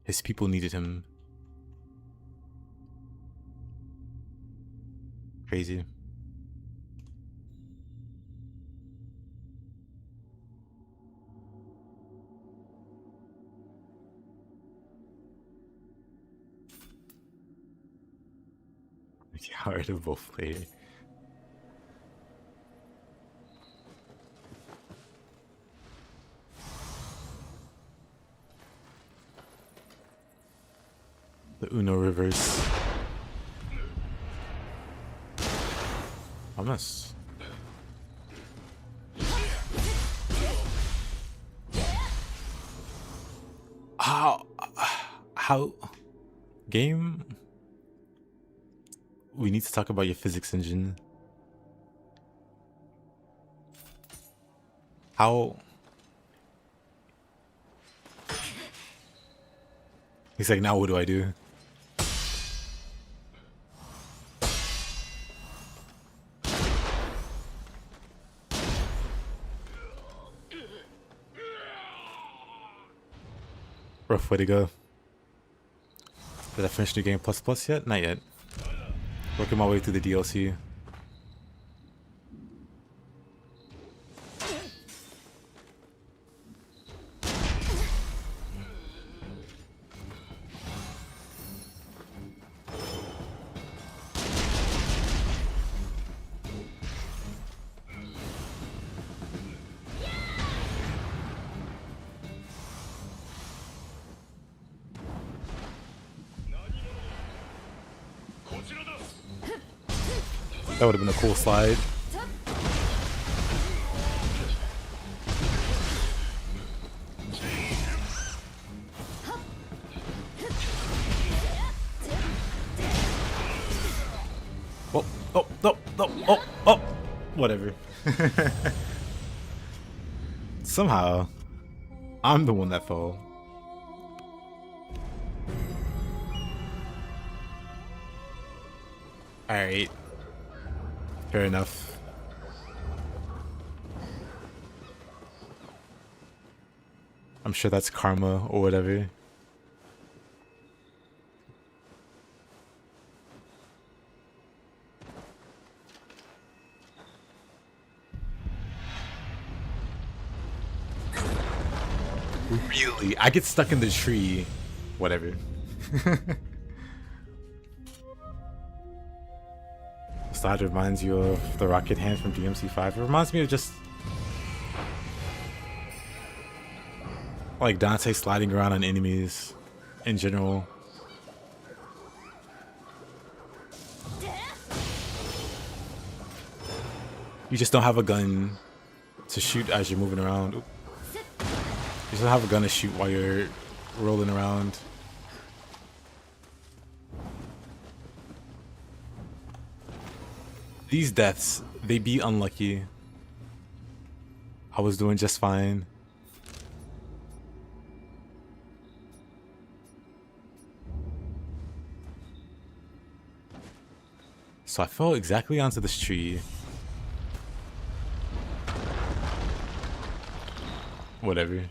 His people needed him. Crazy. How are they both play? The Uno reverse. Almost. How game? We need to talk about your physics engine. How? He's like, now what do I do? Rough way to go. Did I finish New Game Plus Plus yet? Not yet. Working my way through the DLC. That would have been a cool slide. Oh, whatever. Somehow, I'm the one that fell. Alright. Fair enough. I'm sure that's karma or whatever. Really? I get stuck in the tree. Whatever. Slide reminds you of the rocket hand from DMC5. It reminds me of just like Dante sliding around on enemies in general. You just don't have a gun to shoot as you're moving around. Oop. You just don't have a gun to shoot while you're rolling around. These deaths, they be unlucky. I was doing just fine. So I fell exactly onto this tree. Whatever.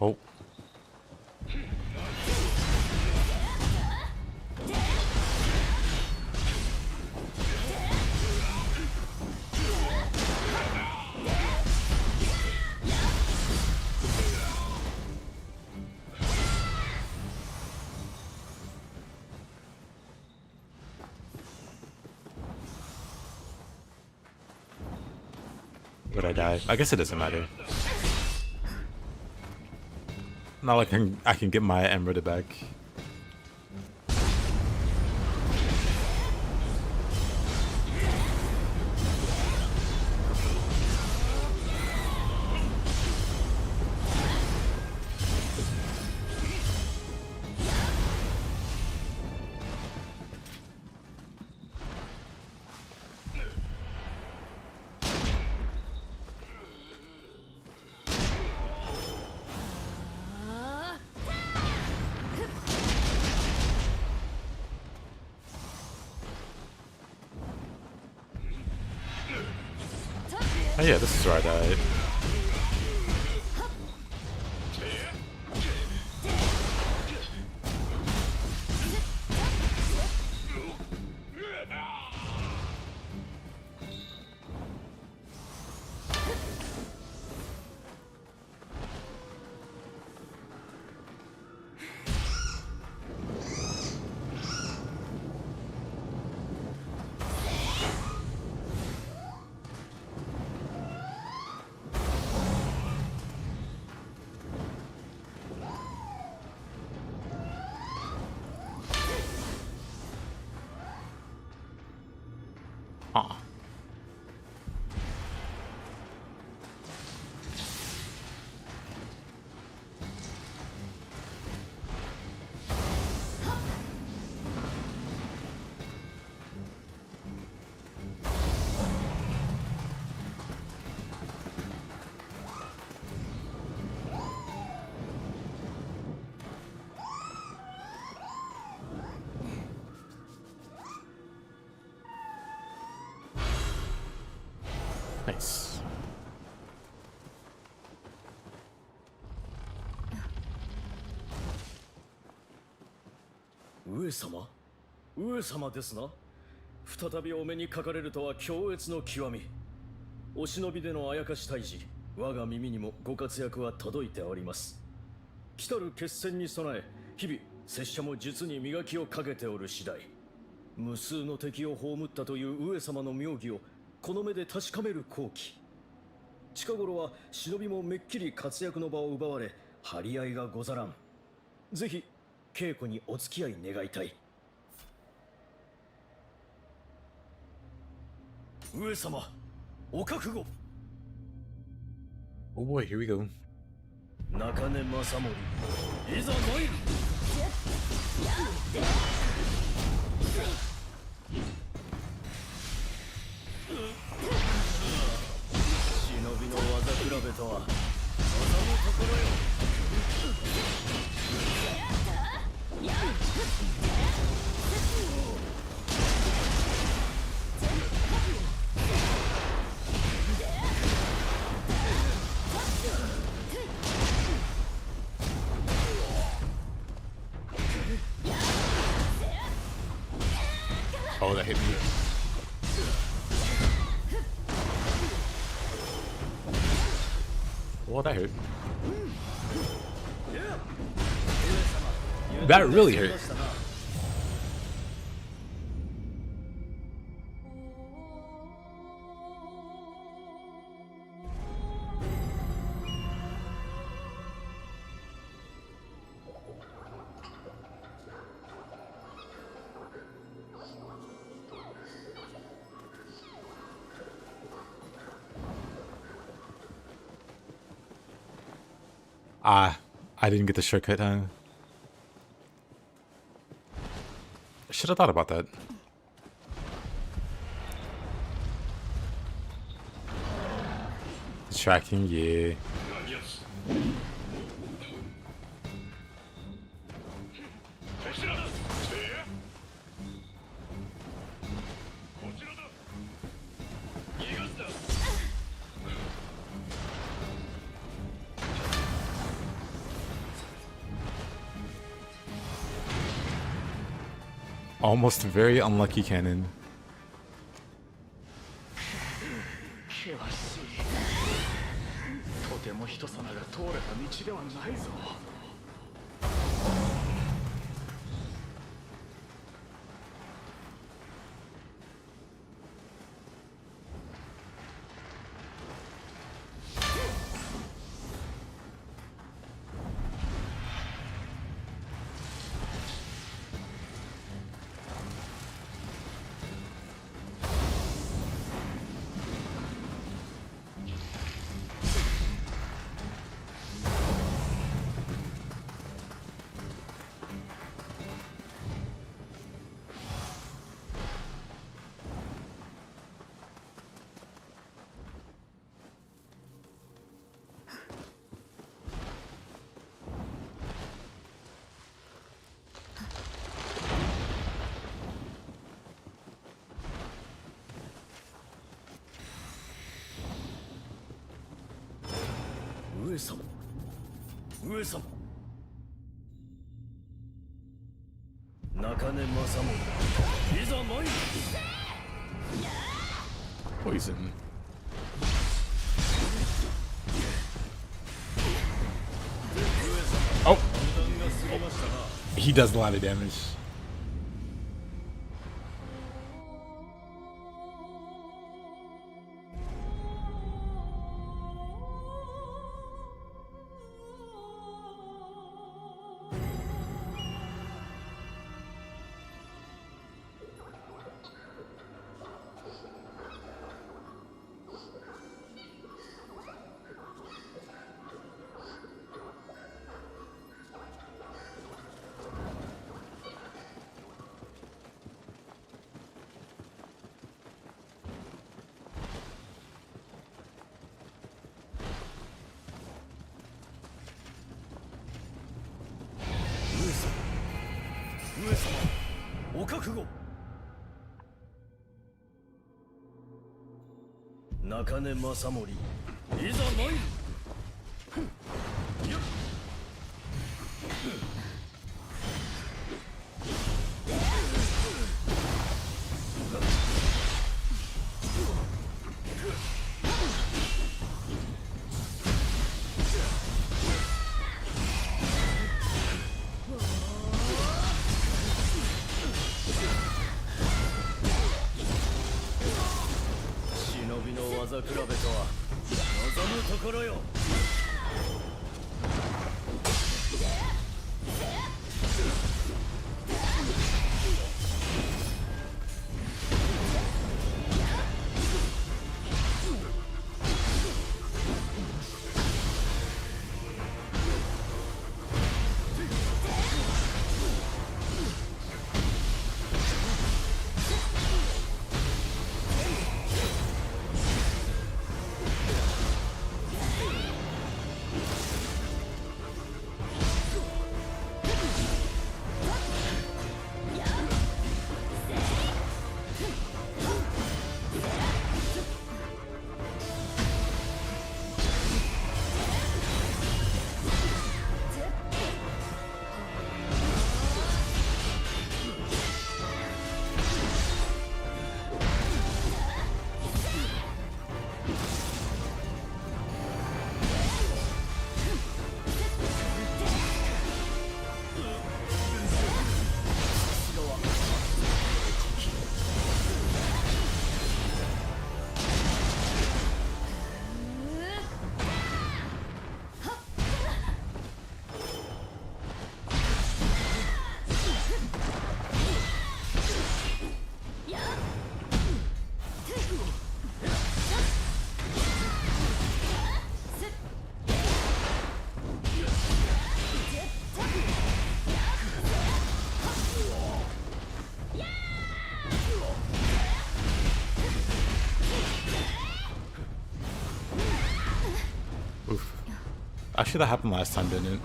Oh. Would I die? I guess it doesn't matter. Not like I can get my emerald back. Oh yeah, this is where I died. Huh. Nice. Ue様ですな。再びお目にかかれるとは強烈の極み。お忍びでのあやかし退治、我が耳にもご活躍は届いております。来たる決戦に備え、日々拙者も術に磨きをかけておる次第。無数の敵を葬ったという上様の妙義をこの目で確かめる好機。近頃は忍びもめっきり活躍の場を奪われ、張り合いがござらん。ぜひ稽古にお付き合い願いたい。上様、お覚悟。Oh boy, here we go. 中根正盛、いざ参る。忍びの技比べとは、技のところよ。Oh, that hit me. Oh, that hurt. That really hurt. I didn't get the shortcut, huh? I should have thought about that. Tracking, yeah. Almost very unlucky cannon. とても人様が通れた道ではないぞ。上様、上様。中根正盛、いざ参る。 Poison. Oh! He does a lot of damage.中根正盛、いざ参る。技比べとは望むところよ。Actually, that happened last time, didn't it?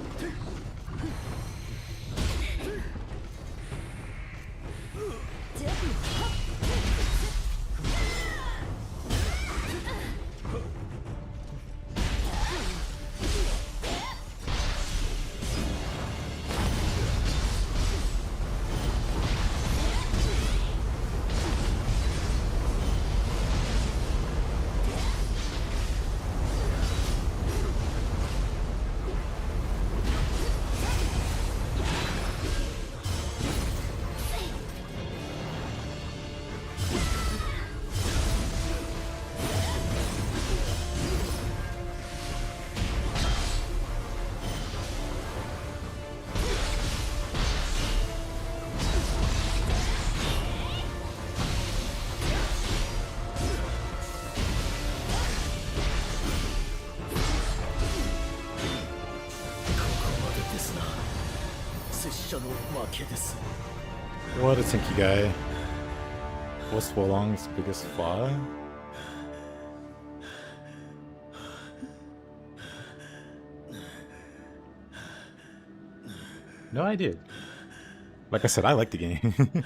What a tinky guy. What's Wolong's biggest flaw? No idea. Like I said, I like the game.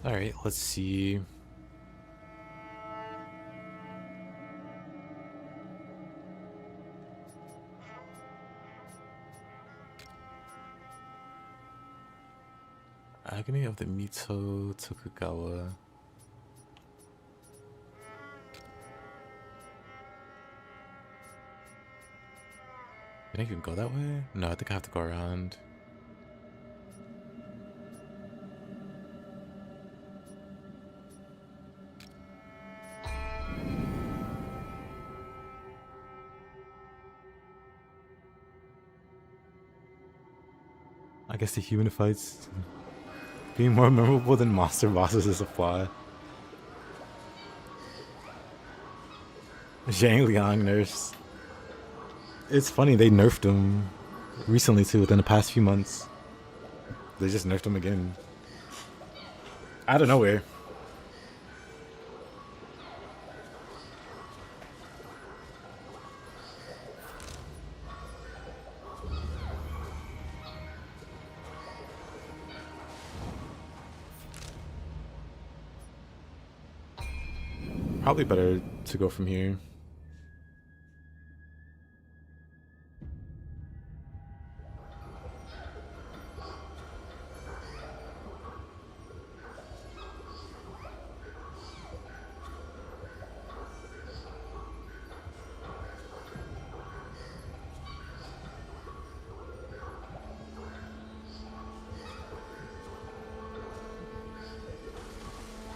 Alright, let's see. Agony of the Mito Tokugawa. Can I even go that way? No, I think I have to go around. I guess the human fights being more memorable than monster bosses is a flaw. Zhang Liang nerfs. It's funny, they nerfed him recently too, within the past few months. They just nerfed him again. Out of nowhere. Probably better to go from here.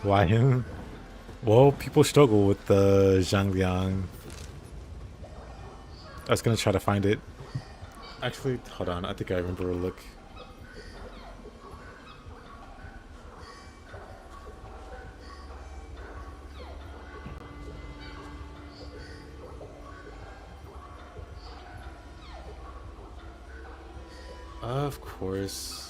Why him? Well, people struggle with the Zhang Liang. I was gonna try to find it. Actually, hold on. I think I remember a look. Of course.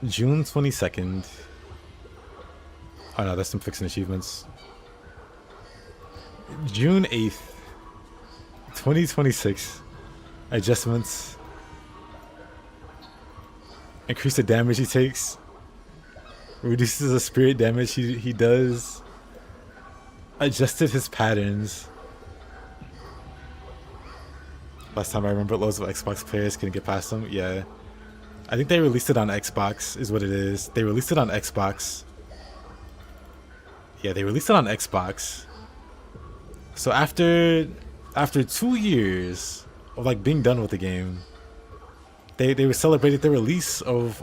June 22nd. Oh no, that's some fixing achievements. June 8th, 2026. Adjustments. Increase the damage he takes. Reduces the spirit damage he does. Adjusted his patterns. Last time I remember, loads of Xbox players couldn't get past them. Yeah. I think they released it on Xbox, is what it is. They released it on Xbox. Yeah, they released it on Xbox. So after 2 years of like being done with the game, they celebrated the release of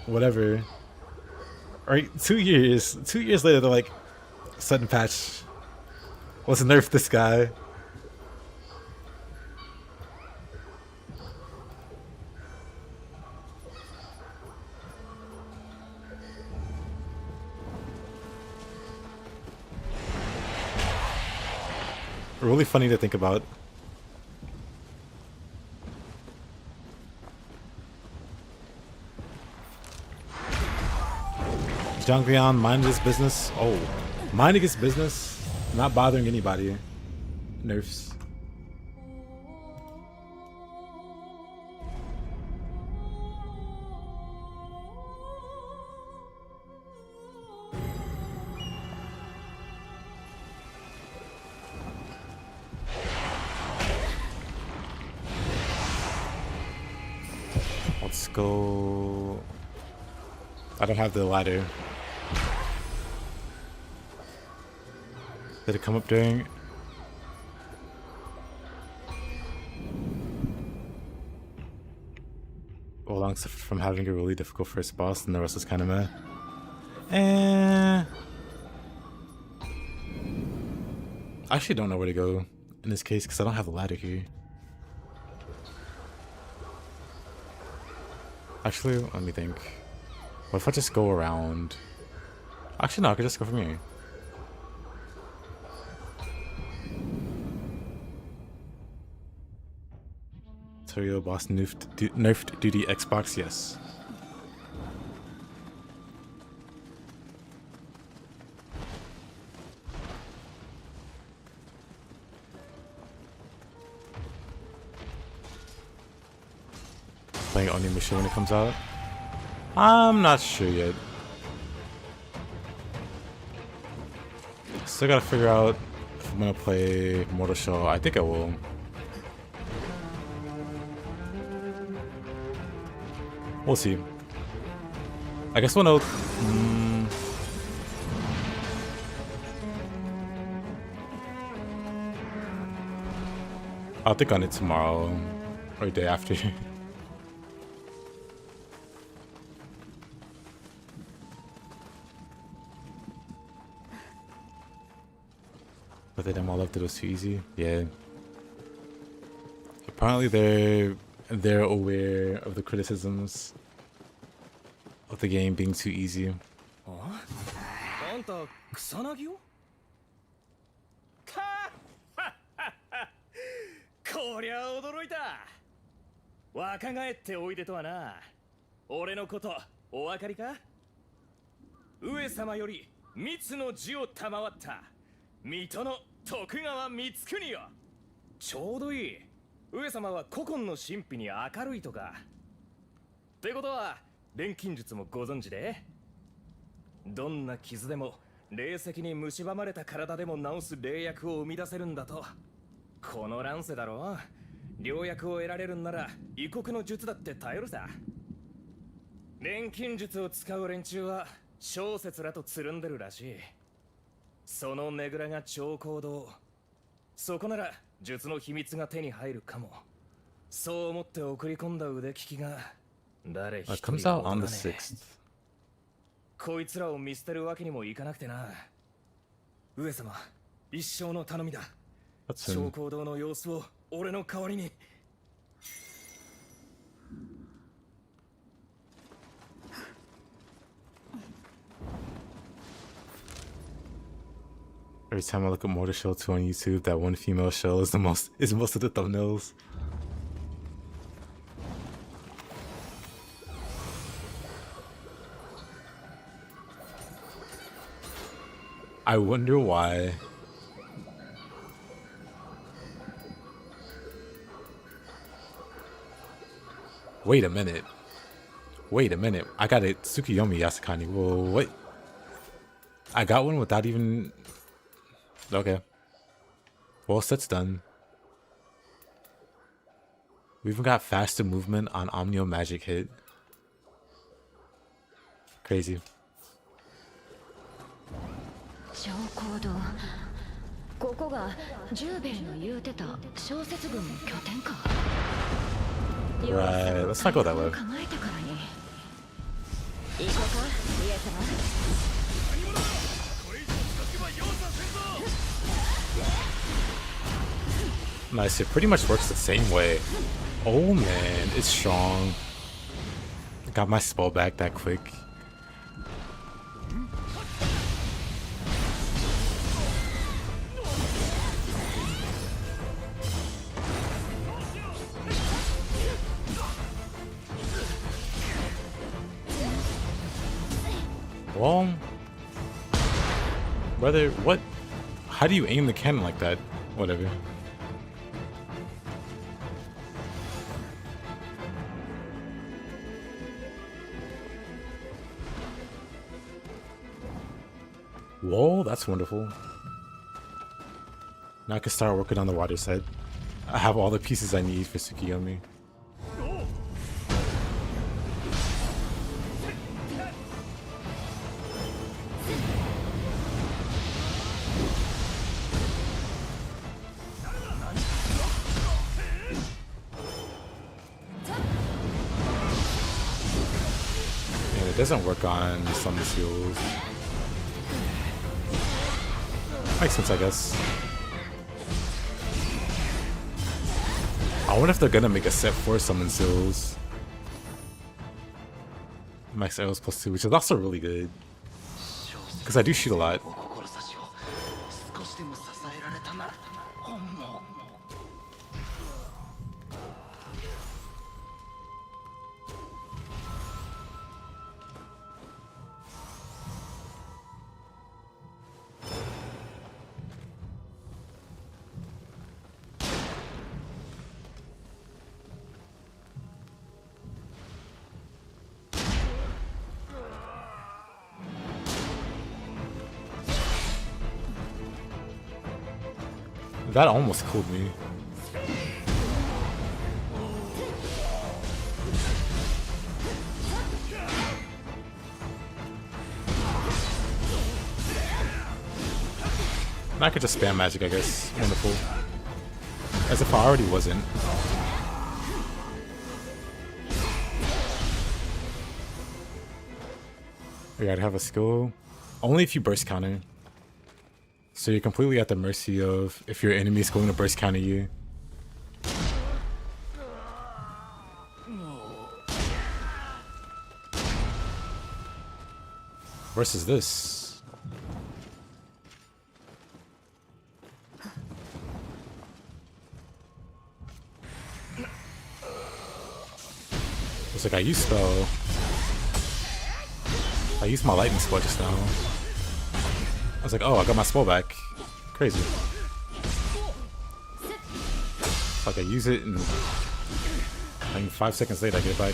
whatever. Right, 2 years. 2 years later, they're like, sudden patch. Let's nerf this guy. Really funny to think about. Zhang Liang minding his business. Oh, minding his business, not bothering anybody. Nerfs. Let's go. I don't have the ladder. Did it come up during? Well, long from having a really difficult first boss, and the rest is kind of meh. I actually don't know where to go in this case because I don't have a ladder here. Actually, let me think. What if I just go around? Actually, no, I could just go from here. tutorial boss nerfed due to Xbox? Yes. Playing Onimusha when it comes out? I'm not sure yet. Still gotta figure out if I'm gonna play Mortal Shell. I think I will. We'll see. I guess we'll know. I'll think on it tomorrow or the day after. But they all left it was too easy. Yeah. Apparently they're aware of the criticisms of the game being too easy. あんた草薙をこりゃ驚いた若返っておいでとはな俺のことお分かりか上様より蜜の字を賜った水戸の徳川光圀よちょうどいい上様は古今の神秘に明るいとかってことは錬金術もご存知でどんな傷でも霊石に蝕まれた体でも治す霊薬を生み出せるんだとこの乱世だろ良薬を得られるんなら異国の術だって頼るさ錬金術を使う連中は小説らとつるんでるらしいそのねぐらが超高堂そこなら術の秘密が手に入るかもそう思って送り込んだ腕利きが誰一人 comes out on the 6th. こいつらを見捨てるわけにもいかなくてな上様一生の頼みだ That's 超 him. 高堂の様子を俺の代わりに Every time I look at Mortal Shell 2 on YouTube, that one female shell is most of the thumbnails. I wonder why. Wait a minute. I got a Tsukuyomi Yasakani. Whoa, what? I got one without even... Okay. Well, set's done. We even got faster movement on Omnio Magic Hit. Crazy. 小行動ここが十兵衛の言うてた小説軍の拠点か Right, let's not go that way. 構えてからに行こうか家様 Nice, it pretty much works the same way. Oh man, it's strong. Got my spell back that quick. Well, brother, what? How do you aim the cannon like that? Whatever. Whoa, that's wonderful. Now I can start working on the water set. I have all the pieces I need for Tsukuyomi. And it doesn't work on some seals. Makes sense, I guess. I wonder if they're gonna make a set for summon seals. Max arrows +2, which is also really good. Because I do shoot a lot. That almost cooled me. I could just spam magic, I guess. Wonderful. As if I already wasn't. You gotta have a skill. Only if you burst counter. So you're completely at the mercy of if your enemy is going to burst counter you. Versus this. It's like I used spell. I used my lightning spell just now. I was like, oh, I got my spell back. Crazy. Like I use it and like 5 seconds later I get it back.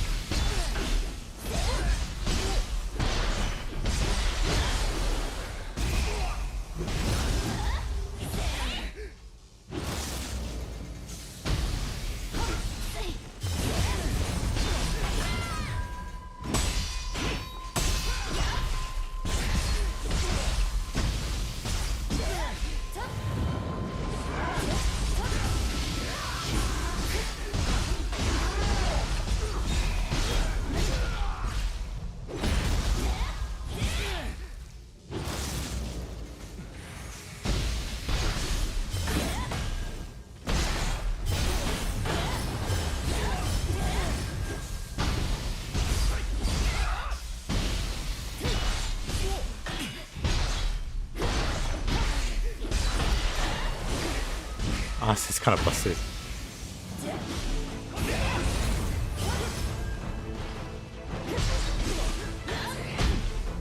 Honestly, it's kind of busted.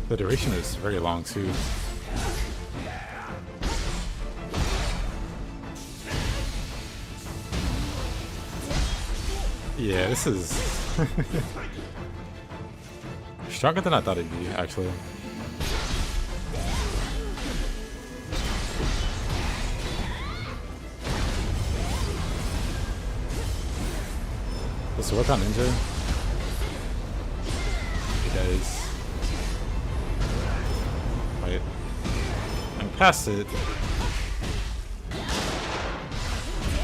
The duration is very long too. Yeah, this is stronger than I thought it'd be, actually. Does it work on Ninja? It does. Wait. I'm past it.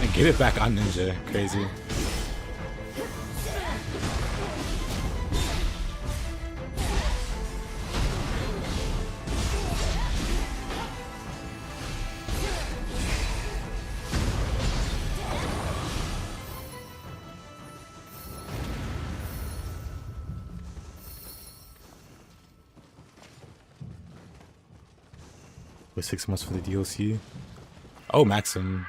And get it back on Ninja. Crazy. Wait, 6 months for the DLC. Oh, Maxim.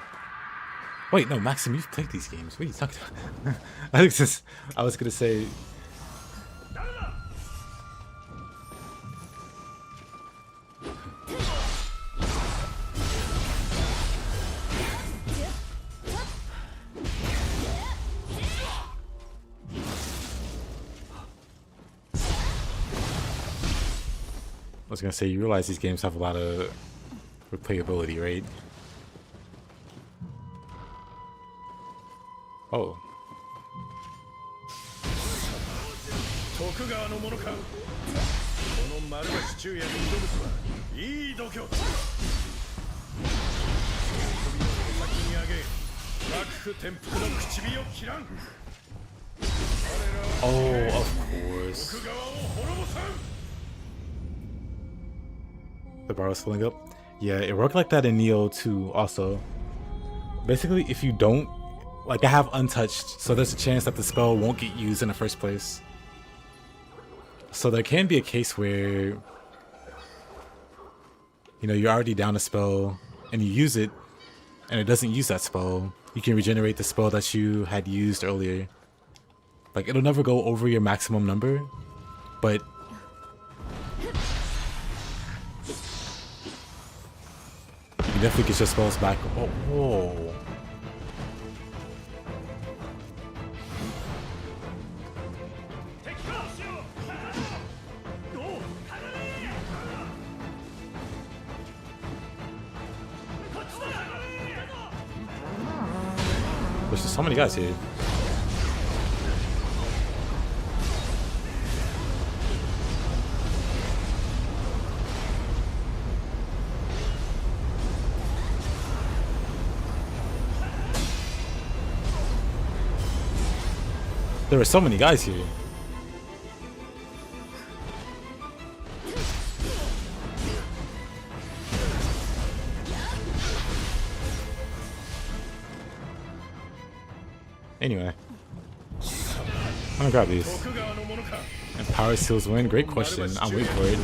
Wait, no, Maxim, you've played these games. What are you talking about? I was gonna say. I was gonna say, you realize these games have a lot of replayability, right? Oh. Tokugawa no mono ka. Kono marugashi chuya ni idobutsu wa ii dokyo. Saki ni age. Bakufu tenfuku no kuchibi o kiran. Oh, of course. Tokugawa o horobosan. The bar was filling up. Yeah, it worked like that in Nioh too, also. Basically, if you don't, like I have untouched, so there's a chance that the spell won't get used in the first place. So there can be a case where, you know, you're already down a spell and you use it and it doesn't use that spell. You can regenerate the spell that you had used earlier. Like, it'll never go over your maximum number, but you definitely get your spells back. Oh, whoa. There's just so many guys here. There are so many guys here. Anyway, I'm gonna grab these. And power seals win? Great question. I'm waiting for it.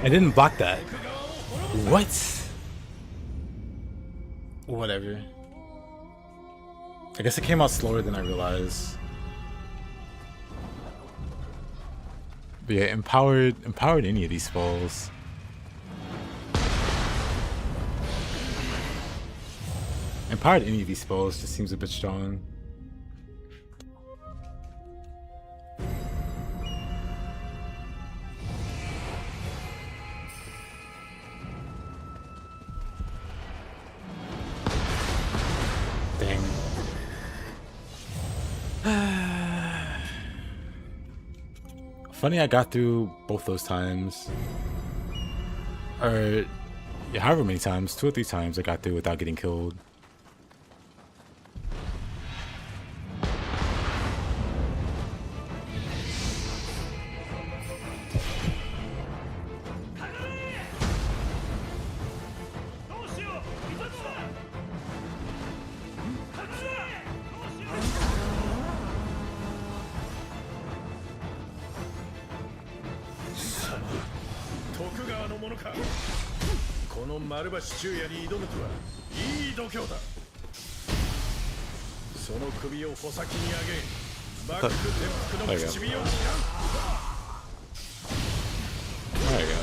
I didn't block that. What? Whatever. I guess it came out slower than I realized. But yeah, empowered any of these spells. Empowered any of these spells just seems a bit strong. Funny, I got through both those times. Or yeah, however many times, 2 or 3 times I got through without getting killed. There you go. There you go.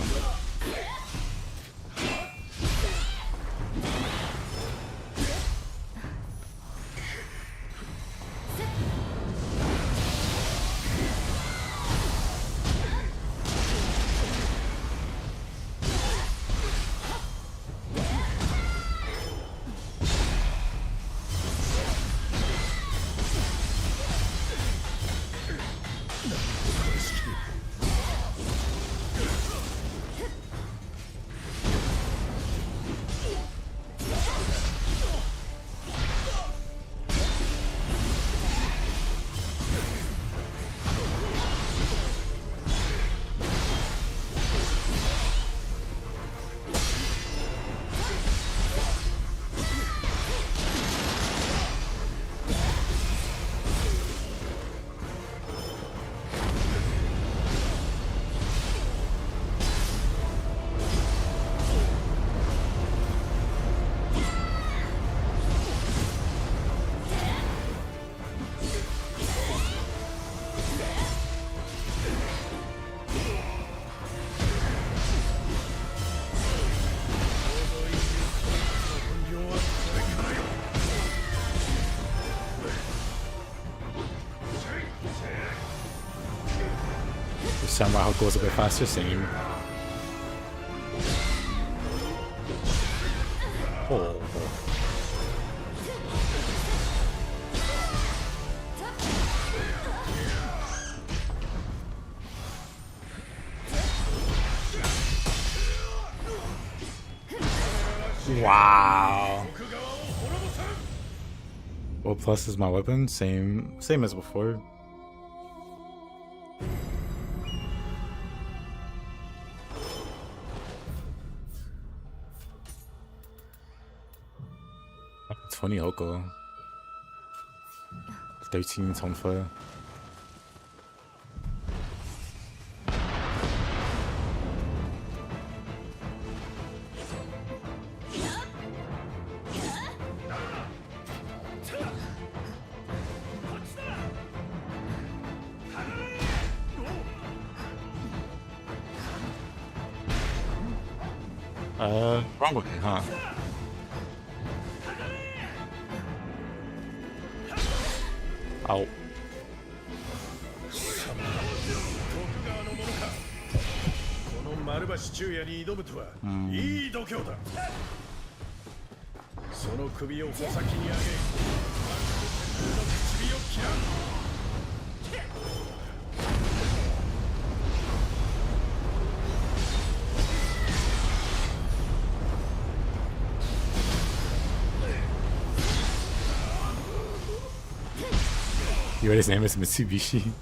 Samurai Hoko goes a bit faster, same. Oh. Wow. Well, plus is my weapon. Same as before. Oh, 20 Hoko. 13 Tonfa. Wrong way, huh? Ow. この丸橋中也に挑むとは、いい度胸だ。その首を穂先に上げ、唇を切らん。You read his name is Mitsubishi.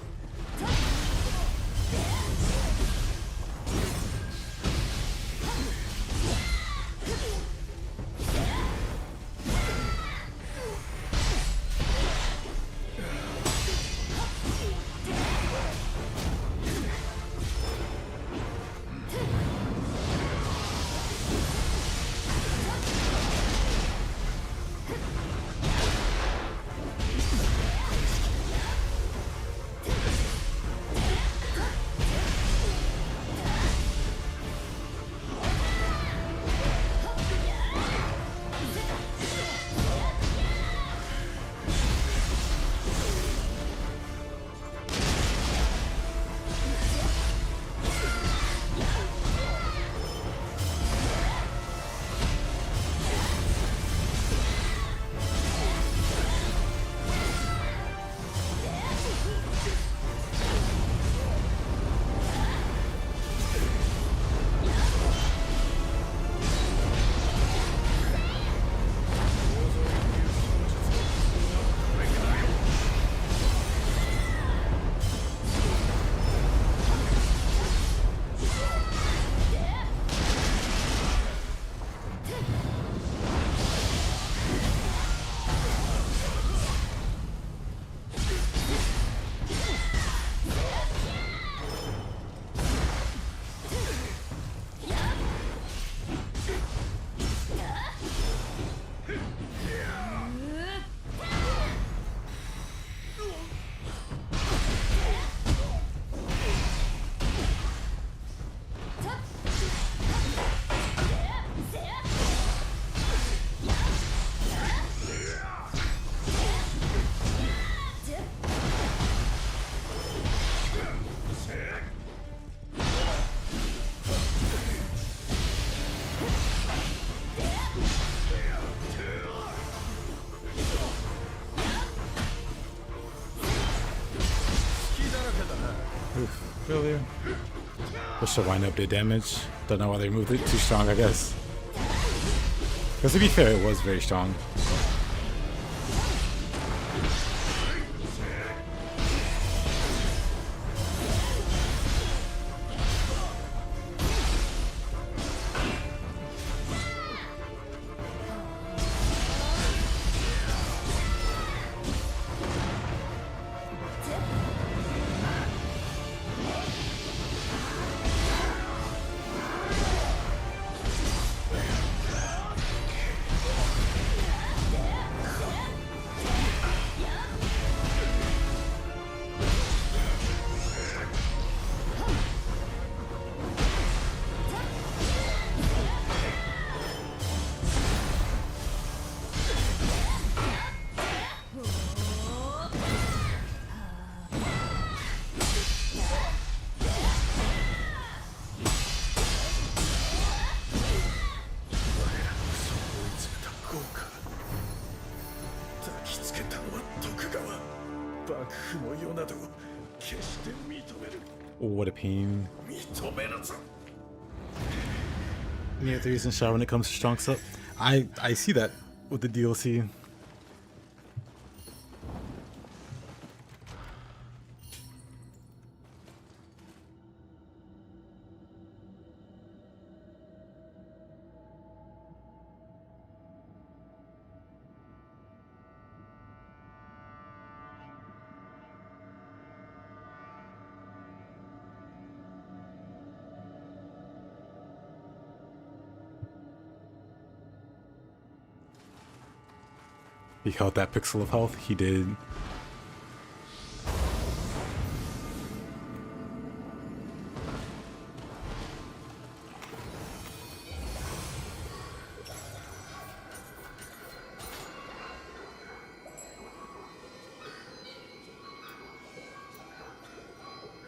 Really? Wish to wind up the damage. Don't know why they moved it too strong, I guess. Because to be fair, it was very strong. Oh, what a pain. Nioh 3 isn't shy when it comes to strong stuff. I see that with the DLC. He held that pixel of health. He did.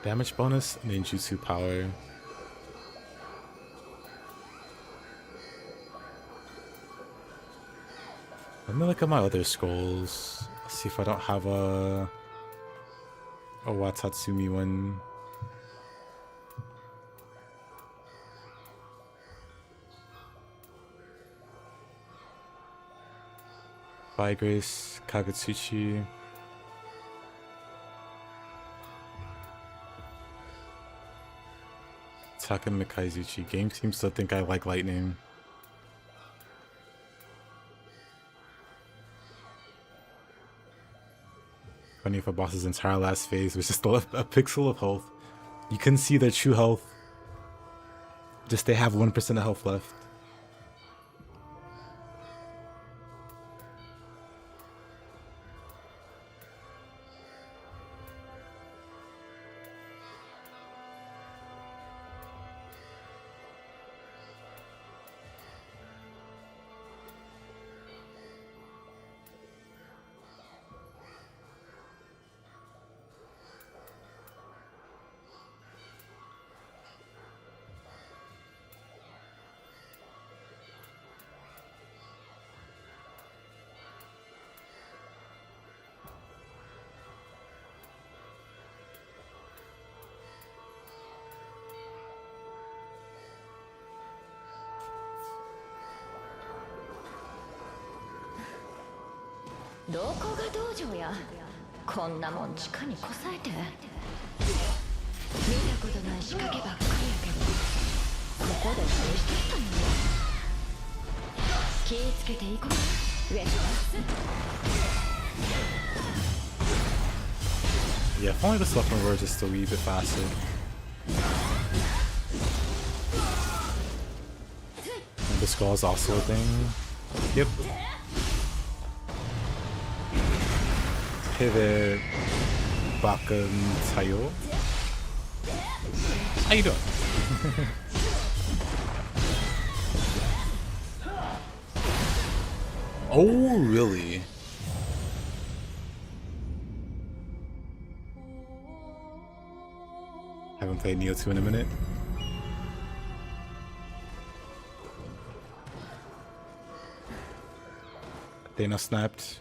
Damage bonus and ninjutsu power. Let me look at my other scrolls. See if I don't have a Watatsumi one. By Grace, Kagetsuchi. Taka Mikaizuchi. Game seems to think I like lightning. Funny if a boss's entire last phase was just a pixel of health. You couldn't see their true health. Just they have 1% of health left. Yeah, if only the weapon were just a wee bit faster. And the skull is also a thing. Yep. Pivot Bakan Tayo. How you doing? Oh, really? Haven't played Nioh 2 in a minute. Thanos snapped.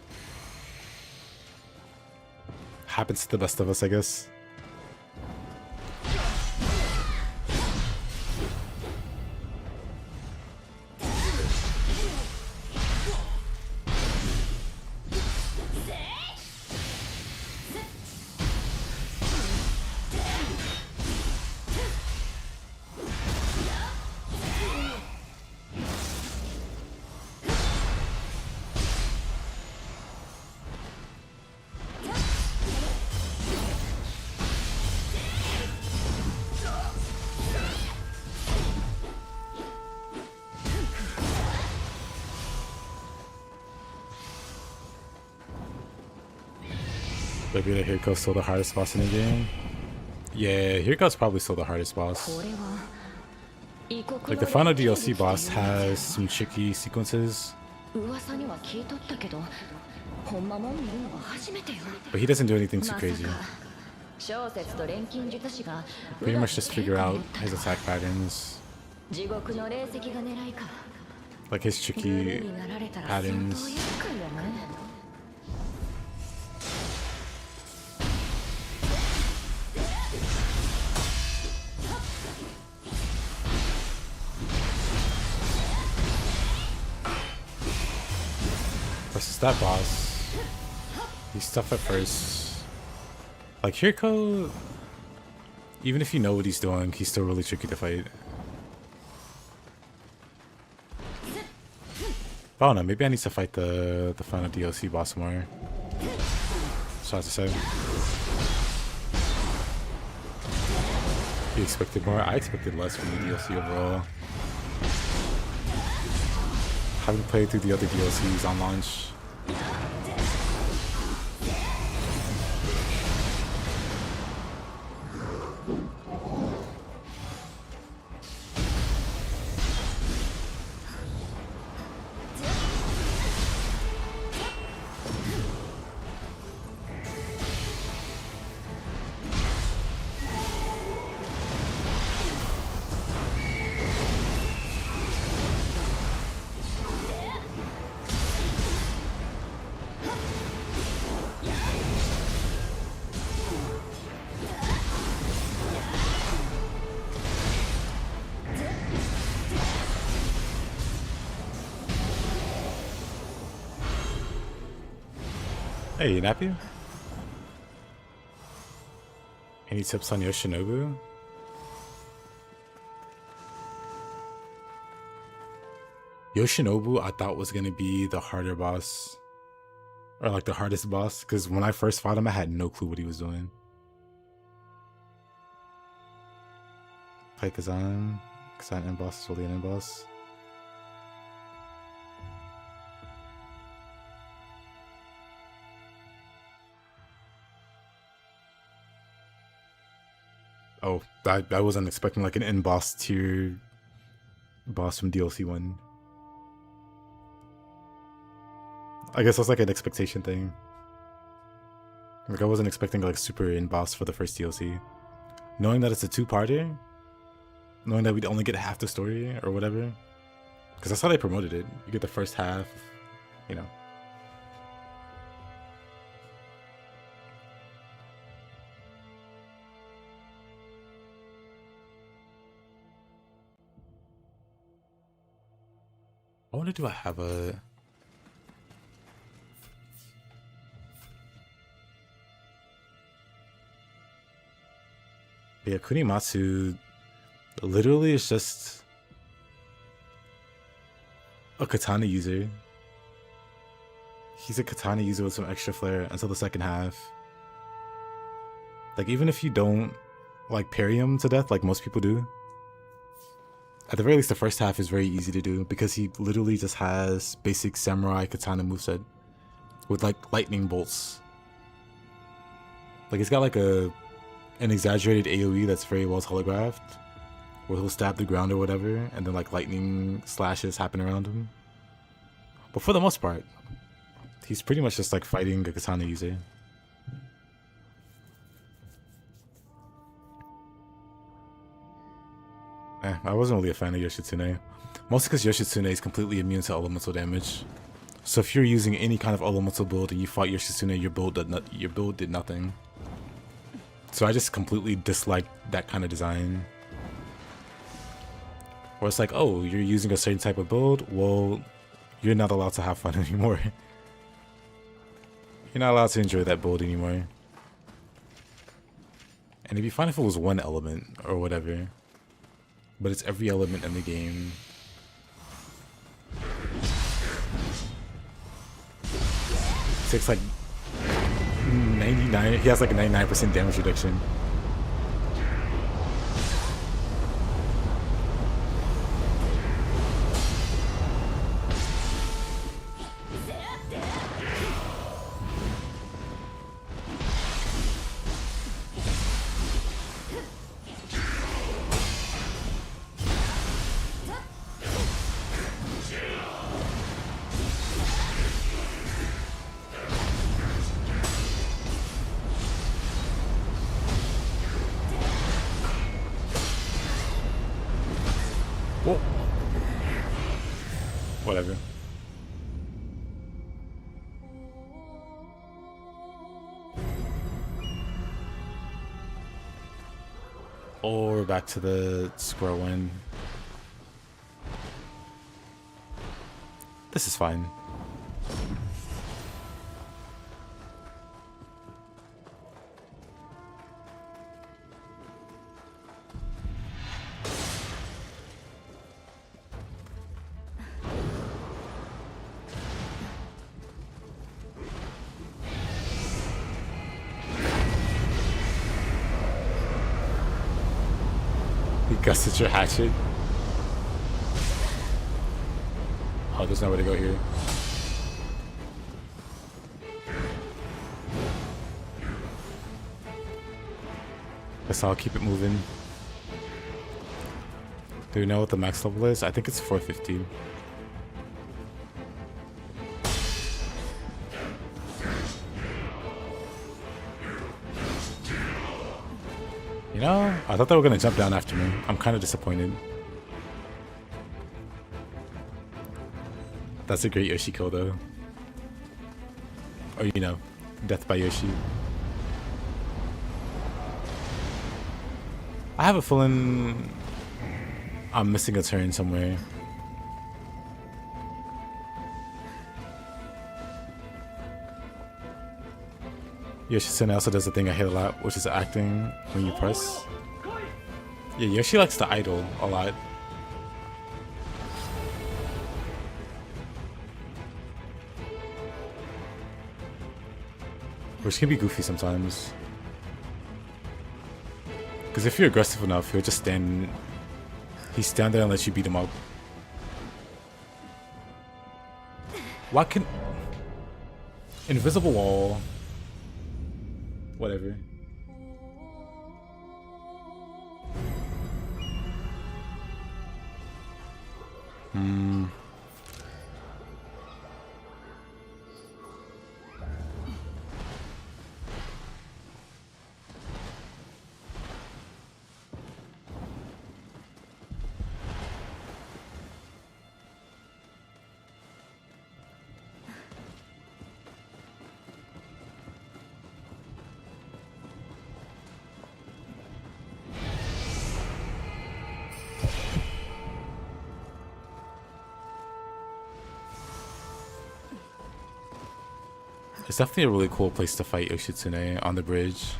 Happens to the best of us, I guess. Maybe the Hiriko's still the hardest boss in the game. Yeah, Hiriko's probably still the hardest boss. Like the final DLC boss has some tricky sequences, but he doesn't do anything too crazy. Pretty much just figure out his attack patterns, like his tricky patterns. Versus that boss. He's tough at first. Like Hiriko, even if you know what he's doing, he's still really tricky to fight. I don't know, maybe I need to fight the final DLC boss more. So I have to say. You expected more? I expected less from the DLC overall. Having played through the other DLCs on launch. Hey, Nappy? Any tips on Yoshinobu? Yoshinobu I thought was gonna be the harder boss. Or like the hardest boss, because when I first fought him I had no clue what he was doing. Play Kazan. Kazan end boss is really an end boss. Oh, I wasn't expecting like an end boss tier boss from DLC 1. I guess that's like an expectation thing. Like I wasn't expecting like super end boss for the first DLC. Knowing that it's a two-parter, knowing that we'd only get half the story or whatever, because that's how they promoted it. You get the first half, you know. I wonder, do I have a... Yeah, Kunimatsu literally is just a katana user. He's a katana user with some extra flair until the second half. Like, even if you don't like parry him to death like most people do, at the very least the first half is very easy to do because he literally just has basic samurai katana moveset with like lightning bolts. Like he's got like an exaggerated AoE that's very well telegraphed, where he'll stab the ground or whatever, and then like lightning slashes happen around him. But for the most part, he's pretty much just like fighting a katana user. I wasn't really a fan of Yoshitsune. Mostly because Yoshitsune is completely immune to elemental damage. So if you're using any kind of elemental build and you fought Yoshitsune, your build did nothing. So I just completely disliked that kind of design. Where it's like, oh, you're using a certain type of build? Well, you're not allowed to have fun anymore. You're not allowed to enjoy that build anymore. And it'd be fine if it was one element or whatever. But it's every element in the game. It takes like 99, he has like a 99% damage reduction. Whatever. Oh, we're back to the square one. This is fine. gusted your hatchet. Oh, there's nowhere to go here. Guess I'll keep it moving. Do we know what the max level is? I think it's 450. You know, I thought they were gonna jump down after me. I'm kind of disappointed. That's a great Yoshi kill though. Or you know, death by Yoshi. I have a feeling I'm missing a turn somewhere. Yoshi-san also does the thing I hate a lot, which is acting when you press. Yeah, Yoshi likes to idle a lot. Which can be goofy sometimes. Because if you're aggressive enough, he'll just stand... He's stand there and let you beat him up. Why can... Invisible wall... Whatever. It's definitely a really cool place to fight Yoshitsune on the bridge.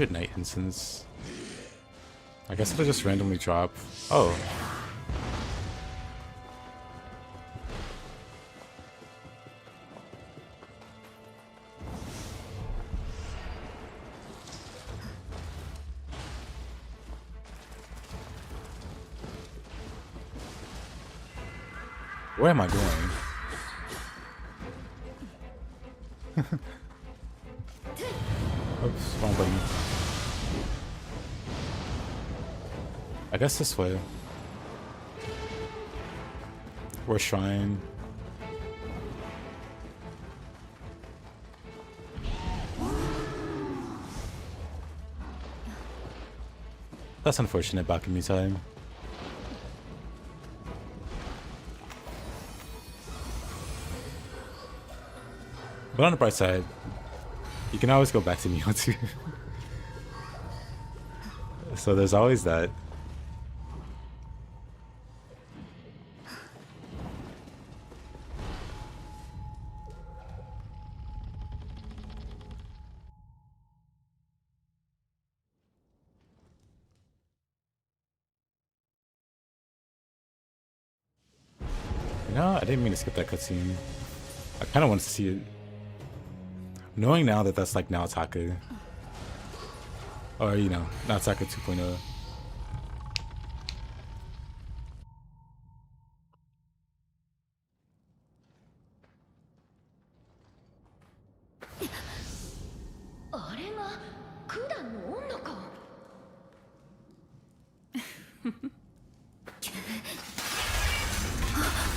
Night incense. I guess it'll just randomly drop. Oh. Where am I going? Oops, wrong button. I guess this way. Or shrine. That's unfortunate, Bakumi time. But on the bright side, you can always go back to Nioh too. So there's always that. You know, I didn't mean to skip that cutscene. I kind of wanted to see it. Knowing now that that's like Naotaka. Or, you know, Naotaka 2.0.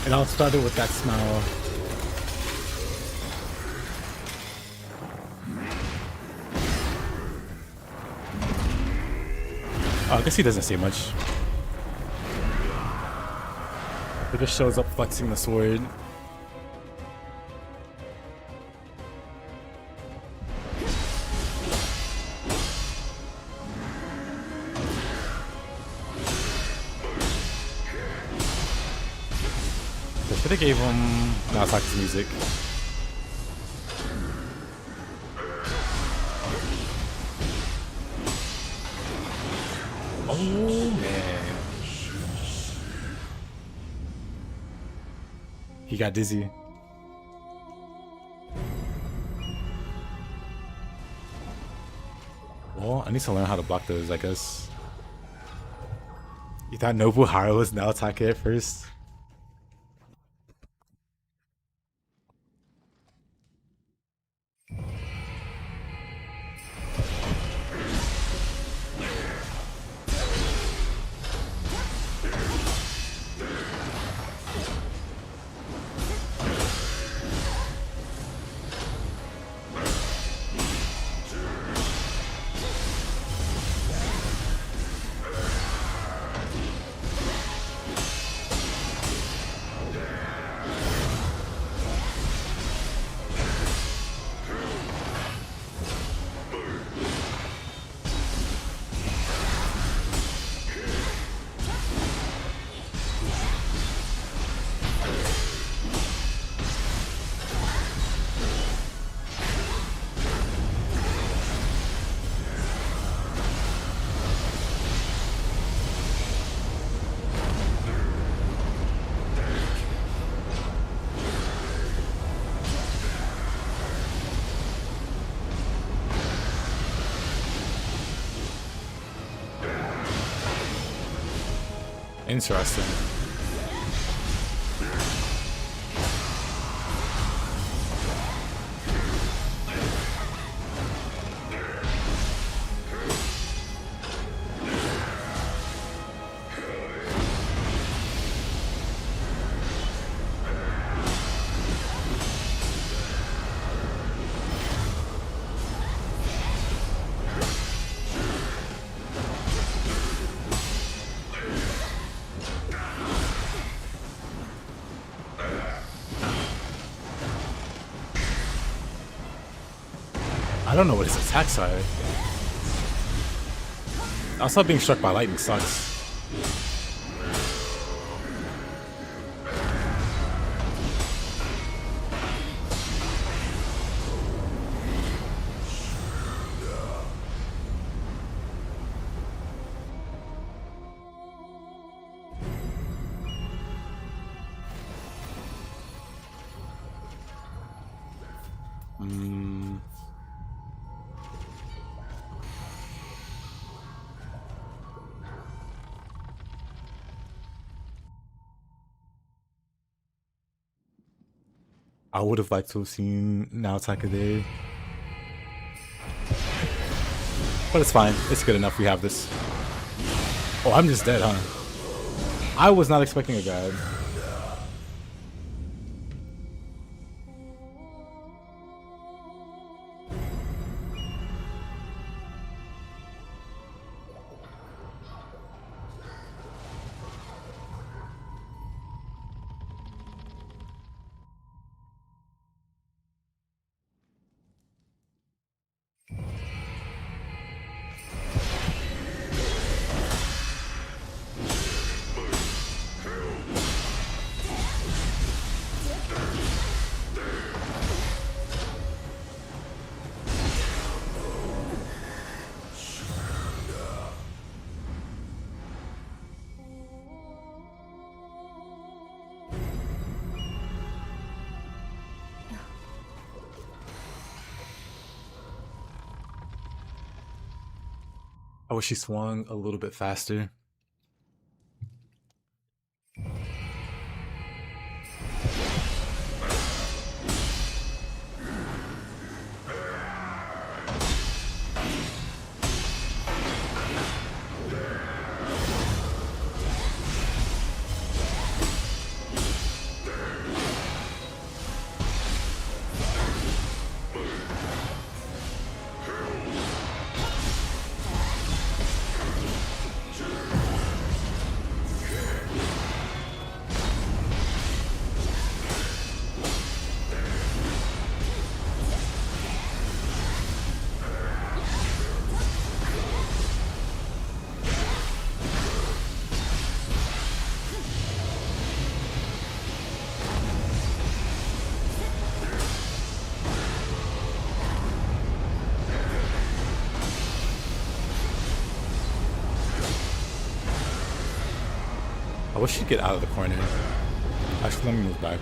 It all started with that smile. Oh, I guess he doesn't say much. He just shows up flexing the sword. Should have gave him Naotaku's music. Oh man. He got dizzy. Well, I need to learn how to block those, I guess. You thought Nobuharu was Naotake at first? Interesting. I don't know what his attacks are. Also, being struck by lightning sucks. I would have liked to have seen Naotaka there. But it's fine. It's good enough we have this. Oh, I'm just dead, huh? I was not expecting a guide. I wish he swung a little bit faster. I wish she'd get out of the corner. Actually, let me move back.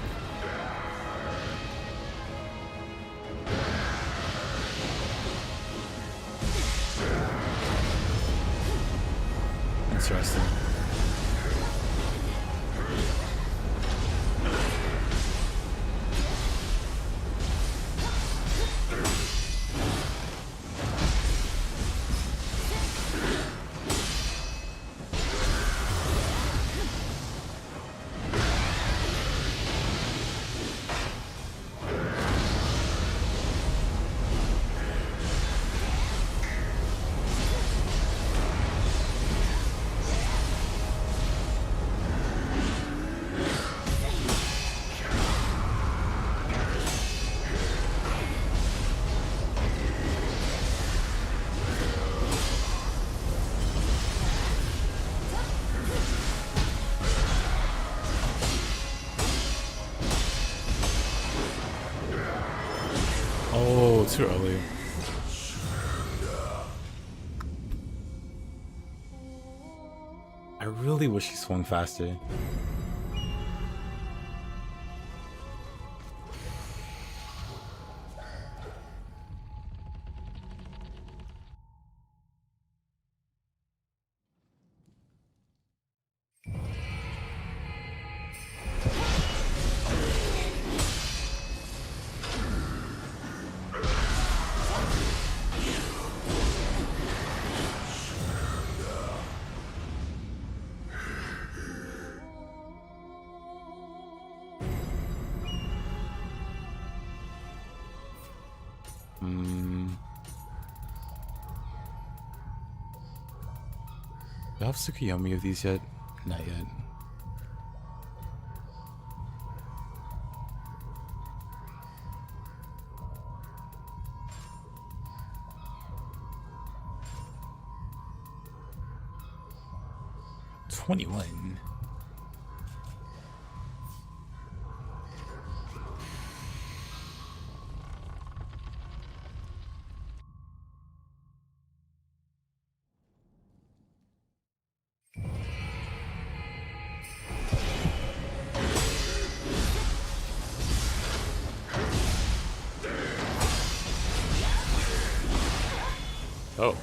Interesting. Oh, too early. I really wish he swung faster. Do I have Tsukuyomi of these yet? Not yet. $21. Oh.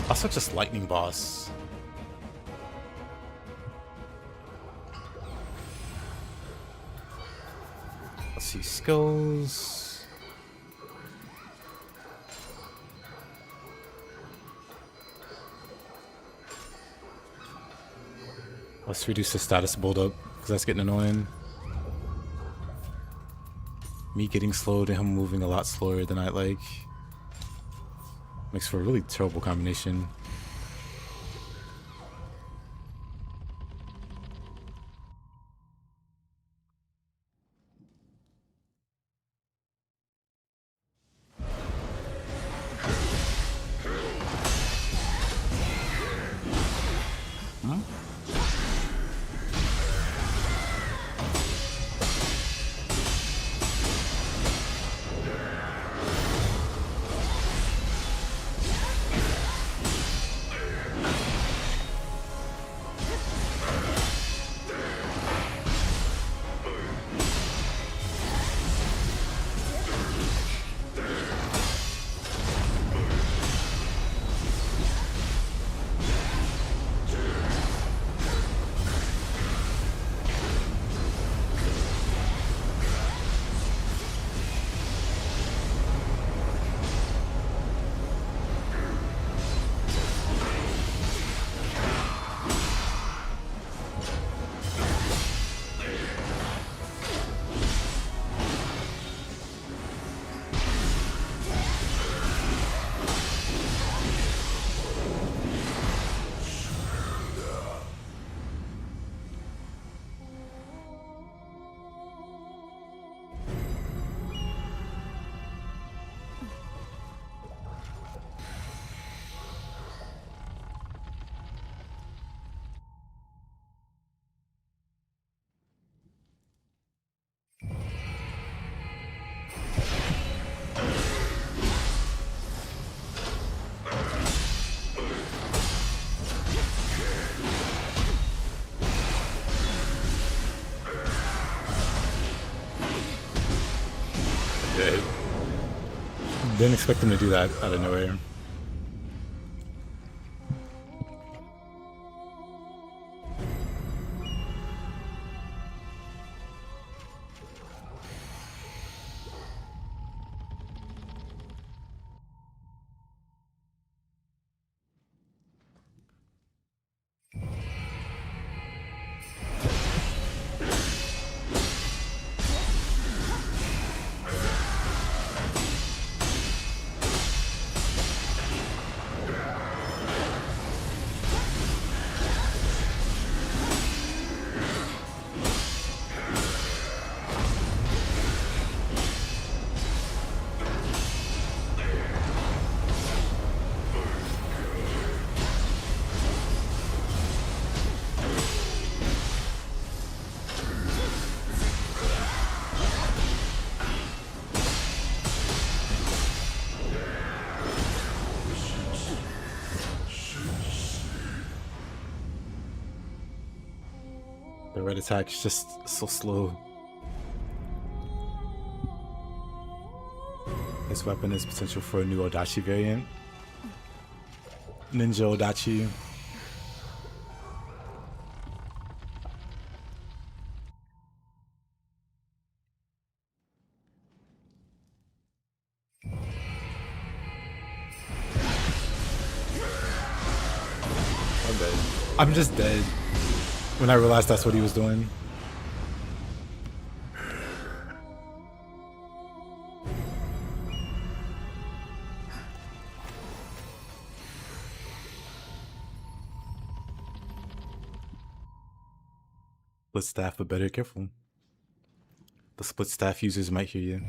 Also just lightning boss. Let's see, skills. Let's reduce the status build-up, because that's getting annoying. Me getting slowed and him moving a lot slower than I like. Makes for a really terrible combination. dead. Didn't expect him to do that out of nowhere. The red attack is just so slow. This weapon is potential for a new Odachi variant. Ninja Odachi. I'm dead. I'm just dead. When I realized that's what he was doing. Split staff, but better careful. The split staff users might hear you.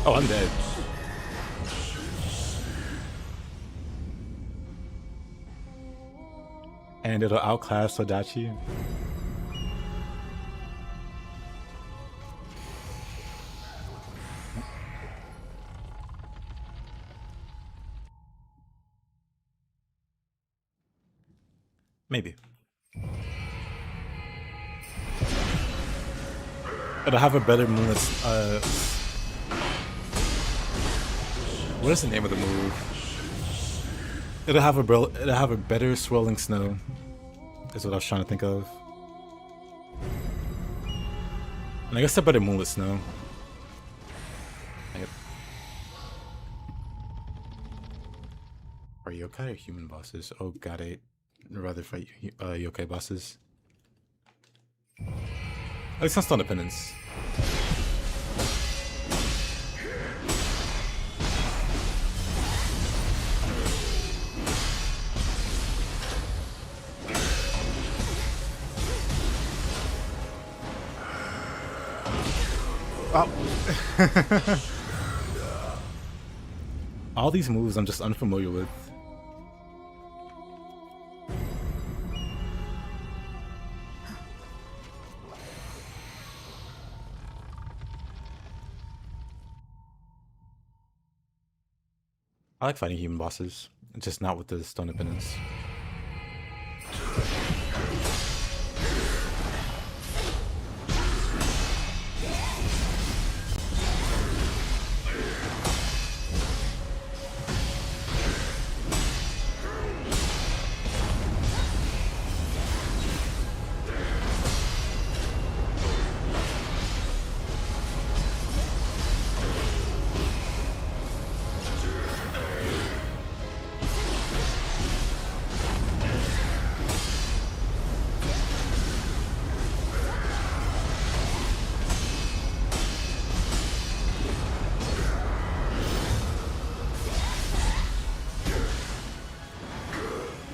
Oh, I'm dead. And it'll outclass Odachi. Maybe. It'll have a better moonlit. What is the name of the move? It'll have a better swirling snow. Is what I was trying to think of. And I guess a better moonlit snow. Yep. Are yokai or human bosses? Oh god, I'd rather fight yokai bosses. At least on Stone of Penance. Oh. All these moves I'm just unfamiliar with. I like fighting human bosses, just not with the Stone of Penance.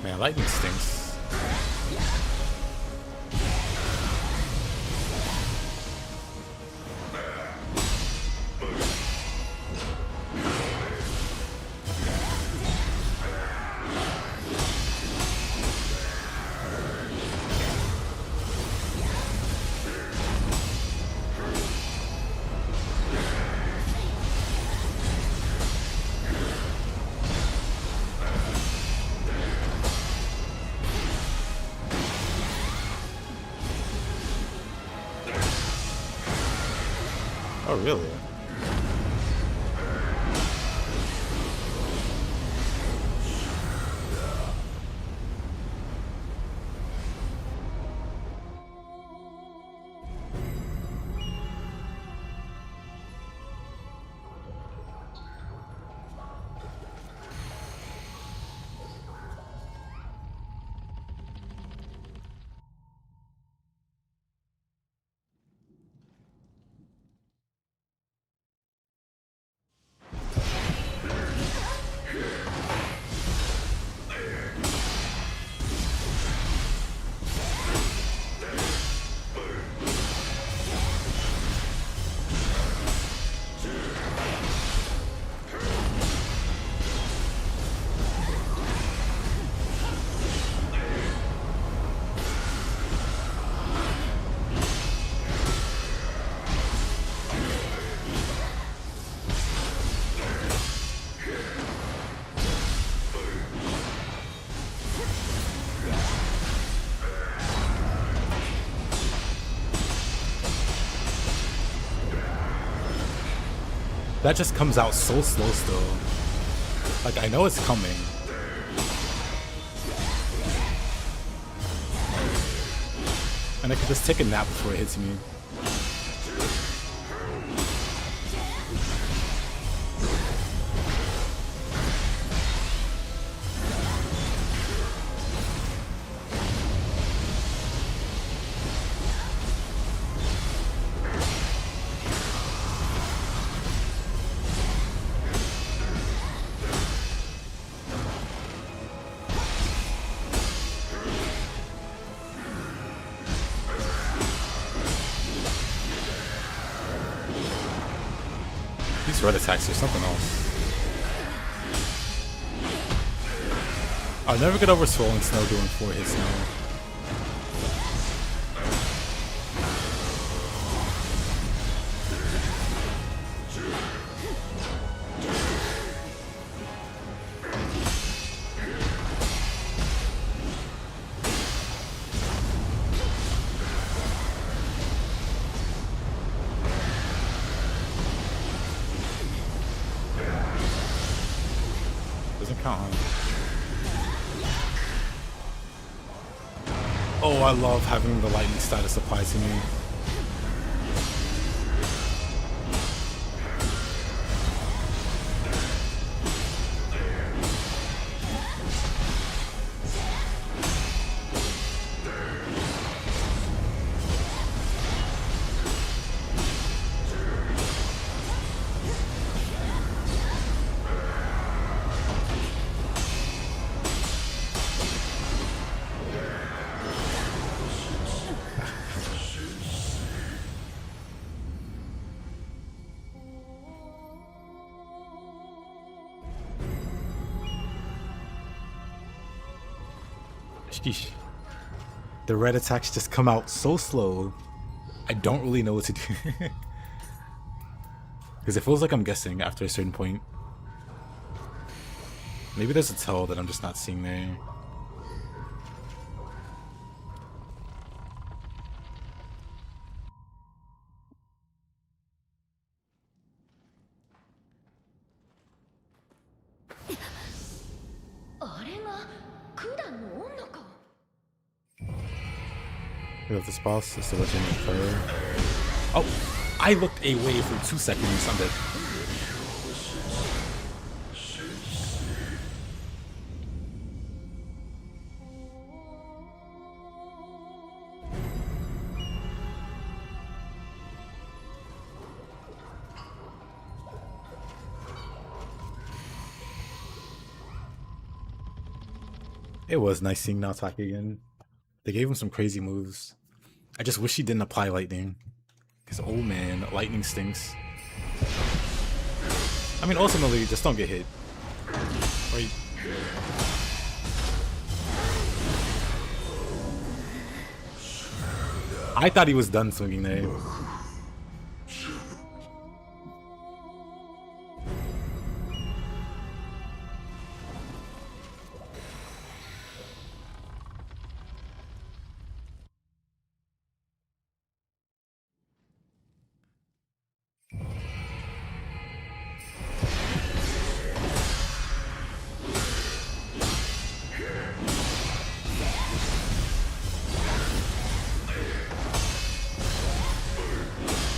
Man, lightning stinks. Oh, really? That just comes out so slow still. Like, I know it's coming. And I could just take a nap before it hits me. These red attacks are something else. I'll never get over Swollen Snow doing 4 hits now. Oh, I love having the lightning status applied to me. Sheesh. The red attacks just come out so slow. I don't really know what to do. Because it feels like I'm guessing after a certain point. Maybe there's a tell that I'm just not seeing there. Of this boss is the legitimate player. Oh, I looked away for 2 seconds on that. It was nice seeing Nioh-like again. They gave him some crazy moves. I just wish he didn't apply lightning. Because, oh man, lightning stinks. I mean, ultimately, just don't get hit. Right? I thought he was done swinging there.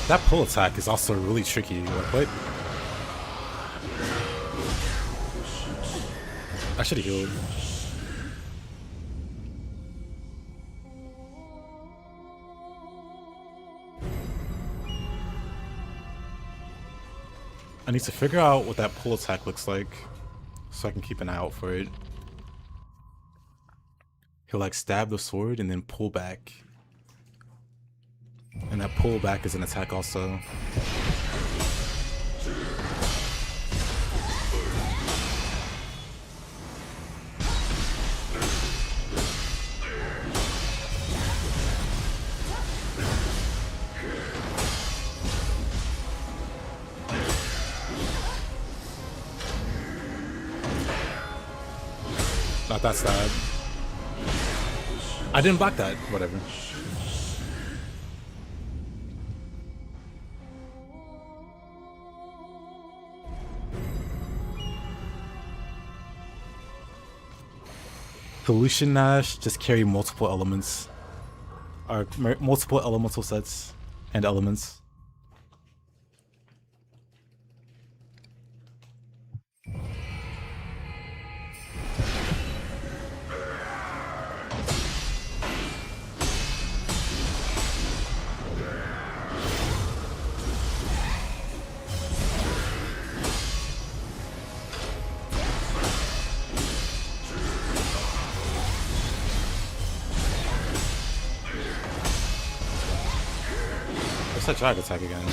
That pull attack is also really tricky. Like, what? I should have healed. I need to figure out what that pull attack looks like so I can keep an eye out for it. He'll like stab the sword and then pull back. And that pull back is an attack also. Not that stab. I didn't block that. Whatever. Pollution Nash just carry multiple elements, or multiple elemental sets and elements. Let's try to attack again.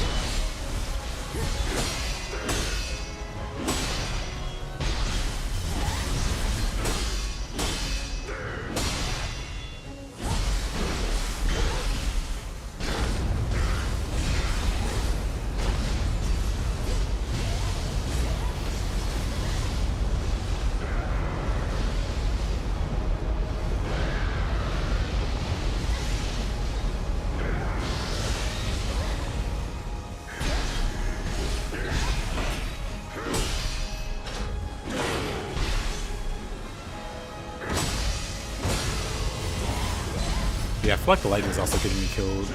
Yeah, I feel like the lightning is also getting me killed.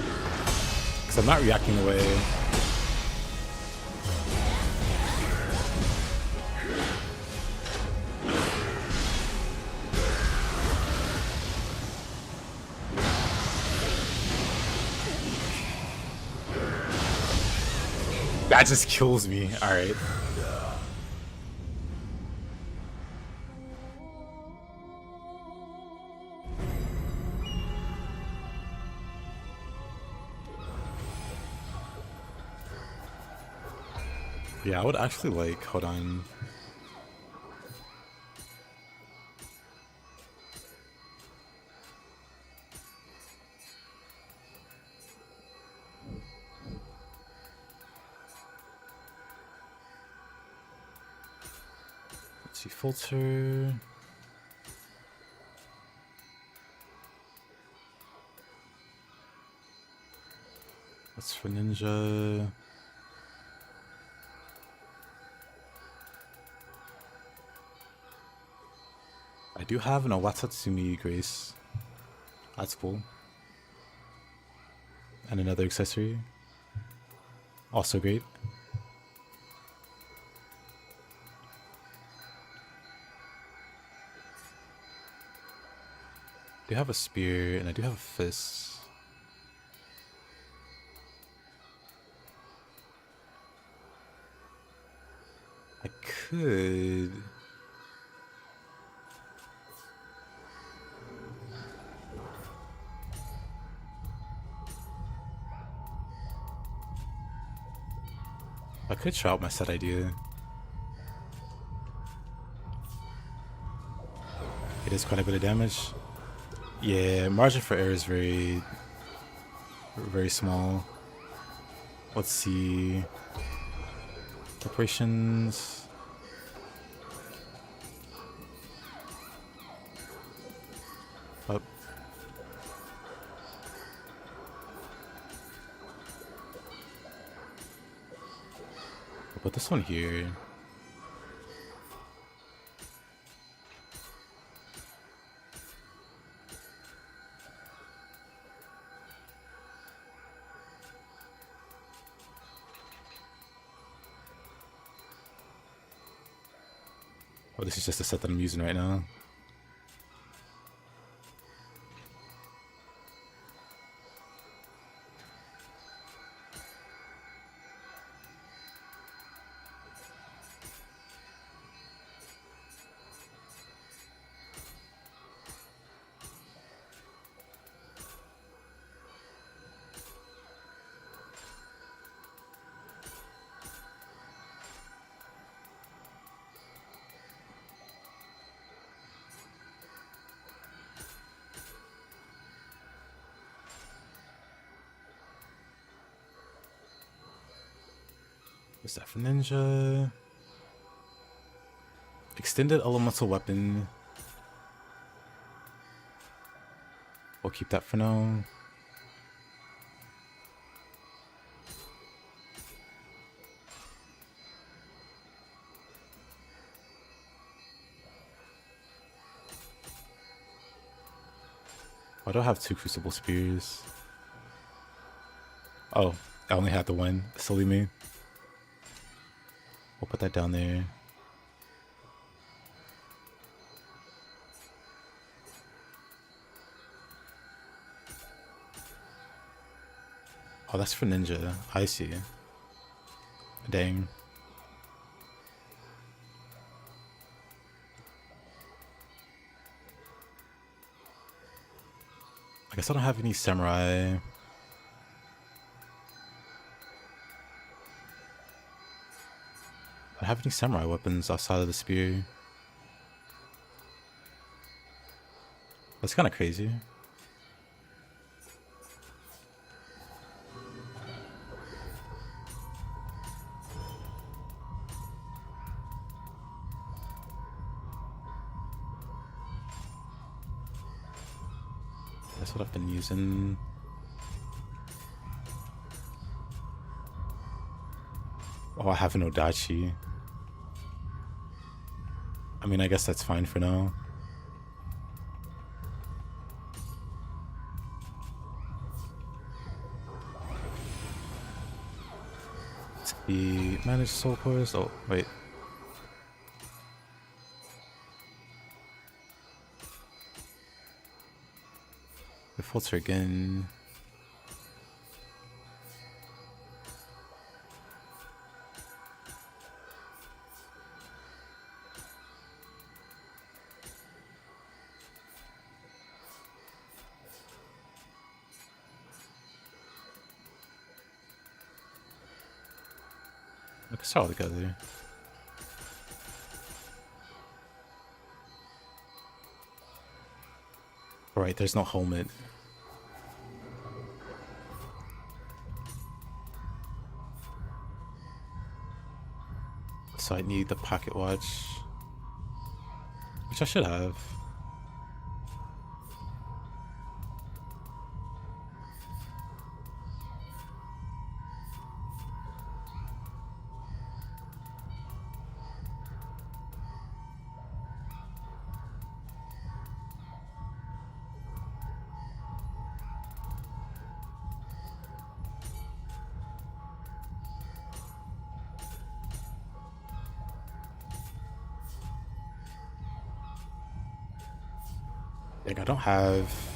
Because I'm not reacting away. That just kills me. Alright. Yeah, I would actually like, hold on. see filter. That's for ninja. I do have an Tsukuyomi Grace. That's cool. And another accessory. Also great. I do have a spear and I do have a fist. I could... I could try out my set idea. It is quite a bit of damage. Yeah, margin for error is very small. Let's see. Operations. Up. I'll put this one here. Oh, this is just the set that I'm using right now. What's that for ninja? Extended elemental weapon. We'll keep that for now. I don't have 2 crucible spears. Oh, I only had the one. Silly me. We'll put that down there. Oh, that's for ninja. I see. Dang. I guess I don't have any samurai. I don't have any samurai weapons outside of the spear. That's kind of crazy. That's what I've been using. Oh, I have an Odachi. I mean, I guess that's fine for now. Let's see. Manage soul cores. Oh, wait. The filter again. It's all together. Alright, there's no helmet. So I need the pocket watch. Which I should have. Like, I don't have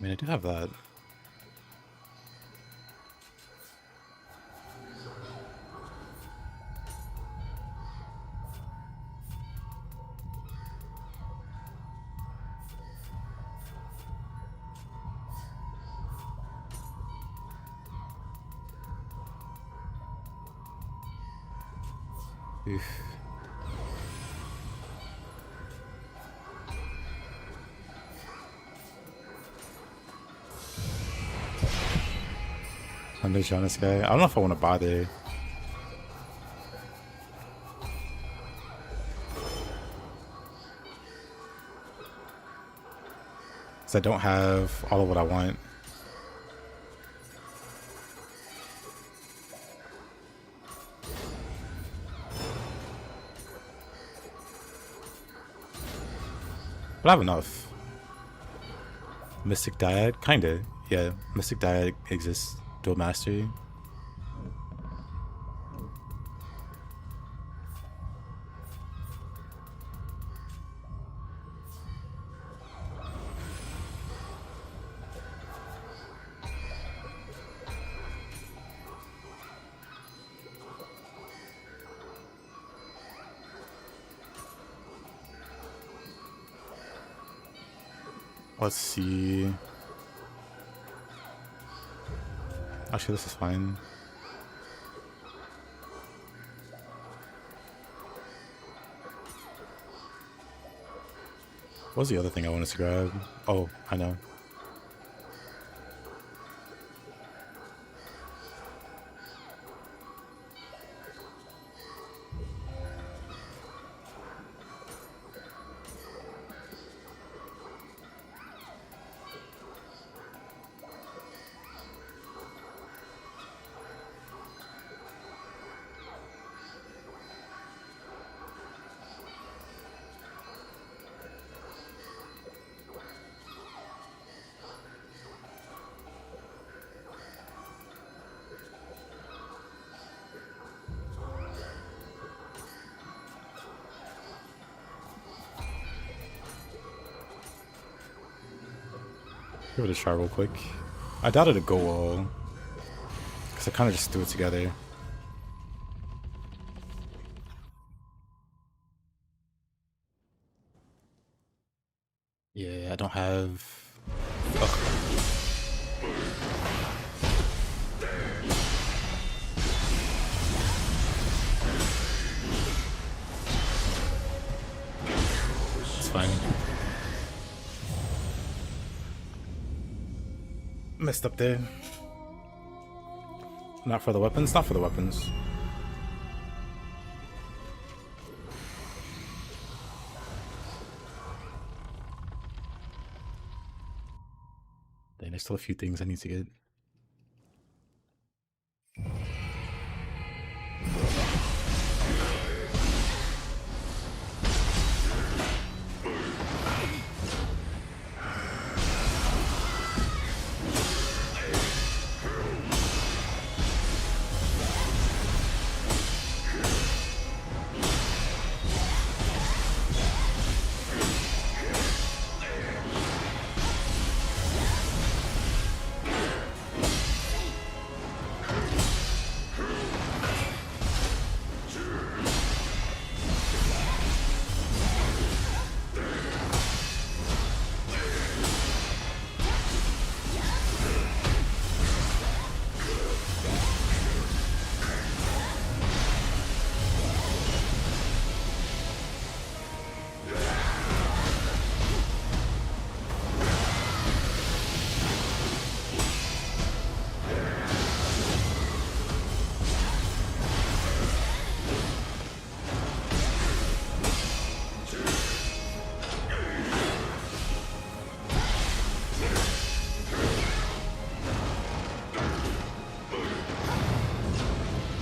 I mean, I do have that. Oof. Foundation on this guy. I don't know if I want to bother. Because I don't have all of what I want. But I have enough. Mystic Dyad? Kinda. Yeah, Mystic Dyad exists. Dual Mastery. Let's see. Actually, this is fine. What was the other thing I wanted to grab? Oh, I know. Give it a try real quick. I doubt it'd go well, because I kind of just threw it together. Yeah, I don't have... Ugh. It's fine. Messed up there. Not for the weapons, not for the weapons. Then there's still a few things I need to get.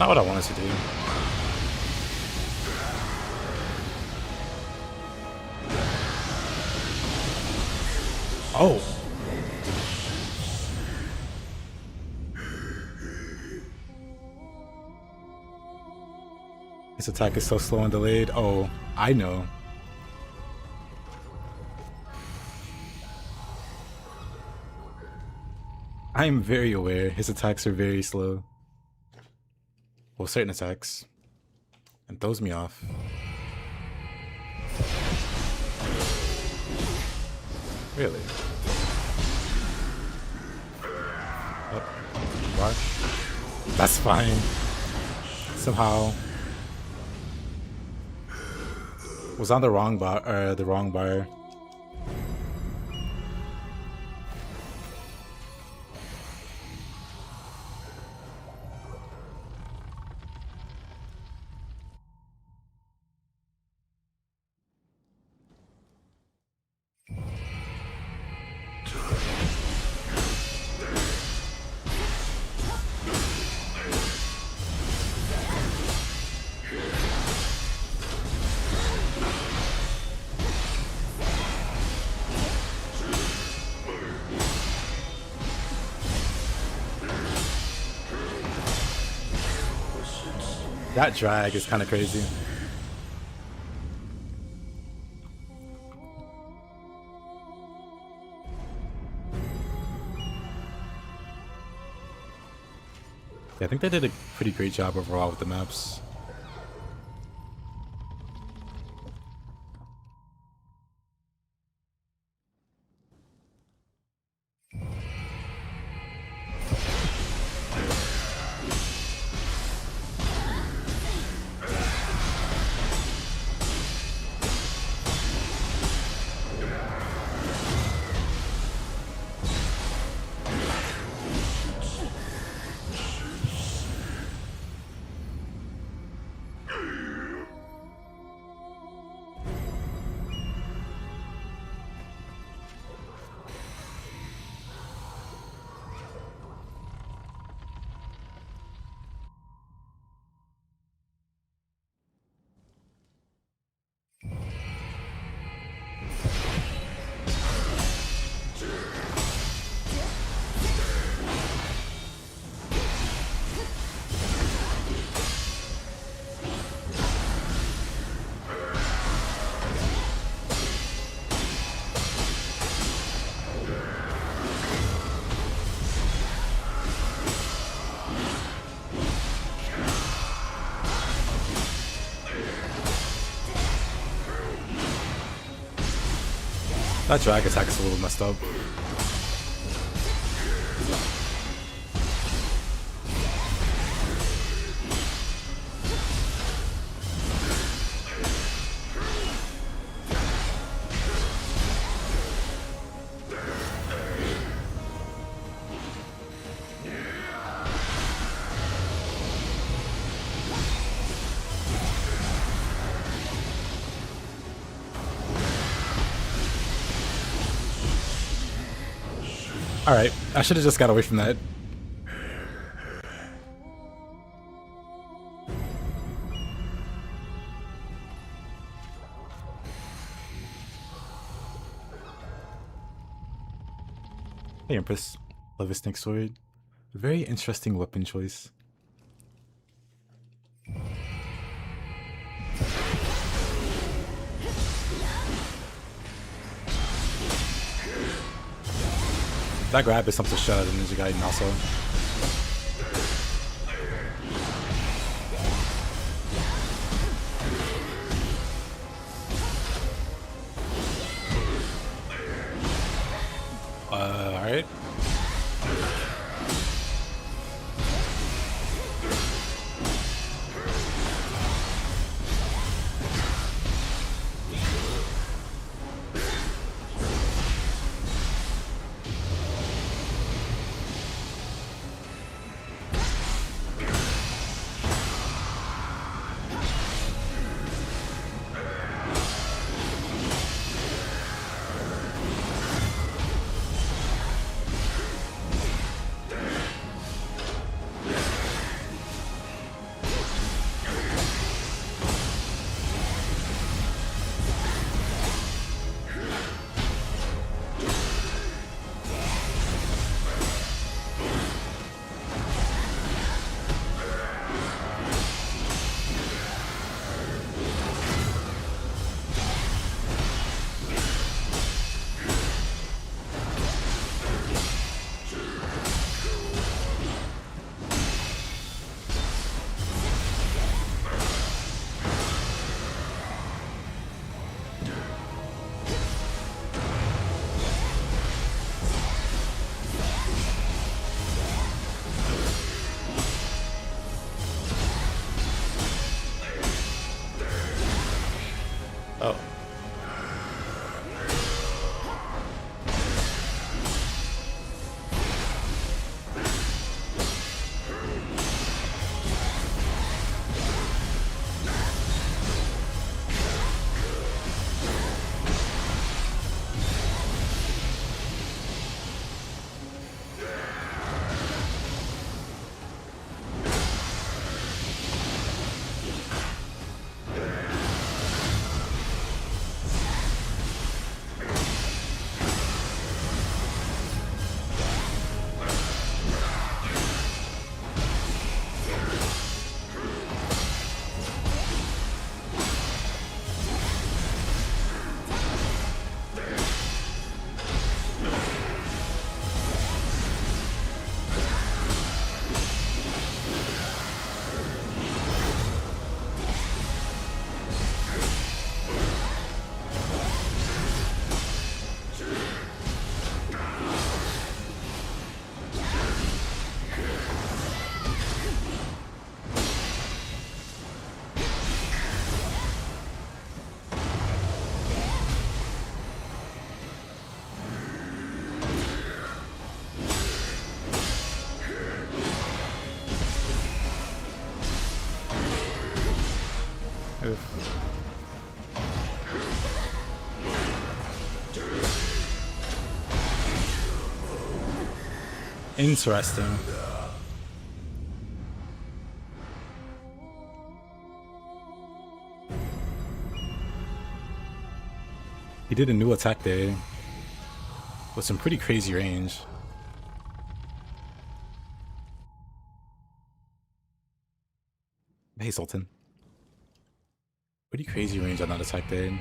Not what I wanted to do. Oh! His attack is so slow and delayed. Oh, I know. I am very aware. His attacks are very slow. Well, certain attacks. And throws me off. Really? Oh, rush. That's fine. Somehow was on the wrong bar, That drag is kind of crazy. Yeah, I think they did a pretty great job overall with the maps. That drag attack is a little messed up. Alright, I should have just got away from that. Hey Empress, love his snake sword. Very interesting weapon choice. That grab is something to shut out the Ninja Gaiden also. Alright. Interesting. He did a new attack there with some pretty crazy range. Hey, Sultan. Pretty crazy range on that attack there.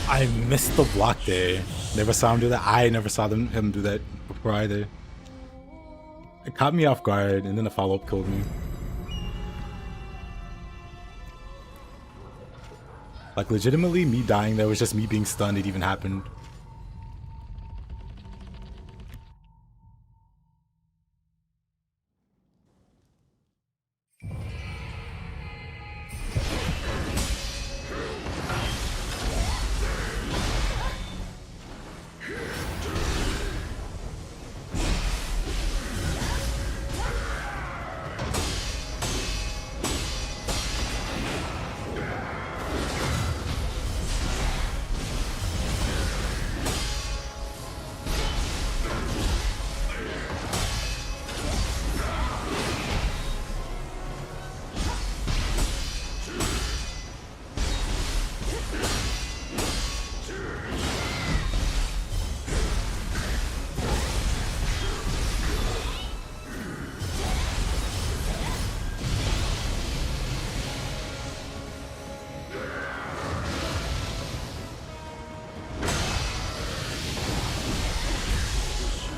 I missed the block there. Never saw him do that. I never saw him do that before either. It caught me off guard, and then the follow-up killed me. Like, legitimately, me dying there was just me being stunned. It even happened.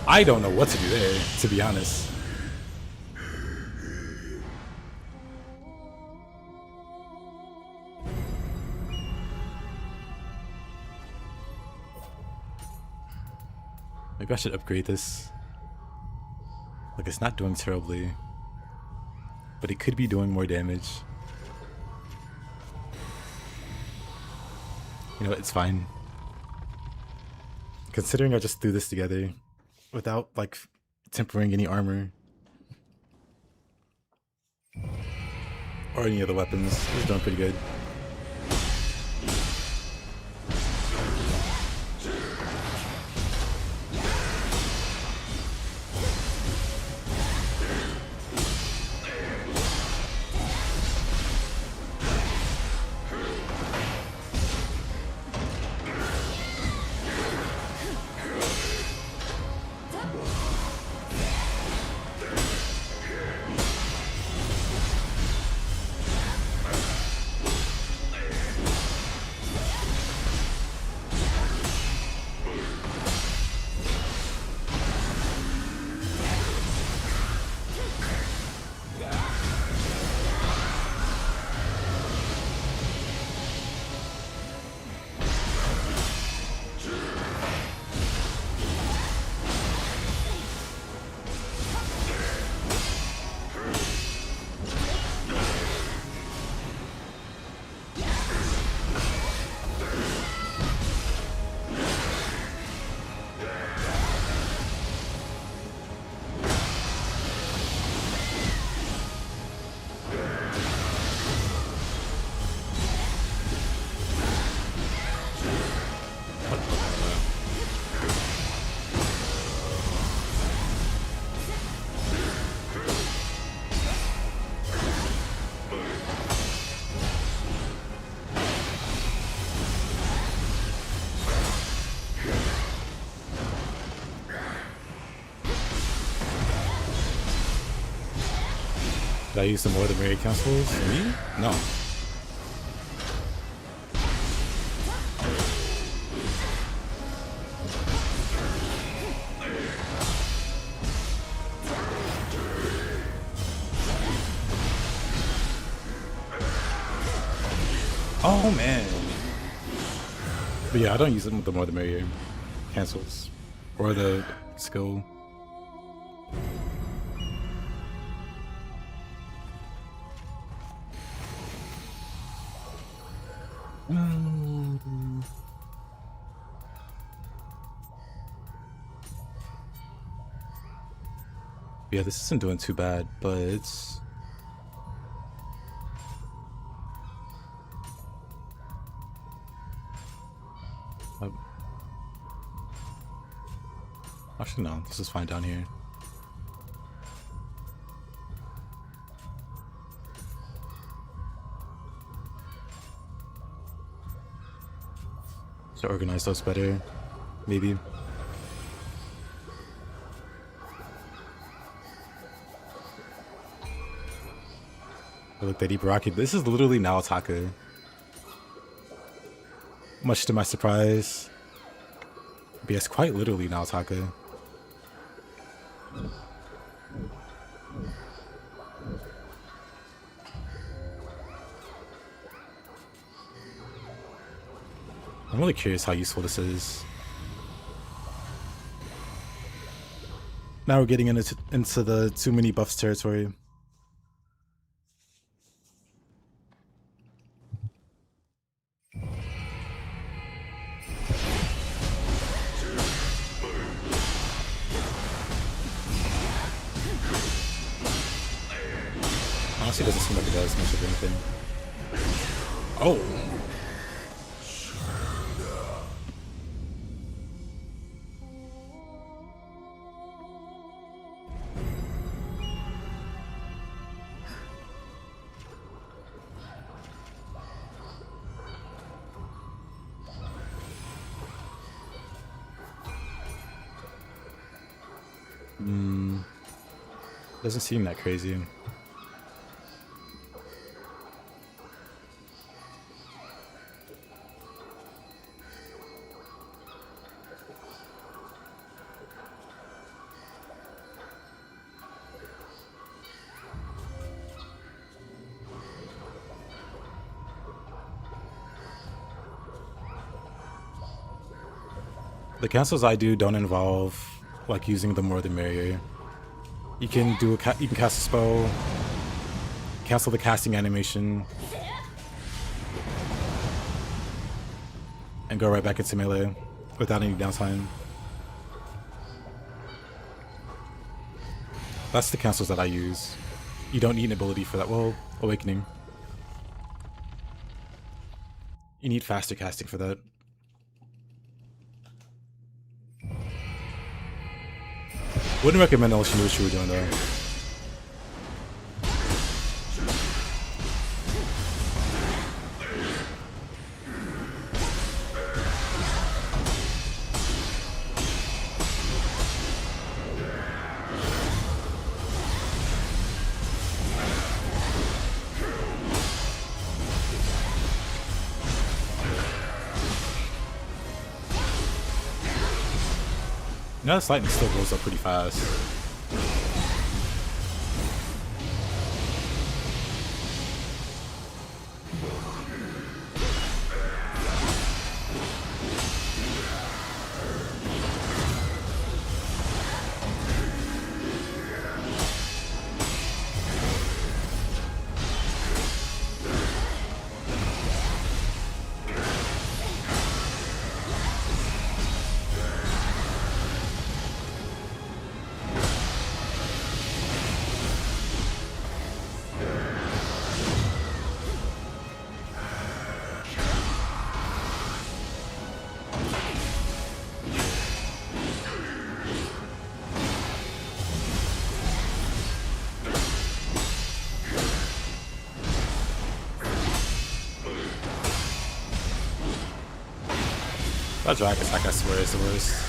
I don't know what to do there, to be honest. Maybe I should upgrade this. Like, it's not doing terribly, but it could be doing more damage. You know, it's fine. Considering I just threw this together without, like, tempering any armor or any other weapons, it's doing pretty good. Did I use some more of the Mary cancels? Me? No. Oh man. But yeah, I don't use them with the more the merrier cancels or the skill. Yeah, this isn't doing too bad, but it's... Actually, no, this is fine down here. To organize those better, maybe. I looked at Ibaraki. This is literally Naotaka. Much to my surprise. But yes, quite literally Naotaka. I'm really curious how useful this is. Now we're getting into the too many buffs territory. Honestly, doesn't seem like it does much of anything. Oh! Doesn't seem that crazy. The cancels I do don't involve like using the more the merrier. You can do you can cast a spell, cancel the casting animation, and go right back into melee without any downtime. That's the cancels that I use. You don't need an ability for that. Well, Awakening. You need faster casting for that. Wouldn't recommend unless you knew what you were doing though. You know, this lightning still goes up pretty fast. That drag attack, I swear, is the worst.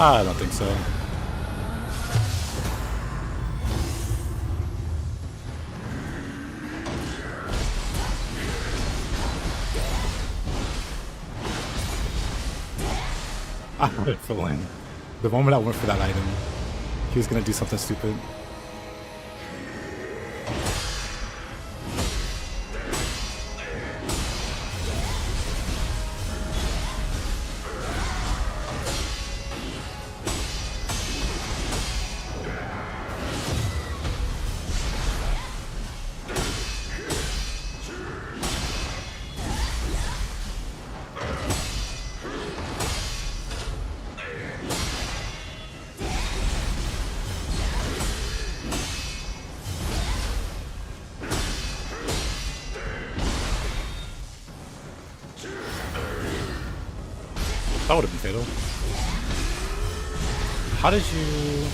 I don't think so. I had a feeling the moment I went for that item, he was gonna do something stupid. That would have been fatal. How did you...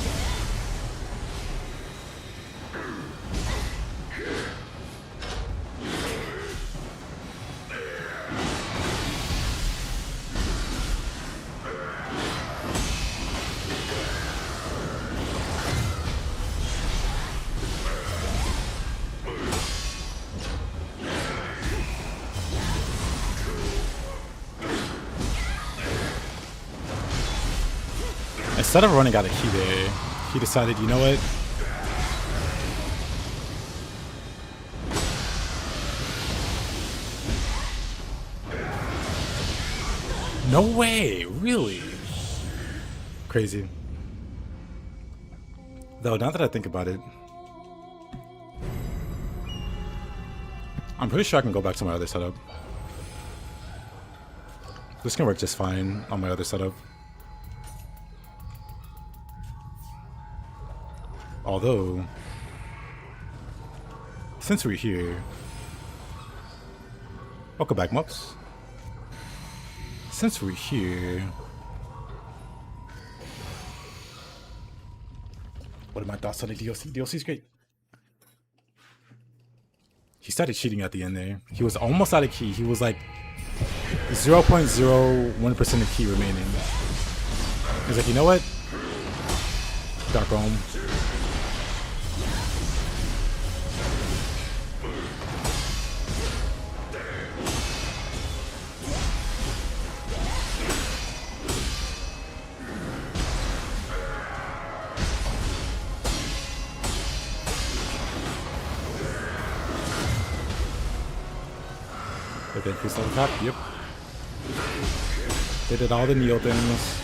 Instead of running out of key there, he decided, you know what? No way, really? Crazy. Though, now that I think about it, I'm pretty sure I can go back to my other setup. This can work just fine on my other setup. Although, since we're here, welcome back, Mops. Since we're here, what are my thoughts on the DLC? DLC's great. He started cheating at the end there. He was almost out of key. He was like 0.01% of key remaining. He's like, you know what? Dark Realm. They increased on top, yep. They did all the Nioh things.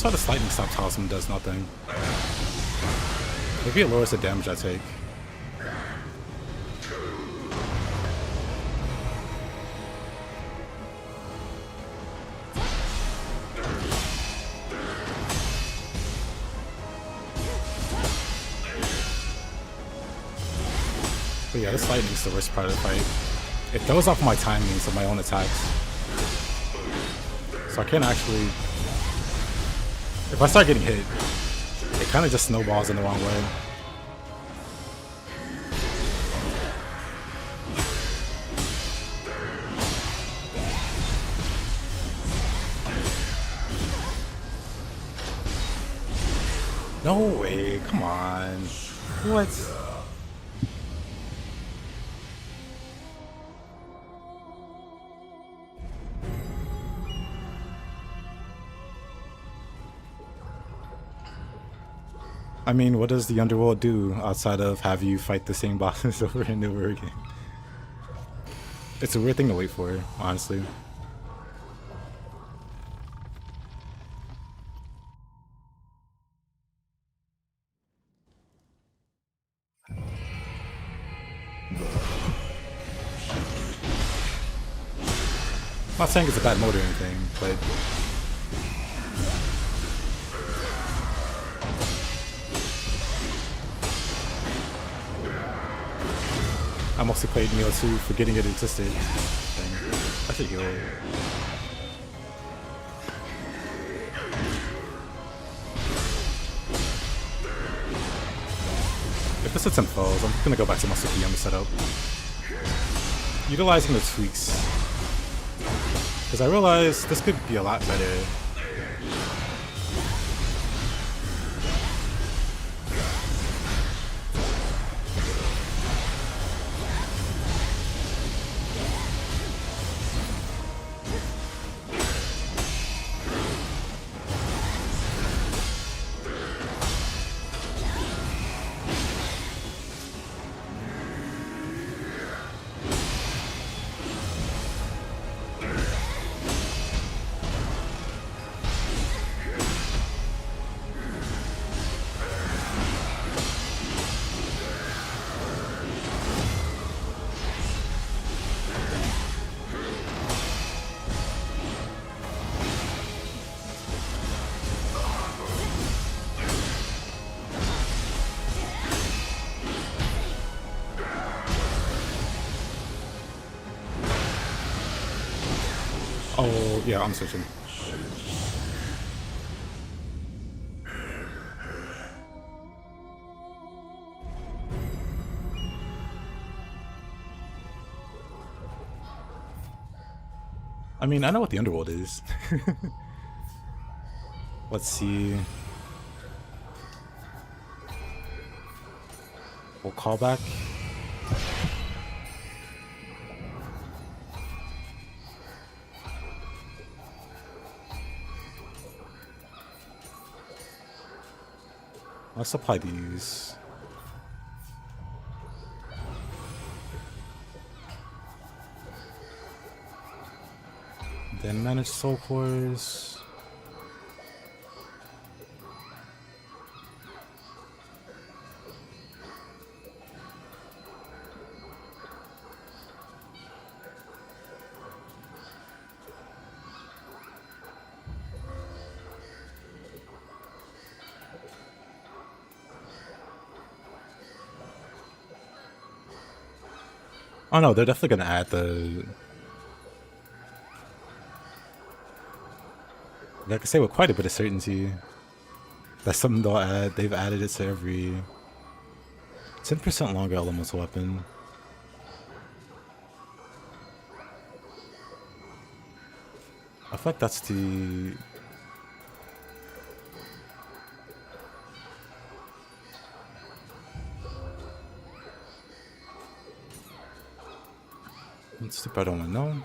why this lightning stop talisman does nothing. Maybe it lowers the damage I take. But yeah, this lightning is the worst part of the fight. It throws off my timings of my own attacks. So I can't actually... If I start getting hit, it kind of just snowballs in the wrong way. No way, come on. What? I mean, what does the underworld do outside of have you fight the same bosses over and over again? It's a weird thing to wait for, honestly. I'm not saying it's a bad mode or anything, but I mostly played Nioh 2 forgetting it existed. I should heal. If this hits and falls, I'm gonna go back to my Tsukuyomi setup. Utilizing the tweaks. Because I realized this could be a lot better. Oh, yeah, I'm switching. I mean, I know what the underworld is. Let's see. We'll call back. Let's apply these. Then manage soul cores. Oh no, they're definitely gonna add the... Like I say, with quite a bit of certainty. That's something they'll add. They've added it to every 10% longer elemental weapon. I feel like that's the... Let's see if I don't want to know.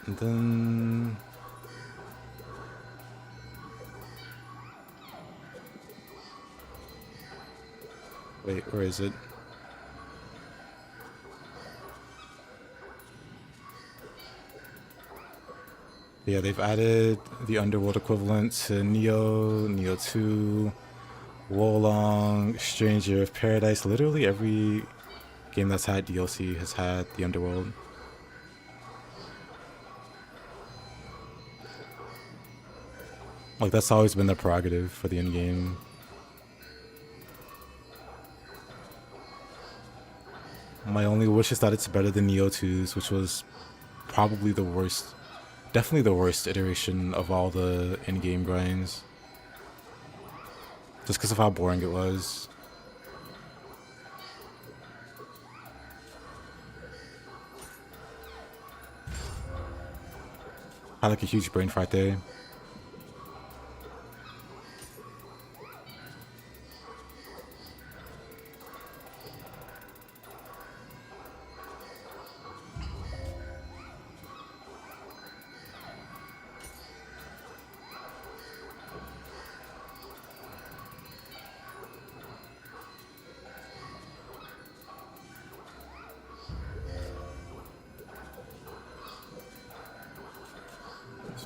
And then... Wait, where is it? Yeah, they've added the underworld equivalent to Nioh, Nioh 2, Wolong, Stranger of Paradise. Literally every game that's had DLC has had the underworld. Like, that's always been the prerogative for the endgame. My only wish is that it's better than Nioh 2's, which was probably the worst. Definitely the worst iteration of all the in-game grinds. Just because of how boring it was. I had like a huge brain fart there.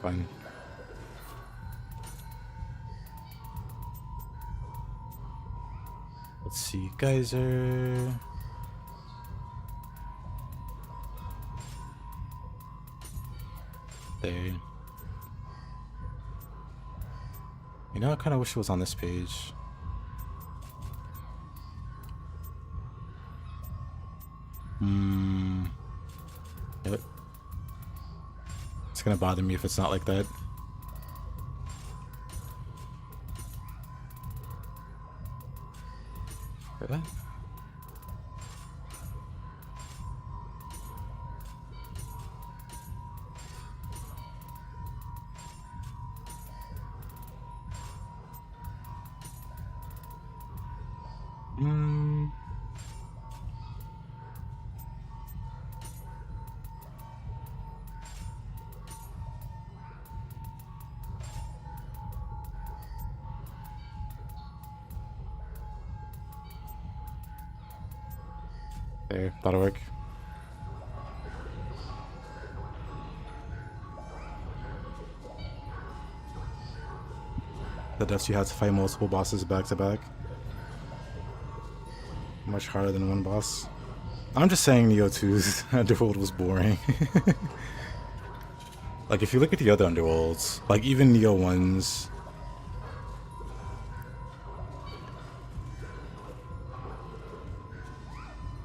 Fine. Let's see, geyser. There. You know, I kind of wish it was on this page. Yep. It's gonna bother me if it's not like that. What? There, that'll work. The deaths you had to fight multiple bosses back to back. Much harder than one boss. I'm just saying Nioh 2's Underworld was boring. Like, if you look at the other Underworlds, like even Nioh 1's,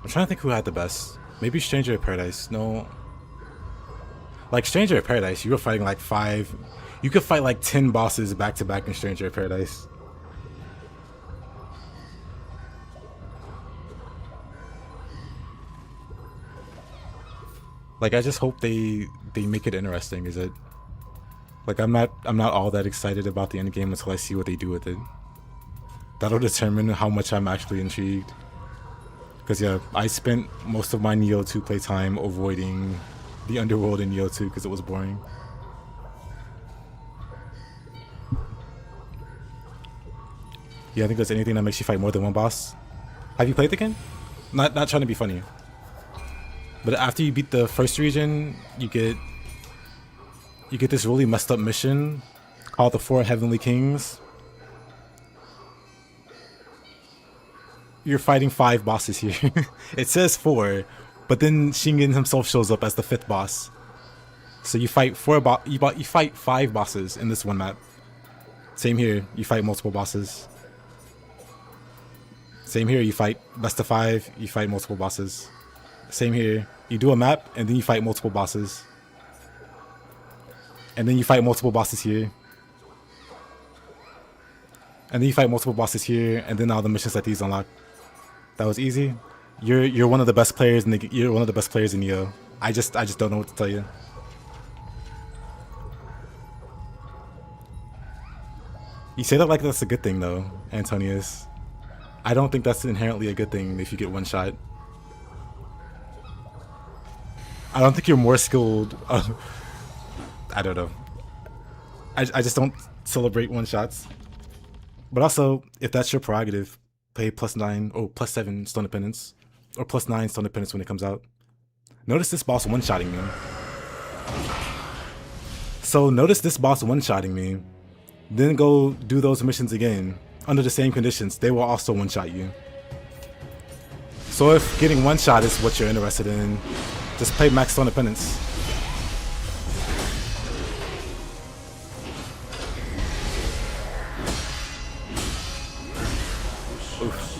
I'm trying to think who had the best. Maybe Stranger of Paradise. No. Like, Stranger of Paradise, you were fighting like 5... You could fight like 10 bosses back to back in Stranger of Paradise. Like, I just hope they make it interesting, is it? Like, I'm not all that excited about the end game until I see what they do with it. That'll determine how much I'm actually intrigued. Because, yeah, I spent most of my Nioh 2 playtime avoiding the underworld in Nioh 2 because it was boring. Yeah, I think there's anything that makes you fight more than one boss. Have you played the game? Not trying to be funny. But after you beat the first region, you get this really messed up mission called the 4 Heavenly Kings. You're fighting 5 bosses here. It says 4, but then Shingen himself shows up as the 5th boss. So you fight you fight 5 bosses in this one map. Same here, you fight multiple bosses. Same here, you fight best of 5, you fight multiple bosses. Same here, you do a map and then you fight multiple bosses. And then you fight multiple bosses here. And then you fight multiple bosses here, and then all the missions like these unlock. That was easy. You're one of the best players in you're one of the best players in Nioh. I just don't know what to tell you. You say that like that's a good thing though, Antonius. I don't think that's inherently a good thing if you get one shot. I don't think you're more skilled. I don't know. I just don't celebrate one shots. But also, if that's your prerogative, play +9 or +7 Stone of Penance, or +9 Stone of Penance when it comes out. Notice this boss one-shotting me. So notice this boss one-shotting me. Then go do those missions again. Under the same conditions, they will also one-shot you. So if getting one-shot is what you're interested in, just play Max Stone of Penance. Oof.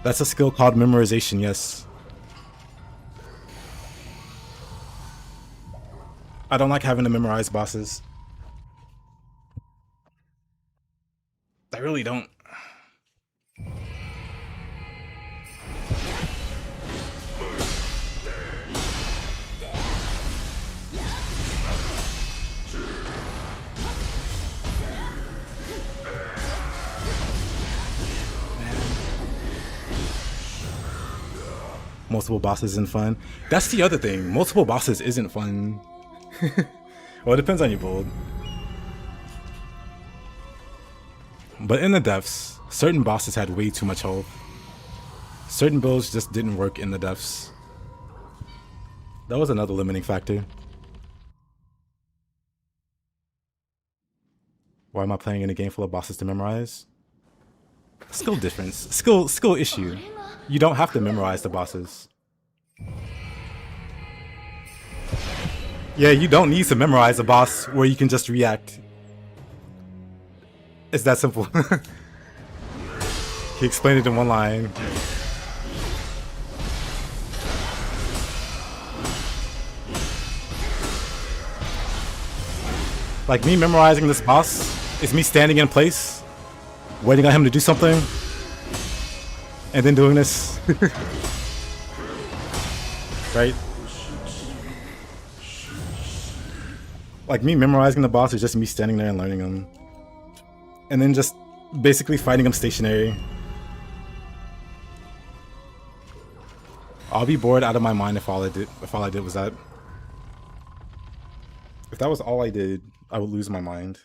That's a skill called memorization, yes. I don't like having to memorize bosses. I really don't. Multiple bosses isn't fun. That's the other thing. Multiple bosses isn't fun. Well, it depends on your build. But in the depths, certain bosses had way too much health. Certain builds just didn't work in the depths. That was another limiting factor. Why am I playing in a game full of bosses to memorize? Skill difference. Skill issue. You don't have to memorize the bosses. Yeah, you don't need to memorize a boss where you can just react. It's that simple. He explained it in one line. Like, me memorizing this boss is me standing in place, waiting on him to do something, and then doing this. Right? Like, me memorizing the boss is just me standing there and learning him. And then just basically fighting him stationary. I'll be bored out of my mind if all I did was that. If that was all I did, I would lose my mind.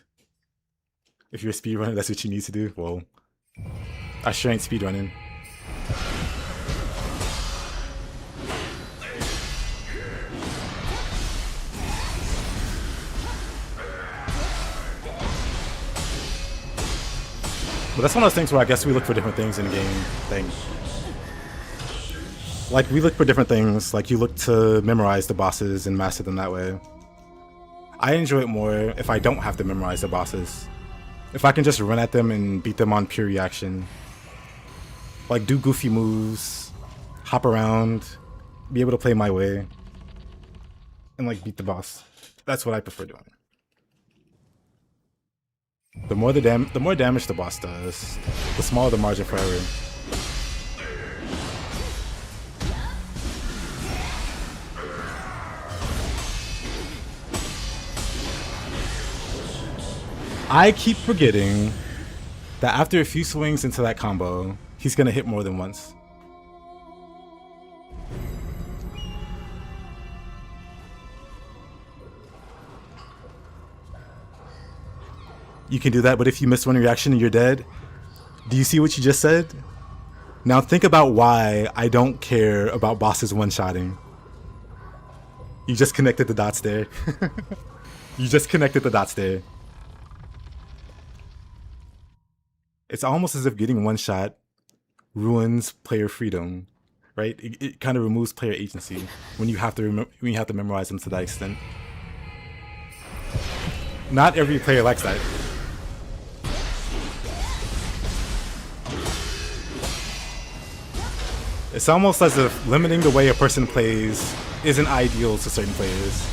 If you're a speedrunner, that's what you need to do. Well, I sure ain't speedrunning. But that's one of those things where I guess we look for different things in a game thing. Like, we look for different things. Like, you look to memorize the bosses and master them that way. I enjoy it more if I don't have to memorize the bosses. If I can just run at them and beat them on pure reaction. Like, do goofy moves, hop around, be able to play my way, and like beat the boss. That's what I prefer doing. The more damage the boss does, the smaller the margin for error. I keep forgetting that after a few swings into that combo, he's gonna hit more than once. You can do that, but if you miss one reaction and you're dead, do you see what you just said? Now think about why I don't care about bosses one-shotting. You just connected the dots there. You just connected the dots there. It's almost as if getting one shot ruins player freedom, right? It kind of removes player agency when you have to memorize them to that extent. Not every player likes that. It's almost as if limiting the way a person plays isn't ideal to certain players.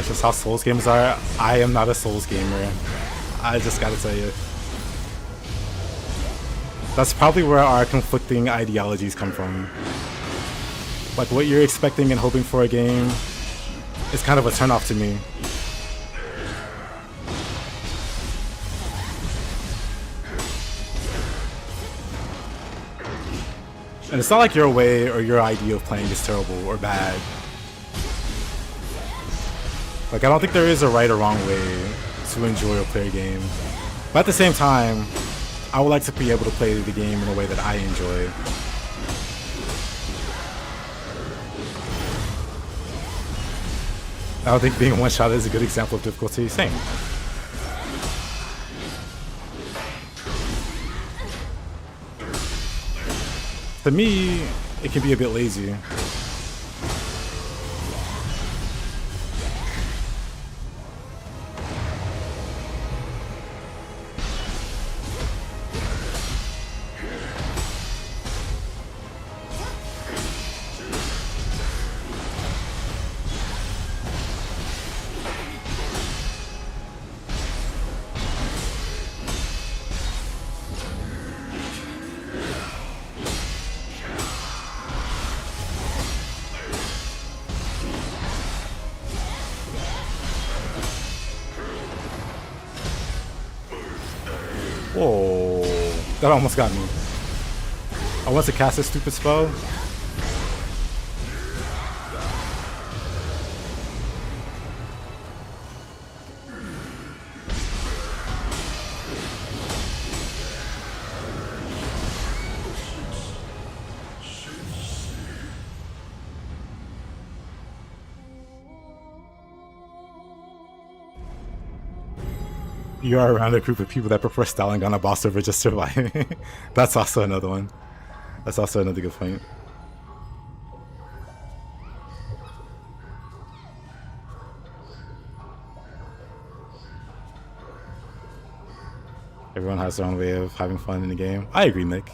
That's just how Souls games are. I am not a Souls gamer. I just gotta tell you. That's probably where our conflicting ideologies come from. Like, what you're expecting and hoping for a game is kind of a turnoff to me. And it's not like your way or your idea of playing is terrible or bad. Like, I don't think there is a right or wrong way to enjoy or play a game. But at the same time, I would like to be able to play the game in a way that I enjoy. I don't think being one-shot is a good example of difficulty. Same. To me, it can be a bit lazy. Whoa, that almost got me. I want to cast a stupid spell. You are around a group of people that prefer styling on a boss over just surviving. That's also another one. That's also another good point. Everyone has their own way of having fun in the game. I agree, Nick.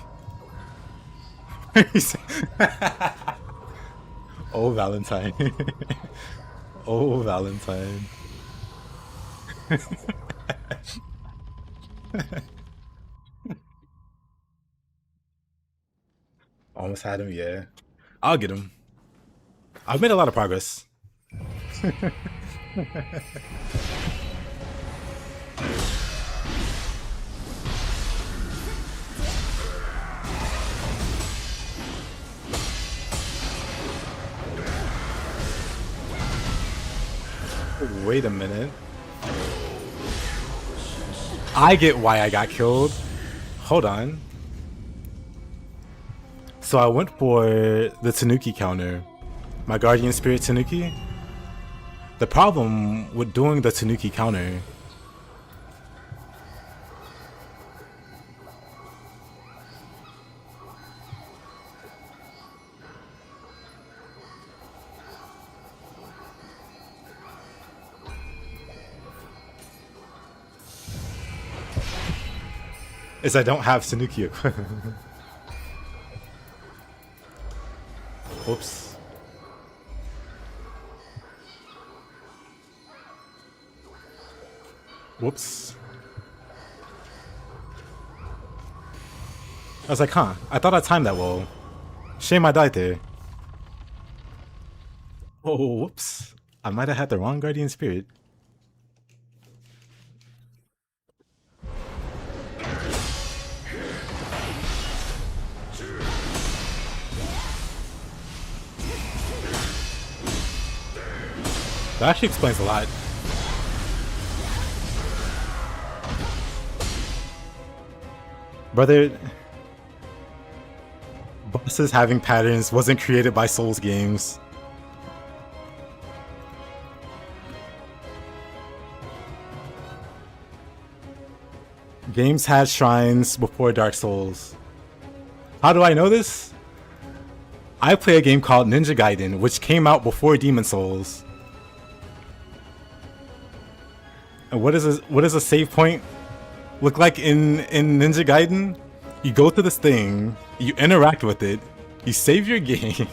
Oh, Valentine. Oh, Valentine. Almost had him, yeah. I'll get him. I've made a lot of progress. Wait a minute. I get why I got killed. Hold on. So I went for the Tanuki counter. My Guardian Spirit Tanuki. The problem with doing the Tanuki counter is I don't have Tanuki equipped. Oops. Whoops. I was like, huh, I thought I timed that well. Shame I died there. Oh, whoops. I might have had the wrong Guardian Spirit. That actually explains a lot. Brother, bosses having patterns wasn't created by Souls games. Games had shrines before Dark Souls. How do I know this? I play a game called Ninja Gaiden, which came out before Demon Souls. And what does a save point look like in Ninja Gaiden? You go to this thing, you interact with it, you save your game,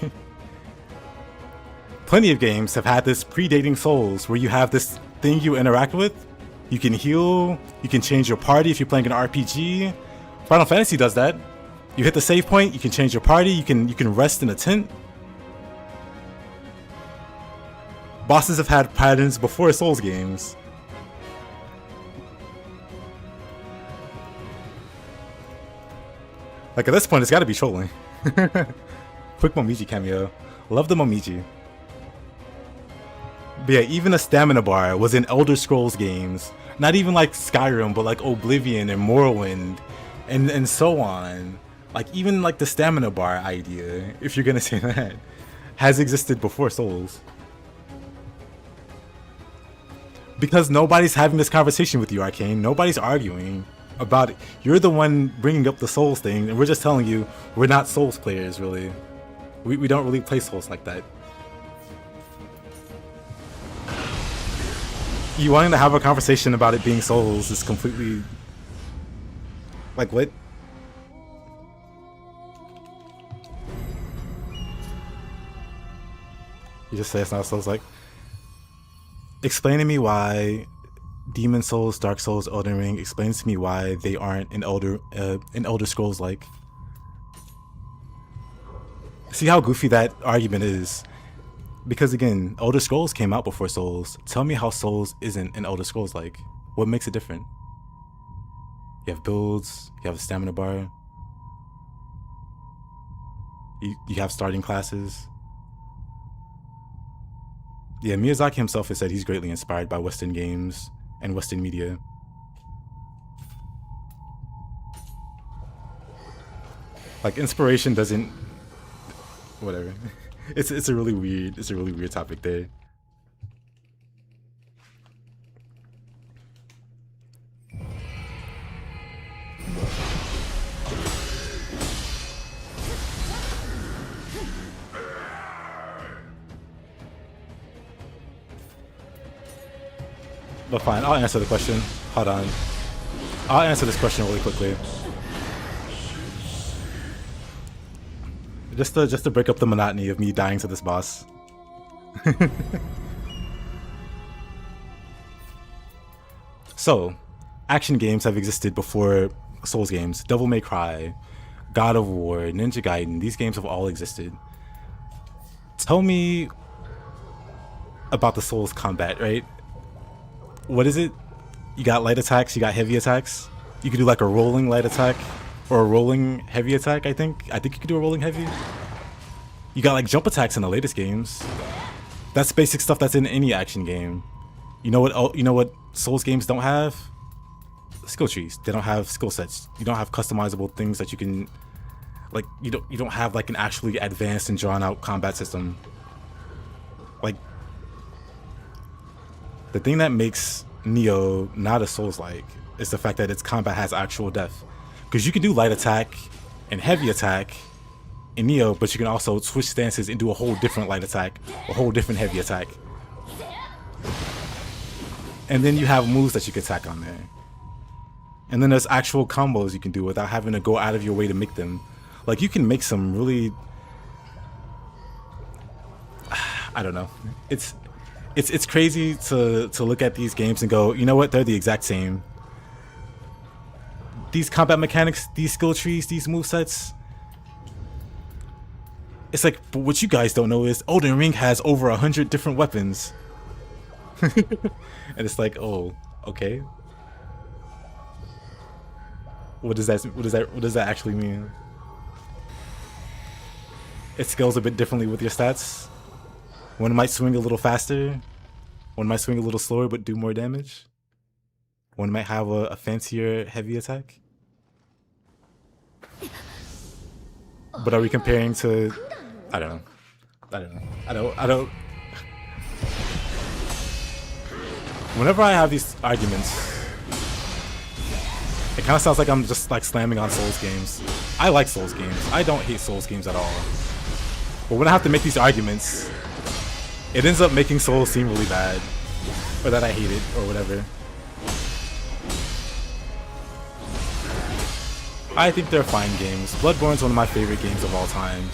plenty of games have had this predating Souls, where you have this thing you interact with. You can heal, you can change your party if you're playing an RPG. Final Fantasy does that. You hit the save point, you can change your party, you can rest in a tent. Bosses have had patterns before Souls games. Like, at this point, it's gotta be trolling. Quick Momiji cameo. Love the Momiji. But yeah, even a stamina bar was in Elder Scrolls games. Not even like Skyrim, but like Oblivion and Morrowind and so on. Like, even like the stamina bar idea, if you're gonna say that, has existed before Souls. Because nobody's having this conversation with you, Arcane. Nobody's arguing about it. You're the one bringing up the Souls thing, and we're just telling you we're not Souls players, really. We don't really play Souls like that. You wanting to have a conversation about it being Souls is completely... Like, what? You just say it's not Souls-like? Explain to me why Demon Souls, Dark Souls, Elden Ring, explains to me why they aren't in Elder Scrolls-like. See how goofy that argument is? Because again, Elder Scrolls came out before Souls. Tell me how Souls isn't an Elder Scrolls-like. What makes it different? You have builds, you have a stamina bar, you have starting classes. Yeah, Miyazaki himself has said he's greatly inspired by Western games and Western media. Like, inspiration doesn't... Whatever. It's a really weird topic there. But fine, I'll answer the question. Hold on. I'll answer this question really quickly. Just to break up the monotony of me dying to this boss. So, action games have existed before Souls games. Devil May Cry, God of War, Ninja Gaiden, these games have all existed. Tell me about the Souls combat, right? What is it? You got light attacks, you got heavy attacks. You could do like a rolling light attack or a rolling heavy attack, I think. I think you could do a rolling heavy. You got like jump attacks in the latest games. That's basic stuff that's in any action game. You know what Souls games don't have? Skill trees. They don't have skill sets. You don't have customizable things that you can, like, you don't have like an actually advanced and drawn out combat system. Like, the thing that makes Nioh not a Souls-like is the fact that its combat has actual depth. Because you can do light attack and heavy attack in Nioh, but you can also switch stances and do a whole different light attack, a whole different heavy attack. And then you have moves that you can attack on there. And then there's actual combos you can do without having to go out of your way to make them. Like, you can make some really... I don't know. It's crazy to look at these games and go, you know what, they're the exact same. These combat mechanics, these skill trees, these movesets. It's like, but what you guys don't know is Elden Ring has over 100 different weapons. And it's like, oh, okay. What does that actually mean? It scales a bit differently with your stats. One might swing a little faster. One might swing a little slower but do more damage. One might have a fancier heavy attack. But are we comparing to... I don't know. Whenever I have these arguments, it kind of sounds like I'm just like slamming on Souls games. I like Souls games. I don't hate Souls games at all. But when I have to make these arguments, it ends up making Souls seem really bad. Or that I hate it, or whatever. I think they're fine games. Bloodborne's one of my favorite games of all time.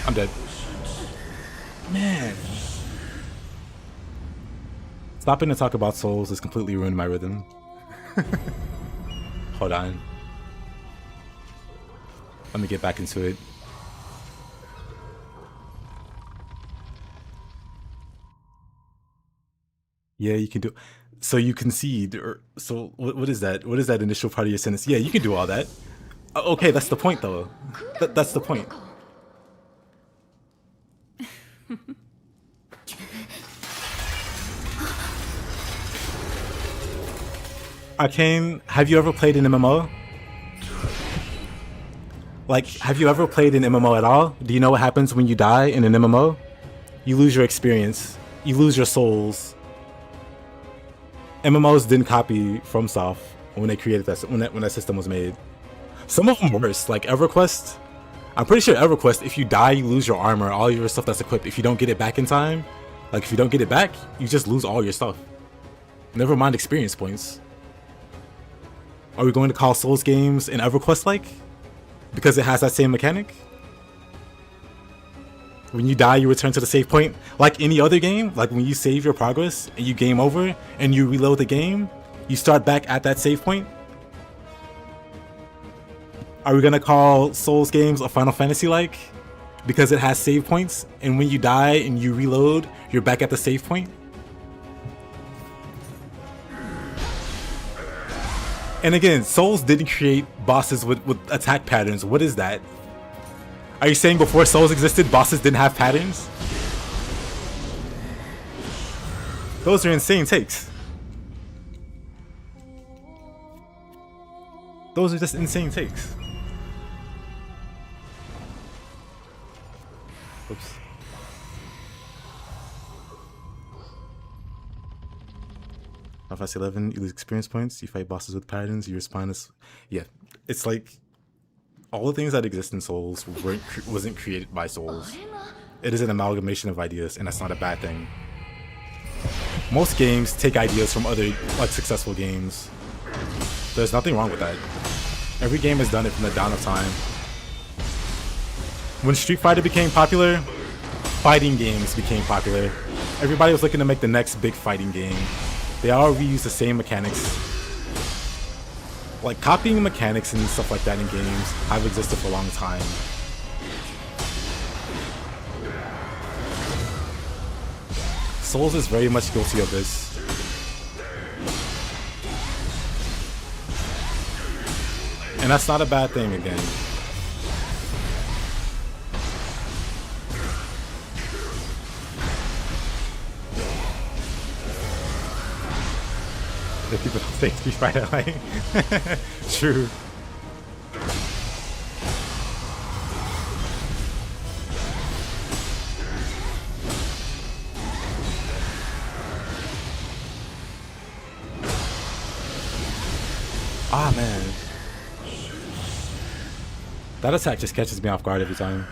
I'm dead. Man. Stopping to talk about souls has completely ruined my rhythm. Hold on. Let me get back into it. Yeah, you can do. So you concede, or so what is that? What is that initial part of your sentence? Yeah, you can do all that. Okay, that's the point, though. That's the point. Arcane, have you ever played an MMO? Like, have you ever played an MMO at all? Do you know what happens when you die in an MMO? You lose your experience. You lose your souls. MMOs didn't copy FromSoft when they created that, when that system was made. Some of them worse, like EverQuest. I'm pretty sure EverQuest, if you die, you lose your armor, all your stuff that's equipped. If you don't get it back in time, like if you don't get it back, you just lose all your stuff. Never mind experience points. Are we going to call Souls games an EverQuest-like? Because it has that same mechanic? When you die, you return to the save point. Like any other game, like when you save your progress and you game over and you reload the game, you start back at that save point? Are we gonna call Souls games a Final Fantasy-like? Because it has save points, and when you die and you reload, you're back at the save point? And again, Souls didn't create bosses with attack patterns. What is that? Are you saying before Souls existed, bosses didn't have patterns? Those are insane takes. Those are just insane takes. Oops. Fast 11, you lose experience points, you fight bosses with patterns, you respond as... Yeah, it's like... all the things that exist in Souls wasn't created by Souls. It is an amalgamation of ideas, and that's not a bad thing. Most games take ideas from other like successful games. There's nothing wrong with that. Every game has done it from the dawn of time. When Street Fighter became popular, fighting games became popular. Everybody was looking to make the next big fighting game. They all reuse the same mechanics. Like, copying mechanics and stuff like that in games have existed for a long time. Souls is very much guilty of this. And that's not a bad thing, again. If people don't take Street Fighter like true. Ah, man. That attack just catches me off guard every time.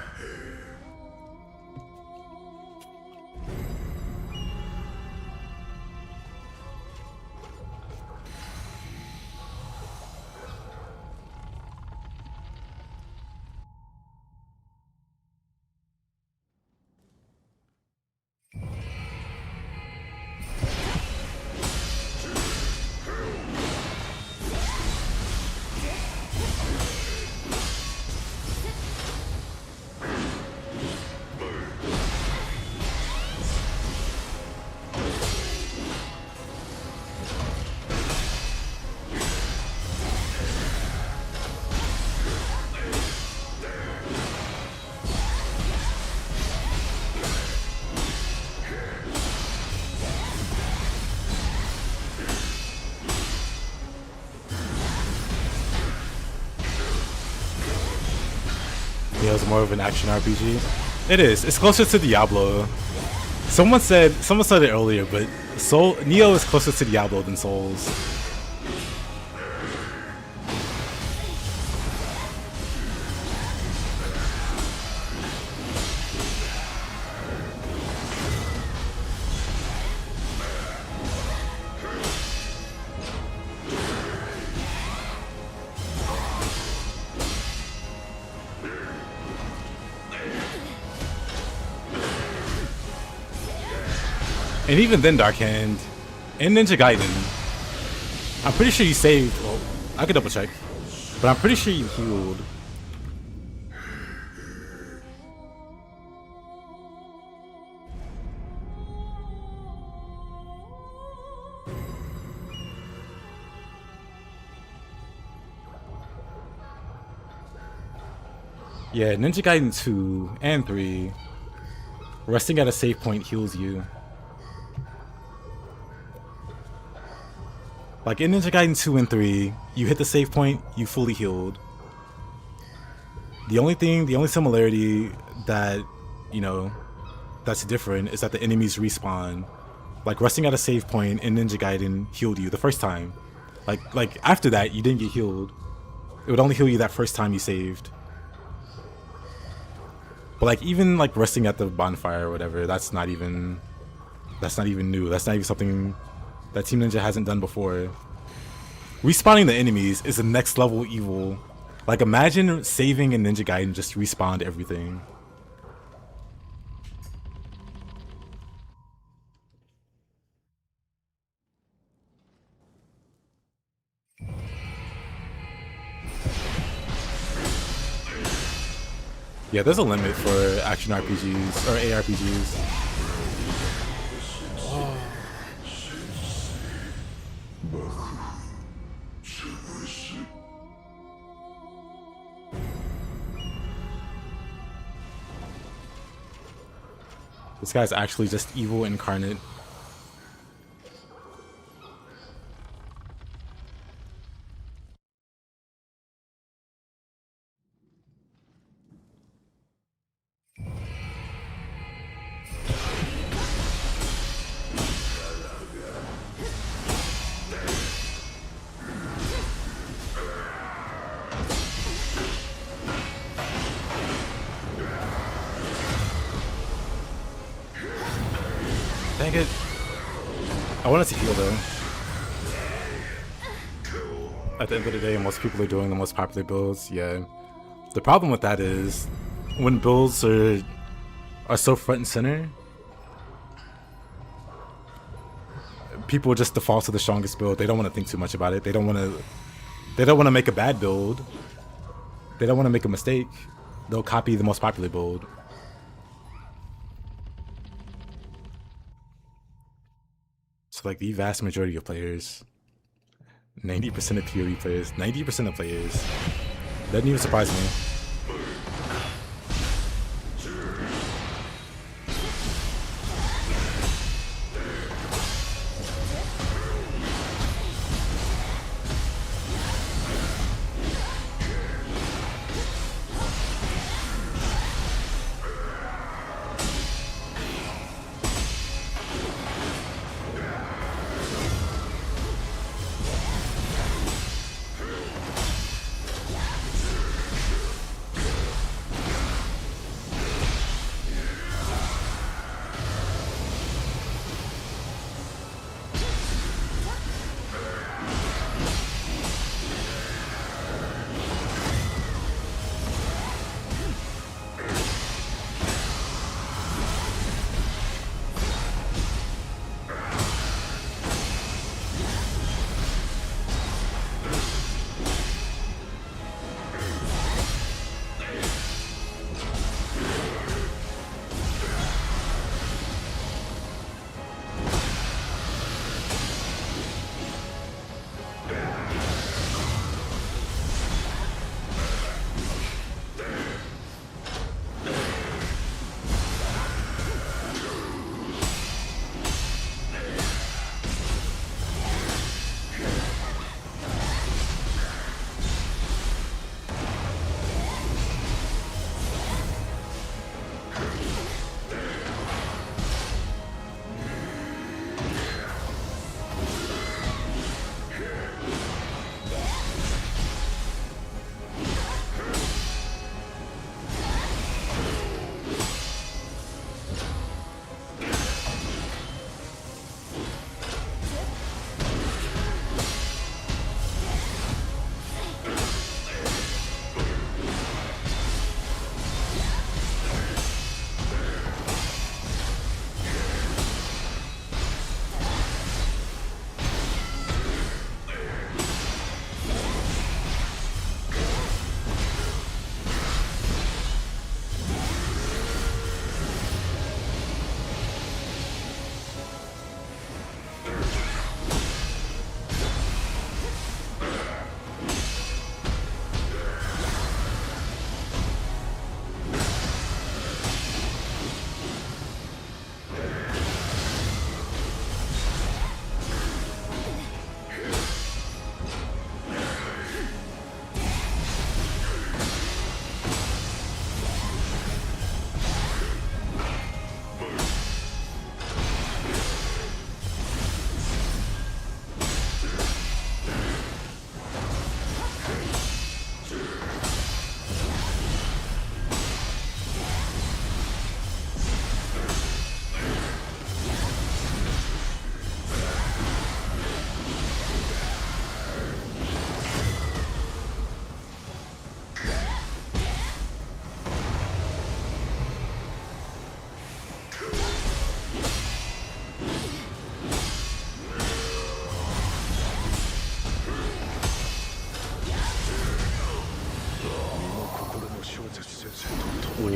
Nioh's more of an action RPG. It is. It's closer to Diablo. Someone said it earlier, but Nioh is closer to Diablo than Souls. And even then, Dark Hand and Ninja Gaiden, I'm pretty sure you saved. Well, I could double check, but I'm pretty sure you healed. Yeah, Ninja Gaiden 2 and 3, resting at a save point heals you. Like in Ninja Gaiden 2 and 3, you hit the save point, you fully healed. The only similarity that, you know, that's different is that the enemies respawn. Like resting at a save point in Ninja Gaiden healed you the first time. Like after that, you didn't get healed. It would only heal you that first time you saved. But like even like resting at the bonfire or whatever, that's not even new. That's not even something that Team Ninja hasn't done before. Respawning the enemies is the next level evil. Like imagine saving in Ninja Gaiden just respawned everything. Yeah, there's a limit for action RPGs or ARPGs. This guy's actually just evil incarnate. Dang it. I wanted to heal though. At the end of the day, most people are doing the most popular builds, yeah. The problem with that is when builds are so front and center, people just default to the strongest build. They don't want to think too much about it. They don't want to make a bad build. They don't want to make a mistake. They'll copy the most popular build. So like the vast majority of players, 90% of PoE players, 90% of players, doesn't even surprise me.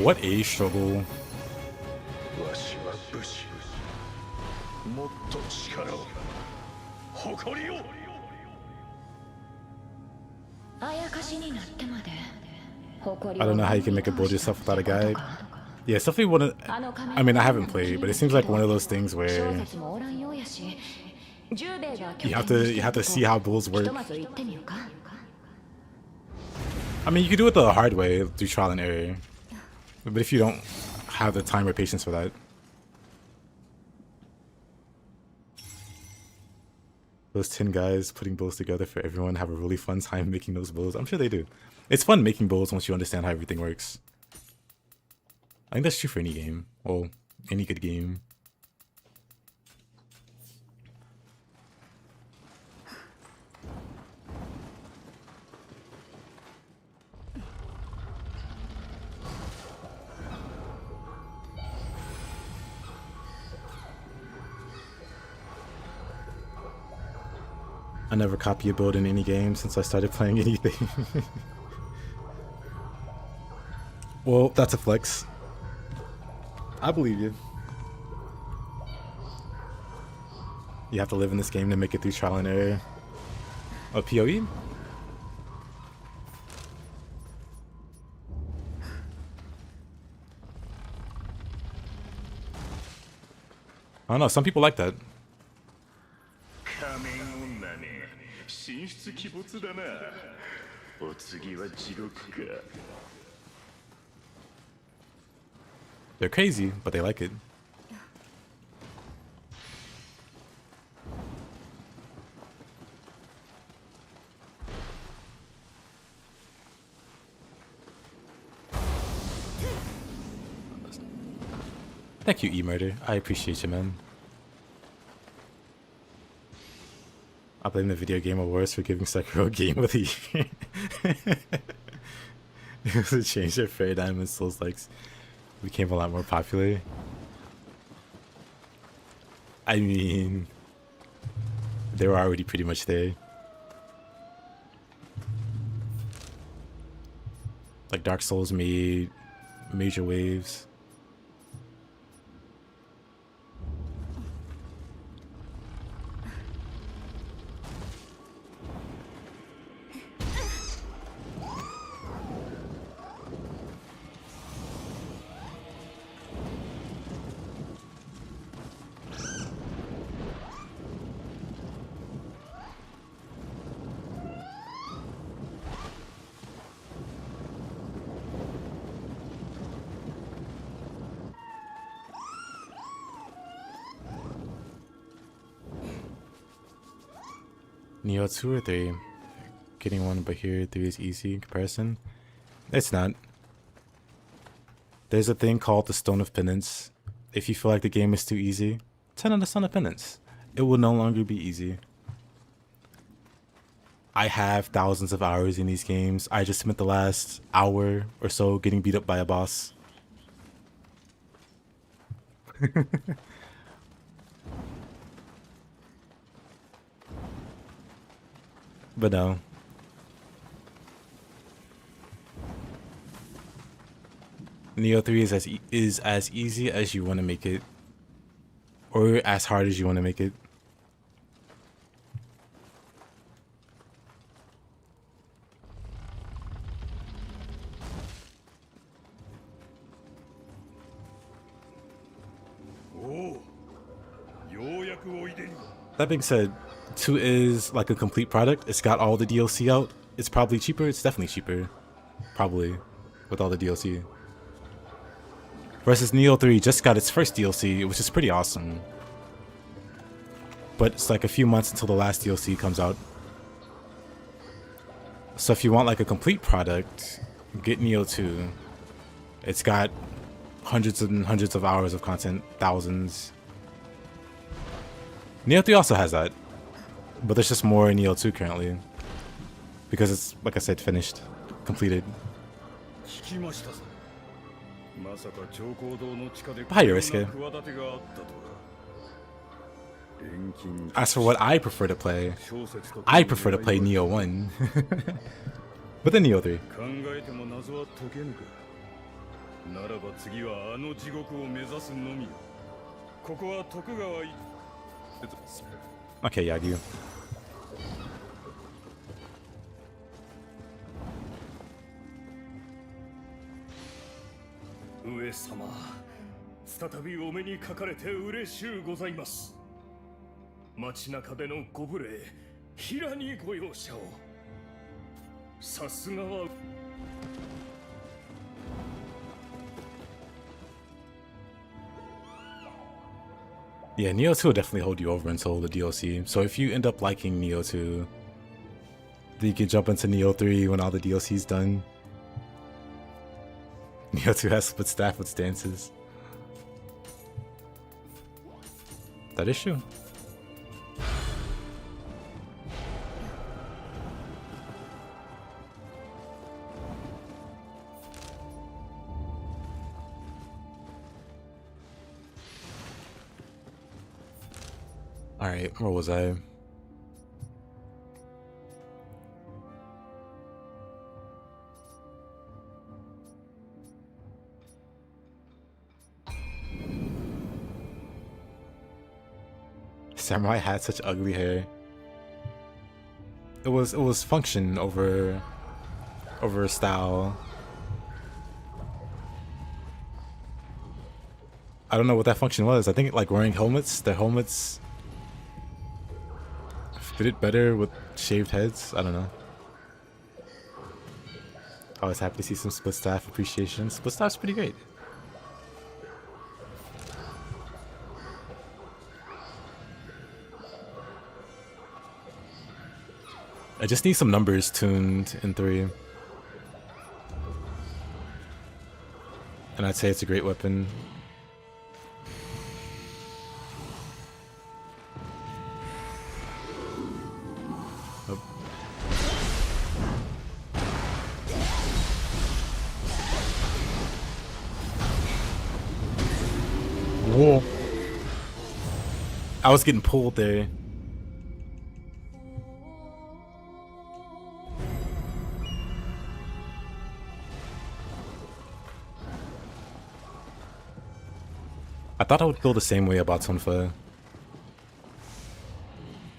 What age struggle? わしは武士。もっと力を。誇りを。あやかしになってまで。 I don't know how you can make a build yourself without a guide. Yeah, it's definitely one of. I mean, I haven't played, but it seems like one of those things where you have to see how builds work. I mean, you can do it the hard way through trial and error, but if you don't have the time or patience for that. Those 10 guys putting builds together for everyone have a really fun time making those builds. I'm sure they do. It's fun making builds once you understand how everything works. I think that's true for any game. Well, any good game. I never copy a build in any game since I started playing anything. Well, that's a flex. I believe you. You have to live in this game to make it through trial and error. Oh, PoE? I don't know, some people like that. They're crazy, but they like it. Thank you, E-Murder. I appreciate you, man. I blame the Video Game Awards for giving Sekiro Game of the Year. It was a change of paradigm and Soulslike became a lot more popular. I mean, they were already pretty much there. Like Dark Souls made major waves. Nioh 2 or 3? Getting one, but here 3 is easy in comparison. It's not. There's a thing called the Stone of Penance. If you feel like the game is too easy, turn on the Stone of Penance. It will no longer be easy. I have thousands of hours in these games. I just spent the last hour or so getting beat up by a boss. But no. Nioh 3 is as easy as you want to make it, or as hard as you want to make it. That being said, 2 is like a complete product. It's got all the DLC out. It's probably cheaper. It's definitely cheaper. Probably. With all the DLC. Versus Nioh 3 just got its first DLC, which is pretty awesome. But it's like a few months until the last DLC comes out. So if you want like a complete product, get Nioh 2. It's got hundreds and hundreds of hours of content. Thousands. Nioh 3 also has that. But there's just more in Nioh 2 currently. Because it's, like I said, finished. Completed. Hi, Yorisuke. As for what I prefer to play Nioh 1. But then Nioh 3. ならば次はあの地獄を目指すのみ。ここは徳川い。Okay, Yagyu. 上様、再びお目にかかれて嬉しゅうございます。街中でのご無礼、平にご容赦を。さすがは。Yeah, Nioh 2 will definitely hold you over until the DLC. So if you end up liking Nioh 2, then you can jump into Nioh 3 when all the DLC's done. Nioh 2 has split staff with stances. That is true. Alright, where was I? Samurai had such ugly hair. It was function over style. I don't know what that function was. I think like wearing helmets, the helmets fit it better with shaved heads. I don't know. I was happy to see some split staff appreciation. Split staff's pretty great. I just need some numbers tuned in 3. And I'd say it's a great weapon. Oh. Whoa. I was getting pulled there. I thought I would feel the same way about Tonfa.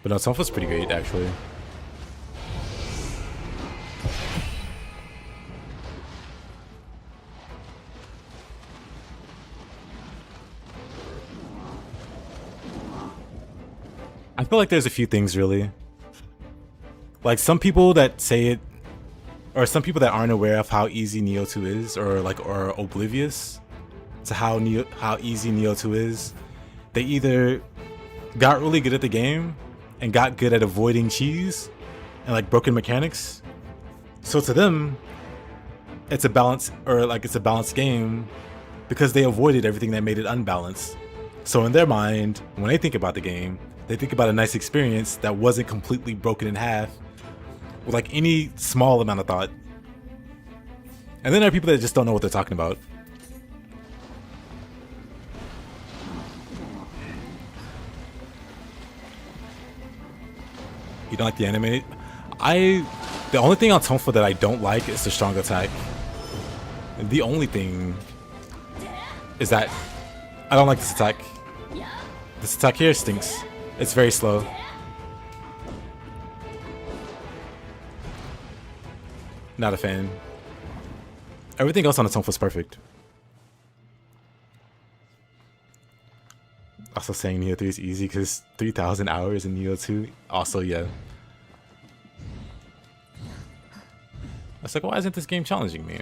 But no, Tonfa's pretty great, actually. I feel like there's a few things, really. Like, some people that say it, or some people that aren't aware of how easy Nioh 2 is, or like, are oblivious to how easy Nioh 2 is, they either got really good at the game and got good at avoiding cheese and like broken mechanics. So to them, it's a balance, or like it's a balanced game because they avoided everything that made it unbalanced. So in their mind, when they think about the game, they think about a nice experience that wasn't completely broken in half with like any small amount of thought. And then there are people that just don't know what they're talking about. You don't like the anime? The only thing on Tonfa that I don't like is the strong attack. The only thing is that I don't like this attack. This attack here stinks. It's very slow. Not a fan. Everything else on the Tonfa is perfect. Also saying Nioh 3 is easy because 3,000 hours in Nioh 2. Also, yeah. I was like, why isn't this game challenging me?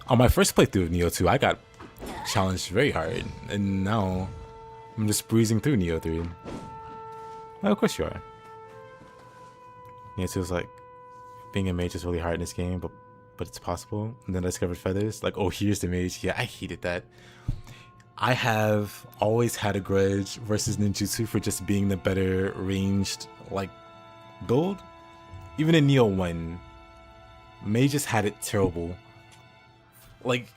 On my first playthrough of Nioh 2, I got challenged very hard. And now, I'm just breezing through Nioh 3. Well, of course you are. Nioh 2 is like, being a mage is really hard in this game, but it's possible. And then I discovered feathers. Like, oh, here's the mage. Yeah, I hated that. I have always had a grudge versus ninjutsu for just being the better ranged, like, build. Even in Nioh 1, mages had it terrible. Like,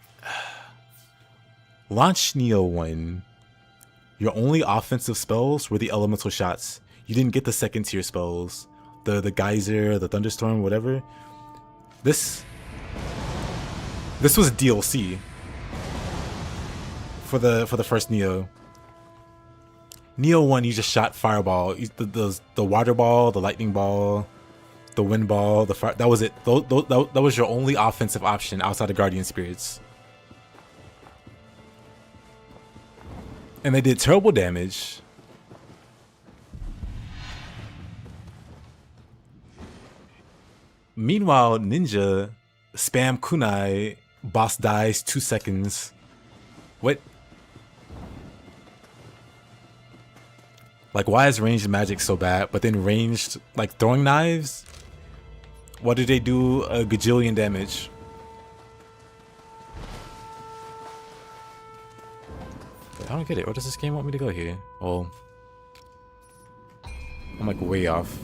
launch Nioh 1, your only offensive spells were the elemental shots. You didn't get the second tier spells. The geyser, the thunderstorm, whatever. This was DLC. for the first Nioh. Nioh 1, you just shot fireball. The water ball, the lightning ball, the wind ball, the fire. That was it. That was your only offensive option outside of Guardian Spirits. And they did terrible damage. Meanwhile, Ninja spam kunai, boss dies 2 seconds. What? Like, why is ranged magic so bad? But then ranged, like, throwing knives? What did they do? A gajillion damage. I don't get it. Where does this game want me to go here? Oh. I'm, like, way off.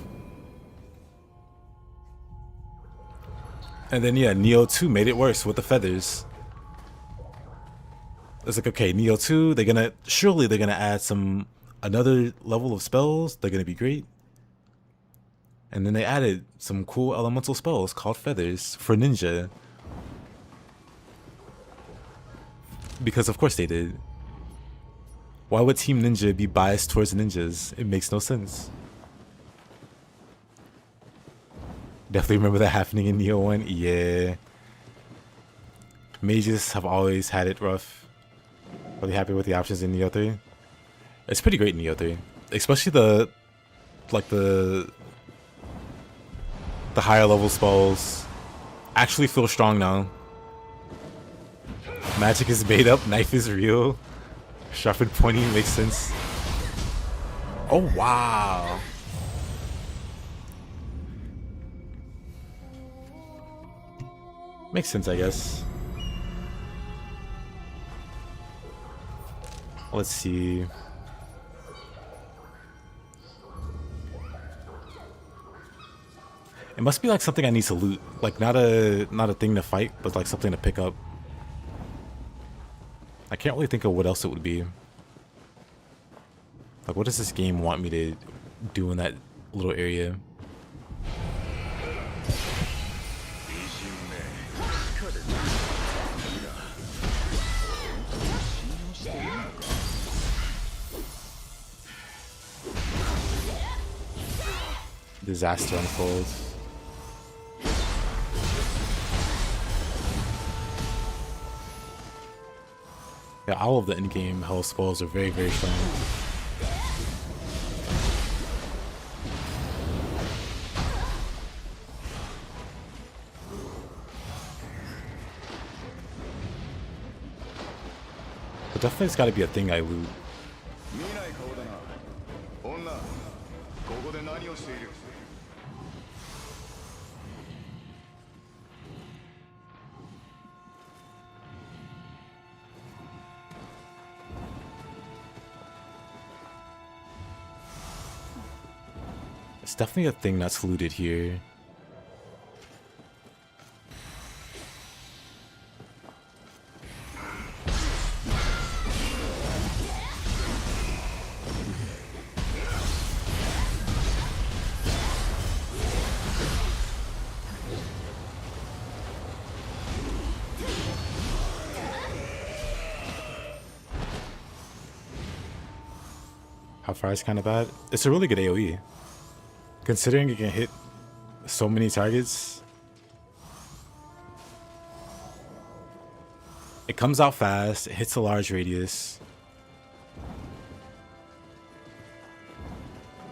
And then, yeah, Nioh 2 made it worse with the feathers. It's like, okay, Nioh 2, surely they're gonna add another level of spells. They're gonna be great. And then they added some cool elemental spells called feathers for ninja. Because of course they did. Why would Team Ninja be biased towards ninjas? It makes no sense. Definitely remember that happening in Nioh 1. Yeah. Mages have always had it rough. Really happy with the options in Nioh 3. It's pretty great in Nioh 3. Especially the higher level spells actually feel strong now. Magic is made up, knife is real. Sharpened pointing makes sense. Oh wow. Makes sense, I guess. Let's see. It must be like something I need to loot. Like not a thing to fight, but like something to pick up. I can't really think of what else it would be. Like what does this game want me to do in that little area? Disaster unfolds. Yeah, all of the endgame health spells are very, very strong. But definitely it's gotta be a thing I loot. It's definitely a thing that's looted here. How far is kind of bad? It's a really good AoE. Considering it can hit so many targets, it comes out fast, it hits a large radius.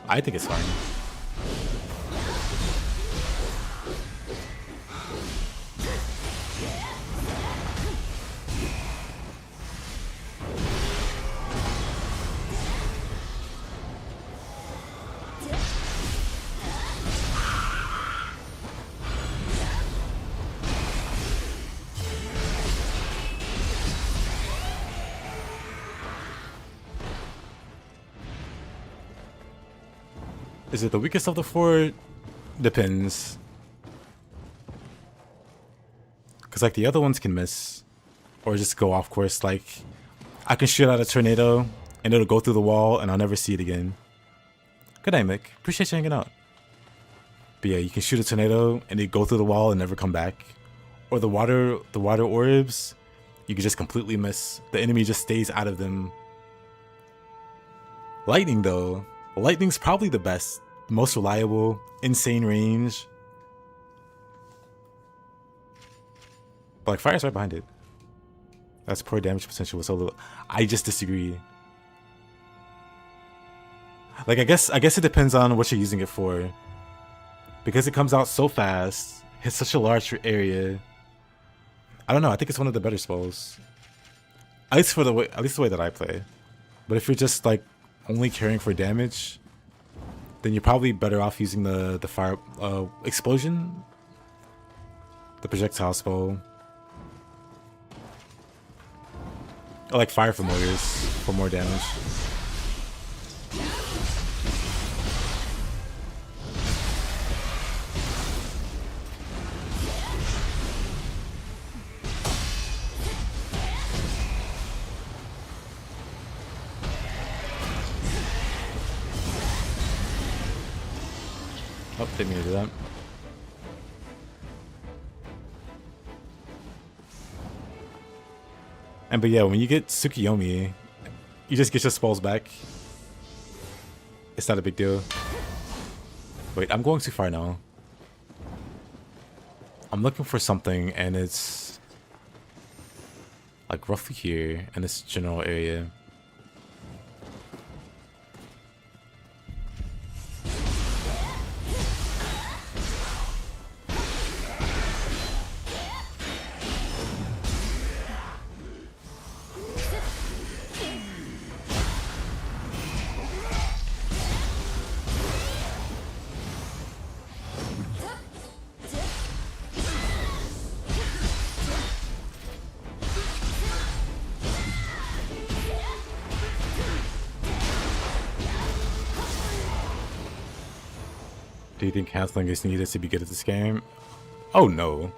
I think it's fine. Is it the weakest of the four? Depends. Because like the other ones can miss. Or just go off course. Like I can shoot out a tornado and it'll go through the wall and I'll never see it again. Good night, Mick. Appreciate you hanging out. But yeah, you can shoot a tornado and it go through the wall and never come back. Or the water orbs you can just completely miss. The enemy just stays out of them. Lightning though. Lightning's probably the best. Most reliable. Insane range. But like fire's right behind it. That's poor damage potential was so little. I just disagree. Like I guess it depends on what you're using it for. Because it comes out so fast, hits such a large area. I don't know, I think it's one of the better spells. At least the way that I play. But if you're just like only caring for damage, then you're probably better off using the fire explosion. The projectile spell. Or like fire familiars for more damage. Oh, didn't mean to do that. And but yeah, when you get Tsukuyomi, you just get your spells back. It's not a big deal. Wait, I'm going too far now. I'm looking for something and it's like roughly here in this general area. Do you think canceling is needed to be good at this game? Oh no.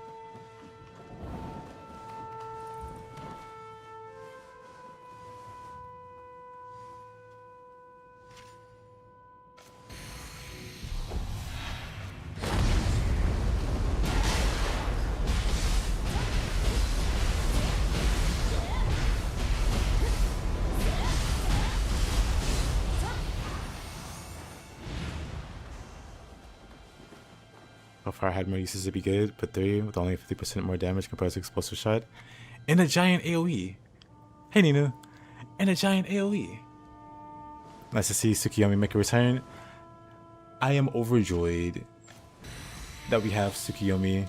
So far I had more uses to be good, but 3 with only 50% more damage compared to explosive shot. And a giant AoE. Hey Nina. And a giant AoE. Nice to see Tsukuyomi make a return. I am overjoyed that we have Tsukuyomi.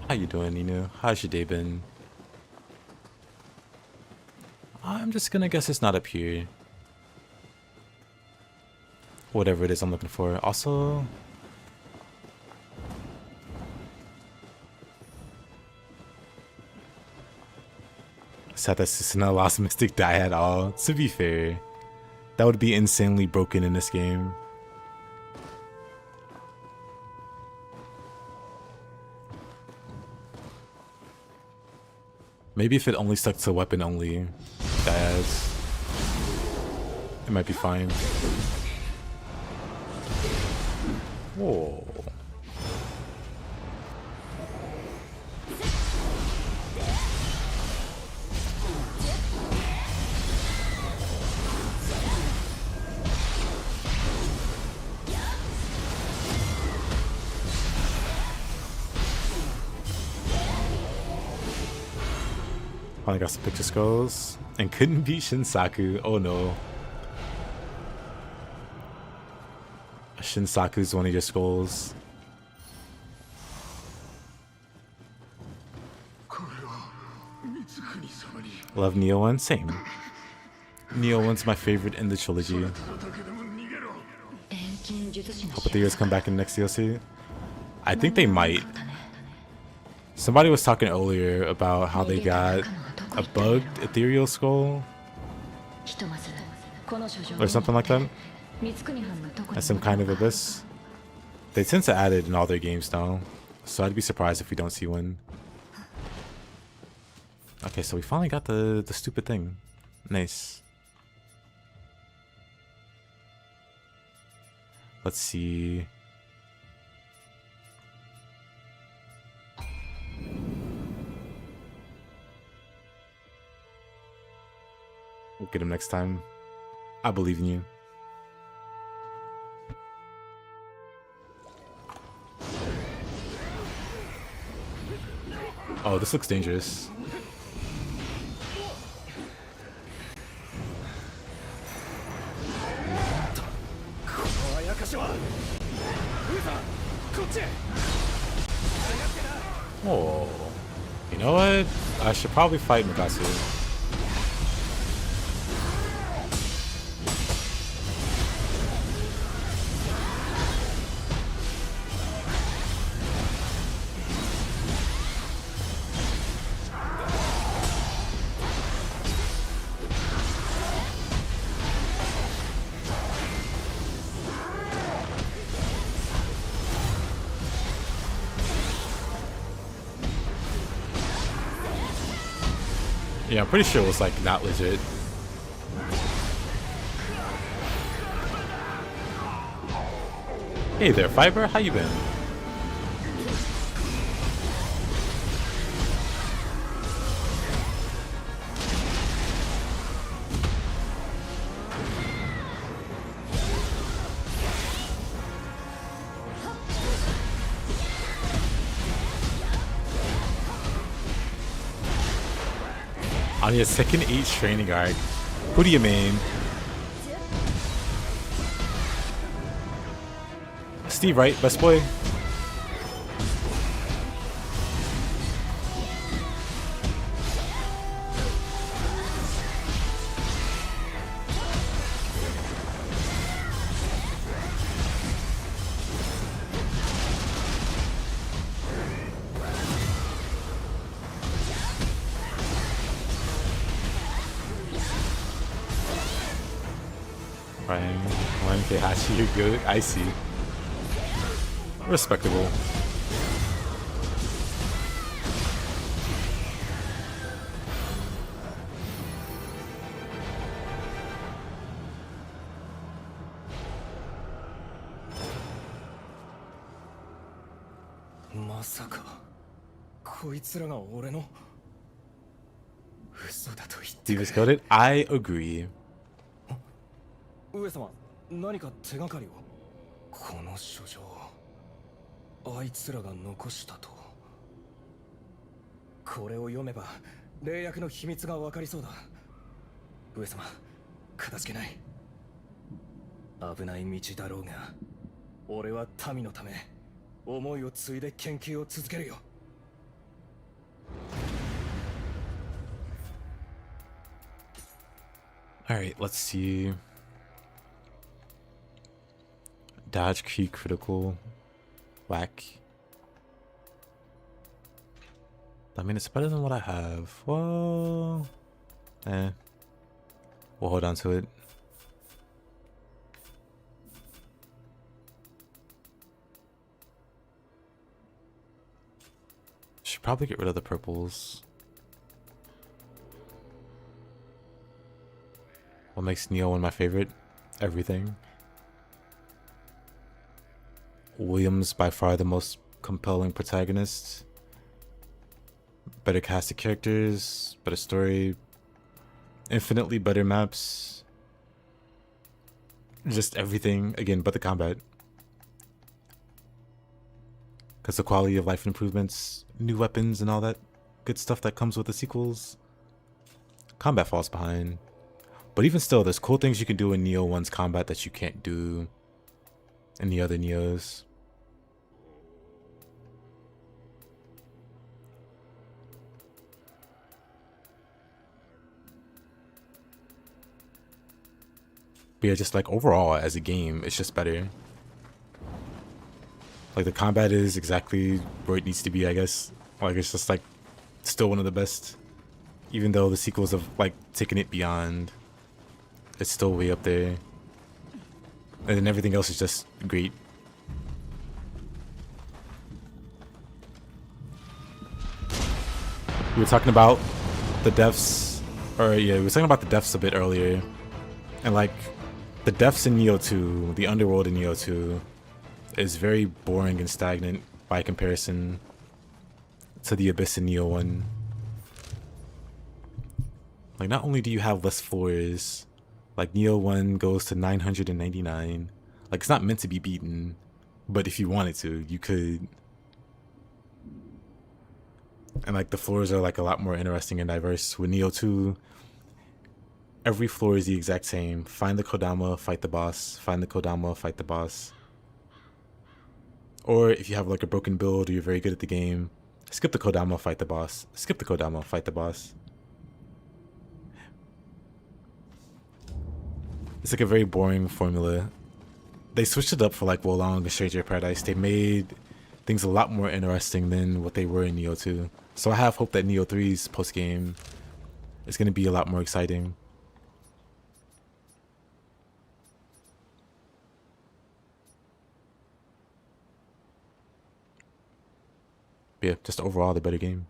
How you doing, Nina? How's your day been? I'm just gonna guess it's not up here. Whatever it is I'm looking for. Also... sad that Susuna lost Mystic Die at all. To be fair, that would be insanely broken in this game. Maybe if it only stuck to weapon only, it might be fine. Whoa. Finally got some picture skulls. And couldn't beat Shinsaku. Oh no. Shinsaku's one of your skulls. Love Nioh 1? Same. Nioh 1's my favorite in the trilogy. Hope the years come back in the next DLC. I think they might. Somebody was talking earlier about how they got a bugged ethereal skull or something like that, as some kind of abyss. They tend to add it in all their games now, so I'd be surprised if we don't see one. Okay, so we finally got the stupid thing. Nice. Let's see. We'll get him next time. I believe in you. Oh, this looks dangerous. Oh, you know what? I should probably fight Mugasu. Yeah, I'm pretty sure it was like not legit. Hey there, Fiber, how you been? On your second 8 training arc, who do you main? Steve, right? Best boy? Ryan, 1K Hashi, you're good. I see. Respectable. Steve is coded. I agree. 上様、何か手がかりを。この書状、あいつらが残したと。これを読めば霊薬の秘密がわかりそうだ。上様、かたじけない。危ない道だろうが、俺は民のため、思いを継いで研究を続けるよ。Alright, let's see. Dodge key critical. Whack. I mean, it's better than what I have. Well, we'll hold on to it. Should probably get rid of the purples. What makes Nioh one of my favorite? Everything. William's by far the most compelling protagonist. Better cast of characters, better story, infinitely better maps. Just everything, again, but the combat. Because the quality of life improvements, new weapons, and all that good stuff that comes with the sequels. Combat falls behind. But even still, there's cool things you can do in Nioh 1's combat that you can't do in the other Niohs. But yeah, just like overall as a game, it's just better. Like the combat is exactly where it needs to be, I guess. Like it's just like still one of the best. Even though the sequels have like taken it beyond. It's still way up there. And then everything else is just great. We were talking about the deaths, or yeah, we were talking about the deaths a bit earlier, and like the deaths in Nioh 2, the underworld in Nioh 2, is very boring and stagnant by comparison to the abyss in Nioh 1. Like, not only do you have less floors, like Nioh 1 goes to 999. Like, it's not meant to be beaten, but if you wanted to, you could. And like the floors are like a lot more interesting and diverse. With Nioh 2, every floor is the exact same. Find the Kodama, fight the boss. Find the Kodama, fight the boss. Or if you have like a broken build or you're very good at the game, skip the Kodama, fight the boss. Skip the Kodama, fight the boss. It's like a very boring formula. They switched it up for like Wolong and Stranger Paradise. They made things a lot more interesting than what they were in Nioh 2. So I have hope that Nioh 3's post-game is going to be a lot more exciting. But yeah, just overall the better game.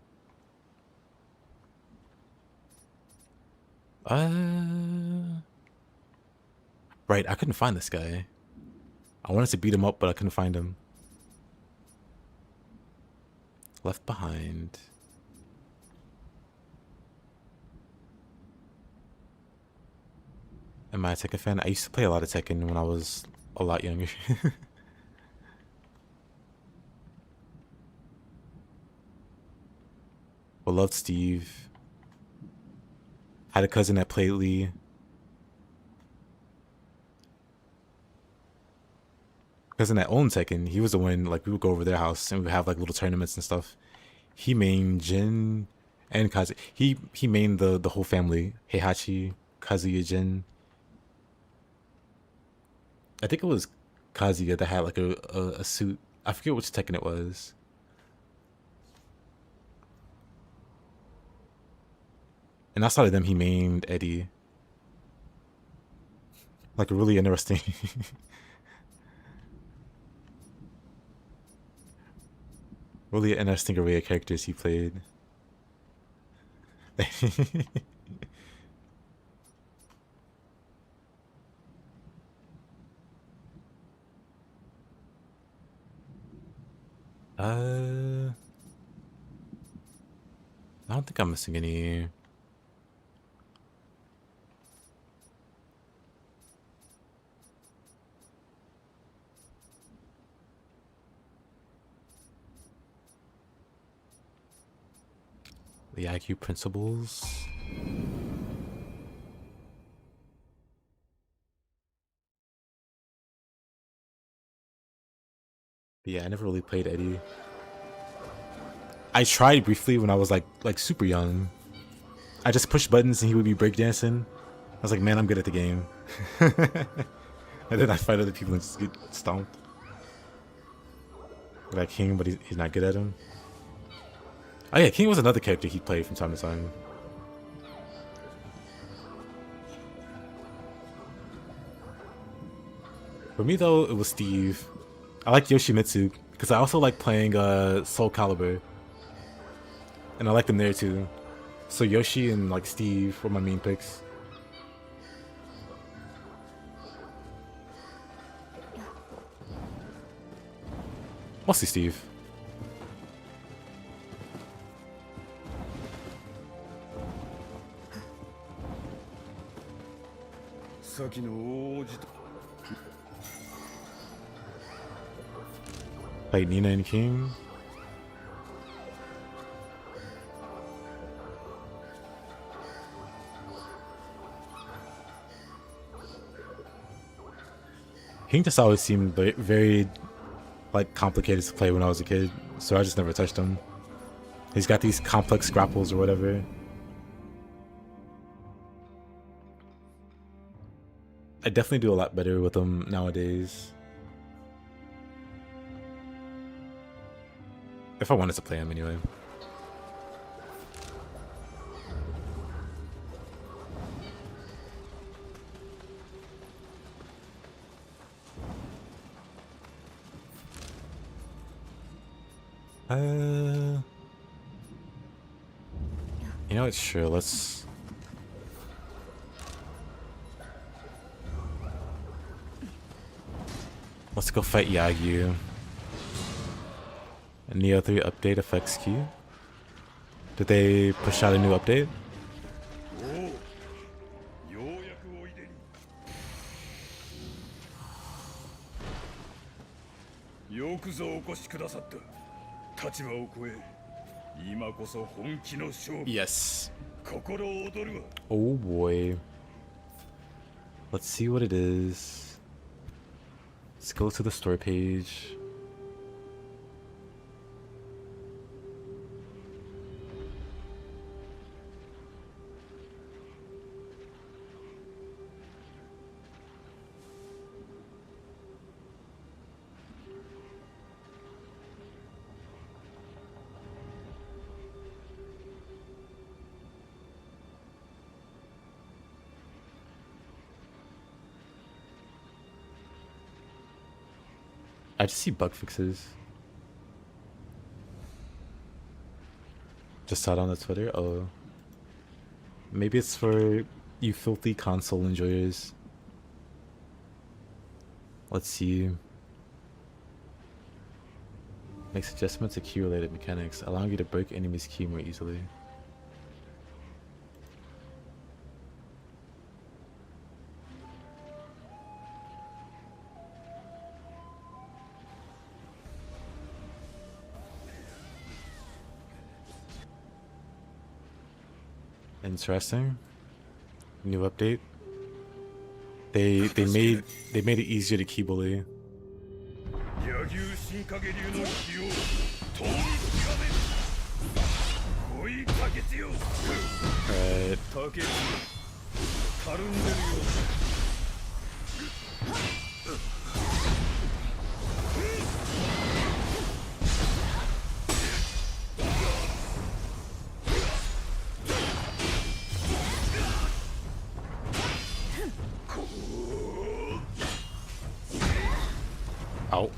Right, I couldn't find this guy. I wanted to beat him up, but I couldn't find him. Left Behind. Am I a Tekken fan? I used to play a lot of Tekken when I was a lot younger. But loved Steve. Had a cousin that played Lee. Cousin that owned Tekken, he was the one, like, we would go over their house and we would have like little tournaments and stuff. He mained Jin and Kazuya. He mained the whole family. Heihachi, Kazuya, Jin. I think it was Kazuya that had like a suit. I forget which Tekken it was. And outside of them, he mained Eddie. Like a really interesting. Really interesting array of characters he played. I don't think I'm missing any. The IQ principles. But yeah, I never really played Eddie. I tried briefly when I was like super young. I just pushed buttons and he would be breakdancing. I was like, man, I'm good at the game. And then I fight other people and just get stomped. Like King, but he's not good at him. Oh yeah, King was another character he played from time to time. For me though, it was Steve. I like Yoshimitsu because I also like playing Soul Calibur, and I like them there too. So Yoshi and like Steve were my main picks. Mostly Steve. Played Nina and King. King just always seemed very like complicated to play when I was a kid, so I just never touched him. He's got these complex grapples or whatever. I definitely do a lot better with them nowadays. If I wanted to play him anyway. You know what? Sure, let's go fight Yagyu. Nioh 3 update affects Q. Did they push out a new update? Yes. Oh boy. Let's see what it is. Let's go to the store page. I just see bug fixes. Just saw it on the Twitter. Oh. Maybe it's for you filthy console enjoyers. Let's see. Makes adjustments to key related mechanics, allowing you to break enemies' key more easily. Interesting. New update. They made it easier to key bully. Alright. Ow.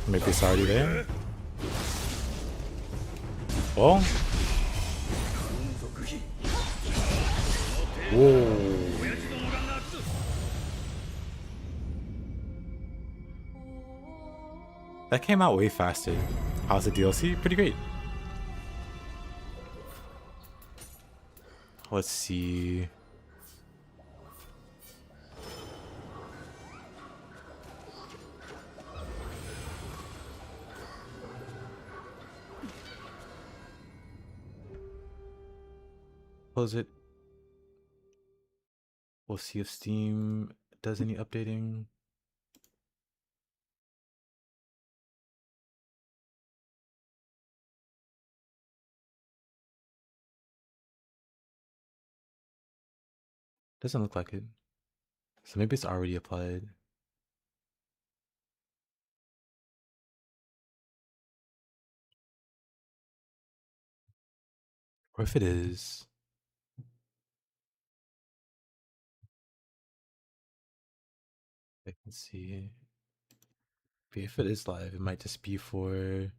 Maybe it's already there. Oh. Whoa. That came out way faster. How's the DLC? Pretty great. Let's see. Close it. We'll see if Steam does any updating. Doesn't look like it. So maybe it's already applied. Or if it is. I can see. But if it is live, it might just be for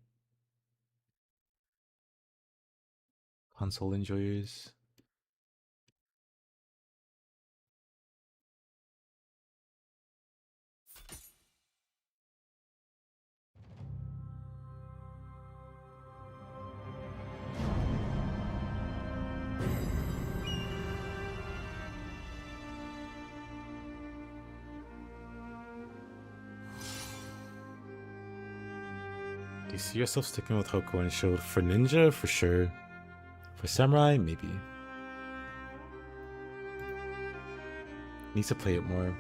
console enjoyers. Do you see yourself sticking with Hoko and Shield? For ninja, for sure. For samurai, maybe. Needs to play it more.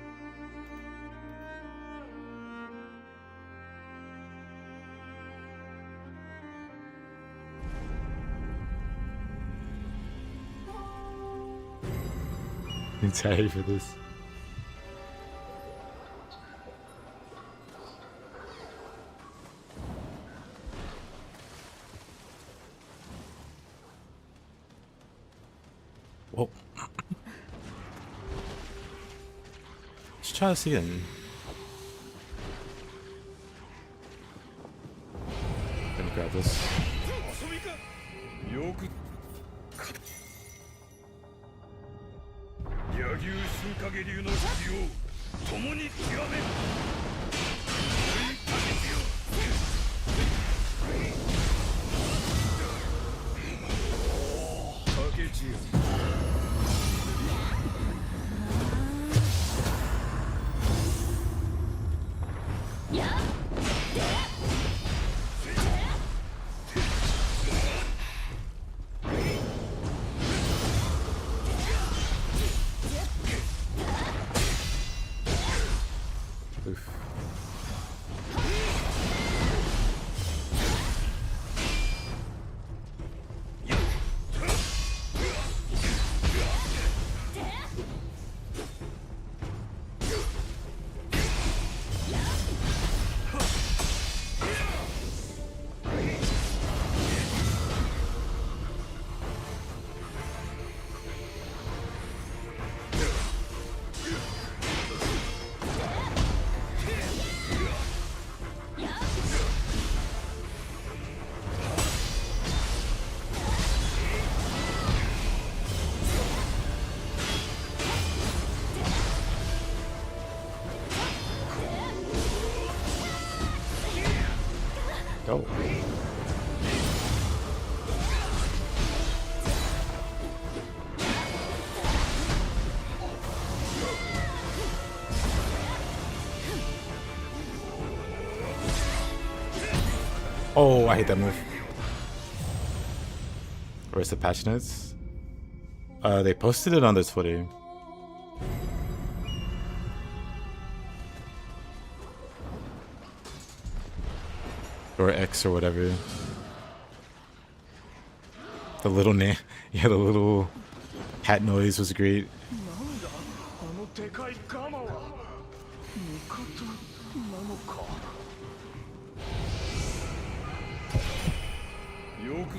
I'm tired for this. Oh. Let's try this again. Let me grab this. よく柳生新影流の火を共に極め追いかけてよ竹千代 Oof. Go. Oh, I hate that move. Where's the patch notes? They posted it on their Twitter. Or X or whatever. The little yeah, the little cat noise was great. あのでかいガマは味方なのかよく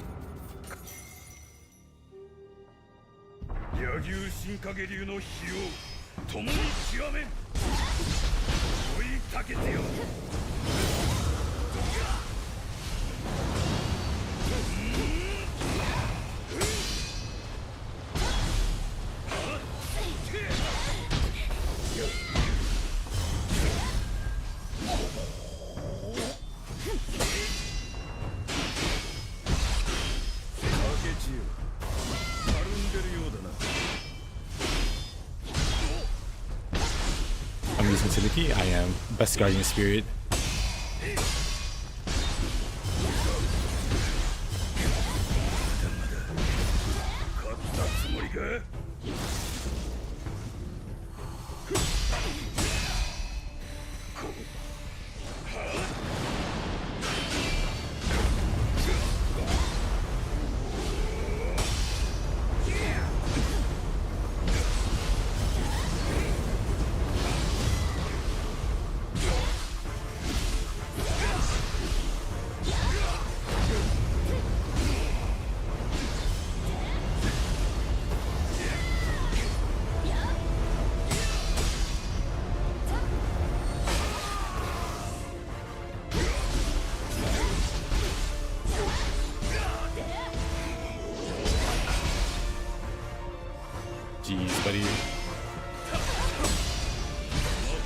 柳生新影流の火を共に極め追いかけてよ I'm using Tsukuyomi. I am best guardian spirit. Jeez, buddy.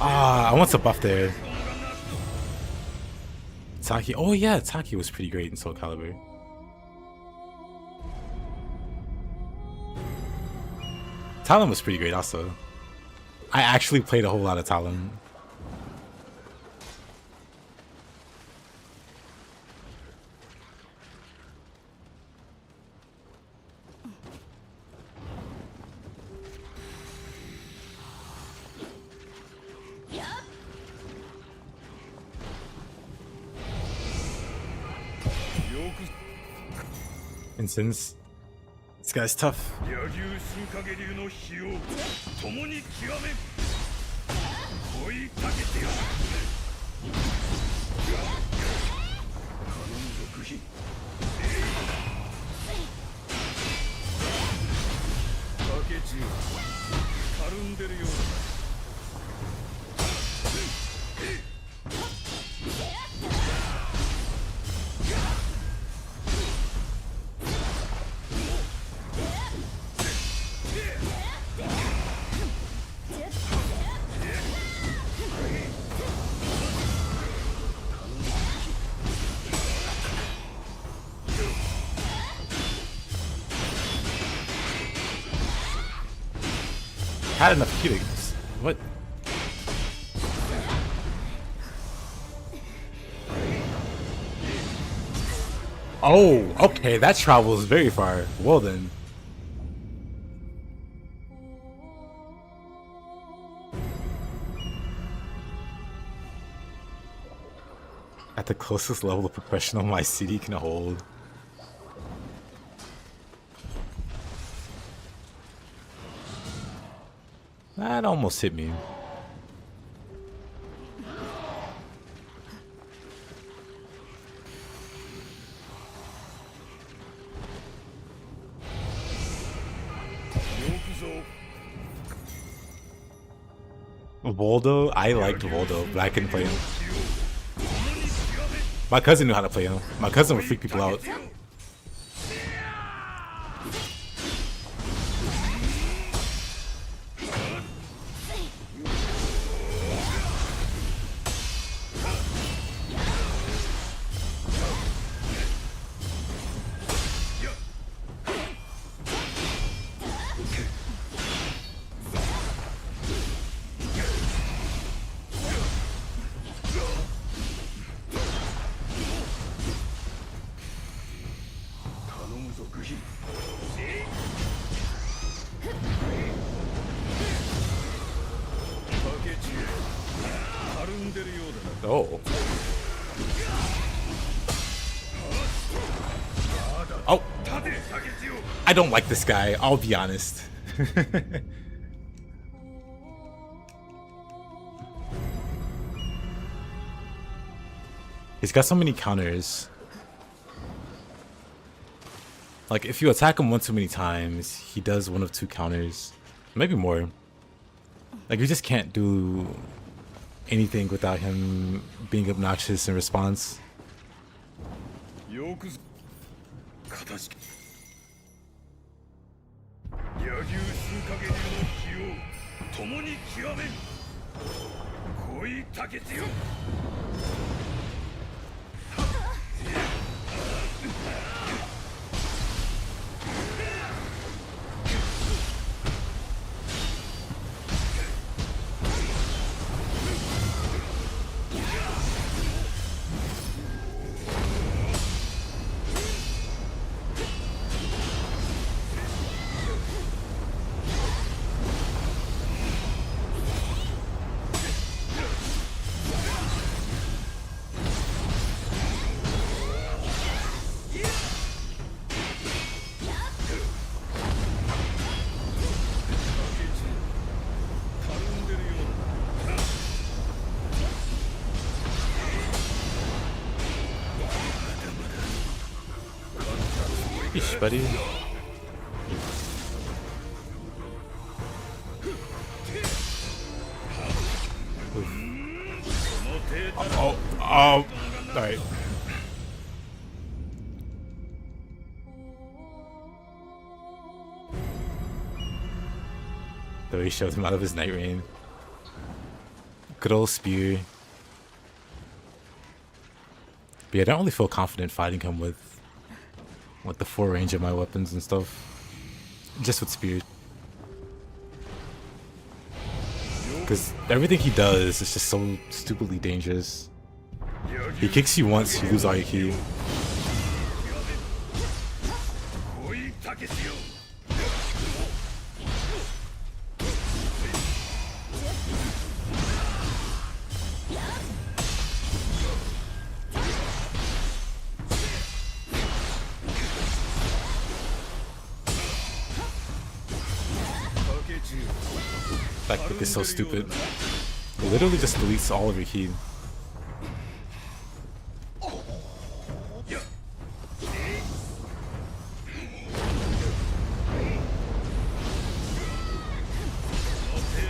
Ah, I want to buff there. Taki. Oh yeah, Taki was pretty great in Soul Calibur. Talon was pretty great also. I actually played a whole lot of Talon. And since this guy's tough. had enough healings. What? Oh, okay, that travels very far. Well then. At the closest level of professional my CD can hold. That almost hit me. Voldo? I liked Voldo, but I couldn't play him. My cousin knew how to play him. My cousin would freak people out. Oh. Oh. I don't like this guy, I'll be honest. He's got so many counters. Like, if you attack him one too many times, he does one of two counters. Maybe more. Like, you just can't do anything without him being obnoxious in response. Yeesh, buddy. Oh, alright. The way he shoved him out of his night rain. Good old spear. But yeah, I don't really feel confident fighting him with the full range of my weapons and stuff. Just with spear. Because everything he does is just so stupidly dangerous. He kicks you once, you lose all your ki. That kick is so stupid. It literally just deletes all of your ki.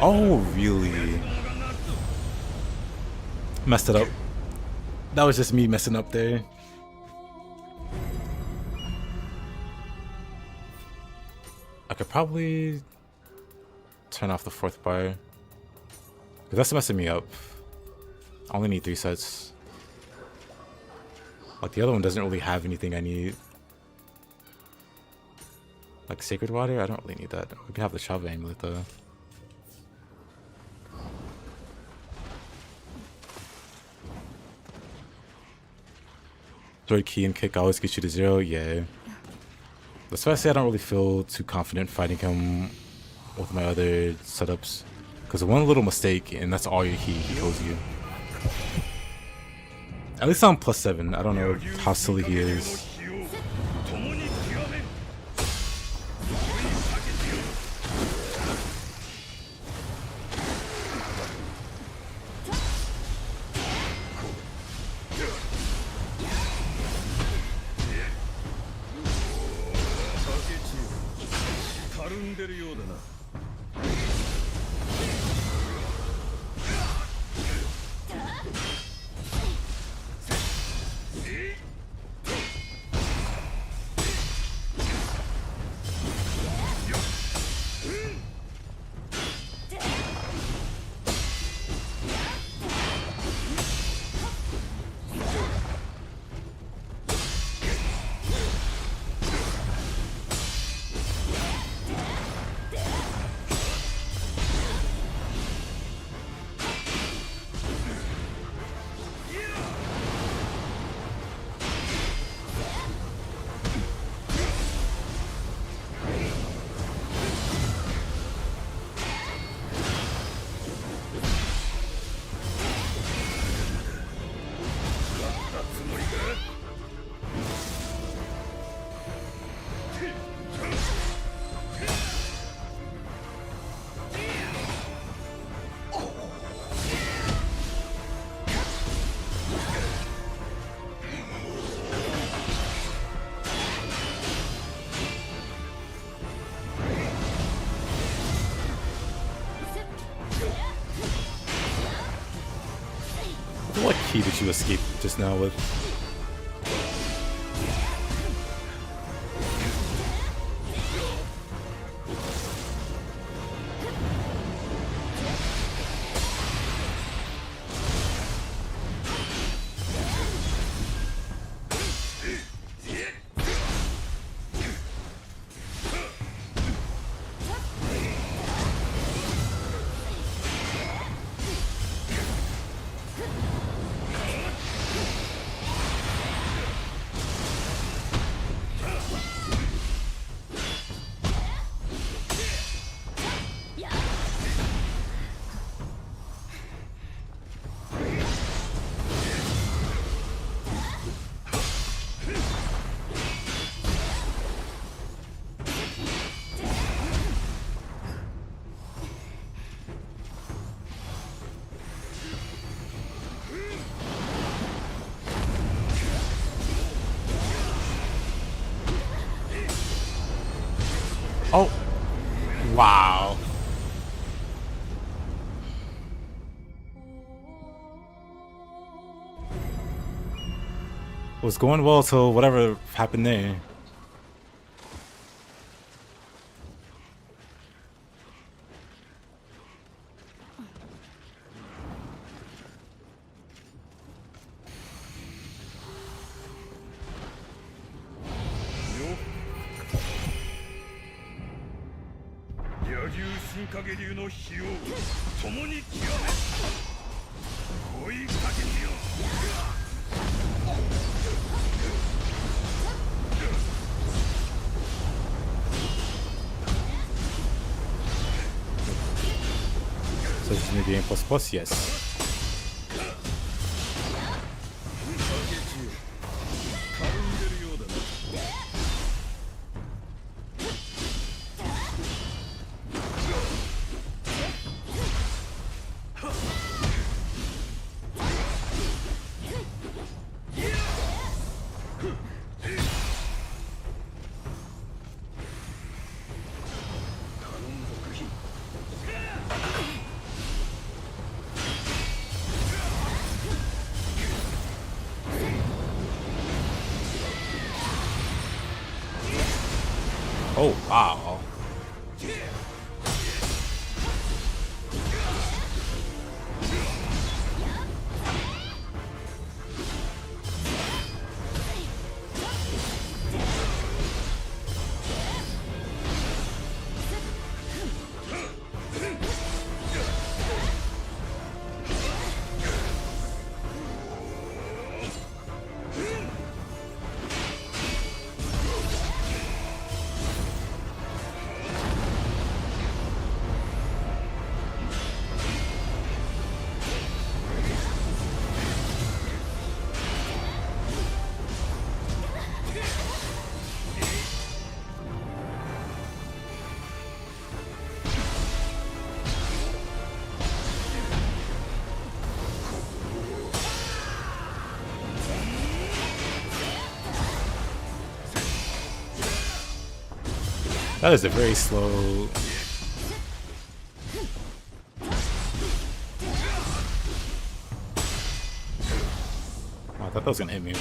Oh, really? Messed it up. That was just me messing up there. I could probably turn off the fourth bar. Because that's messing me up. I only need 3 sets. Like, the other one doesn't really have anything I need. Like Sacred Water? I don't really need that. We can have the Chava amulet though. Third key and kick always gets you to 0. Yeah. That's why I say I don't really feel too confident fighting him with my other setups. Because one little mistake and that's all your key, he kills you. At least I'm +7. I don't know how silly he is. What key did you escape just now with? Oh, wow. It was going well till whatever happened there. So it's new game plus, yes. Oh, wow. That is a very slow. Oh, I thought that was gonna hit me.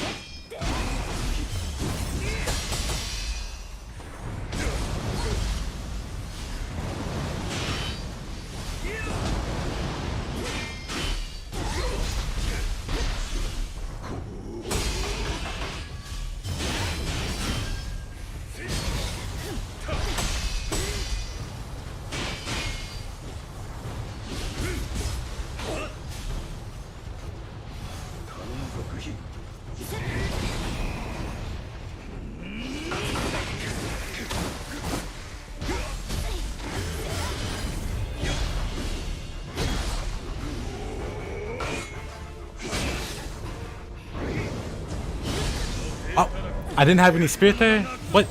I didn't have any spirit there? What?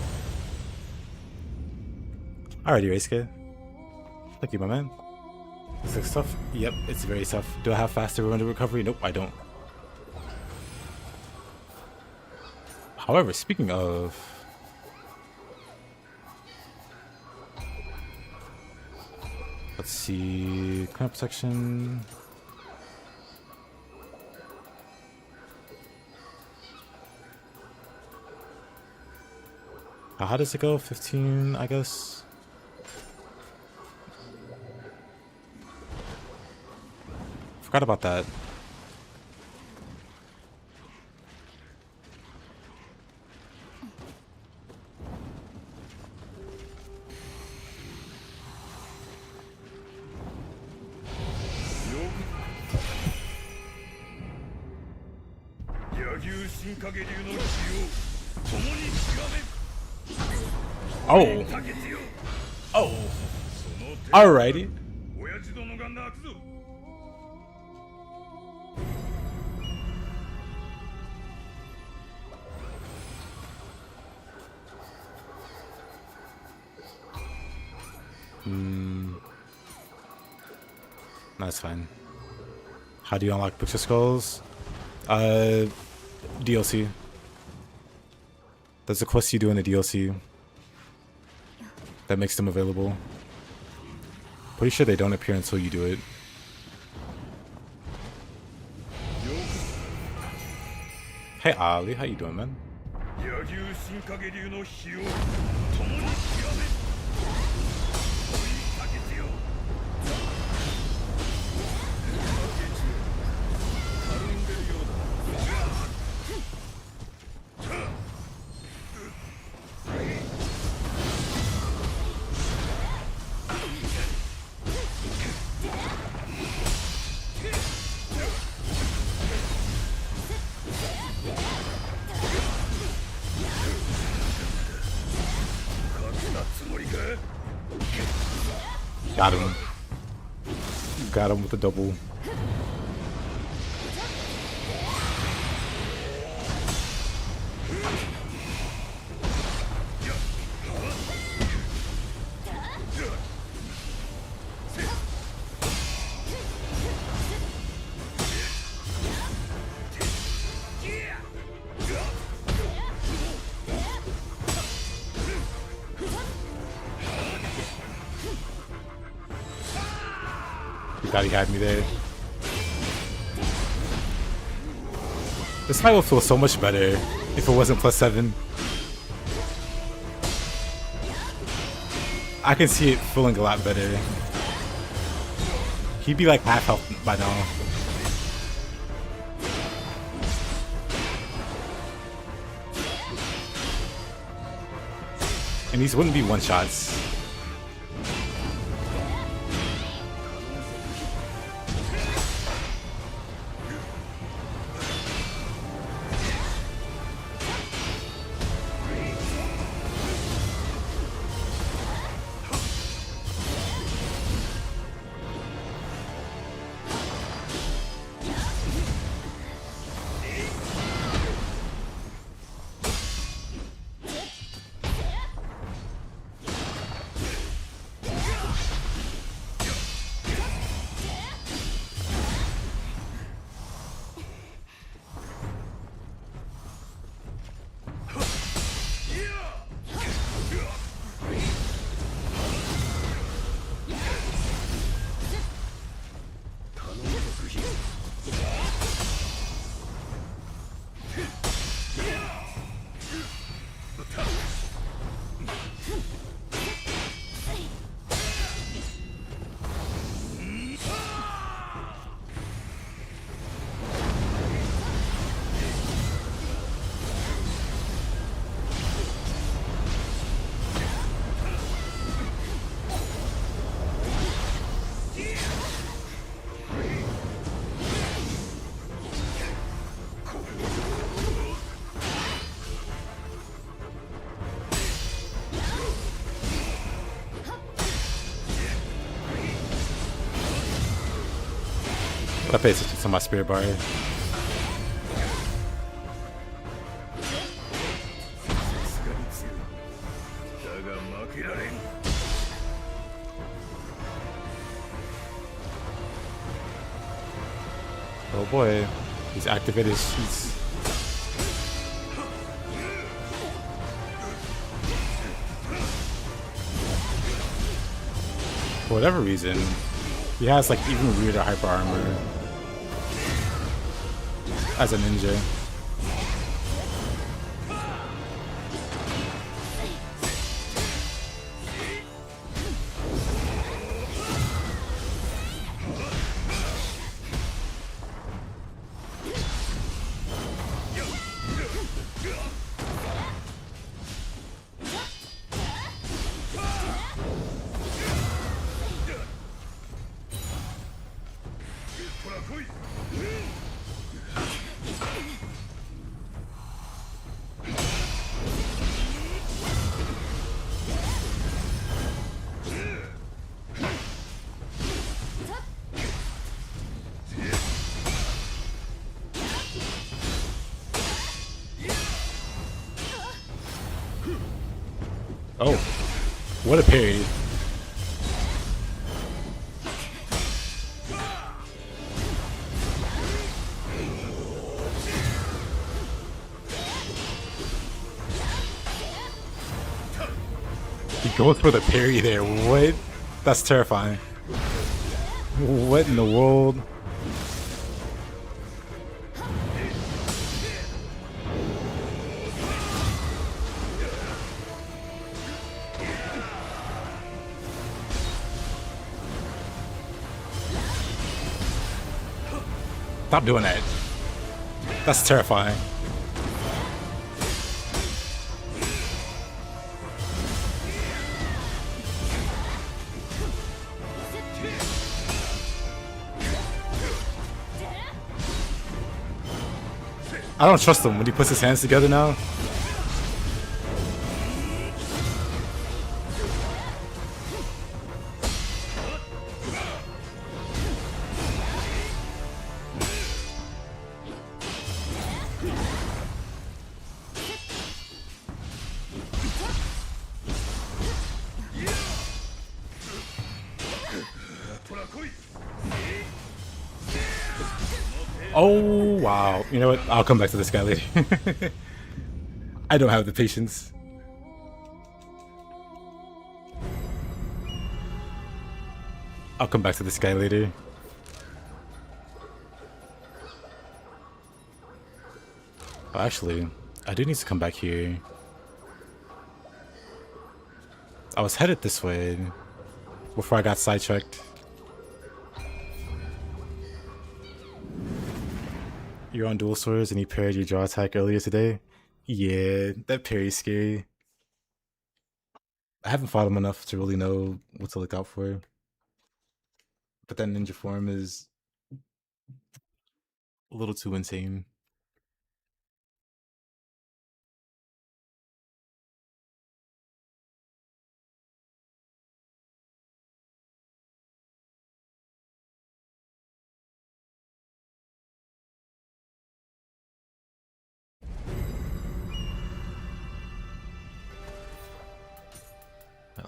Alrighty, race kid. Thank you, my man. This looks tough. Yep, it's very tough. Do I have faster run to recovery? Nope, I don't. However, speaking of... Let's see... Clamp protection... How does it go? 15, I guess? Forgot about that. Oh. Oh. Alrighty. That's fine. How do you unlock Books of Skulls? DLC. That's a quest you do in the DLC that makes them available. Pretty sure they don't appear until you do it. Hey Ali, how you doing, man? Got him. Got him with the double. God, he had me there. This fight would feel so much better if it wasn't +7. I can see it feeling a lot better. He'd be like half health by now. And these wouldn't be one-shots. pay attention to my spirit bar. Oh boy, he's activated his sheets. For whatever reason, he has like even weirder hyper armor as a ninja. Oh, what a parry. He goes for the parry there. What? That's terrifying. What in the world? Stop doing that. That's terrifying. I don't trust him when he puts his hands together now. Oh, wow. You know what? I'll come back to this guy later. I don't have the patience. I'll come back to this guy later. Oh, actually, I do need to come back here. I was headed this way before I got sidetracked. You're on dual swords and you parried your draw attack earlier today? Yeah, that parry's scary. I haven't fought him enough to really know what to look out for. But that ninja form is a little too insane.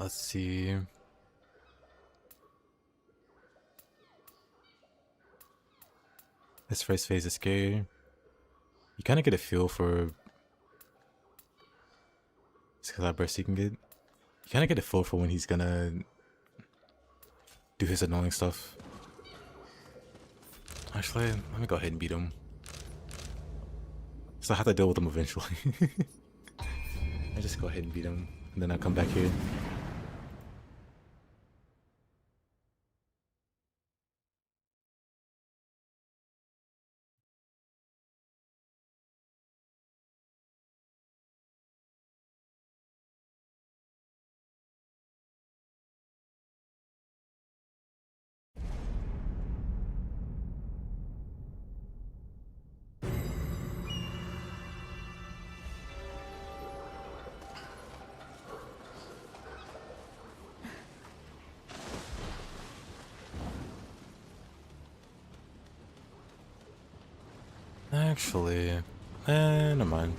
Let's see. This first phase is scary. You kind of get a feel for you can get. You kind of get a feel for when he's gonna do his annoying stuff. Actually, let me go ahead and beat him. So I have to deal with him eventually. I just go ahead and beat him, and then I'll come back here. Actually, never mind.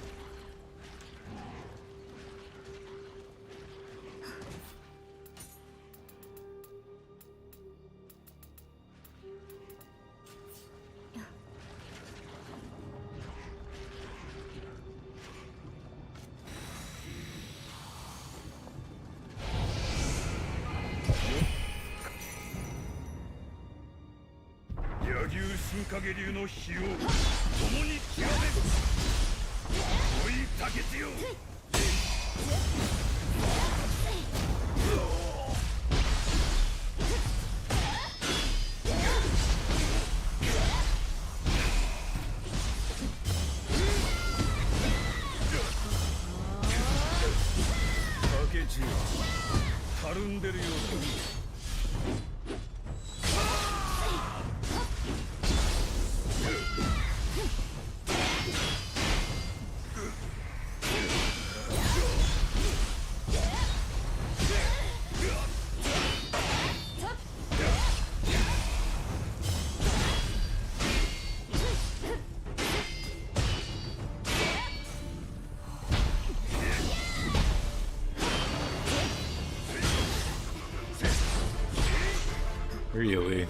Really?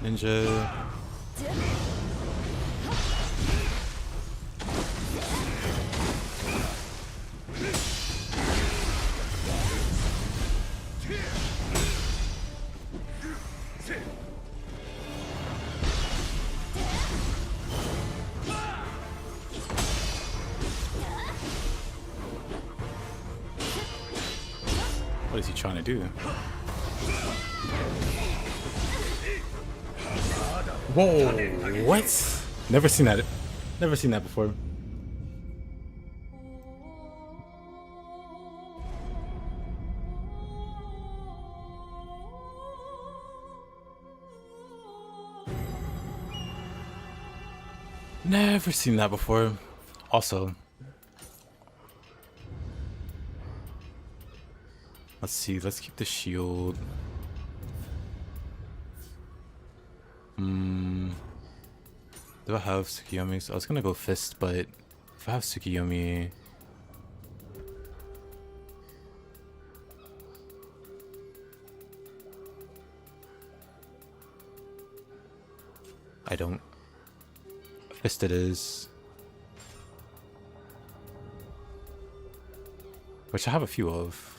Ninja. What is he trying to do? Whoa, what? Never seen that. Never seen that before. Never seen that before. Also, let's see, let's keep the shield. Do I have Tsukuyomi? So I was gonna go fist, but if I have Tsukuyomi, I don't. Fist it is. Which I have a few of.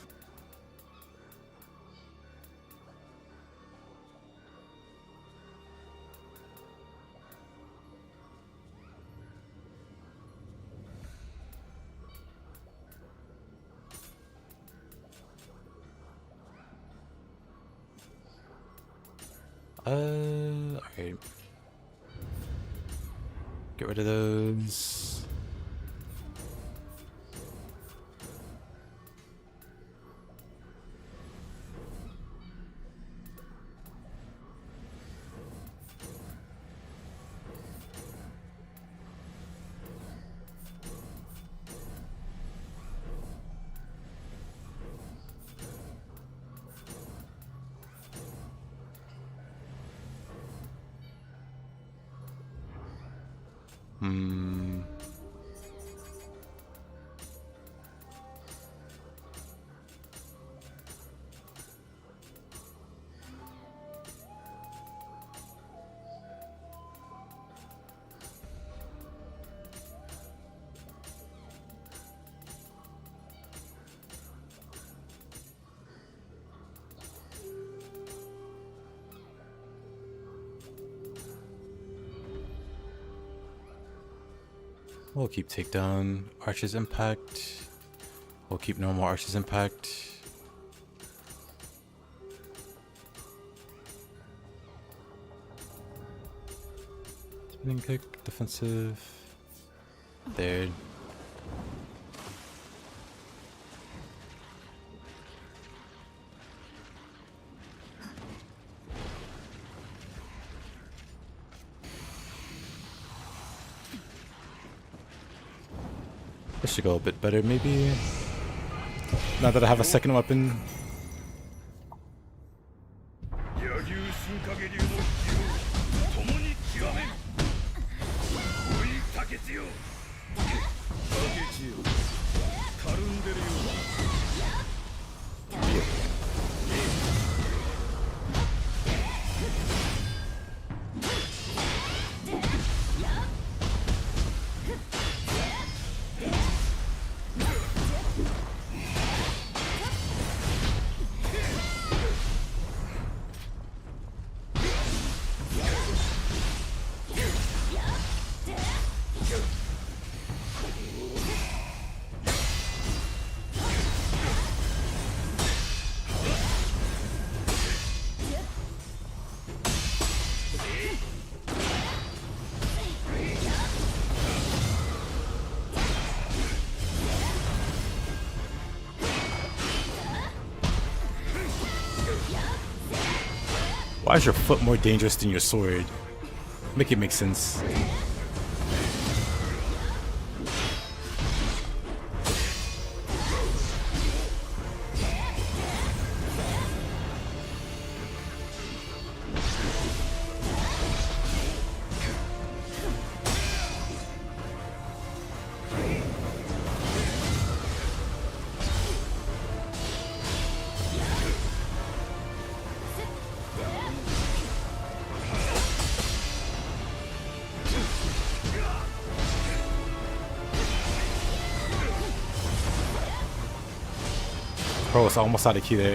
Alright. Get rid of those. Hmm. We'll keep takedown, Archer's impact. We'll keep normal Archer's impact. Spinning kick, defensive. There. This should go a bit better, maybe. Now that I have a second weapon. Why is your foot more dangerous than your sword? Make it make sense. Bro, it's almost out of key there.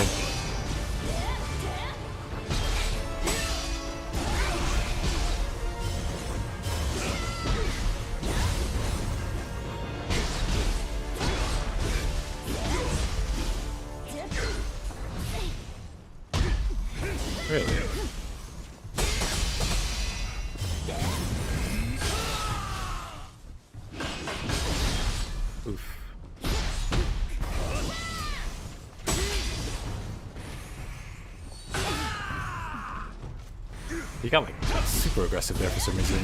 Really? Oof. He got like super aggressive there for some reason.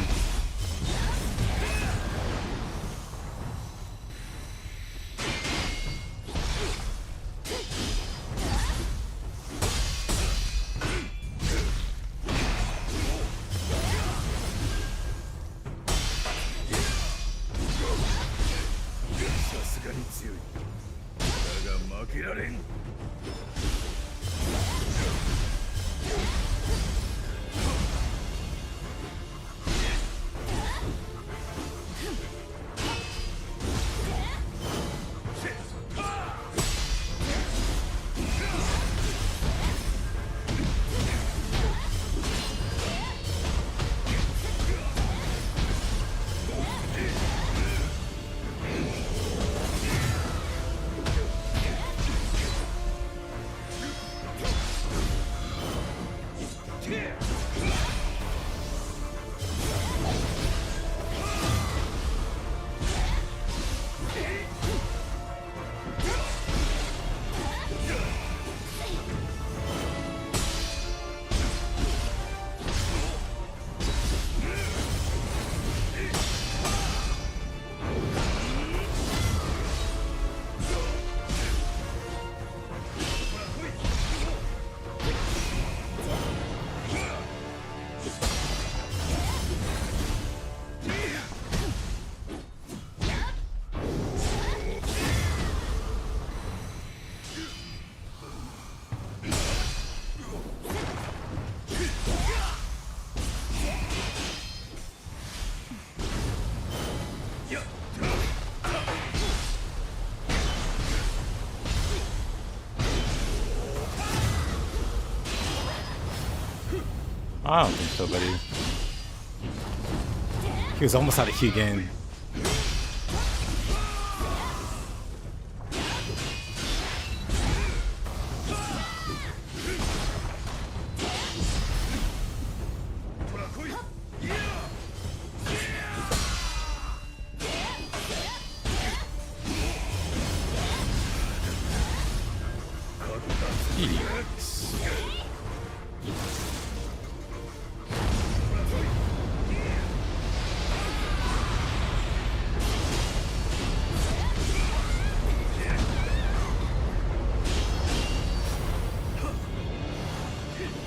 I don't think so, buddy. He was almost out of key again.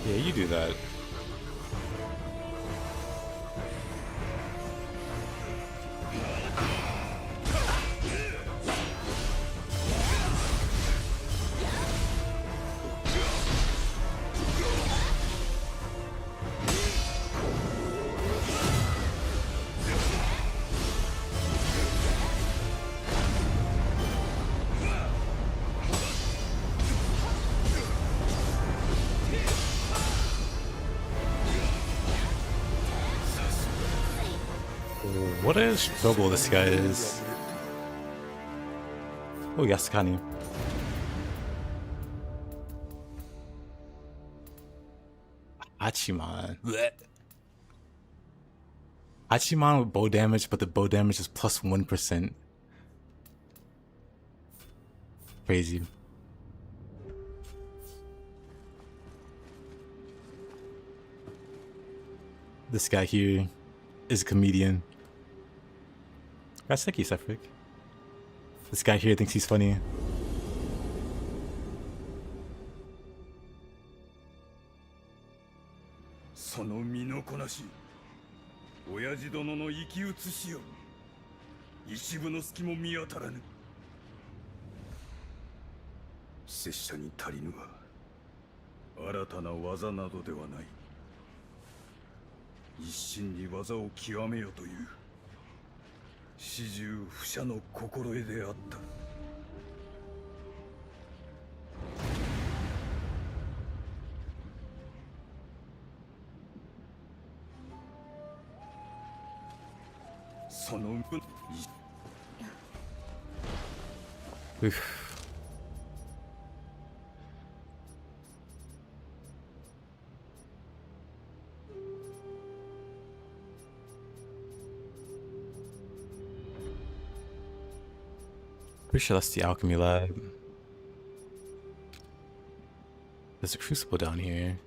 Yeah, you do that. What a struggle this guy is. Oh, Yasukani. Hachiman. Blech. Hachiman with bow damage, but the bow damage is plus 1%. Crazy. This guy here is a comedian. That's Seki Sefric. This guy here thinks he's funny. その身のこなし、親父殿の生き写しよ。一分の隙も見当たらぬ。拙者に足りぬは新たな技などではない。一心に技を極めよという始終不捨の心得であった。その分 Oof. Pretty sure that's the alchemy lab. There's a crucible down here.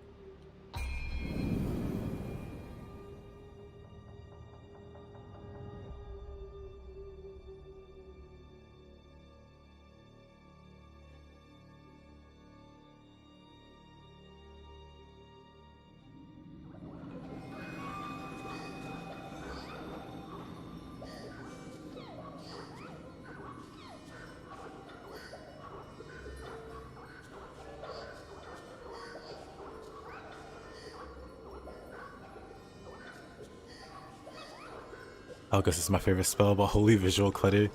August is my favorite spell, but Holy Visual Clutter.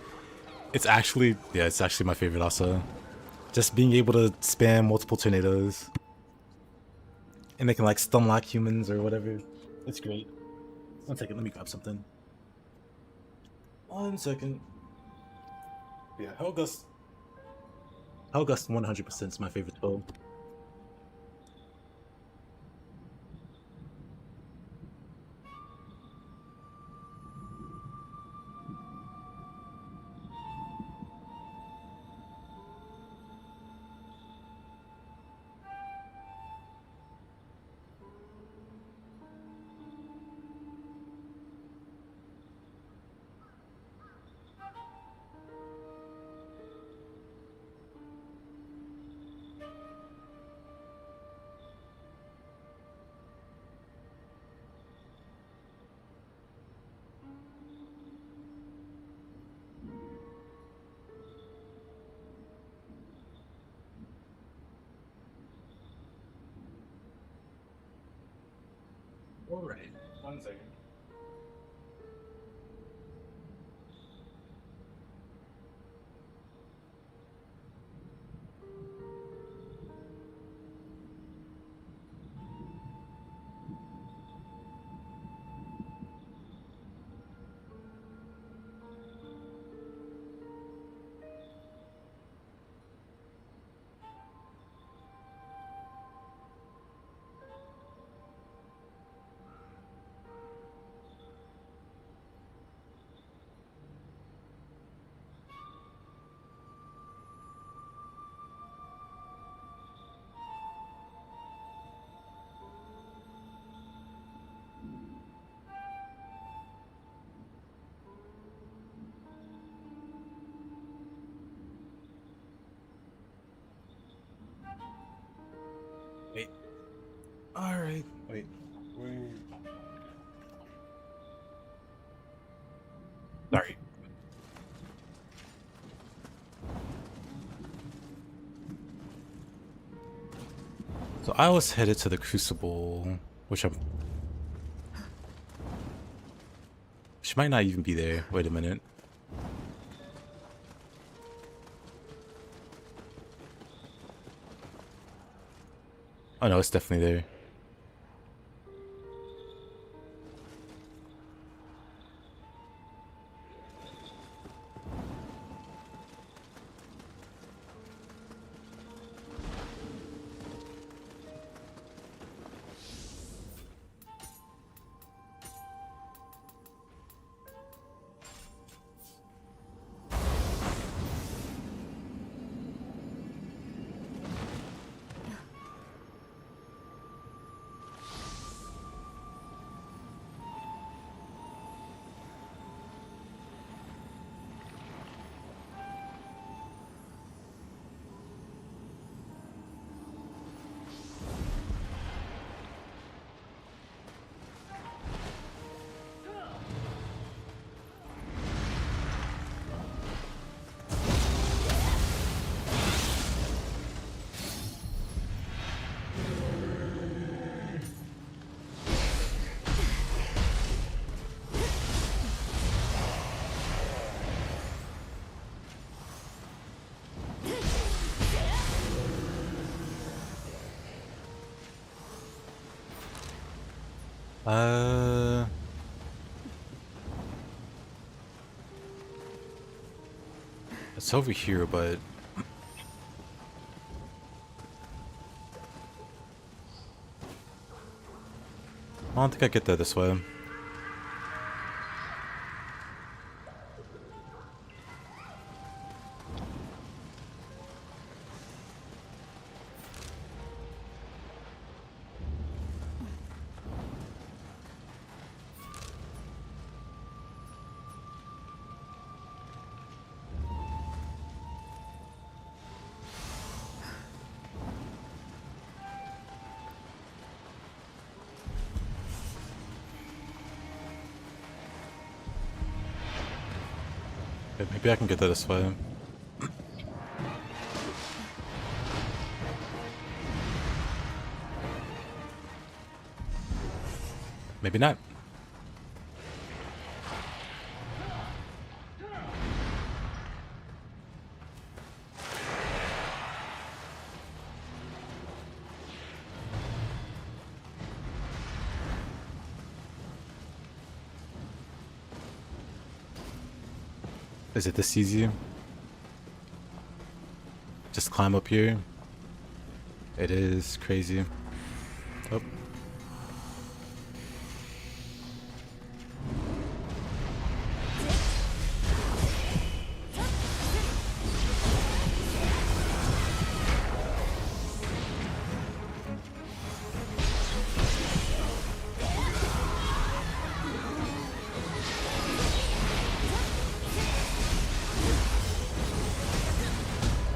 It's actually my favorite also. Just being able to spam multiple tornadoes. And they can like stun lock humans or whatever. It's great. 1 second, let me grab something. 1 second. Yeah, Helgust 100% is my favorite spell. Alright, 1 second. Alright. Wait. Sorry. So I was headed to the Crucible, which might not even be there. Wait a minute. Oh no, it's definitely there. It's over here, but I don't think I get there this way. Okay, maybe I can get there this way. Maybe not. Is it this easy? Just climb up here? It is crazy. Oh.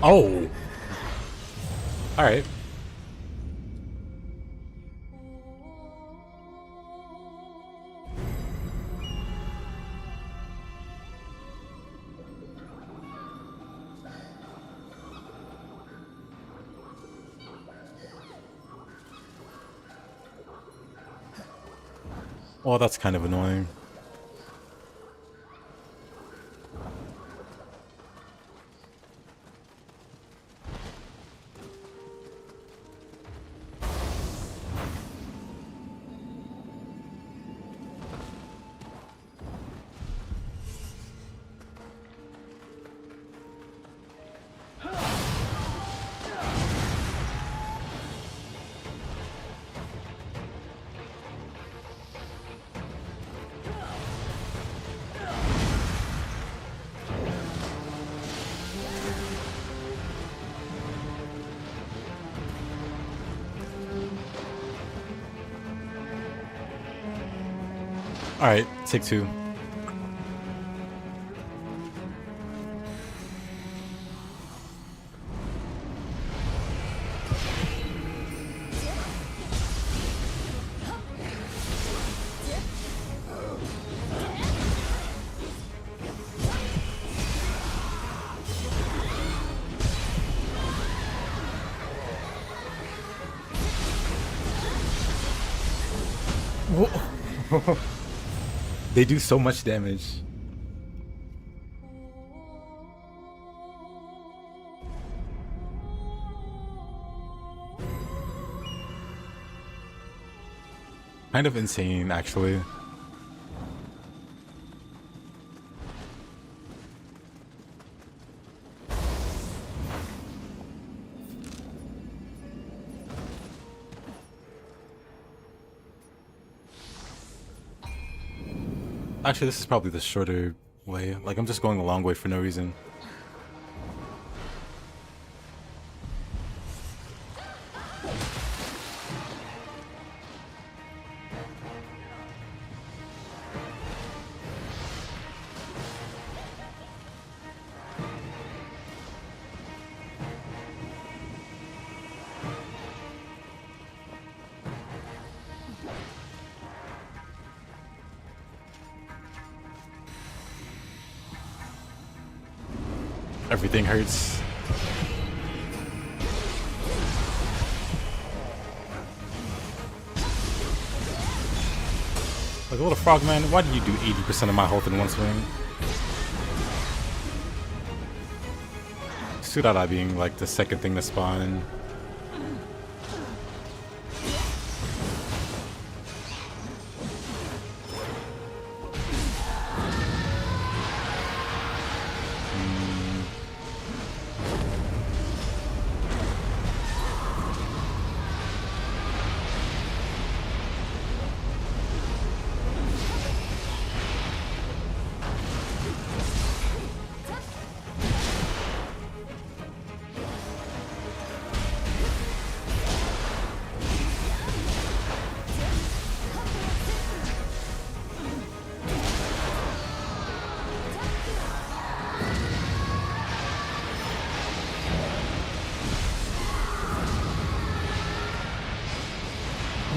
Oh! Alright. Well, that's kind of annoying. Alright, take two. They do so much damage. Kind of insane, actually. Actually, this is probably the shorter way. Like, I'm just going a long way for no reason. Everything hurts. Like a little frogman, why did you do 80% of my health in one swing? Sudada being like the second thing to spawn.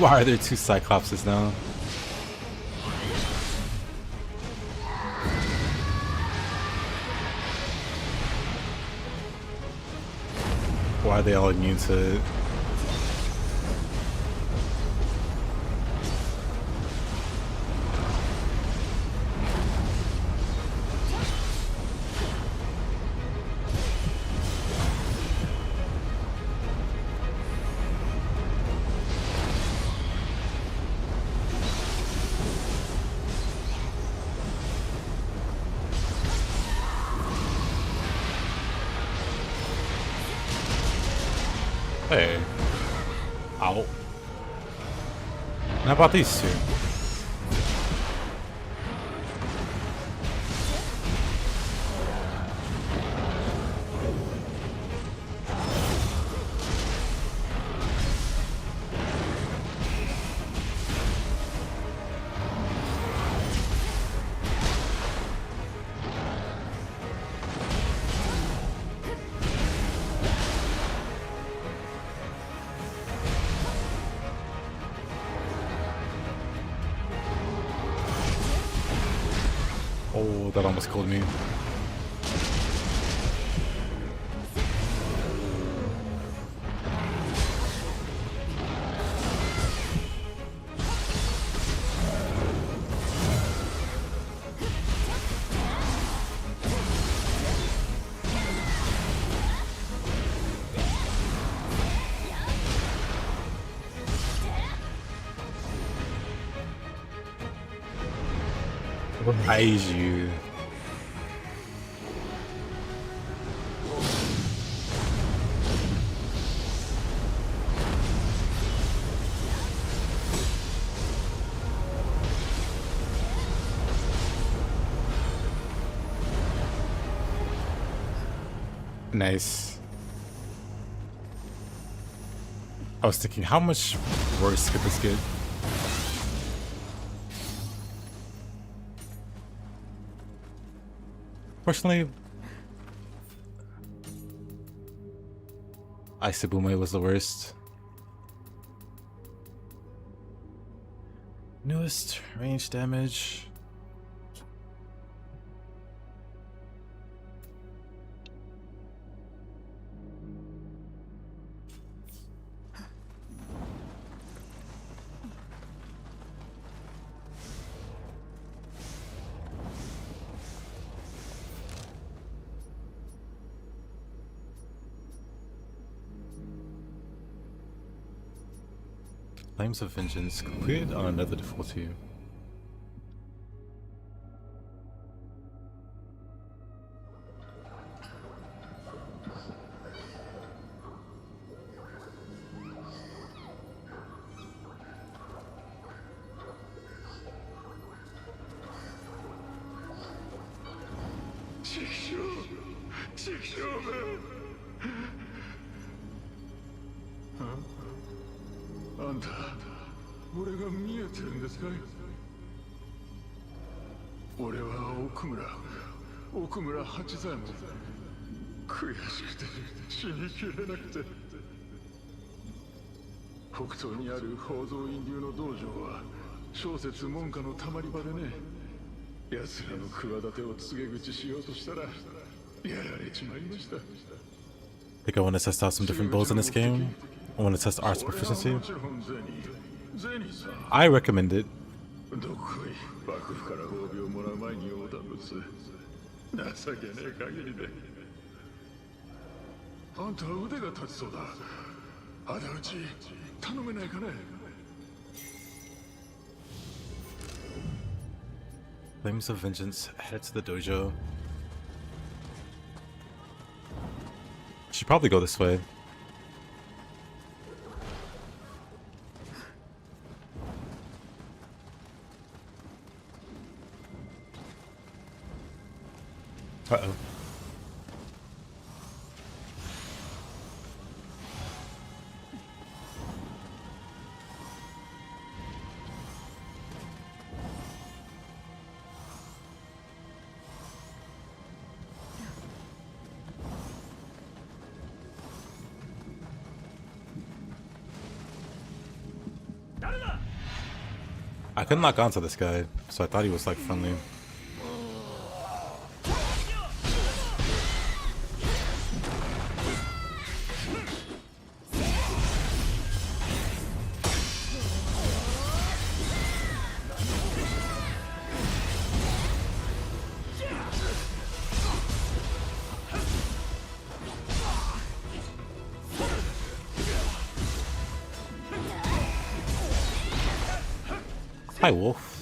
Why are there two Cyclopses now? Why are they all immune to it? Hey. Ow. How about these two? Oh, that almost killed me. Kaiju. Nice. I was thinking, how much worse could this get? Personally, Aisabume was the worst. Newest range damage. Flames of Vengeance completed on another difficulty. Think I want to test out some different builds in this game. I want to test arts proficiency. I recommend it. Flames of Vengeance, head to the dojo. Should probably go this way. Uh-oh. I couldn't lock onto this guy, so I thought he was like friendly. Hi, Wolf.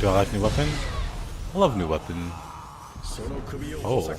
Do I like new weapon? I love new weapon. Oh.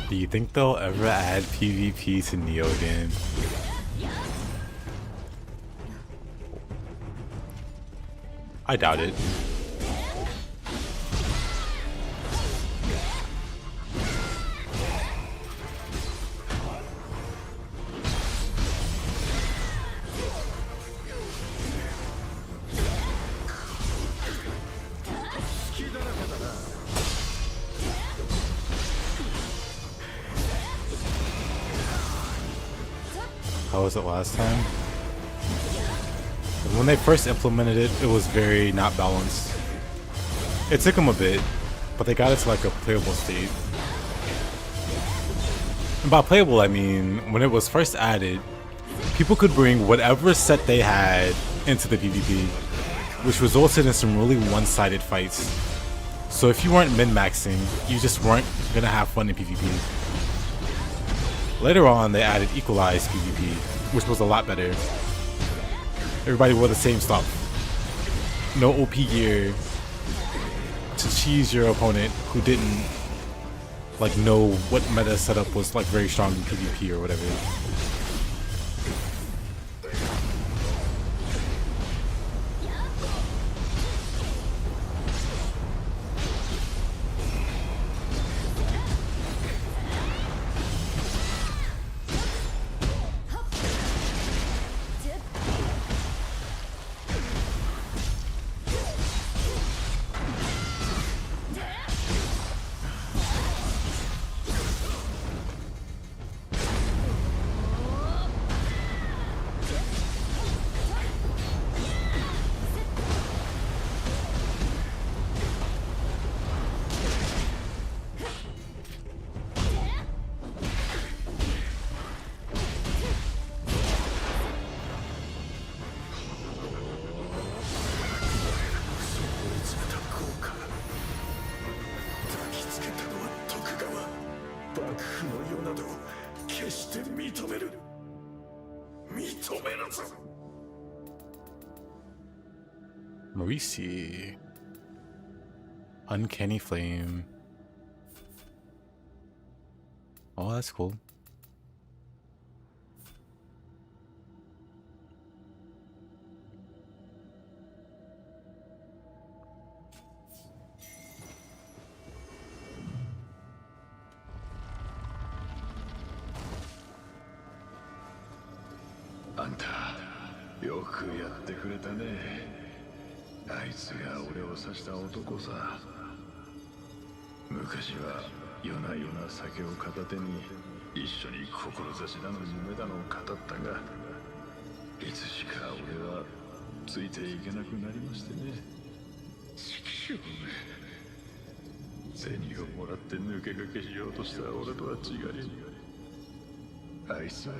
Do you think they'll ever add PvP to Nioh again? I doubt it. How was it last time? When they first implemented it, it was very not balanced. It took them a bit, but they got it to like a playable state. And by playable, I mean, when it was first added, people could bring whatever set they had into the PvP, which resulted in some really one-sided fights. So if you weren't min-maxing, you just weren't gonna have fun in PvP. Later on, they added equalized PvP, which was a lot better. Everybody wore the same stuff. No OP gear to cheese your opponent who didn't like know what meta setup was like very strong in PvP or whatever. 決して認めるぞ。Marisi. Uncanny Flame. Oh, that's cool. Anta, よくやってくれたね。あいつが俺を刺した男さ。昔は夜な夜な酒を片手に一緒に志だの夢だのを語ったが、いつしか俺はついていけなくなりましてね。畜生め。銭をもらって抜け駆けしようとした俺とは違い、あいつは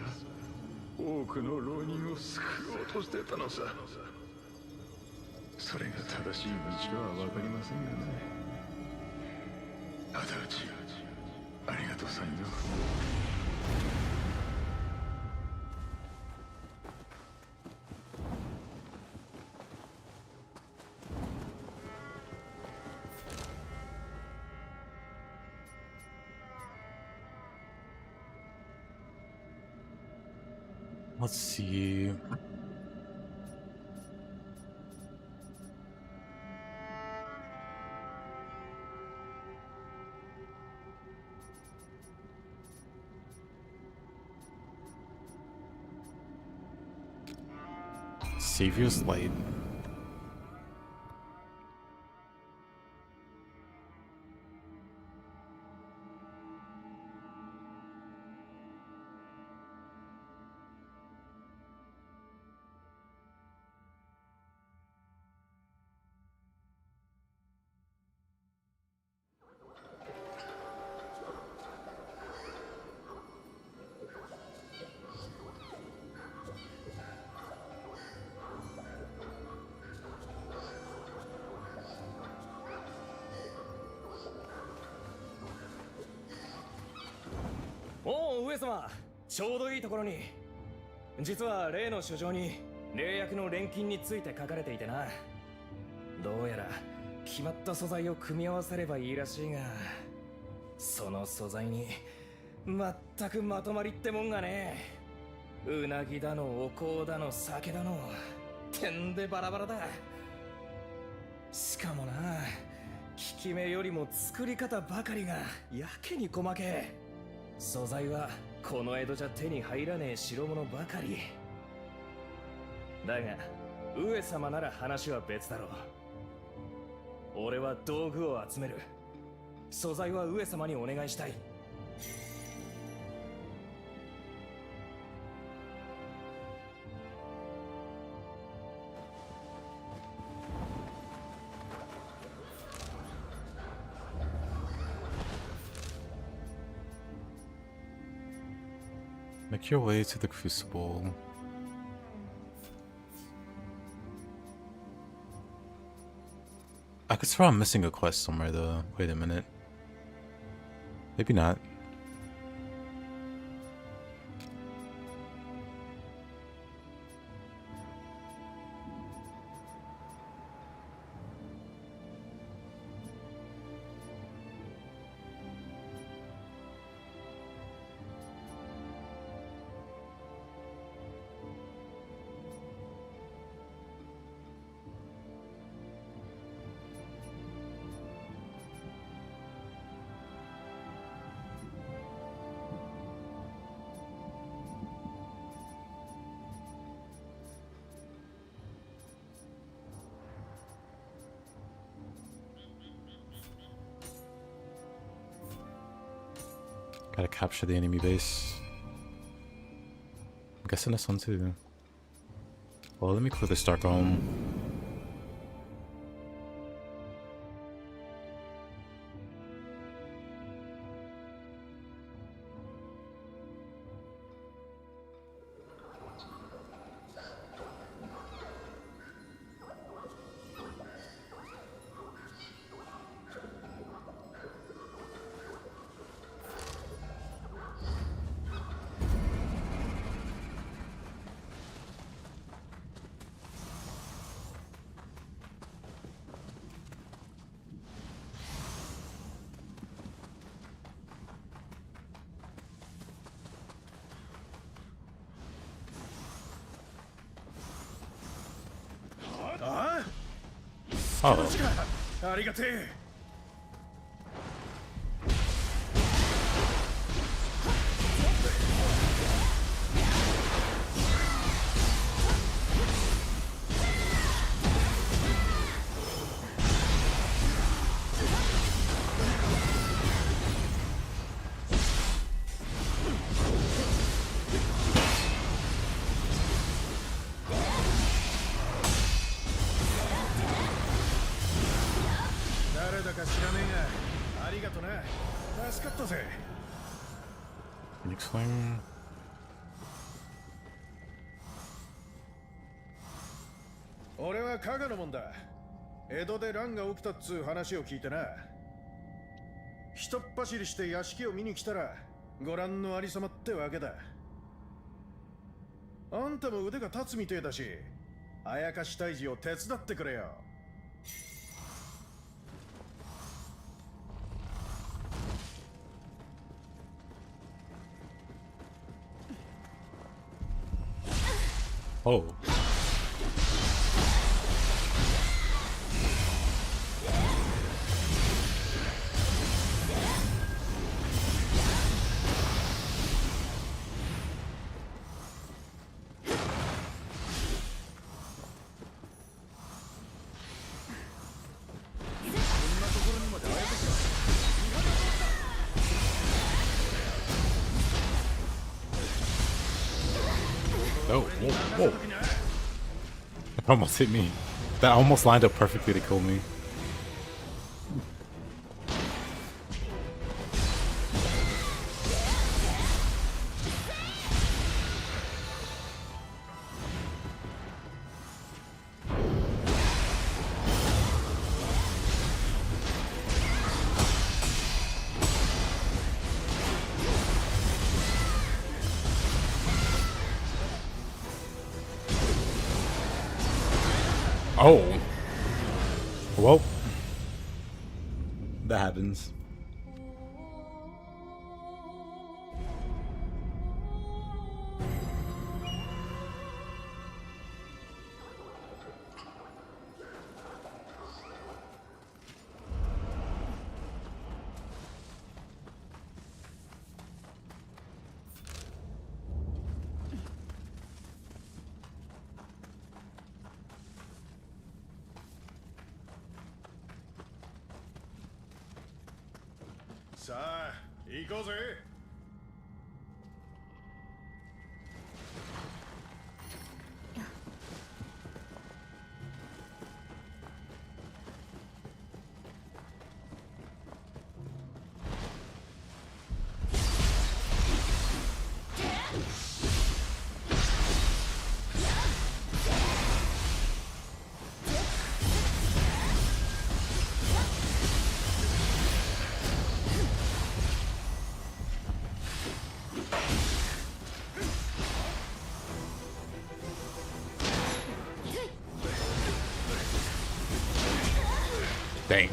多くの浪人を救おうとしてたのさ。それが正しい道は分かりませんがね。仇討ちありがとうさんよ。Let's see. Savior's Light.おう上様、ちょうどいいところに。実は例の書状に霊薬の錬金について書かれていてな。どうやら決まった素材を組み合わせればいいらしいが、その素材に全くまとまりってもんがねえ。うなぎだのお香だの酒だのてんでバラバラだ。しかもな、効き目よりも作り方ばかりがやけに細け。素材はこの江戸じゃ手に入らねえ代物ばかりだが、上様なら話は別だろう。俺は道具を集める。素材は上様にお願いしたい。Make your way to the crucible. I could swear I'm missing a quest somewhere though. Wait a minute. Maybe not. Gotta capture the enemy base. I'm guessing this one too. Well, let me clear this dark realm. Oh. ありがてえ。誰だか知らねえが、ありがとな。助かったぜ。Phoenix Flame. 俺は加賀のもんだ。江戸で乱が起きたっつう話を聞いてな。ひとっ走りして屋敷を見に来たら、ご覧のありさまってわけだ。あんたも腕が立つみてえだし、あやかし退治を手伝ってくれよ。Oh. Oh, whoa, whoa. It almost hit me. That almost lined up perfectly to kill me. Oh. Well. That happens.さあ、行こうぜ。Dang.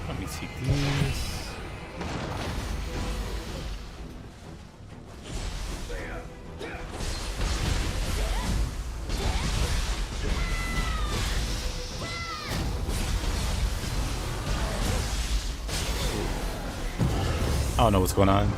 Let me take these. I don't know what's going on.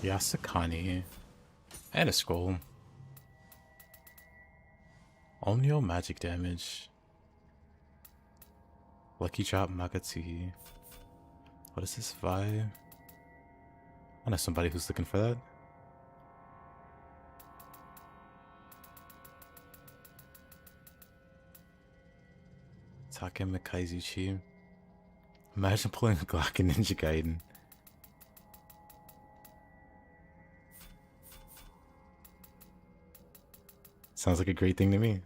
Yasakani. And a scroll. Onyo magic damage. Lucky drop Magati. What is this vibe? I know somebody who's looking for that. Take Mikaizuchi. Imagine pulling a Glock in Ninja Gaiden. Sounds like a great thing to me.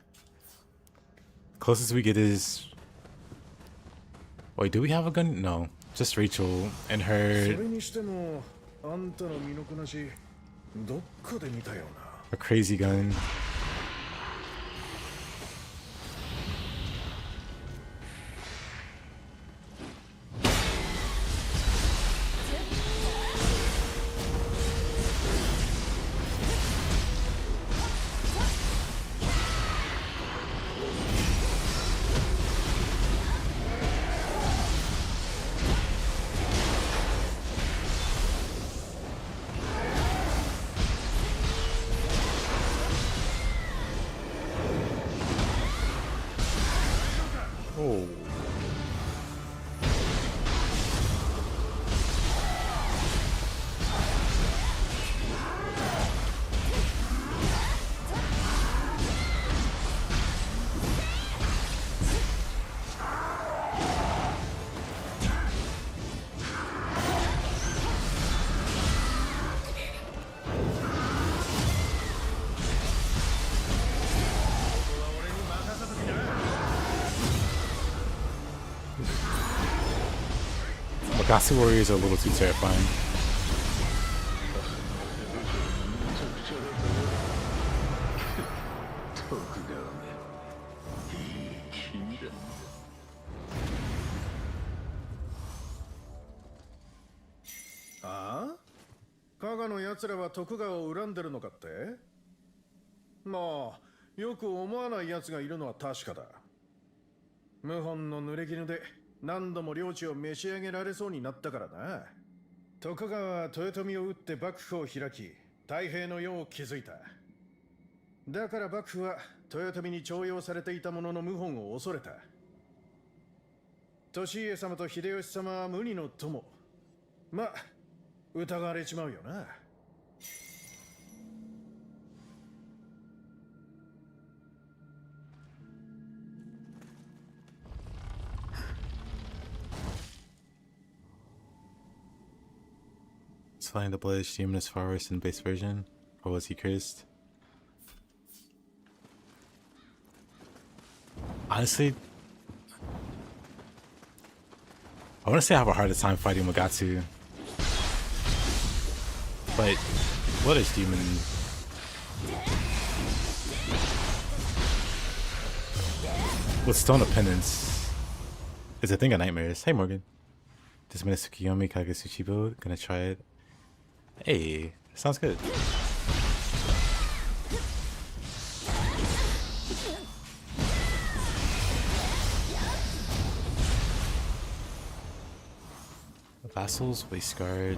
Closest we get is... Wait, do we have a gun? No. Just Rachel and her... a crazy gun. Oh. Wakatsu warriors are a little too terrifying. Ah? 加賀の奴らは徳川を恨んでるのかって？まあ、よく思わない奴がいるのは確かだ。謀反の濡れ衣で何度も領地を召し上げられそうになったからな。徳川は豊臣を討って幕府を開き、太平の世を築いた。だから幕府は豊臣に重用されていたものの謀反を恐れた。利家様と秀吉様は無二の友。まあ、疑われちまうよな。Slaying the Bloodish Demon is far worse than the base version? Or was he cursed? Honestly, I want to say I have a harder time fighting Magatsu. But Bloodish Demon... with Stone of Penance is a thing of nightmares. Hey Morgan. This minute Tsukuyomi Kagasuchibo. Gonna try it. Hey, sounds good. Vassal's Waist Guard.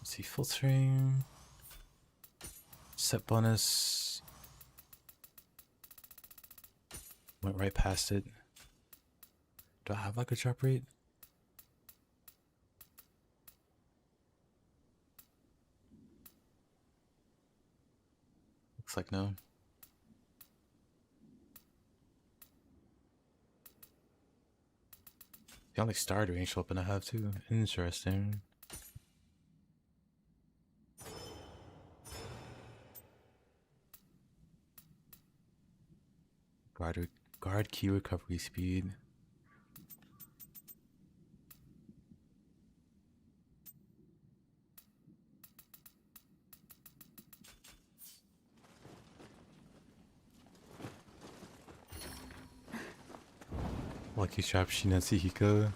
See, filtering, set bonus, went right past it. Do I have like a drop rate? Looks like no. The only starter range open I have too. Interesting. Guard key recovery speed. Lucky Trap Shinatsuhiko.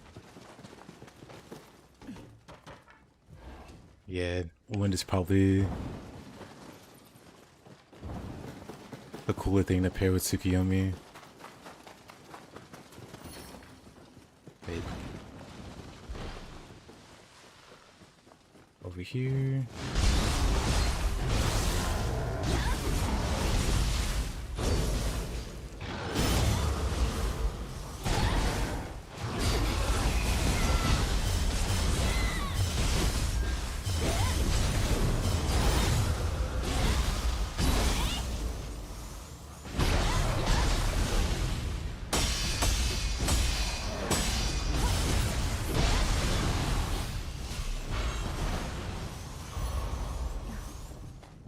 Yeah, wind is probably the cooler thing to pair with Tsukuyomi. here.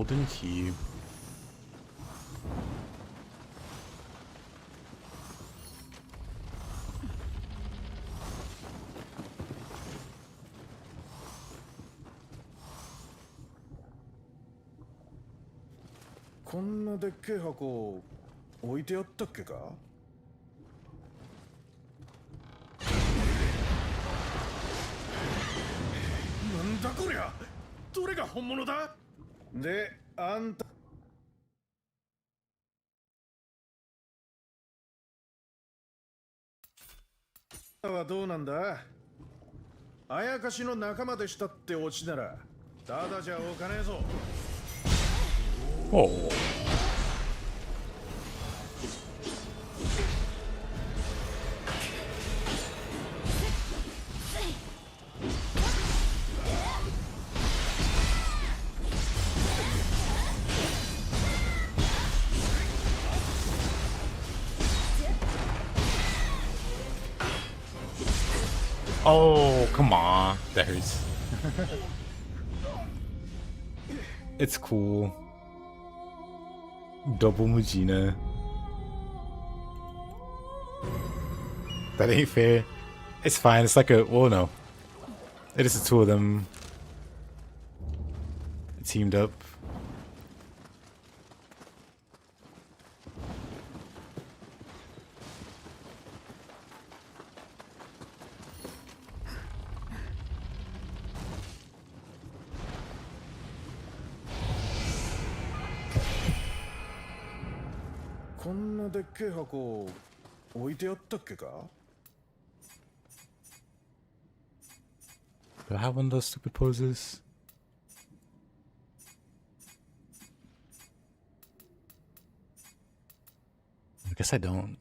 Golden key. Konna dekkei hako oite atta kke ka? Nanda koria? Dore ga honmono da? De, anta はどうなんだ？あやかしの仲間でしたってオチならただじゃおかねえぞ。 Oh. Oh, come on. That hurts. It's cool. Double Mujina. That ain't fair. It's fine. It's like a... Well, no. It is the two of them teamed up. Konna dekkei hako oite atta kke ka? Do I have one of those stupid poses? I guess I don't.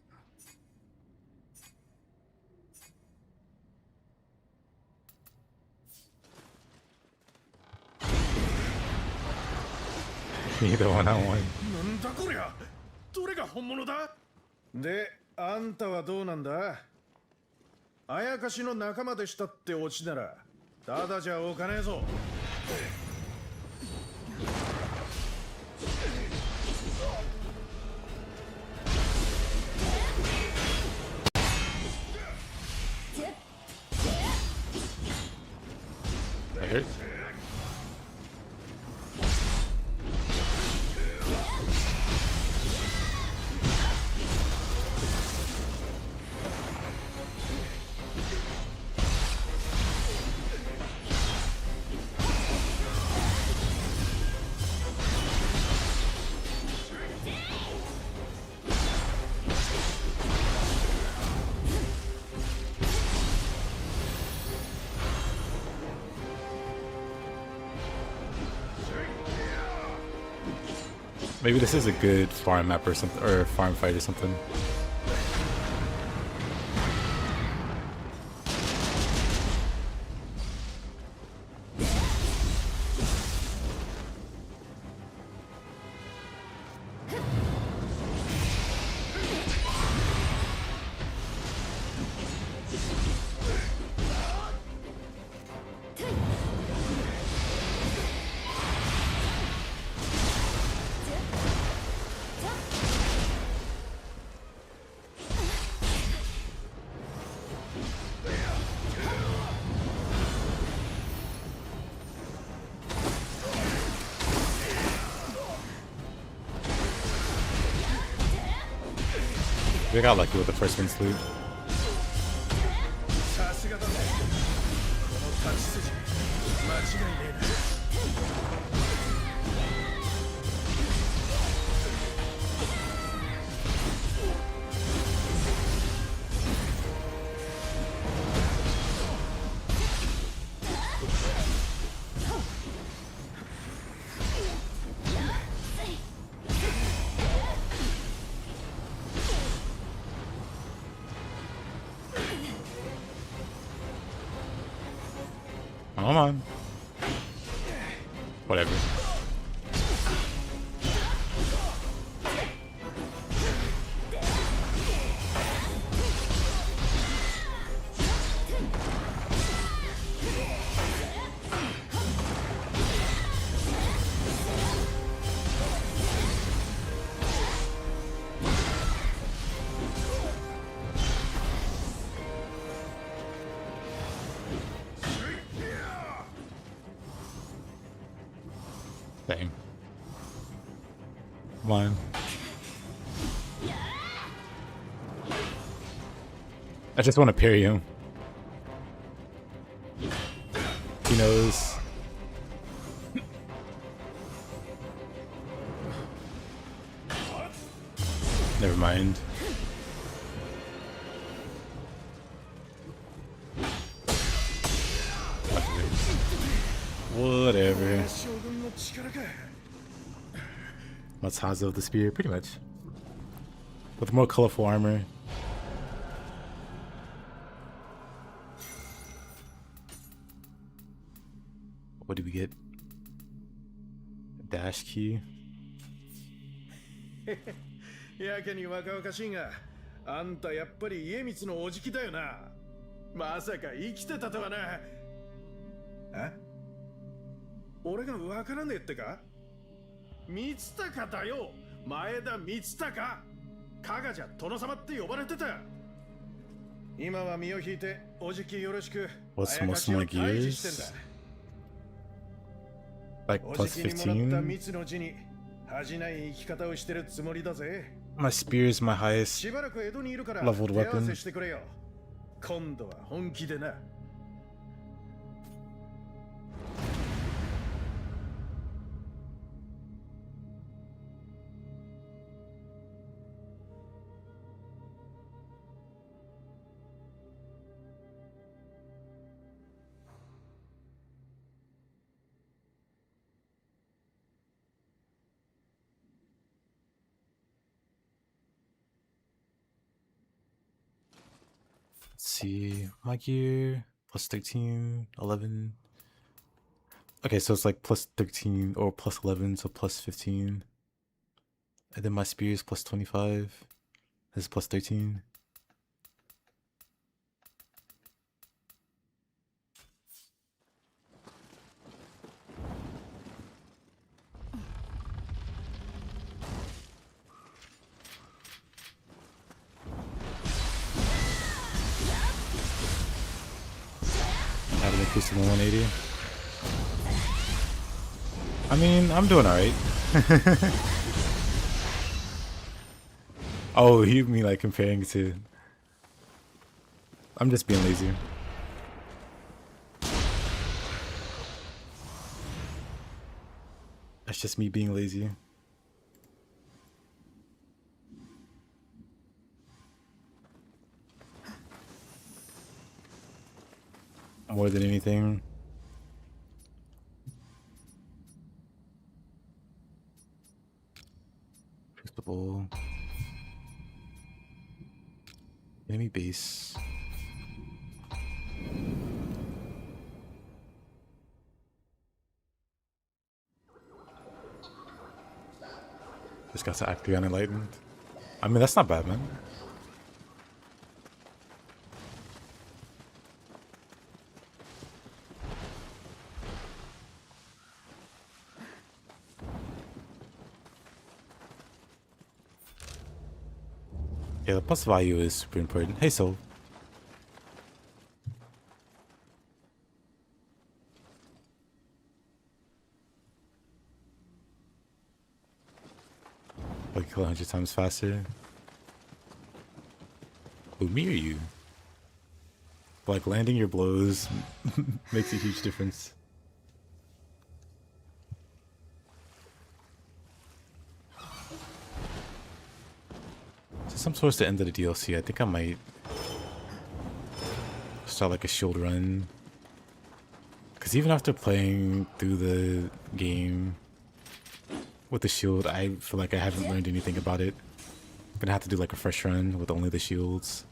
Neither one I want. なんだこりゃ？どれが本物だ？で、あんたはどうなんだ？あやかしの仲間でしたってオチならただじゃおかねえぞ。 That hurt. Maybe this is a good farm map or something, or farm fight or something. We got lucky with the first one sleep. さすがだね。この立ち筋間違いねえな。 I on. Whatever. Same. Come on. I just want to parry him. He knows. Never mind. Whatever. Matsuhazo of the Spear, pretty much. With more colorful armor. What did we get? A dash key. やけに若々しいが、あんたやっぱり家光のおじきだよな。まさか生きてたとはな。え？俺がわからねえってか？光高だよ。前田光高。加賀じゃ殿様って呼ばれてた。今は身を引いておじきよろしく。 What's most more gears? Like plus 15? My spear is my highest leveled weapon. Let's see, my gear, plus 13, 11. Okay, so it's like plus 13 or plus 11, so plus 15. And then my spear is plus 25. This is plus 13. Have an increase to 180. I mean, I'm doing alright. Oh, you mean like comparing to... I'm just being lazy. That's just me being lazy. More than anything. Crucible. Enemy base. Just got to Act 3 on Enlightened. I mean, that's not bad, man. Yeah, the plus value is super important. Hey, Soul. Like kill 100 times faster. Who, me or you? Like landing your blows makes a huge difference. Some towards the end of the DLC, I think I might start like a shield run. Because even after playing through the game with the shield, I feel like I haven't learned anything about it. I'm gonna have to do like a fresh run with only the shields.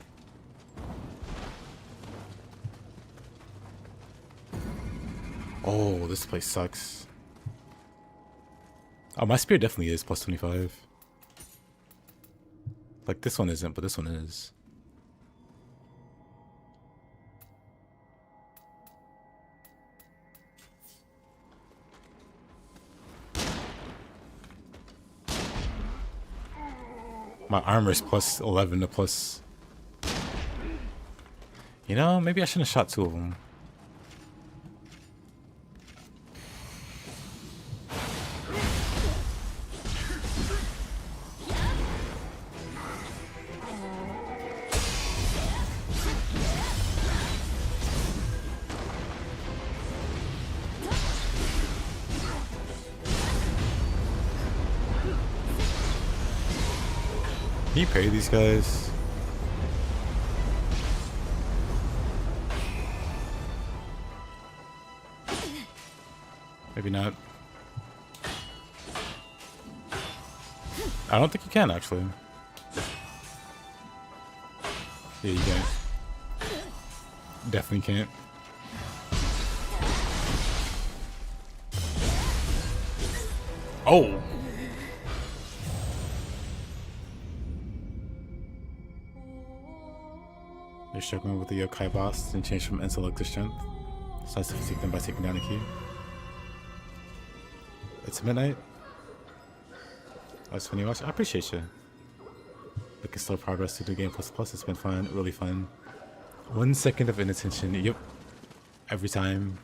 Oh, this place sucks. Oh, my spear definitely is plus 25. Like, this one isn't, but this one is. My armor is plus 11 to plus... You know, maybe I shouldn't have shot two of them. Can you parry these guys? Maybe not. I don't think you can, actually. Yeah, you can't. Definitely can't. Oh! You're struggling with the yokai boss and change from intellect to strength. It's nice to physique them by taking down a key. It's midnight. That's funny to watch. I appreciate you. Making slow progress through the game plus. It's been fun, really fun. 1 second of inattention. Yep. Every time.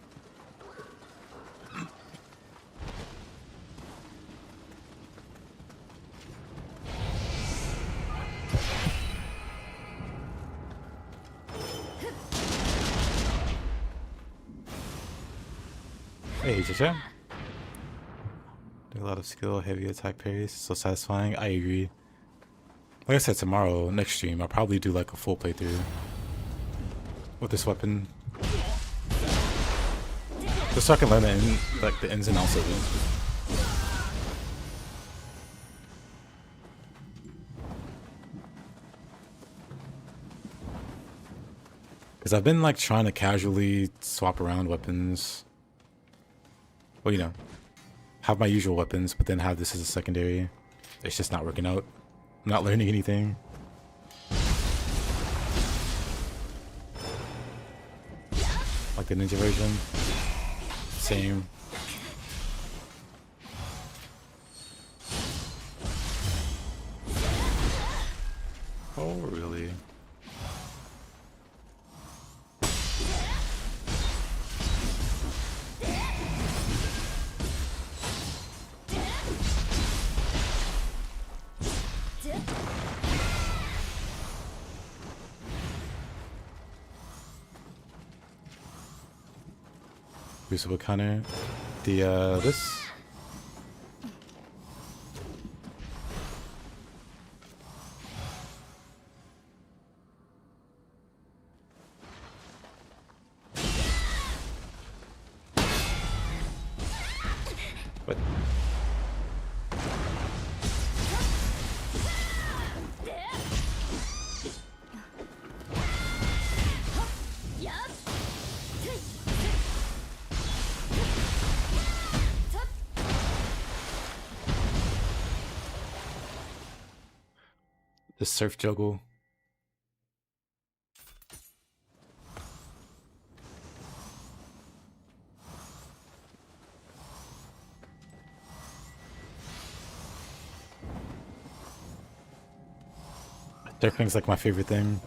Hey, Jaja. A lot of skill, heavy attack parries, so satisfying. I agree. Like I said, tomorrow, next stream, I'll probably do like a full playthrough with this weapon, just so I can learn the ins and outs of it. Because I've been like trying to casually swap around weapons. Well, you know, have my usual weapons, but then have this as a secondary. It's just not working out. I'm not learning anything. Like the ninja version. Same. Oh, really? Crucible counter. This. What? The surf juggle. Surfing's like my favorite thing.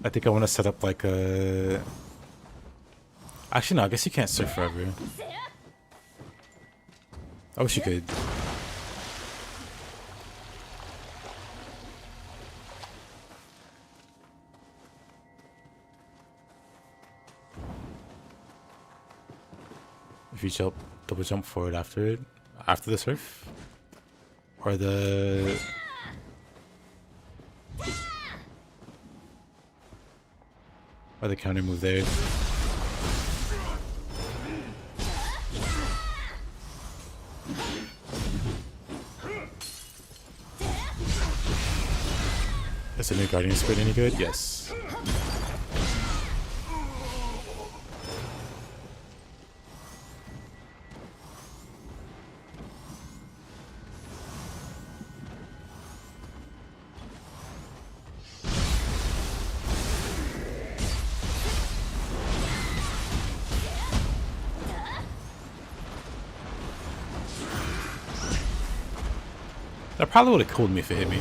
I think I want to set up like a... Actually, no, I guess you can't surf forever. I wish you could. If you jump, double jump forward after it, after the surf, or the counter move there. Is the new Guardian Spirit any good? Yes. That probably would have killed me if it hit me.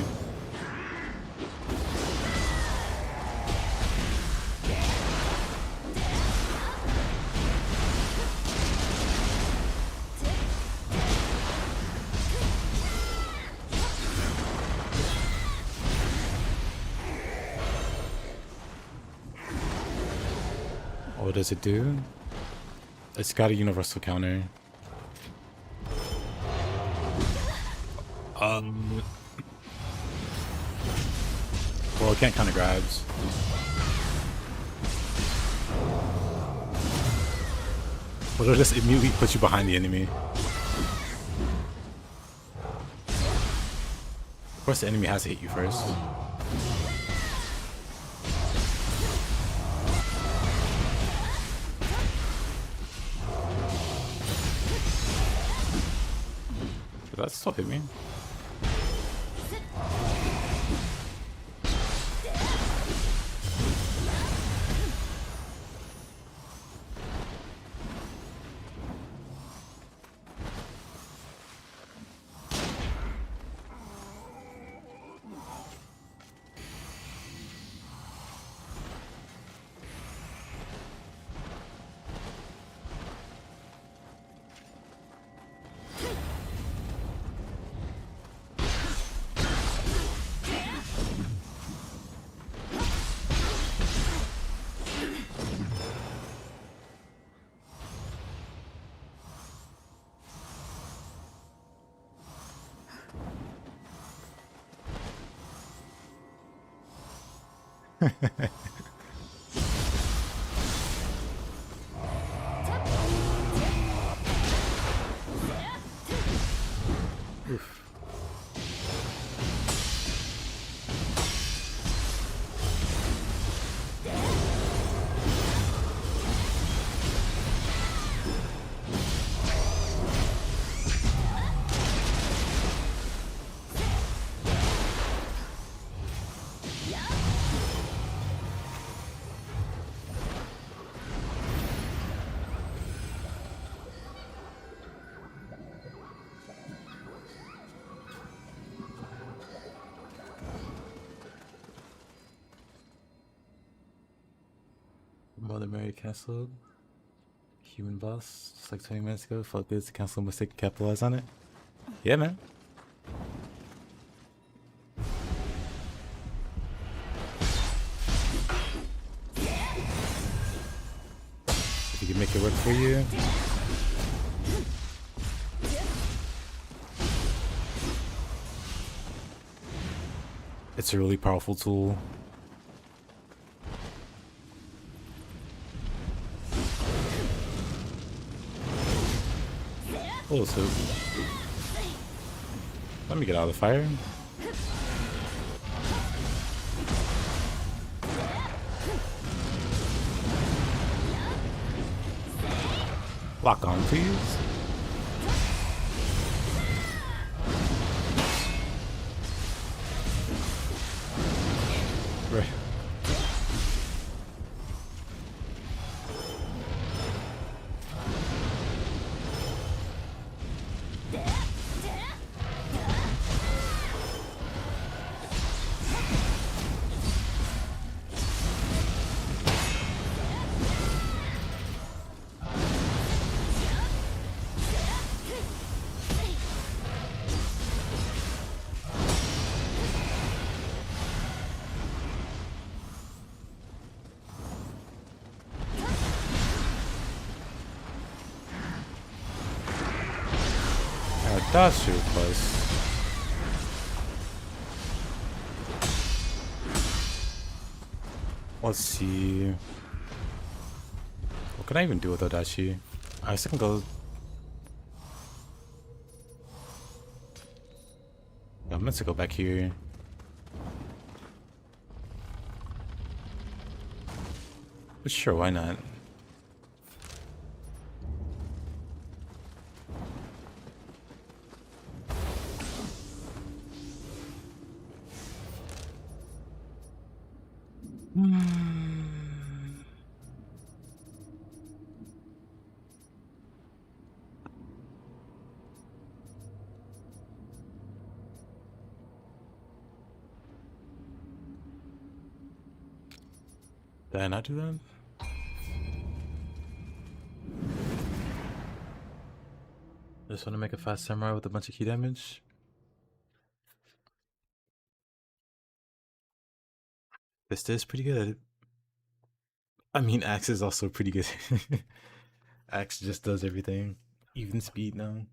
What does it do? It's got a universal counter. Well, it can't counter grabs. But it'll just immediately put you behind the enemy. Of course, the enemy has to hit you first. Did that still hit me? Oof. Mother Mary canceled. Human boss, just like 20 minutes ago. Felt good to cancel a mistake and capitalize on it. Yeah, man. If you can make it work for you. It's a really powerful tool. Oh, so let me get out of the fire. Lock on, please. Right. That's too close. Let's see. What can I even do with Odachi? I was thinking go. I'm meant to go back here. But sure, why not? Did I not do that? I just want to make a fast samurai with a bunch of key damage. This is pretty good at it. I mean, Axe is also pretty good. Axe just does everything. Even speed now.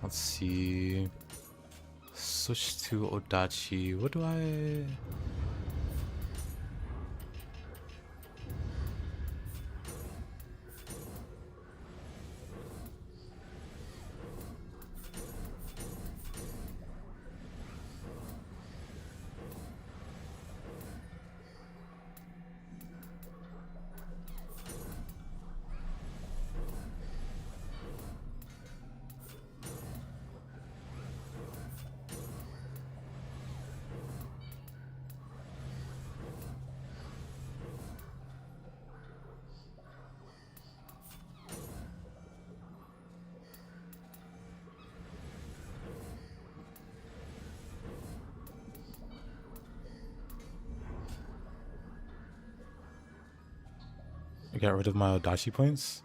Let's see. Switch to Odachi. What do I... I got rid of my Odachi points.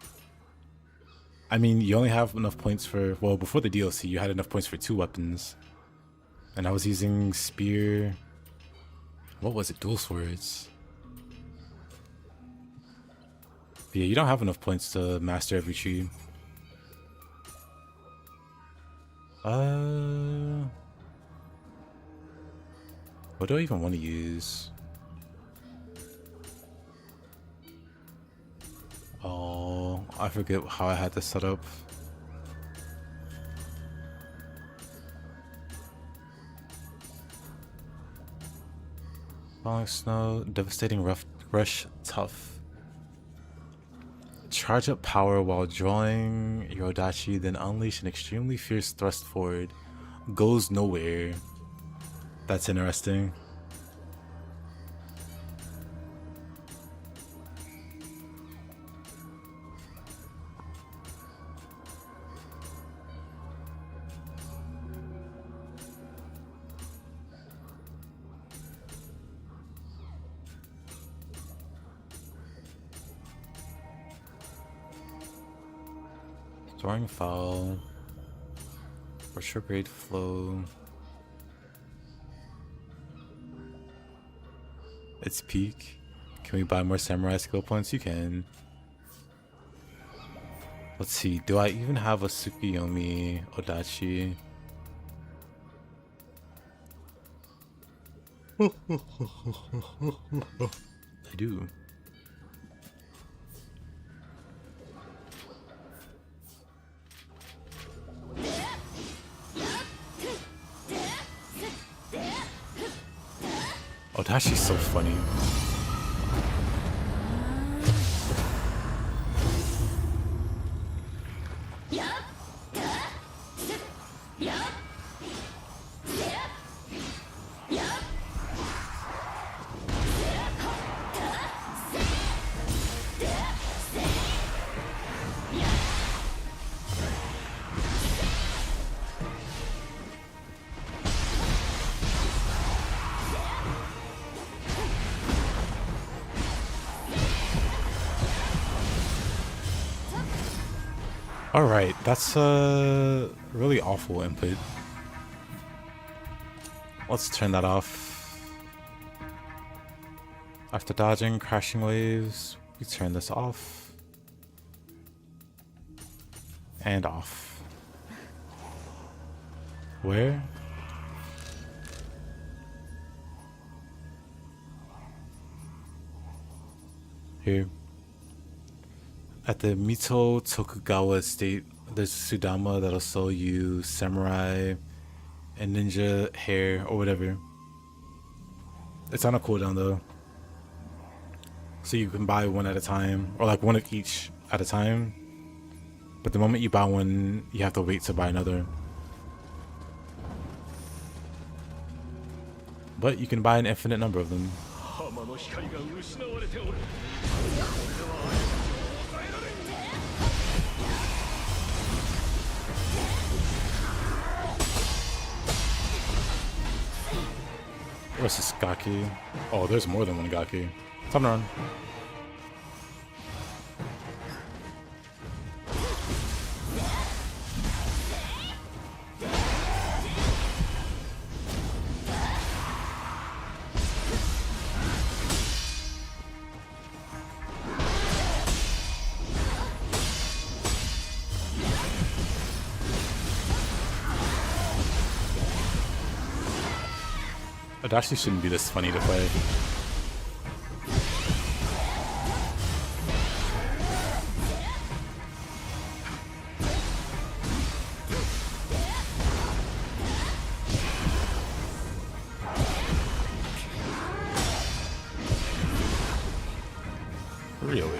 I mean, you only have enough points for... Well, before the DLC, you had enough points for 2 weapons. And I was using spear... What was it? Dual swords. But yeah, you don't have enough points to master every tree. What do I even want to use? Oh, I forget how I had this set up. Falling snow, devastating rush, tough. Charge up power while drawing your Odachi, then unleash an extremely fierce thrust forward. Goes nowhere. That's interesting. Soaring foul. Retrograde flow. It's peak. Can we buy more samurai skill points? You can. Let's see. Do I even have a Tsukuyomi Odachi? I do. Odashi's so funny. Alright, that's a really awful input. Let's turn that off. After dodging crashing waves, we turn this off. And off. Where? Here. At the Mito Tokugawa estate, there's a Sudama that'll sell you samurai and ninja hair or whatever. It's on a cooldown though. So you can buy one at a time, or like one of each at a time. But the moment you buy one, you have to wait to buy another. But you can buy an infinite number of them. What's this Gaki? Oh, there's more than one Gaki. Time to run. It actually shouldn't be this funny to play. Really?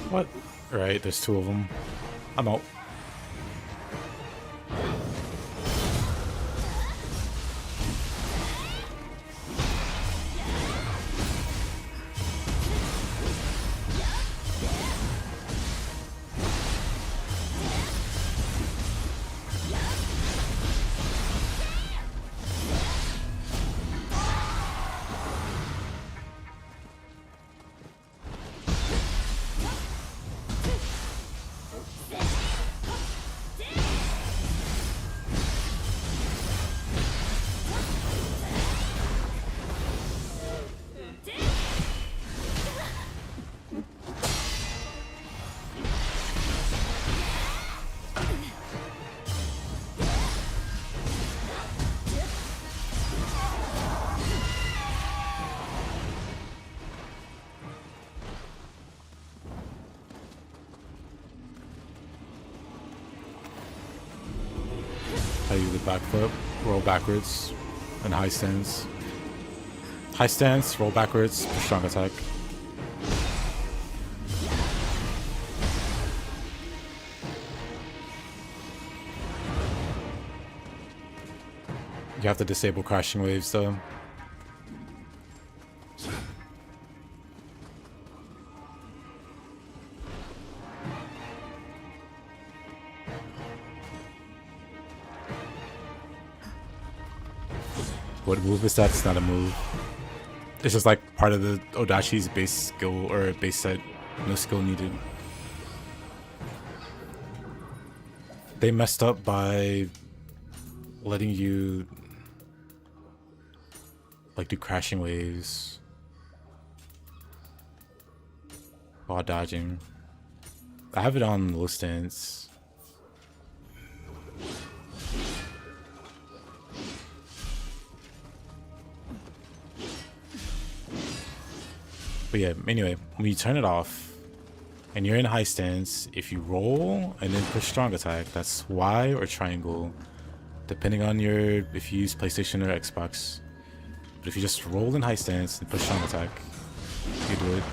What? Right, there's two of them. I'm out. I do the back flip, roll backwards, and high stance. High stance, roll backwards, for strong attack. You have to disable crashing waves though. What move is that? It's not a move. It's just like part of the Odashi's base skill or base set. No skill needed. They messed up by letting you like do crashing waves while dodging. I have it on low stance. But yeah, anyway, when you turn it off and you're in high stance, if you roll and then push strong attack, that's Y or triangle, depending on your, if you use PlayStation or Xbox. But if you just roll in high stance and push strong attack, you do it.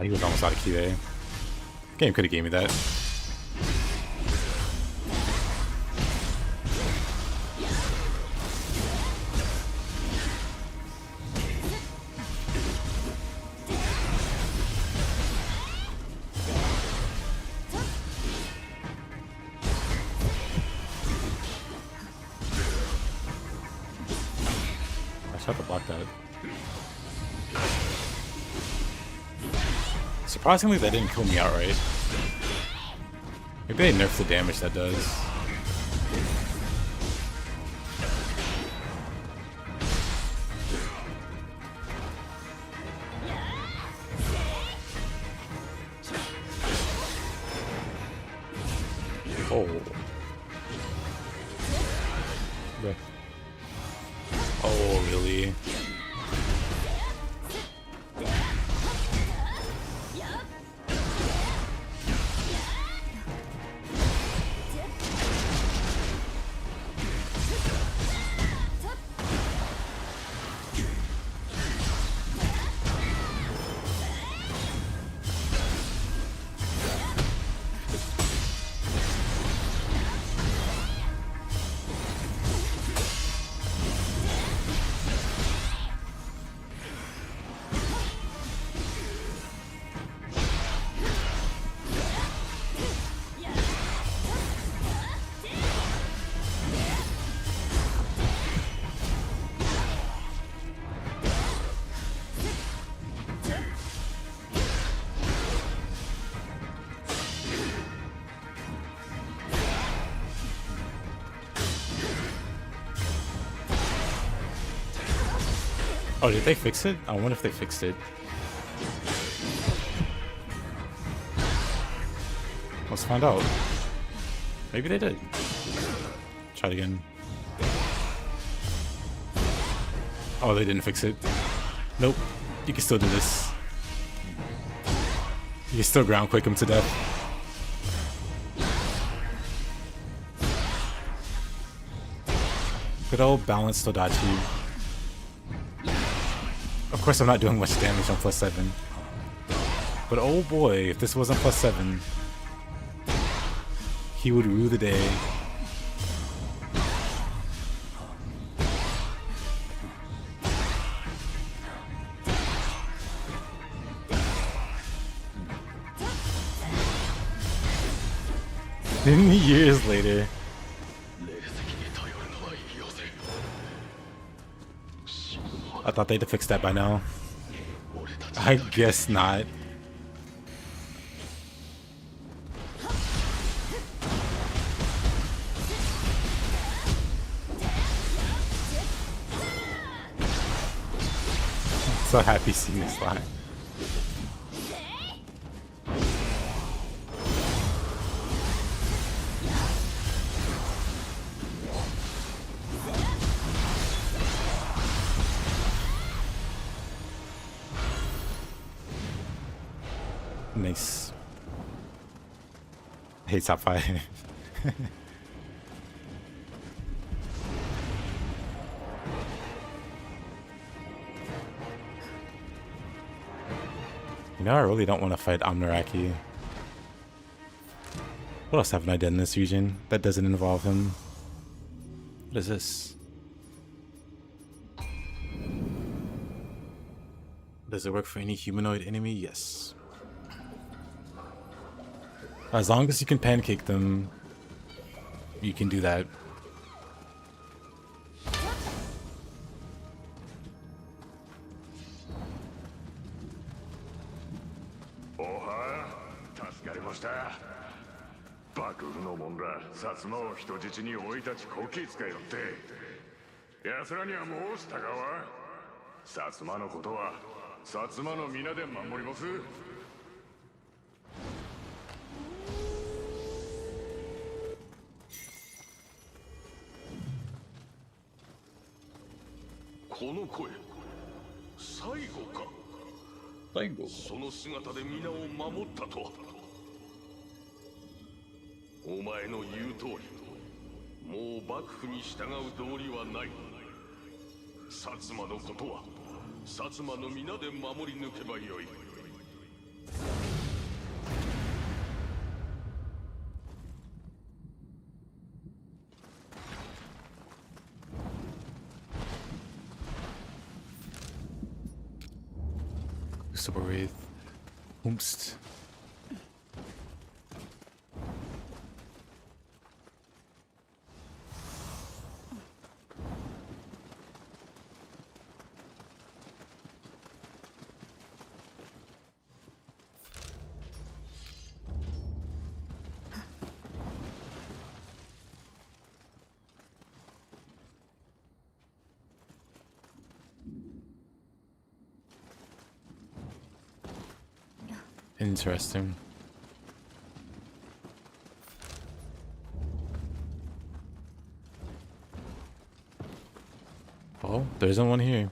He was almost out of key there. Game could have gave me that. Try to block that. Surprisingly, that didn't kill me outright. Maybe they nerfed the damage that does. Oh. Yeah. Oh, really? Oh, did they fix it? I wonder if they fixed it. Let's find out. Maybe they did. Try it again. Oh, they didn't fix it. Nope. You can still do this. You can still ground quick him to death. Good old balanced Todachi. Of course, I'm not doing much damage on +7. But oh boy, if this wasn't +7, he would rue the day. Many years later. I thought they'd have fixed that by now. I guess not. I'm so happy seeing this line. Nice. I hate top 5. You know, I really don't want to fight Amnaraki. What else haven't I done in this region that doesn't involve him? What is this? Does it work for any humanoid enemy? Yes. As long as you can pancake them, you can do that. Super Wraith. Oomst. Interesting. Oh, there isn't one here.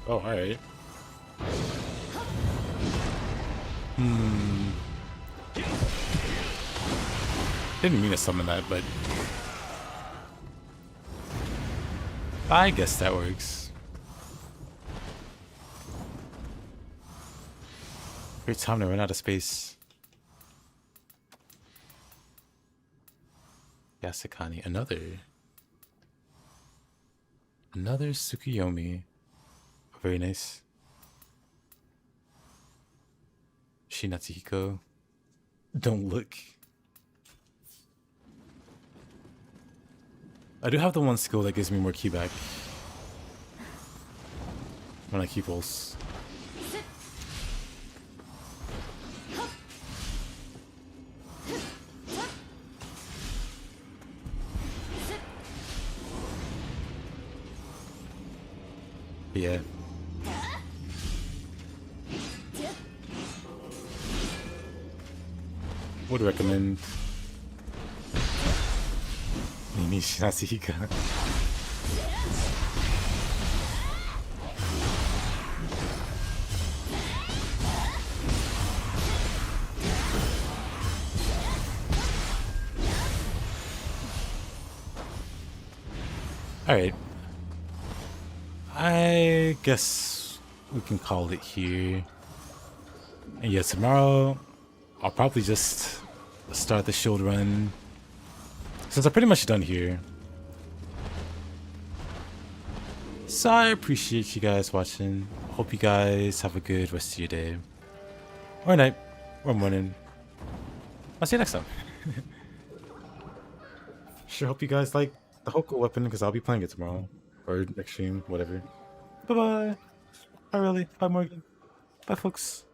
Oh, alright. Didn't mean to summon that, but I guess that works. Great time to run out of space. Yasakani, another Tsukuyomi. Very nice. Shinatsuhiko. Don't look. I do have the one skill that gives me more ki back when I keep pulse. Yeah. Would recommend Nini Shinatsuhika. Alright. I guess we can call it here. And yeah, tomorrow I'll probably just start the shield run since I'm pretty much done here. So I appreciate you guys watching. Hope you guys have a good rest of your day, or night, or morning. I'll see you next time. Sure hope you guys like the Hoko weapon because I'll be playing it tomorrow. Or next stream, whatever. Bye bye. Bye Riley. Bye Morgan. Bye folks.